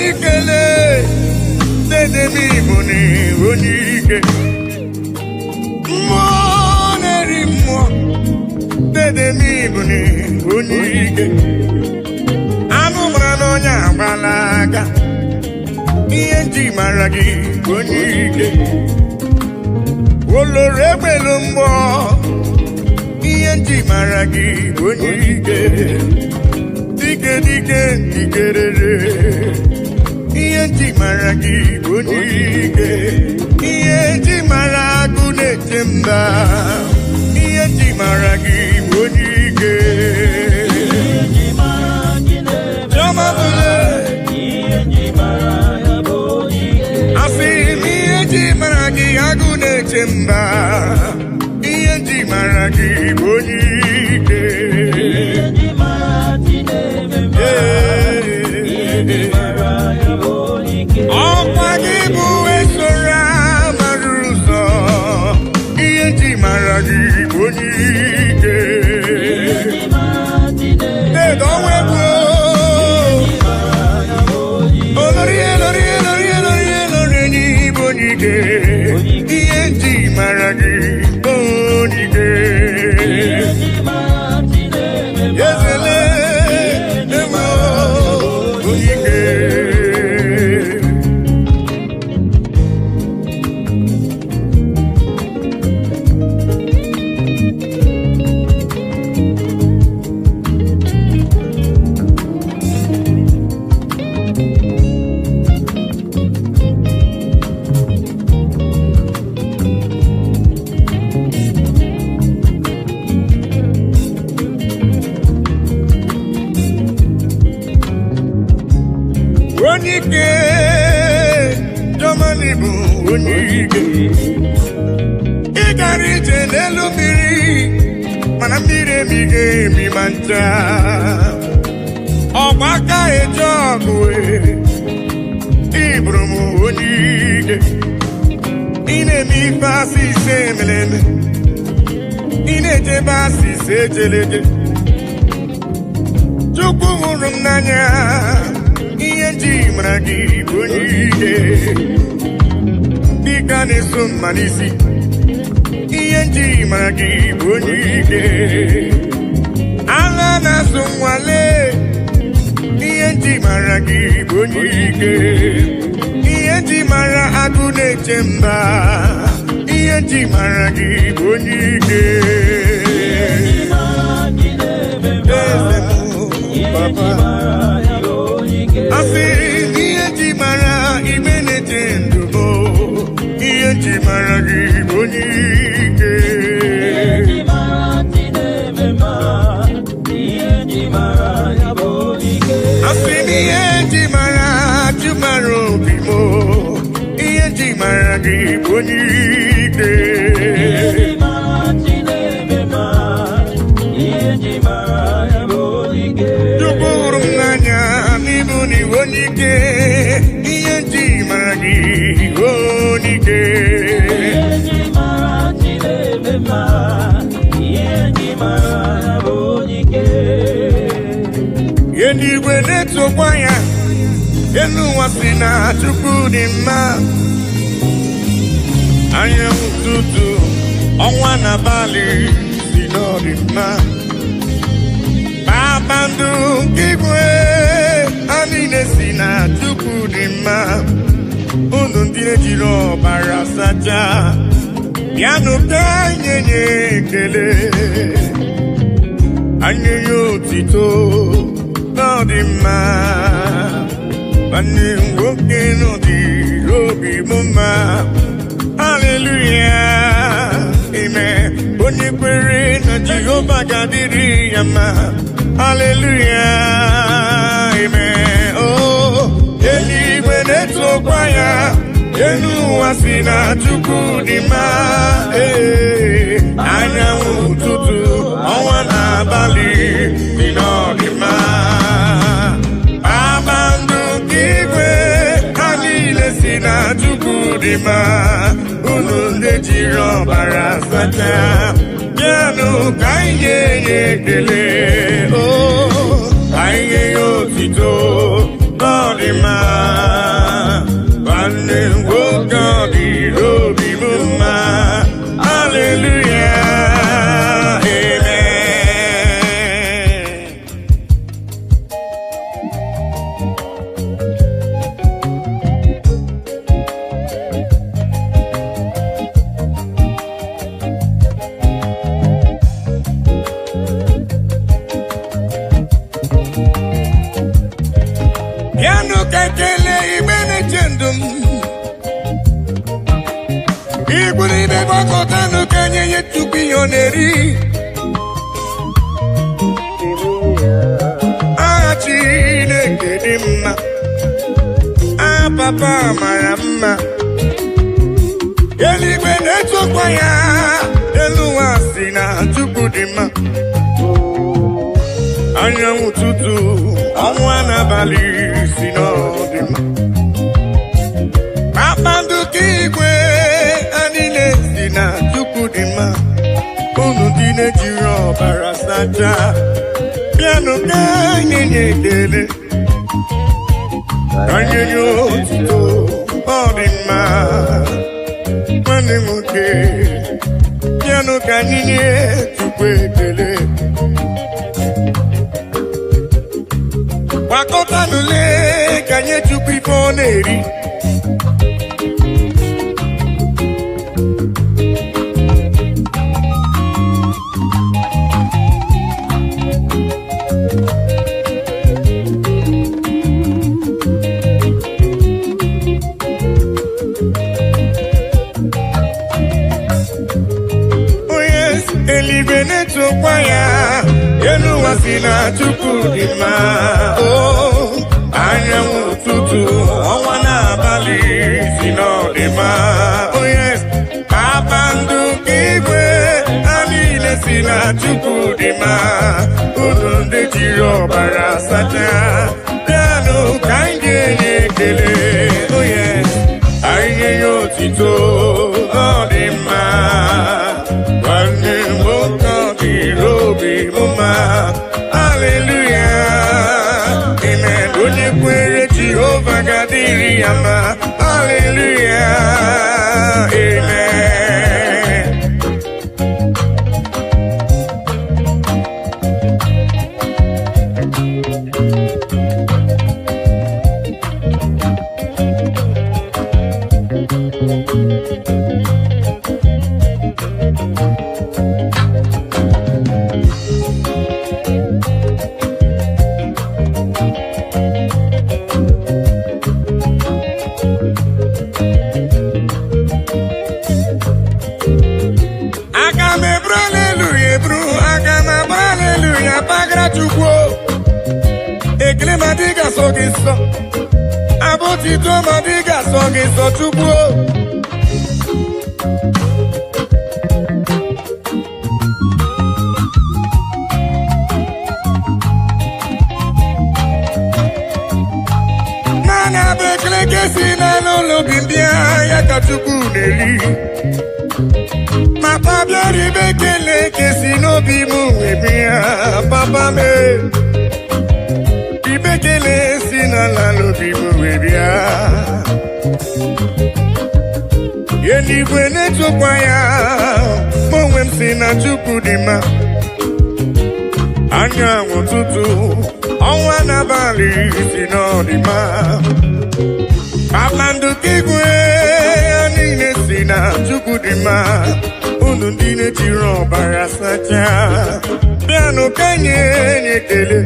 ikele dedemi buni onike mmụọ na-eri mmụọ dedemi buni onike anụ mara n'ọnya agbala aka ihe nji mara gị onike oloro egbelu mmụọ ihe nji mara gị onike dike dike dikerere ihe nji mara gị onike ihe nji mara agụ na-eche mba ihe nji mara gị onike asị m ihe nji mara gị agụ na-eche mba ihe nji mara gị onike ọkwa gị bụ esoro amara ụzọ ihe nji mara gị onike edowebu olori n'igbo onike ihe nji mara gị onike ezele onike Germany bụ onike ị gara ije n'elu mmiri mana mmiri emighị emi ma ncha ọgbaka eje ọgụ ịbụrụ m onike ị na-eme ife asị ise emeleme ị na-ejebe asị ise ejeleje Chukwu hụrụ m n'anya ihe nji mara gị onike dịka na-eso mma n'isi ihe nji mara gị onike agha na-asụ nwale ihe nji mara gị onike ihe nji mara agụ na-eche mba ihe nji mara gị onike asị ihe nji mara ime na-eche ndụ ihe nji mara gị onike asị ihe nji mara ajụ mara obi m ihe nji mara gị onike Chukwu hụrụ m n'anya n'ịbụ n'iwu onike ihe nji mara gị onike ihe n'igwe na-etokwa ya elu ụwa si na Chukwu dị mma anyanwụ ụtụtụ ọnwa na abalị si n'ọdị mma kpakpando nke igwe ha niile si na Chukwu dị mma unu ndị ejiri ọbara sacha bịanụ ka anyị nye ekele anyị nye otito n'ọdị mma nwanne nwoke n'ọdịrị obi m mma haleluya ime onye kwere na Jehova ga-adịrị ya mma haleluya ime eluigwe na-etokwa ya elu ụwa si na Chukwu dị mma anyanwụ ụtụtụ ọnwa na abalị dị n'ọdị mma kpakpando nke igwe ha niile si na Chukwu dị mma unu ndị jiri ọbara sacha bịanụ ka anyị nye ekele ka anyị nye otito n'ọdị mma kekele igbe na-echendum Igwuru ibe gbakọtanụ ka nye nye Chukwu ihe ọ na-eri aha Chineke dị mma aha papa mara mma eluigwe na-etokwa ya elu ụwa si na Chukwu dị mma anyanwụ ụtụtụ ọnwa n'abalị si n'ọdị mma kpakpando ka igwe niile si na Chukwu dị mma unu ndị na-ejiri ọbara sacha bịanụ ka anyị nye ekele ka anyị nye otuto ọ dị mma nwanne m nwoke bịanụ ka anyị nye Chukwu ekele gbakọtanụle ka nye Chukwu ife ọ na-eri eluigwe na-etokwa ya elu ụwa si na Chukwu dị mma anyanwụ ụtụtụ ọnwa n'abalị si n'ọdị mma kpakpando ka igwe ha niile si na Chukwu dị mma unu ndị jiri ọbara sacha bịanụ ka anyị ga-enye ekele anyị nye ya otito ọ dị mma nwanne nwoke ọ dịrị obi mma haleluya amen onye kwere Jehova ga-adịrị ya mma haleluya amen Chukwu ekele ma dị ga-asọ gị nsọ abụtito ma dị ga-asọ gị nsọ Chukwu naanị abụ ekele ka esi n'ụlọ obi ndị ya ka Chukwu na-eri papa bịara ibe ekele ka esi n'obi m ebe ya papa m ibe ekele si n'ala n'obi m ebe ya eluigwe na-etokwa ya ma onwe m si na Chukwu dị mma anyanwụ ụtụtụ ọnwa n'abalị si n'ọdị mma kpakpando ka igwe ya niile si na Chukwu dị mma unu ndị na-ejiri ọbara sacha bịanụ ka nye ekele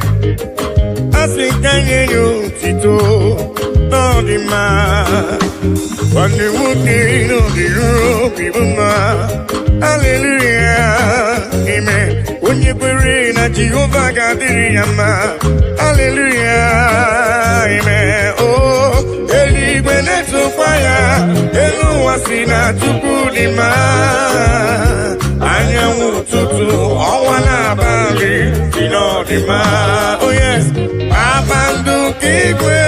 asị ka nye ya otito n'ọdị mma nwanne nwoke n'ọdịrị obi mma haleluya amen onye kwere na Jehova ga-adịrị ya mma haleluya amen eluigwe na-etokwa ya elu ụwa si na Chukwu dị mma anyanwụ ụtụtụ ọnwa n'abalị si n'ọdị mma kpakpando ka igwe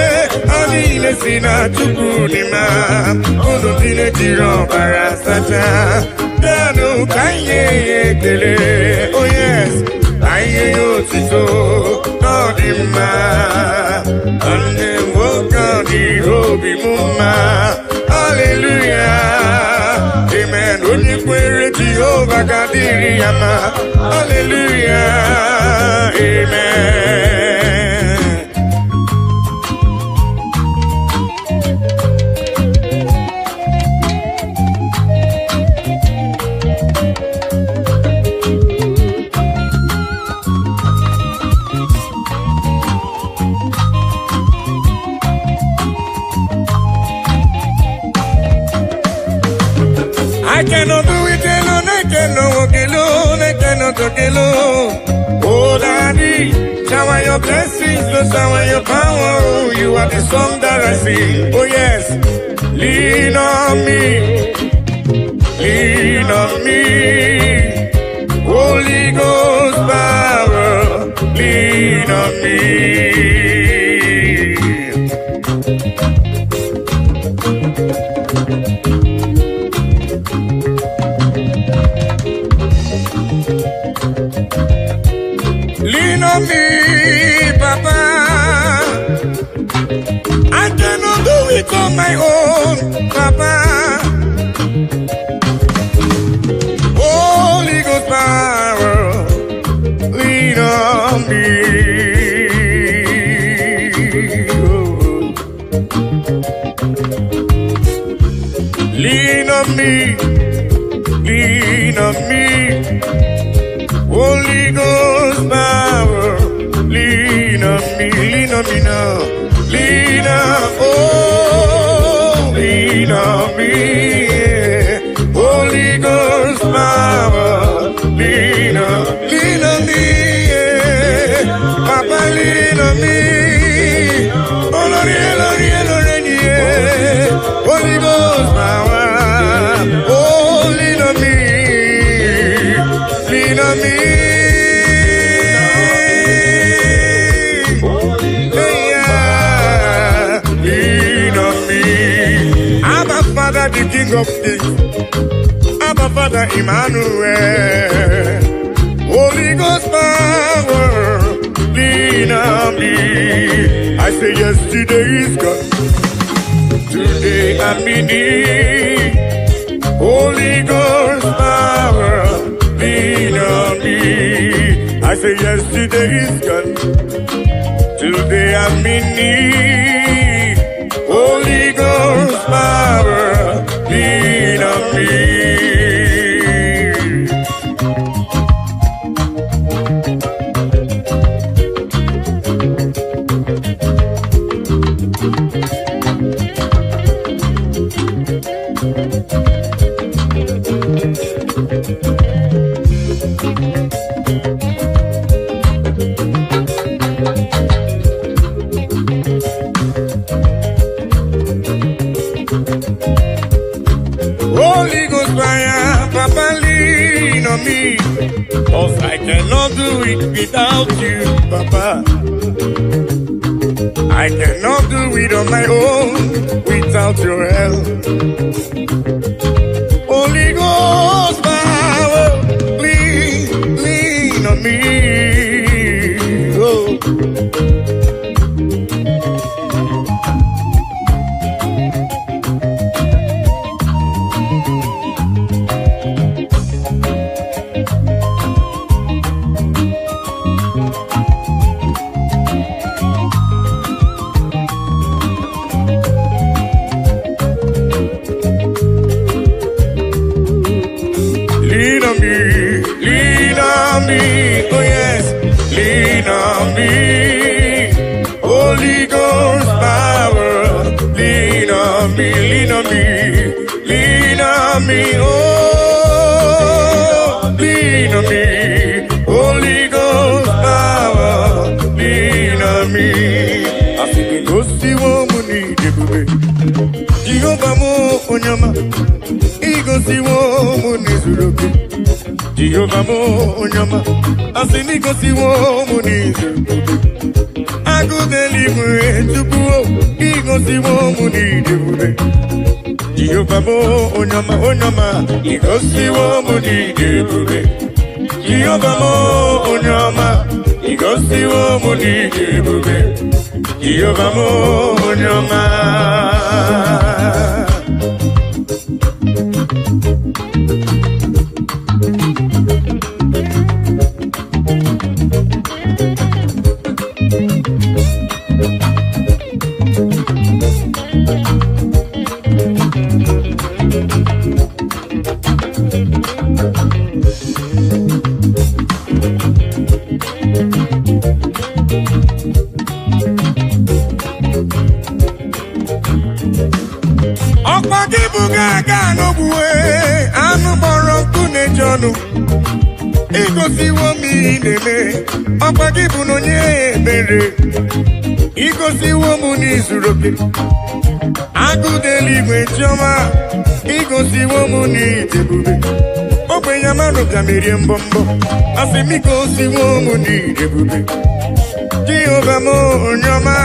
ha niile si na Chukwu dị mma unu ndị na-ejiri ọbara sacha bịanụ ka anyị nye ya ekele anyị nye ya otito n'ọdị mma nwanne nwoke ọ dịrị obi m mma haleluya amen onye kwere Jehova ga-adịrị ya mma haleluya amen cannot do it alone, I cannot walk alone, I cannot talk alone. Oh, Daddy, shower your blessings, Lord, shower your power. Oh, you are the song that I sing. Oh, yes. Lean on me, lean on me. Holy Ghost power, lean on me. Lean on me, Papa. I cannot do it on my own, Papa. Holy Ghost power, lean on me. Oh. Lean on me, lean on me. Holy Ghost power, lean on me now. Lean on, oh, lean on me. Yeah. Holy Ghost power, lean on me. Yeah. Papa, lean on me. Oh, Lord, yeah, Lord, yeah, Lord, yeah. Holy Ghost power, oh, lean on me. Lean on me. Father, the King of Kings, Abba Father Emmanuel, Holy Ghost power, lean on me. I say yesterday is gone, today I'm in need. Holy Ghost power, lean on me. I say yesterday is gone, today I'm in need. Holy Ghost power, lean on me. Holy Ghost fire, Papa, lean on me. 'Cause I cannot do it without you, Papa. I cannot do it on my own without your help. Holy Ghost power, lean on me. Oh. Lean on me, oh yes, lean on me. Holy Ghost power, lean on me, lean on me, lean on me, oh, lean on me. Holy Ghost power, lean on me. I feel the ghost you want me to be. Jehovah mo onyama. Gosi wo munizuruki, Jehovah mo onyama. Asini gosi wo munizuruki. Agudeliwe chukuo, gosi wo munizuruki. Jehovah mo onyama, onyama. Gosi wo munizuruki. Jehovah mo onyama. Gosi wo munizuruki. Jehovah mo onyama. manu. Igosiwo mi neme, ọkwa gị bụ n'onye ebere. Igosiwo m n'izuroke, agụdeli igwe chiọma. Igosiwo m n'idebube, ogbenye amarụ ka merie mbọmbọ. Asị m igosiwo m n'idebube, Jehova m onye ọma.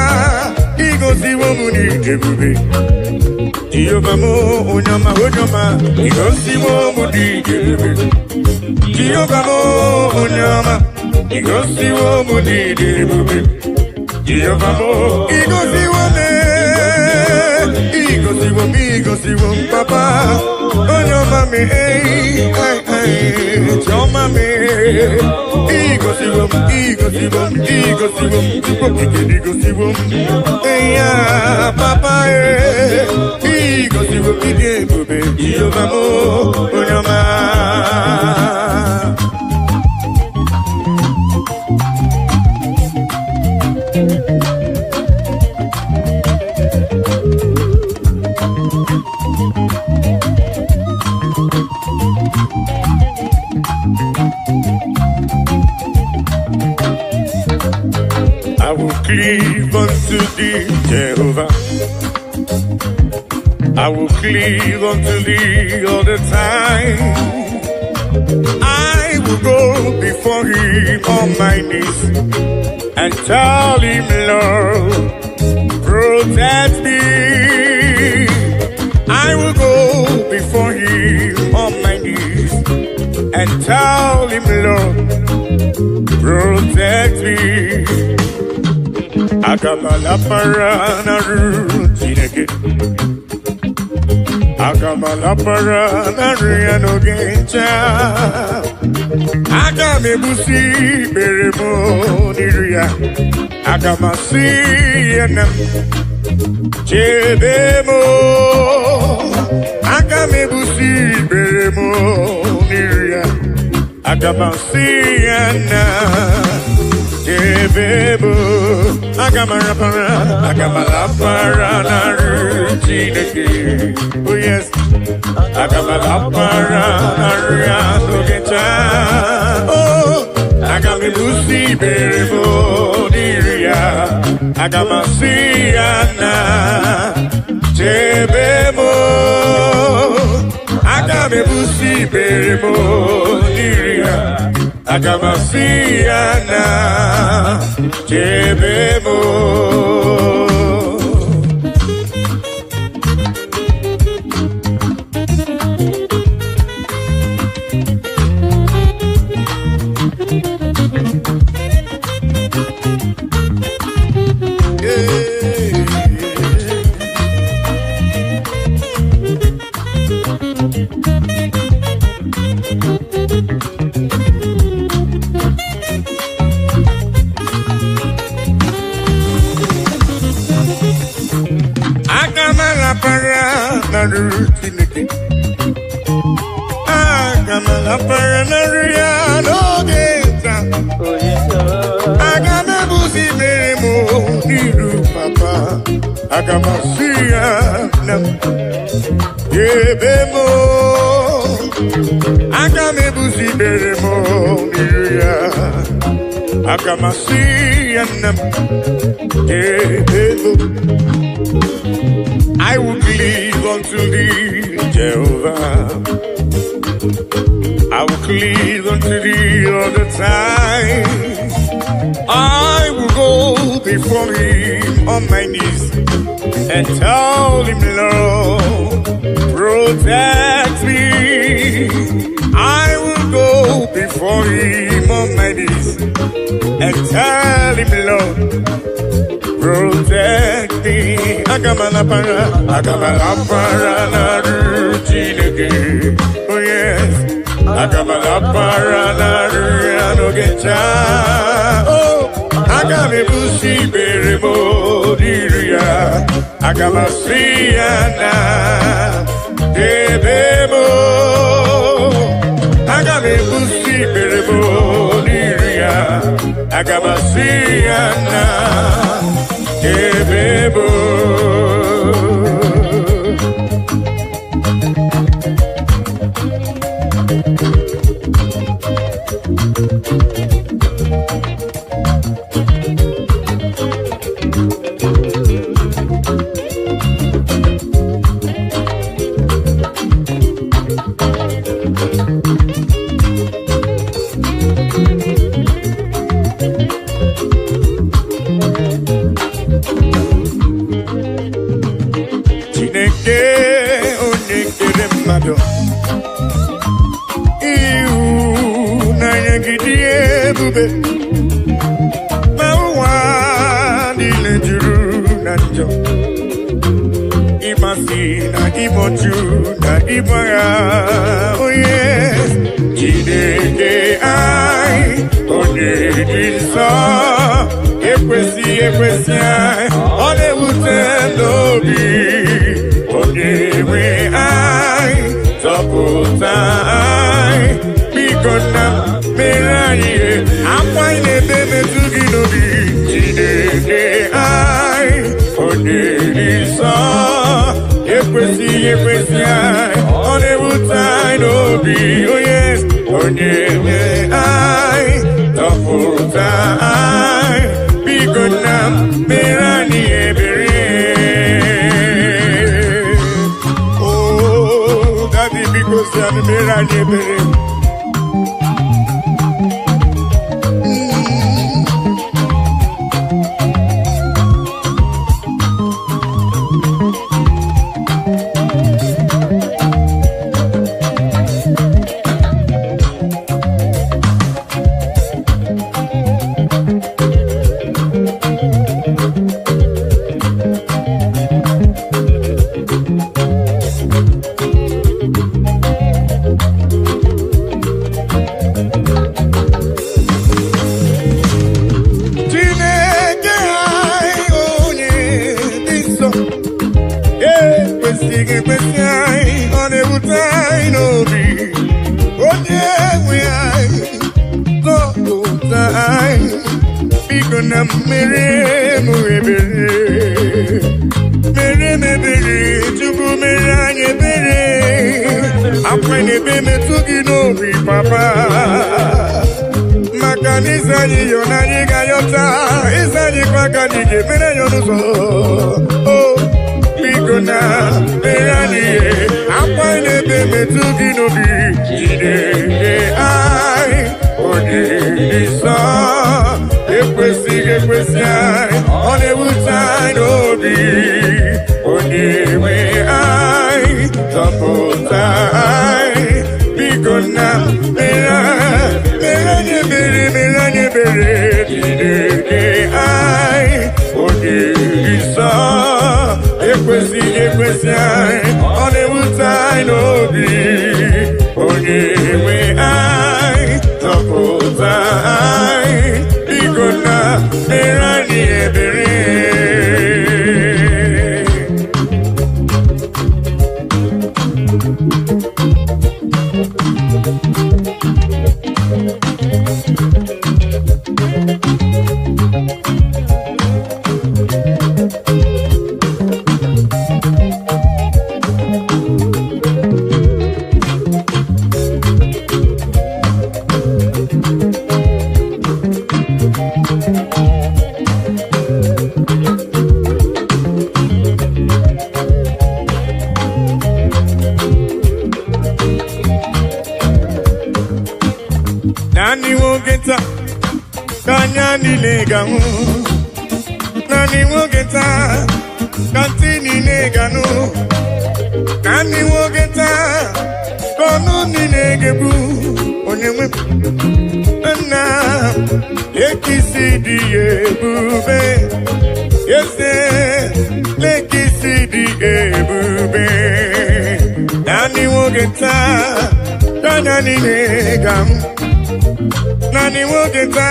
Igosiwo m n'idebube, Jehova m onye ọma, onye ọma. Igosiwo m n'idebube, Jehova mo onyama, igosiwo mo n'idebube. Jehova mo igosiwo me, igosiwo papa. Onyama me, choma me. Igosiwo, eya papa igosiwo n'idebube. Jehova mo onyama. I will cleave unto thee, Jehovah. I will cleave unto thee all the time. I will go before him on my knees and tell him, Lord, protect me. I will go before him on my knees and tell him, Lord, protect me. Akamala parana rutineke, akamala parana riano gencha, akame busi beremo niria, akamasi enam chebemo, akame busi beremo niria, akamasi enam. Jebebo, agamala para na rutineke. Oh yes, agamala para na riano gencha. Oh, agami busi berebo niria, agamasi ana. Jebebo, agami busi berebo niria. Agamasiana Jebebo. Rutineke, agamala paranaria no geta. Agame busi beremo niru papa. Agamasia nam yebemo. Agame busi beremo niruya. Agamasia nam yebemo. I will cleave unto thee, Jehovah. I will cleave unto thee all the time. I will go before him on my knees and tell him, Lord, protect me. I will go before him on my knees and tell him, Lord, protect me. Agamala para na rutineke. Oh yes, agamala para na riano gencha. Oh, agame busi beremo diria. Agamasiana debemo. Agame busi beremo diria. Agamasiana debemo. Chineke onye kere mmadụ ịhụnanya gị dị ebube ma ụwa niile juru na njọ ịmasị na ịbọchu na ịgbagha onye Chineke anyị onye dị nsọ ekwesị anyị ọ na-ewute n'obi onye nwe anyị zọpụta anyị biko nna mere anyị akwa anyị na-ebe metụ gị n'obi Chineke anyị onye dị nsọ ekwesị anyị ọ na-ewute anyị n'obi onye nwe anyị zọpụta anyị biko nna mere anyị ebere daddy biko si anyị mere anyị ebere Papa maka n'izanyi yo na anyị ga-ayọta izanyi kwa ka anyị ga-emere ya n'ụzọ biko na mere anyị akwa na-ebe metụ gị n'obi Chineke anyị onye dị nsọ ekwesị anyị ọ na-ewute anyị n'obi onye nwe anyị zọpụta anyị biko nna mere anyị ebere Chineke anyị onye dị nsọ ekwesị anyị ọ na-ewute anyị n'obi onye nwe anyị zọpụta anyị biko nna mere anyị ebere Nani wogeta kanya nileganu Nani wogeta kantini neganu Nani wogeta kono nilegebu Onyewe na ekisi di ebube Yese lekisi di ebube Nani wogeta kanya nileganu Nani wogeta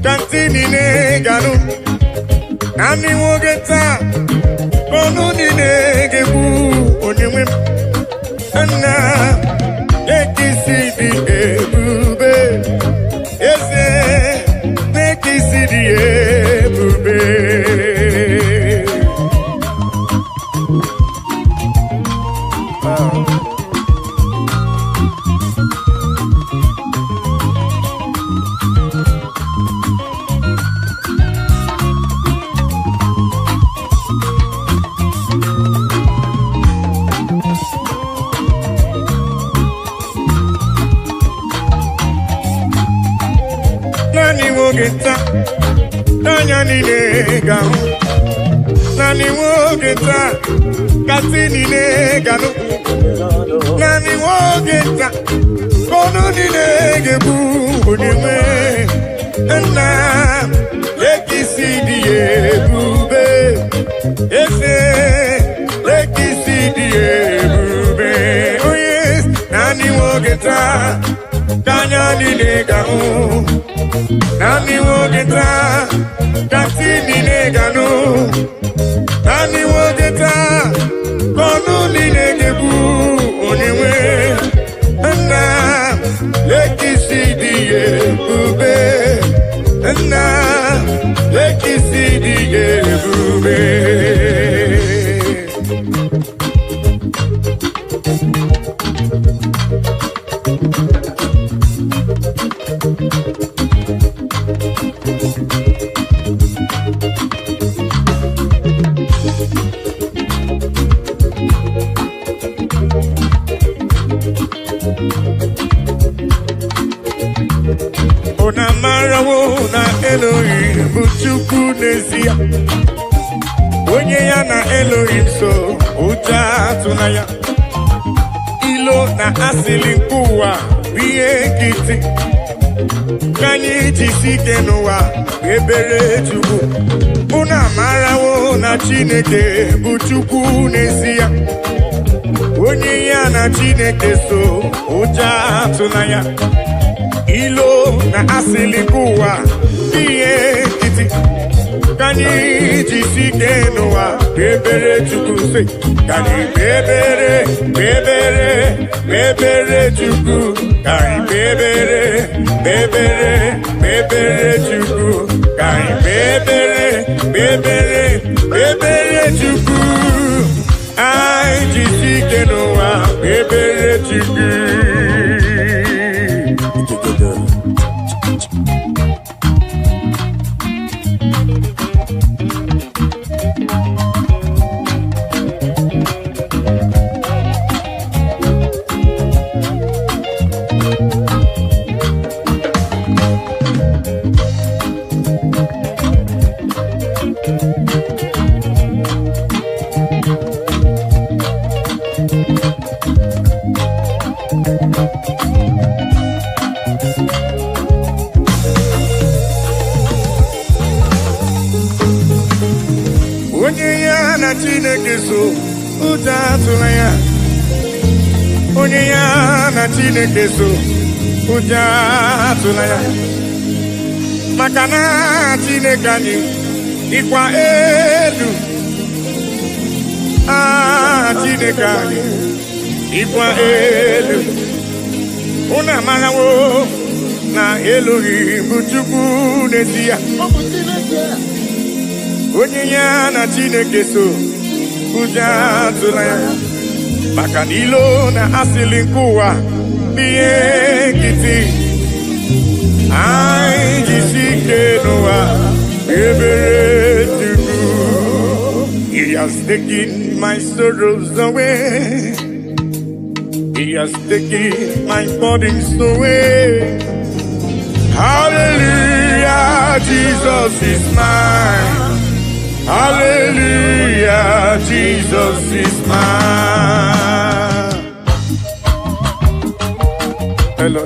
kantini neganu Nani wogeta kono nilegebu Onyewe na ekisi di ebube Eze ekisi di ebube Nani wogeta Nanya nilega Nani wogeta katini ne gano. Nani wogeta kono ni ne gebu uniwe. Na lekisi diye bube. Ese lekisi diye bube. Oh yes, nani wogeta kanya ni ne gano. Nani wogeta katini ne gano. Nani wogeta kono ni ne gebu uniwe. Na lekisi diye bube. Na lekisi diye bube. Ona marawo na Elohim buchuku nezia. Onye ya na Elohim so uja tunaya. Ilo na asili nkuwa biye kiti. Kanyi jisike nowa ebere chuku. Ona marawo na Chineke buchuku nezia. Onye ya na Chineke so uja tunaya. Ilo na asili kuwa iye kiti. Kani jisike noa bebere chukuse. Kani bebere, bebere, bebere chuku. Kani bebere, bebere, bebere chuku. Kani bebere, bebere, bebere chuku. Ai jisike noa bebere chuku. Onye ya na Chineke so uja tunaya. Onye ya na Chineke so uja tunaya. Makana Chineke anyị ikwa elu. Chineke anyị ikwa elu. Una marawo na Elohim buchuku nezia. Onye ya na Chineke so uja tunaya. Maka nilo na asili nkuwa biye kiti. Ai jisike noa ebere chuku. He has taken my sorrows away. He has taken my burdens away. Hallelujah, Jesus is mine. Hallelujah, Jesus is mine. Hello.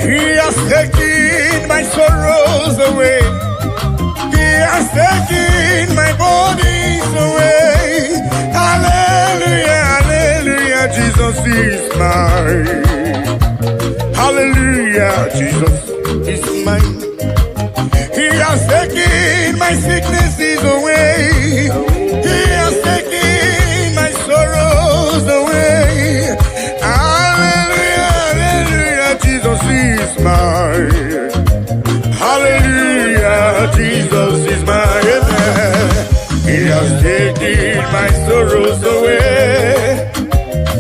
He has taken my sorrows away. He has taken my bodies away. Hallelujah, hallelujah, Jesus is mine. Hallelujah, Jesus is mine. He has taken my sicknesses away. He has taken my sorrows away. Hallelujah, hallelujah, Jesus is mine. Hallelujah, Jesus is mine. He has taken my sorrows away.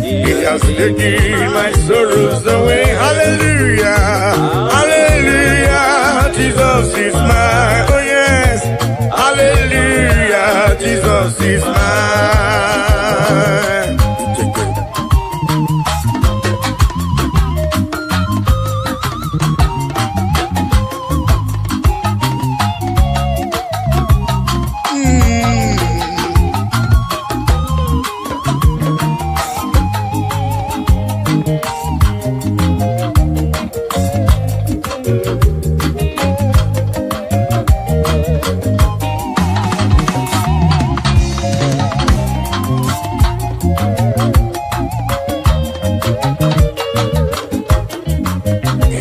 He has taken my sorrows away. Hallelujah, hallelujah, Jesus is mine. Oh yes, hallelujah, Jesus is mine.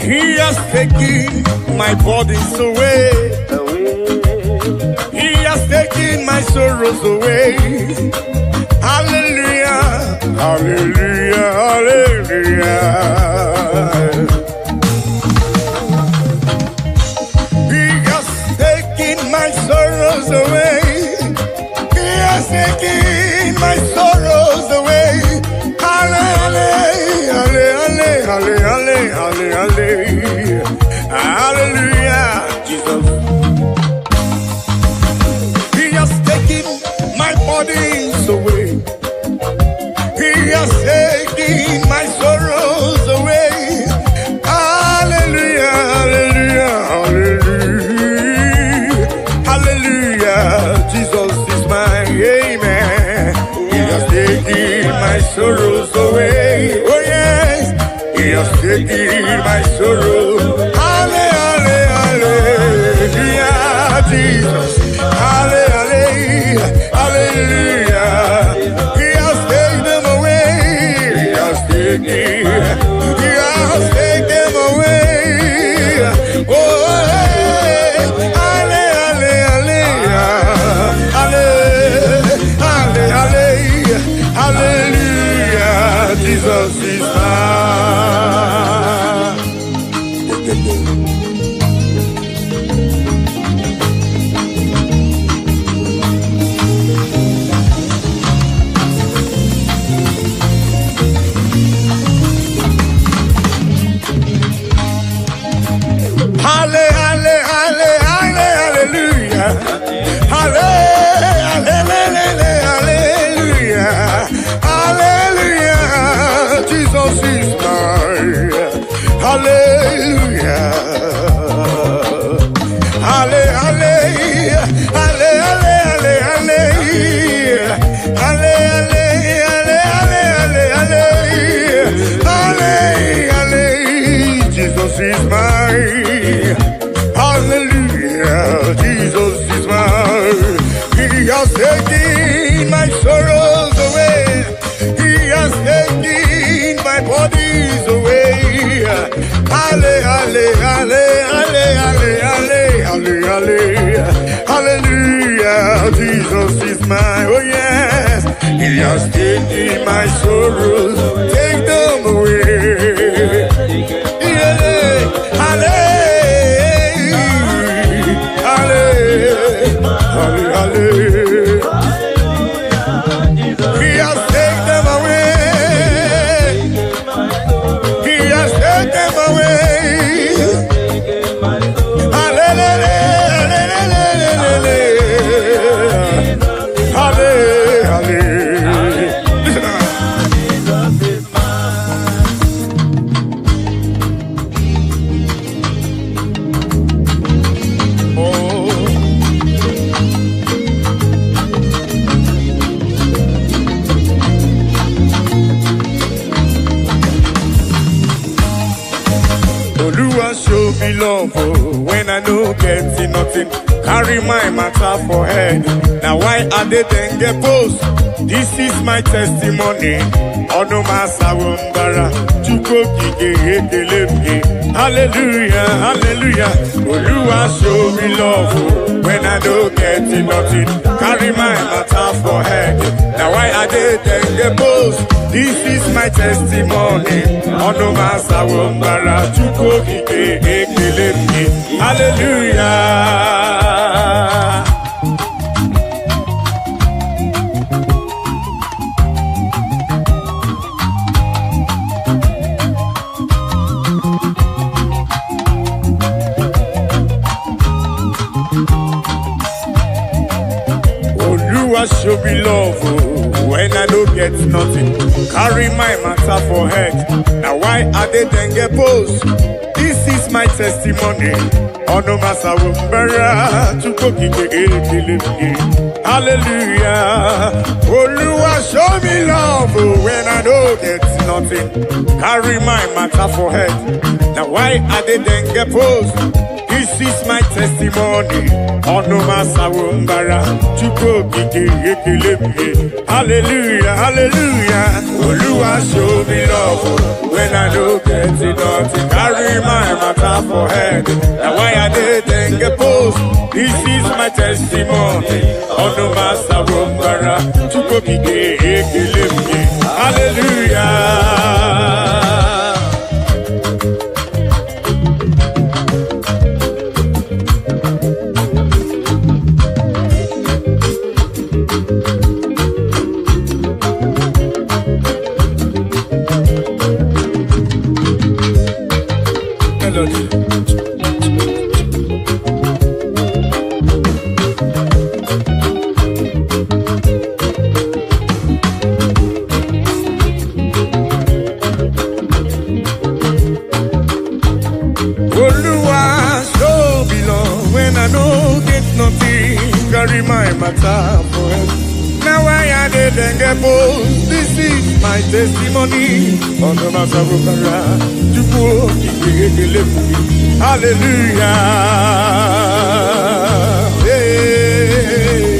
He has taken my burdens away. He has taken my sorrows away. Hallelujah, hallelujah, hallelujah. He has taken my sorrows away. He has taken my sorrows away. Hallelujah, hallelujah, hallelujah, hallelujah, hallelujah, Jesus. He has taken my burdens away. He has taken my sorrows away. Hallelujah, hallelujah, hallelujah, hallelujah. Jesus is my amen. He has taken my sorrows away. Oh yes, He has taken my sorrow. Hallelujah, hallelujah, Jesus. Hallelujah, hallelujah. He has taken them away. He has taken them away. Oh, hallelujah, hallelujah, hallelujah, hallelujah. Jesus is mine. Hallelujah. Hallelujah. Hallelujah. Jesus is mine. Hallelujah. Hallelujah. Hallelujah. Hallelujah. Jesus is mine. Hallelujah, Jesus is mine. He has taken my sorrows away. He has taken my bodies away. Hallelujah, Jesus is mine. Oh yes, He has taken my sorrows. Take them away. Hallelujah. He has taken them away. He has taken them away. Show me love when I no get nothing. Carry my matter for head. Now why are they then get post? This is my testimony. Ono masawumbara chuko kige ekelebe. Hallelujah, hallelujah. Oluwa show me love when I no get nothing. Carry my matter for head. Now why are they then get post? This is my testimony. Ono masawumbara chuko kige ekelebe. Hallelujah. show me love when I don't get nothing. Carry my matter for head. Now why are they then get post? This is my testimony. Ono masawumbera hallelujah. Oluwa show me love when I don't get nothing. Carry my matter for head. Now why are they then get post? This is my testimony. Ono masawumbera hallelujah, hallelujah. Oluwa show me love when I don't get nothing. Carry my matter for head. Now why I didn't get post? This is my testimony. Ono masawumbera hallelujah. Carry my matter for it. Now I didn't get bold. This is my testimony. On the matter of hallelujah. Hey.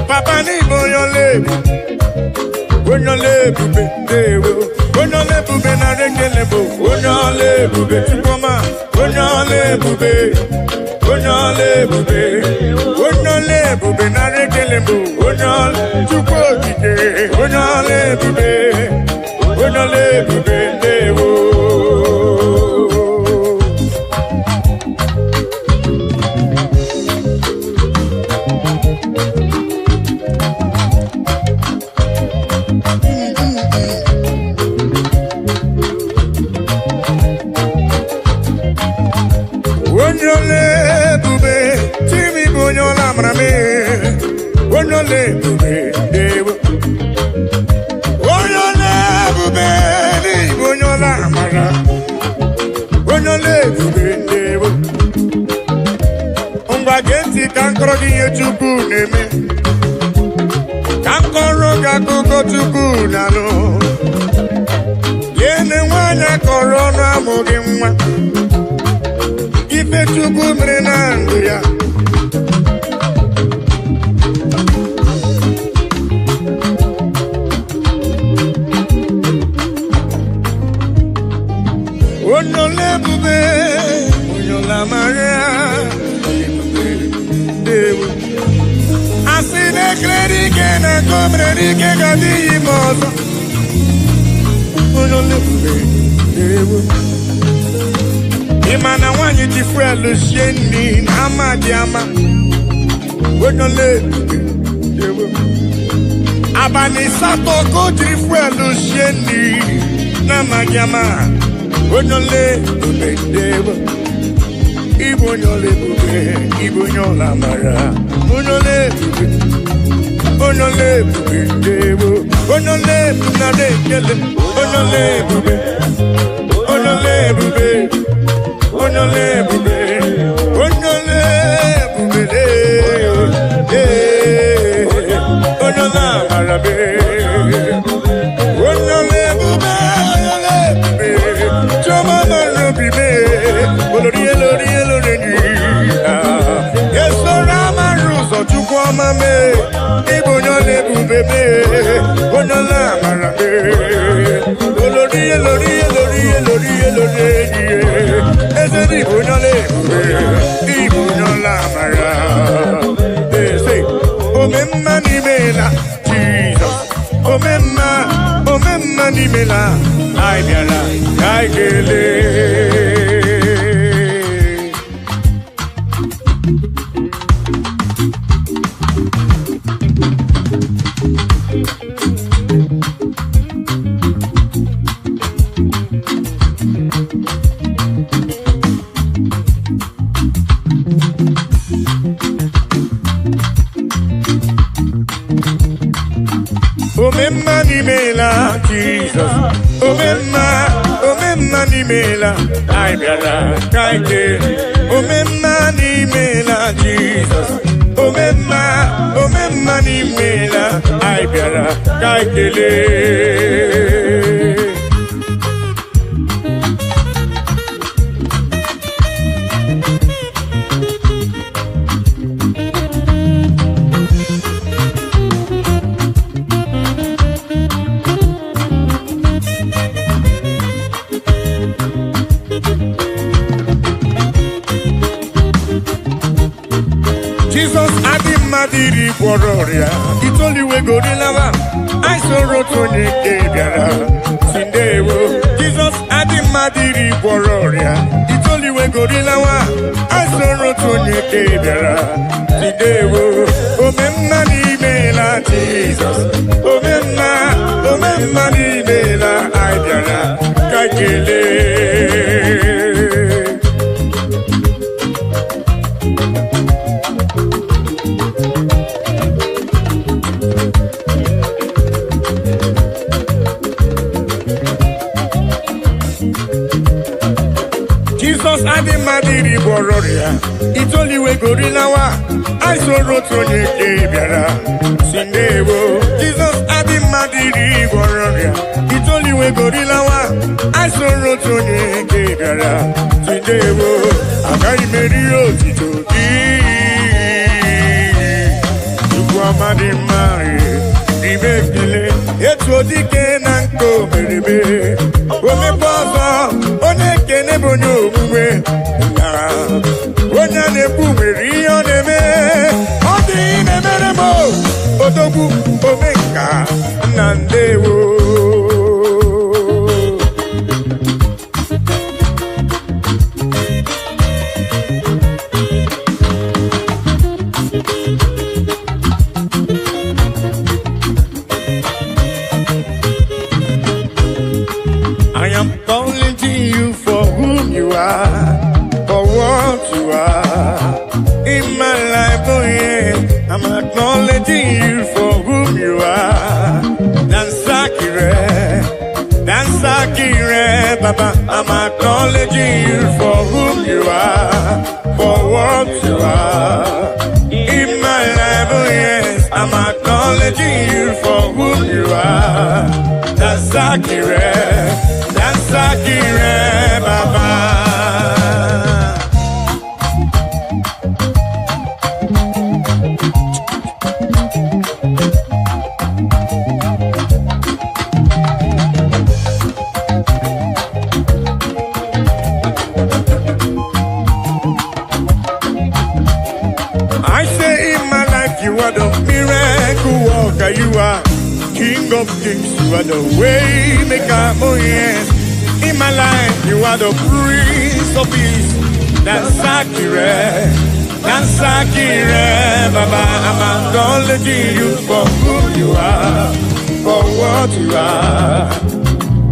Papa ni na rekele bo tukoma na rekele bo Imana wanyi jifwelu sheni ama diama Wenole Abani sato ko jifwelu sheni Nama diama Wenole Ibo nyole bube Ibo nyola mara Wenole Onole bube Onole na dekele Onole bube Onole bube Onole bube Onole bube Onola marabe Onole bube Onole bube Choma marabe Olori elori elori Bonola Marabe, Olori, Elori, Elori, Elori, Elori, Ezeri Bonole, Ibonola Mara. They say, Omemma Nimela, Jesus, Omemma Nimela, Aidala, Aigele. Omemma Nimela, Jesus. Omemma Nimela, Aidala, Kaike. Omemma Nimela, Jesus. Omemma Nimela, Aidala, Kaikele. Jesus Adimadiri Wororia, it's only we go to lava. I saw Rotoni Gabiara, Sindewo. Jesus Adimadiri Wororia, it's only we go to lava. I saw Rotoni Gabiara, Sindewo. Omemma Nimela, Jesus. Omemma Nimela, Aidara, Kakele. Jesus Adimadiri Wororia, it's only we go to Lawa. I saw Rotoni Gabiara, Sindewo. Jesus Adimadiri Wororia, it's only we go to Lawa. I saw Rotoni Gabiara, Sindewo. Agai Merio Titogi, Tukwamadi Mari, Ribekile, Etodike Nanko Merebe, Omeposo, Onekene Bonyo Mwe, Onyane Bumeri Oneme, Odi Nemeremo, Odobu Omeka, Nandewo. I am calling to you for whom you are, for what you are in my life. Oh yeah, I'm acknowledging you for whom you are. Dansakire, Baba. I'm acknowledging you for whom you are, for what you are in my life. Oh yes, I'm acknowledging you for whom you are. Dansakire, Baba. I say in my life you are the miracle worker, you are King of Kings, you are the way maker, oh yes. In my life you are the Prince of Peace. Dansakire, Baba. I'm acknowledging you for who you are, for what you are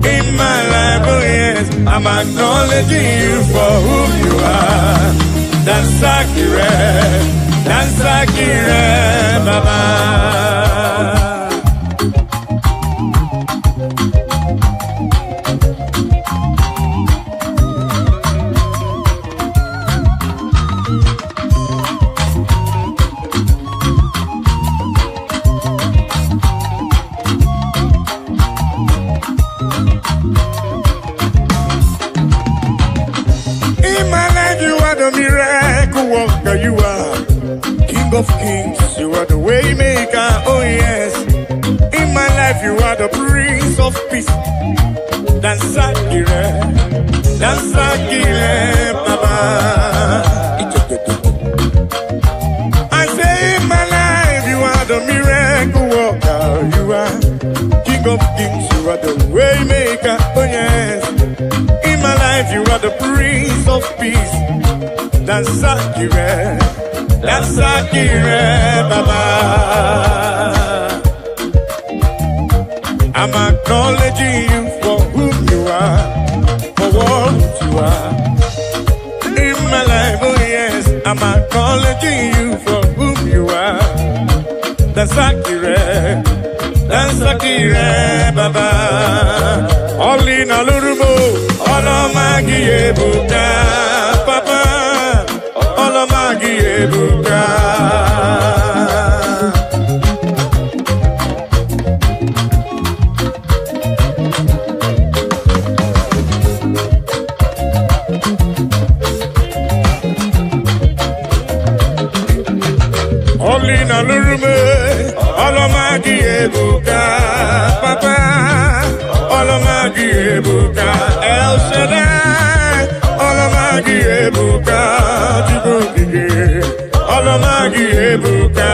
in my life, oh yes. I'm acknowledging you for who you are. Dansakire, Baba. Miracle worker, you are King of Kings, you are the way maker, oh yes. In my life you peace. Dansakire, Baba. I say in my life, you are the miracle worker. You are King of Kings. You are the way maker. Oh yes. In my life, you are the Prince of Peace. Dansakire, Baba. I'm acknowledging you for who you are, for what you are. In my life, oh yes, I'm acknowledging you for who you are. Dansakire, Baba. All in all, all of my Buddha, Papa. All of my Buddha. Olina lurume, olomagi ebuka, papa, olomagi ebuka, El Shaddai, olomagi ebuka, Jibukige, olomagi ebuka.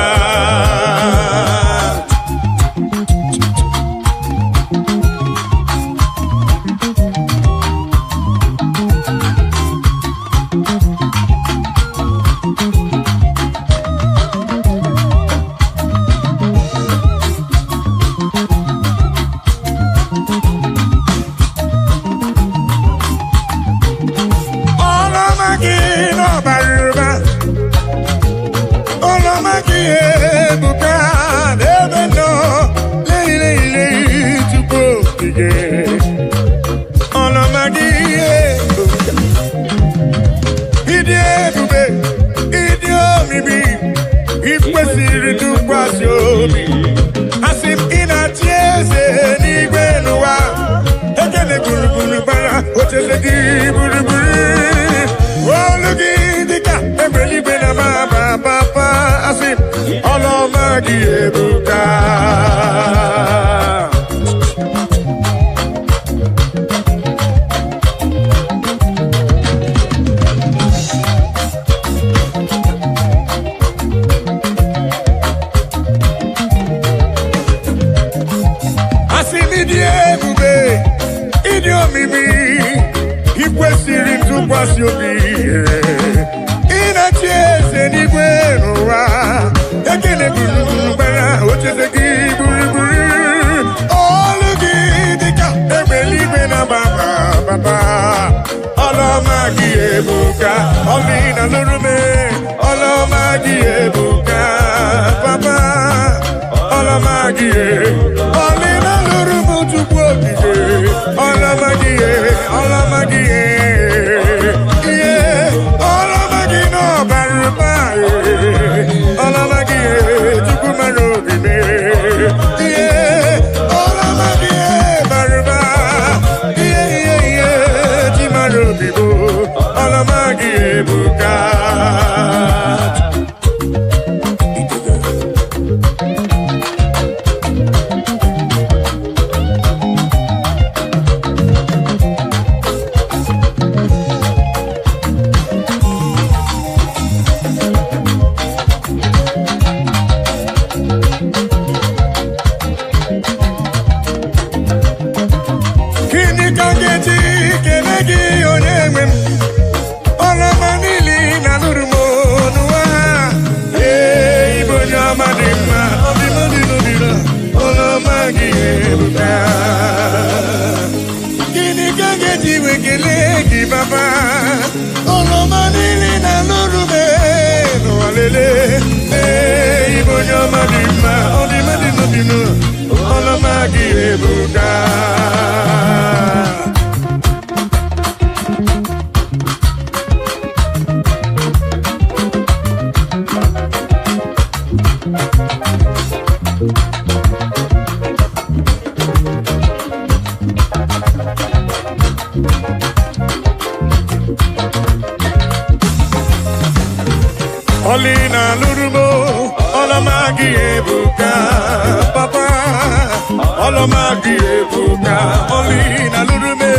Olomagi ebuka, oli na lurume.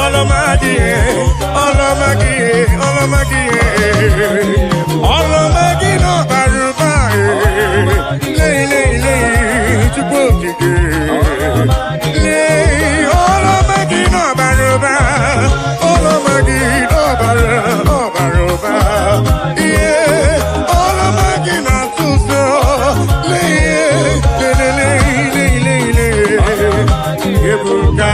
Olomagi, Olomagi, Olomagi, Olomagi no baruba. Lay, lay, lay, chukokike. Lay, Olomagi no baruba. Olomagi no baruba. Yeah, Olomagi na tuso. Lay, lay, lay, lay, lay, ebuka.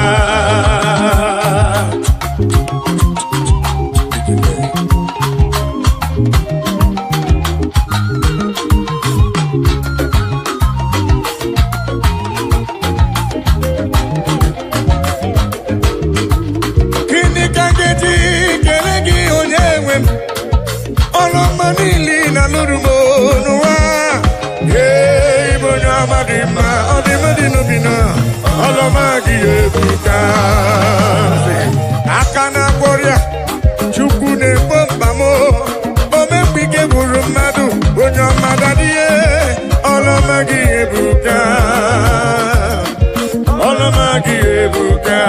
Olomagi ebuka, akana warrior, chukune bombamo, omembike burumadu, onyamadadie. Olomagi ebuka, Olomagi ebuka,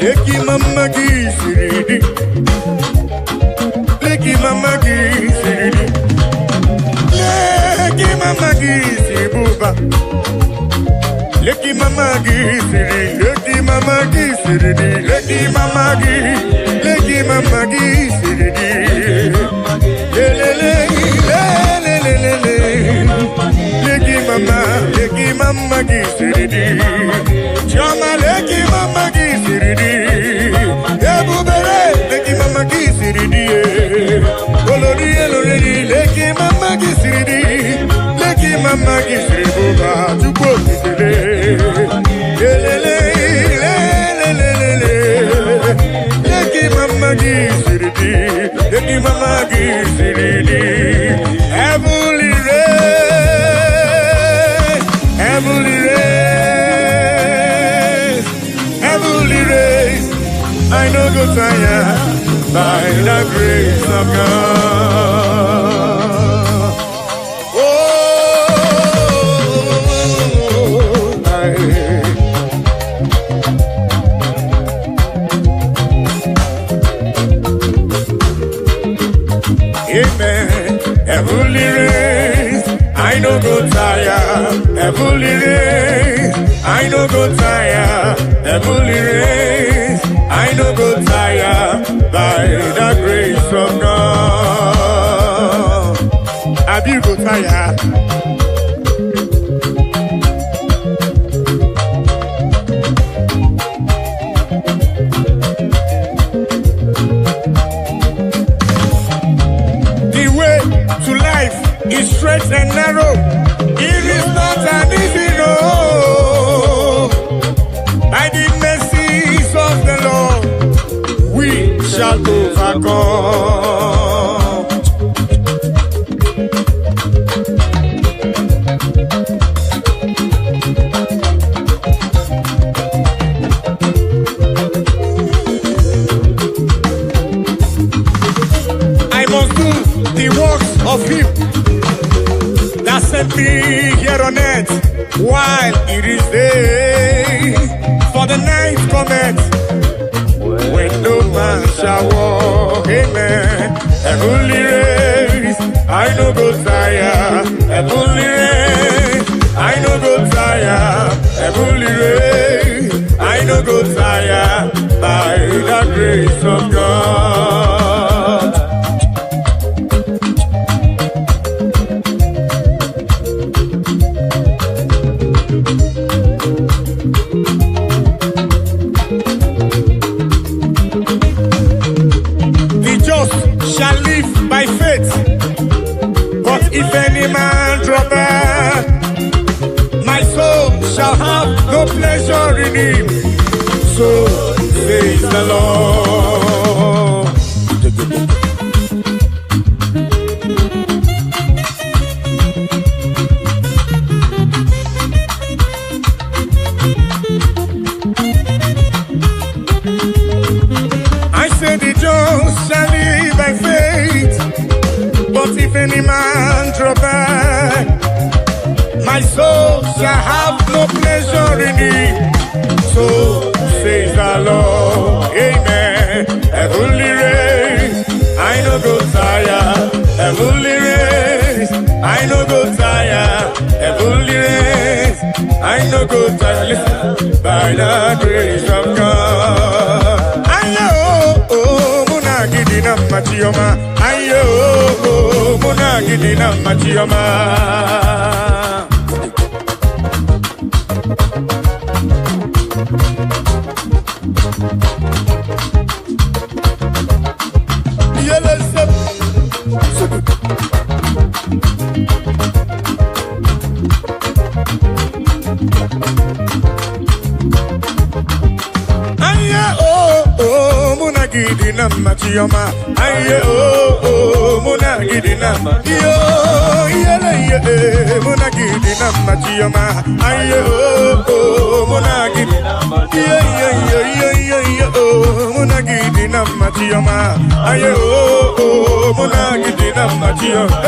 leki mamagi siridi, leki mamagi siridi, leki mamagi sibuba. Leki mamagi siri, leki mamagi siri, leki mamagi siri. Le le le le le le le. Leki mamagi siri. Chama leki mamagi siri. Ebubere leki mamagi siri. Olori elori leki mamagi siri. Leki mamagi siri buba chuko. Heavenly race, heavenly race, heavenly race. I know go tire by the grace of God. Amen. Heavenly race, I no go tire. Heavenly race, I no go tire. Heavenly race, I no go tire. By the grace of God. Have you go tire? It's straight and narrow. It is not an easy road. By the mercies of the Lord, we shall overcome. I must do the works of Him that sent me here on earth while it is day. For the night cometh when no man shall walk. Amen. Heavenly race, I no go tire. Heavenly race, I no go tire. Heavenly race, I no go tire. By the grace of God. Shall live by faith, but if any man drop back, my soul shall have no pleasure in him. So says the Lord. I said the just shall live by faith, but if any man draw back, my soul shall have no pleasure in it. So says the Lord, amen. Heavenly race, I no go tire. Heavenly race, I no go tire. Heavenly race, I no go tire. Listen, by the grace of God. Ayo, oh, muna gidina machioma. Ayo, oh, muna gidina machioma. Machioma, aye oh, munagidi na yo, yele munagidi na machioma, aye oh, munagidi, oh, munagidi na machioma, aye oh, munagidi na machioma.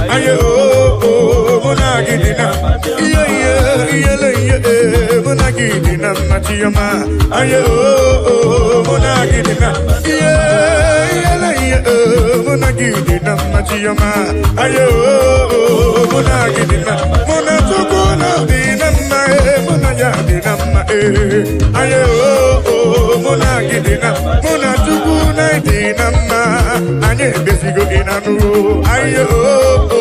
Aye oh, munagidi na munagidi na machioma. Aye oh, munagidi na munagidi na machioma. Aye oh, munagidi na munachukuna dinamma munayadi namma. Aye oh, munagidi na munachukuna dinamma. Anye besigo inanu. Aye oh,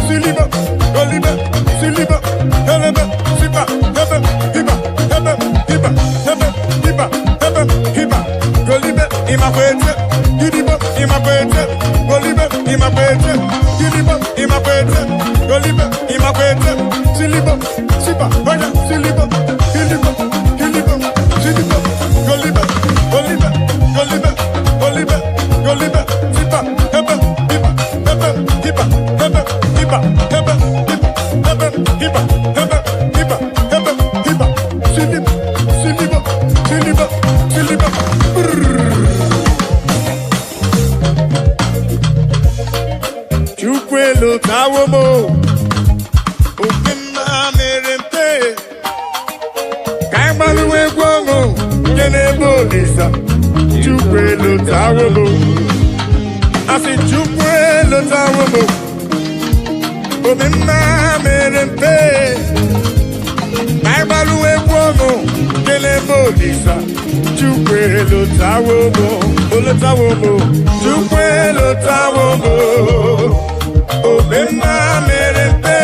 siliba, goliba, siliba, helebe, siba, hebe, hiba, hebe, hiba, hebe, hiba, hebe, hiba, golibe, imakwete, gidiba, imakwete, golibe, imakwete, gidiba, imakwete, golibe, imakwete, siliba, siba, oya, siliba, giliba, giliba, siliba, golibe, golibe, golibe, golibe, golibe, siba, hebe, hiba, hebe, hiba, hebe, hiba, hebe, hiba, hebe, hiba, hebe, hiba, hebe, hiba, siliba, siliba, siliba, siliba. Chukwelo tawomo, okema merempe, kaimaluwe guomo, kenebo lisa. Chukwelo tawomo, asi chukwelo tawomo, okema merempe, kaimaluwe guomo, kenebo lisa. Chukwelo tawomo, olo tawomo, chukwelo tawomo. Obema merempe,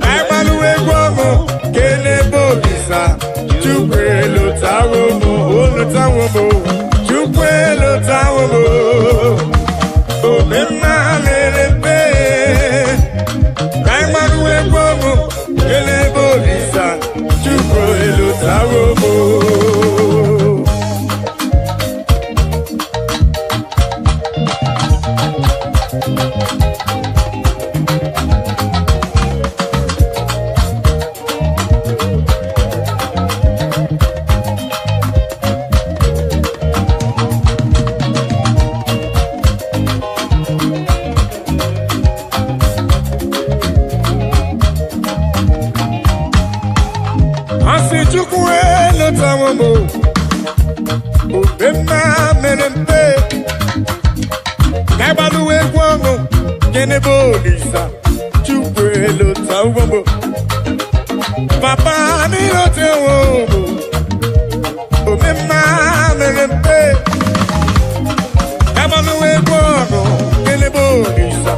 aimaluwe guomo, kelebo lisa. Chukwelo tawomo, olo tawomo, chukwelo tawomo. Obema merempe, aimaluwe guomo, kelebo lisa. Chukwelo tawomo. Asi chukwelo tawomo, obema merempe, kaibaluwe guomo, kenebo lisa. Chukwelo tawomo, papa ni lo tawomo, obema merempe, kaibaluwe guomo, kenebo lisa.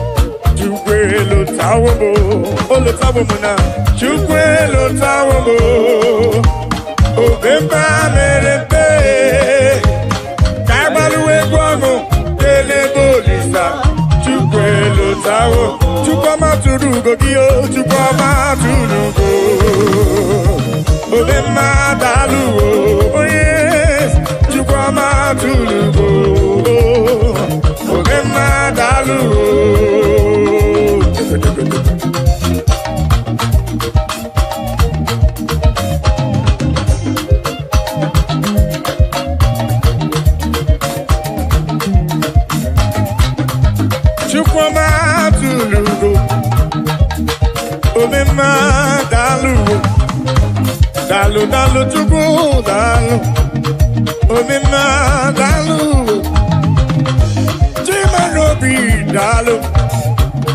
Chukwelo tawomo, olo tawomo na. Chukwelo tawomo, obema merempe, kaibaluwe guomo, kelebo lisa. Chukwelo tawo, chukwama turugo giyo, chukwama turugo. Obema daluwo, oh yes, chukwama turugo. Obema daluwo. Chukwama tulugo, obema daluwo, dalu dalu chukwu dalu, obema daluwo, chimarobi dalu,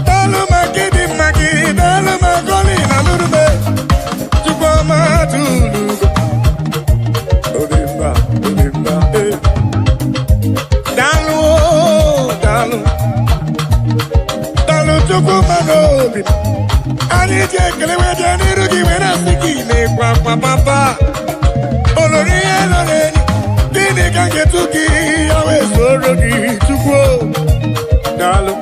dalu magidi magi, dalu magoli na lurube, chukwama tulugo, obema dalu dalu. Chukwumanobi, ani jekele weje nirugi wena siki ne kwa papa. Olori eloreni, dini kange tuki yawe sorogi chukwo. Dalo.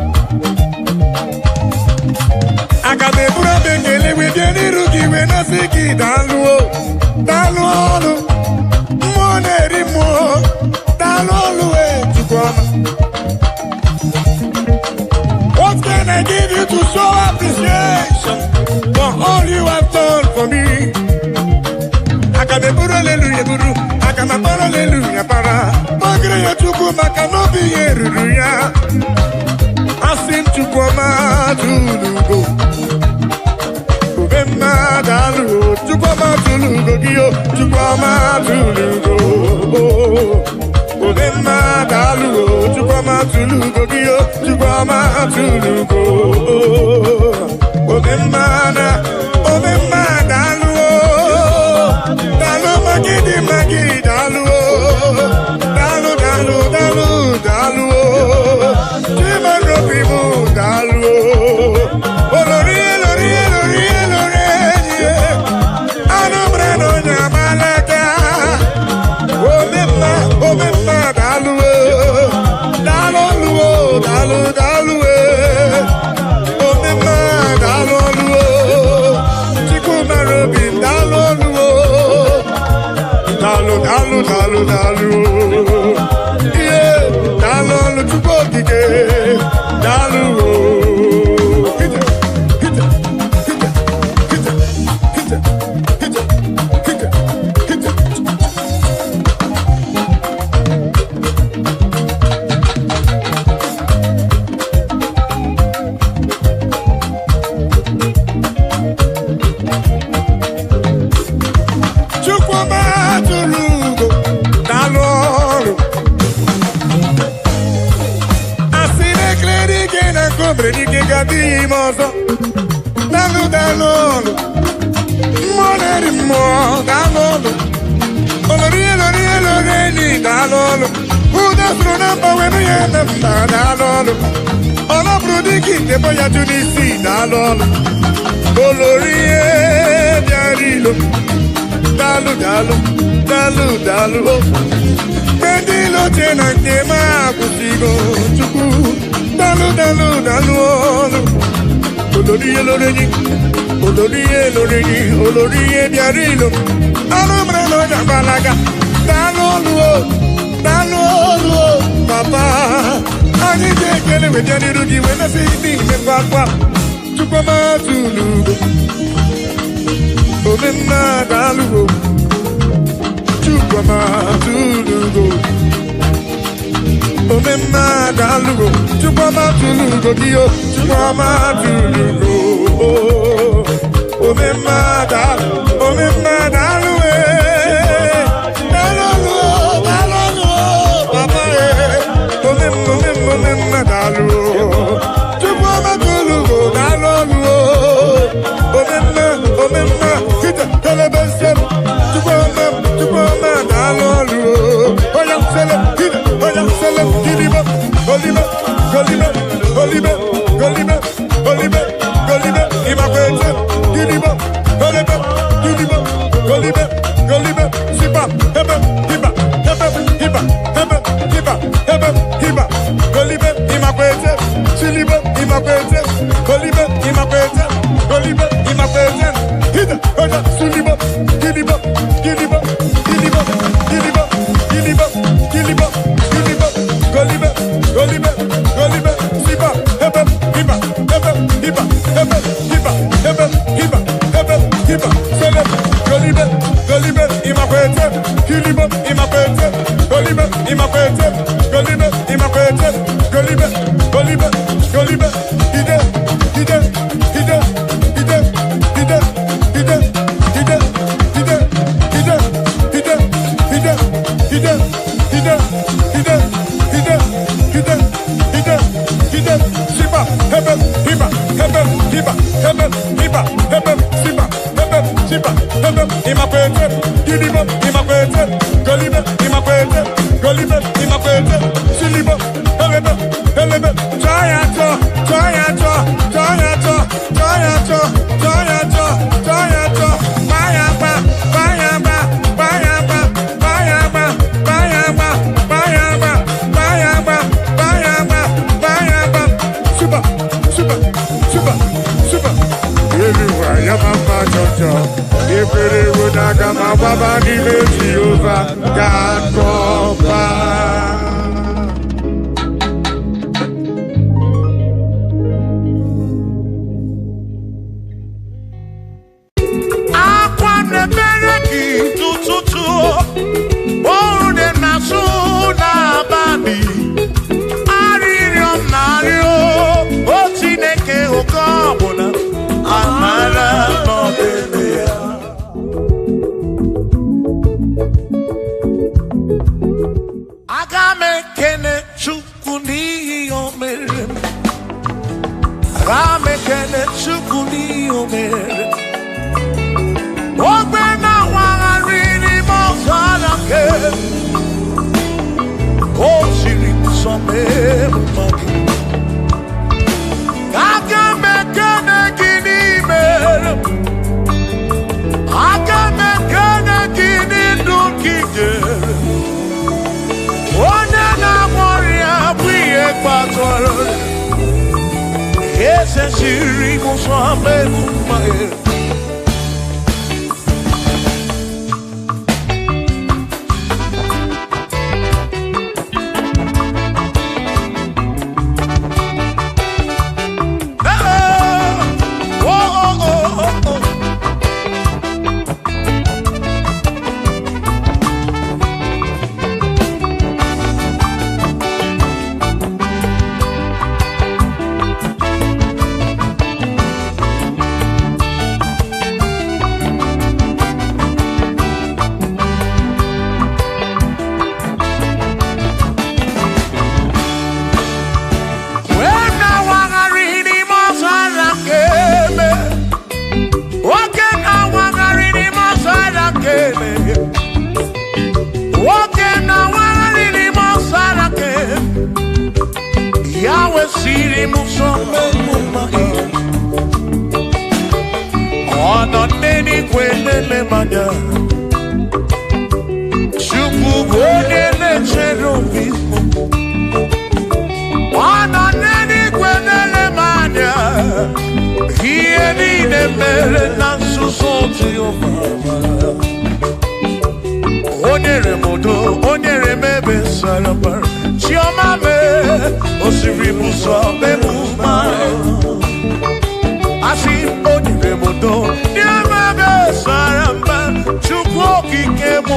Akabe bura bengele weje nirugi wena siki dalu o. Dalu olu, moneri mo. Dalu olu e chukwama. What can I give you to show appreciation for all you have done for me? Akame buru hallelujah buru, akama para hallelujah para. Magre ya chuku makanobi yeruru ya. Asim chuku ma tulugo, ubema dalu. Chuku ma tulugo giyo, chuku ma tulugo. Obema dalu, chukwama tulugo giyo, chukwama tulugo. Obema dalu, dalu magidi magi dalu, dalu dalu dalu dalu, chimarobi mu dalu. Ogiga di mozo, dalu dalolo, moneri mo dalolo, olori dalolo, uda frunamba wenu yenda dalolo, ola brudiki debo ya tunisi dalolo, olori biarilo, dalu, medilo tena tema kusigo chuku. Dalu, olori biarilo, alumre no jambalaga, dalu, papa, ani jekele we jani rugi we na sidi me papa, chupama tulugo, omena dalu, chupama tulugo. Omema dalugo, chupama tulugo dio, chupama tulugo. Omema dalu, papa omema dalu, chupama tulugo dalu. Omema kita telebesem, chupama dalu. Oya sele kita. Golibe, imakwete, golibe, sipa, hiba, golibe, imakwete, silibe, imakwete, golibe, imakwete, hita, oja, silibe, gilibo, Golibe, sipa, hiba, sele, golibe, imakwete, gilibo, imakwete, golibe, ide, Chukwu bụ onye na-echere obi ọ nọ n'eluigwe na-ele m anya ihe niile mere na nzuzo Jehova o nyere m udo o nyere m ebe sara mbara chiọma mee o siri m ụzọ mee m ụma asị o nyere m udo nye m ebe sara mbara Chukwu okike m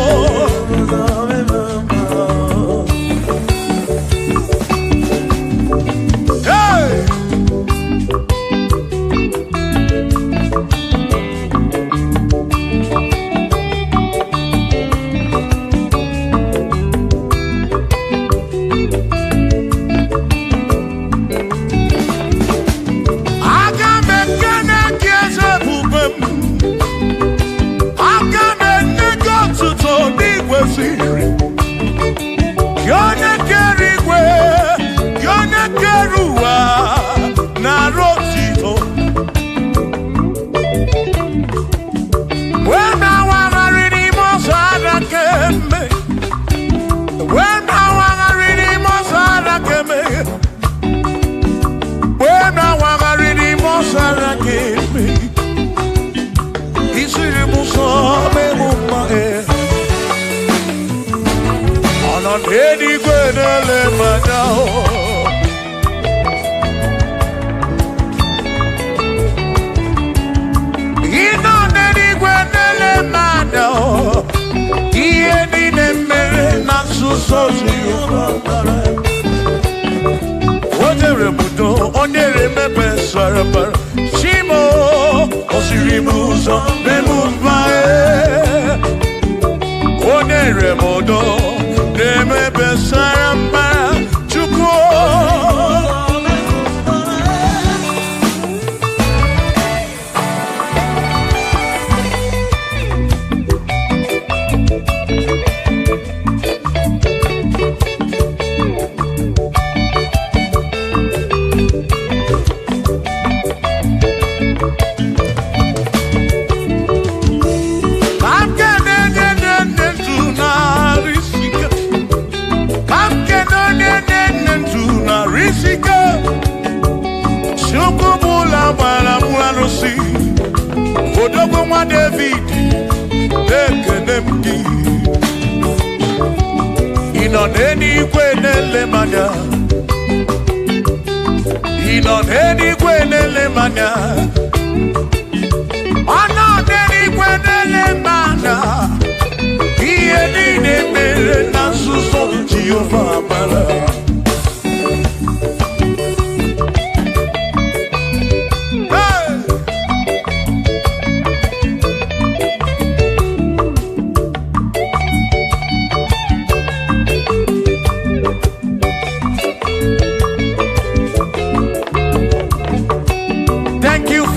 Chimo, Osirimuso, Bemumae, Oneremodo, Neme Besaramba, Chuko. Odogwa David, Ekenemdi. Ino n'eluigwe na-ele m anya. Ino n'eluigwe na-ele m anya. Ọ nọ n'eluigwe na-ele m anya. Ihe niile mere na nzuzo Jehova mara.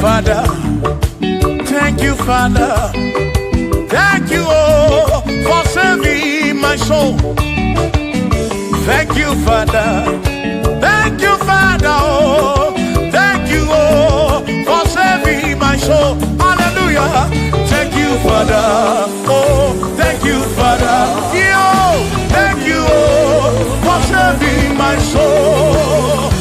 Father, thank you, Father, thank you, oh, for saving my soul. Thank you, Father, oh, thank you, oh, for saving my soul. Hallelujah. Thank you, Father, oh, thank you, Father, thank you, oh, for saving my soul.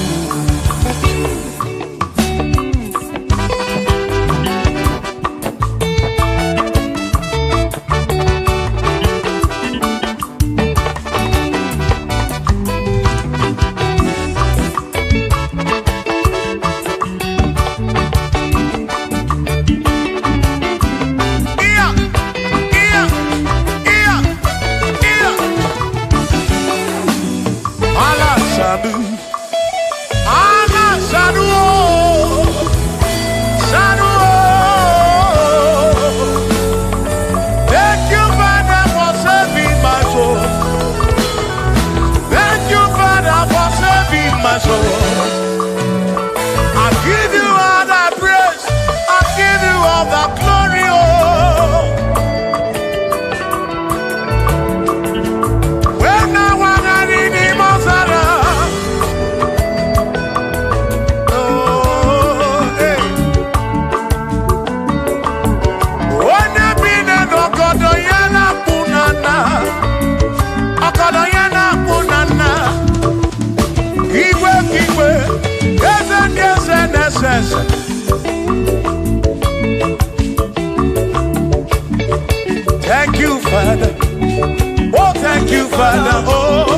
Father, oh,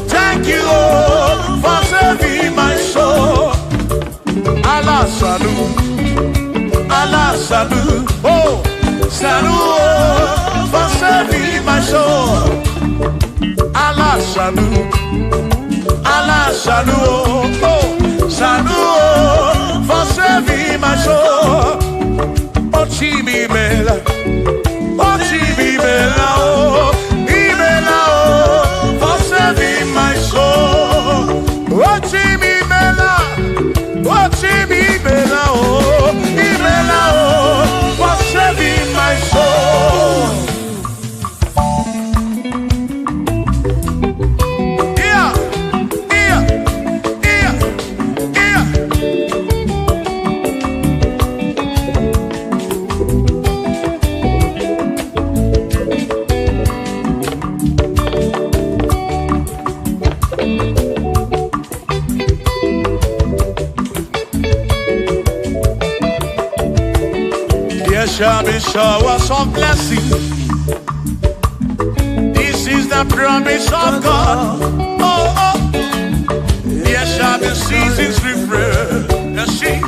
thank you, oh, for saving my soul. Allah salut, oh, salut, oh, for saving my soul. Allah salut, oh, salut, oh, for saving my soul. Oh, Chimi Mela, oh, Chimi Mela, oh, Imela, oh, for saving my soul. Oh, Chimi Mela, oh, Chimi Mela, oh, Imela, oh, for saving my soul. Yeah, yeah, yeah, yeah. There shall be showers of blessing. This is the promise of God. Oh, oh. There shall be seasons refreshing,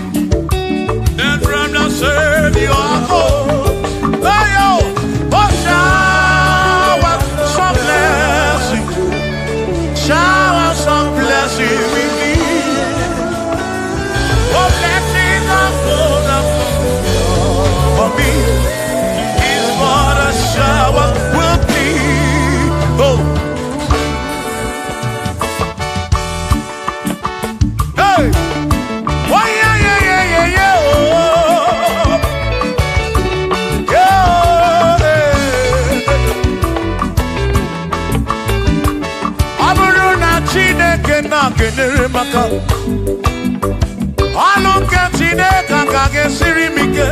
and from the serve you are home. Oh, yo, oh, showers of blessing, showers of blessing we need. Oh, blessings of full for me is what a shower will be. Oh, hey, oh yeah, yeah, yeah, yeah, yeah, oh, yeah, hey. Aburu na Chineke na kenere maka, alunke Chineke kage siri mike.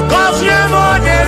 Cause you're more than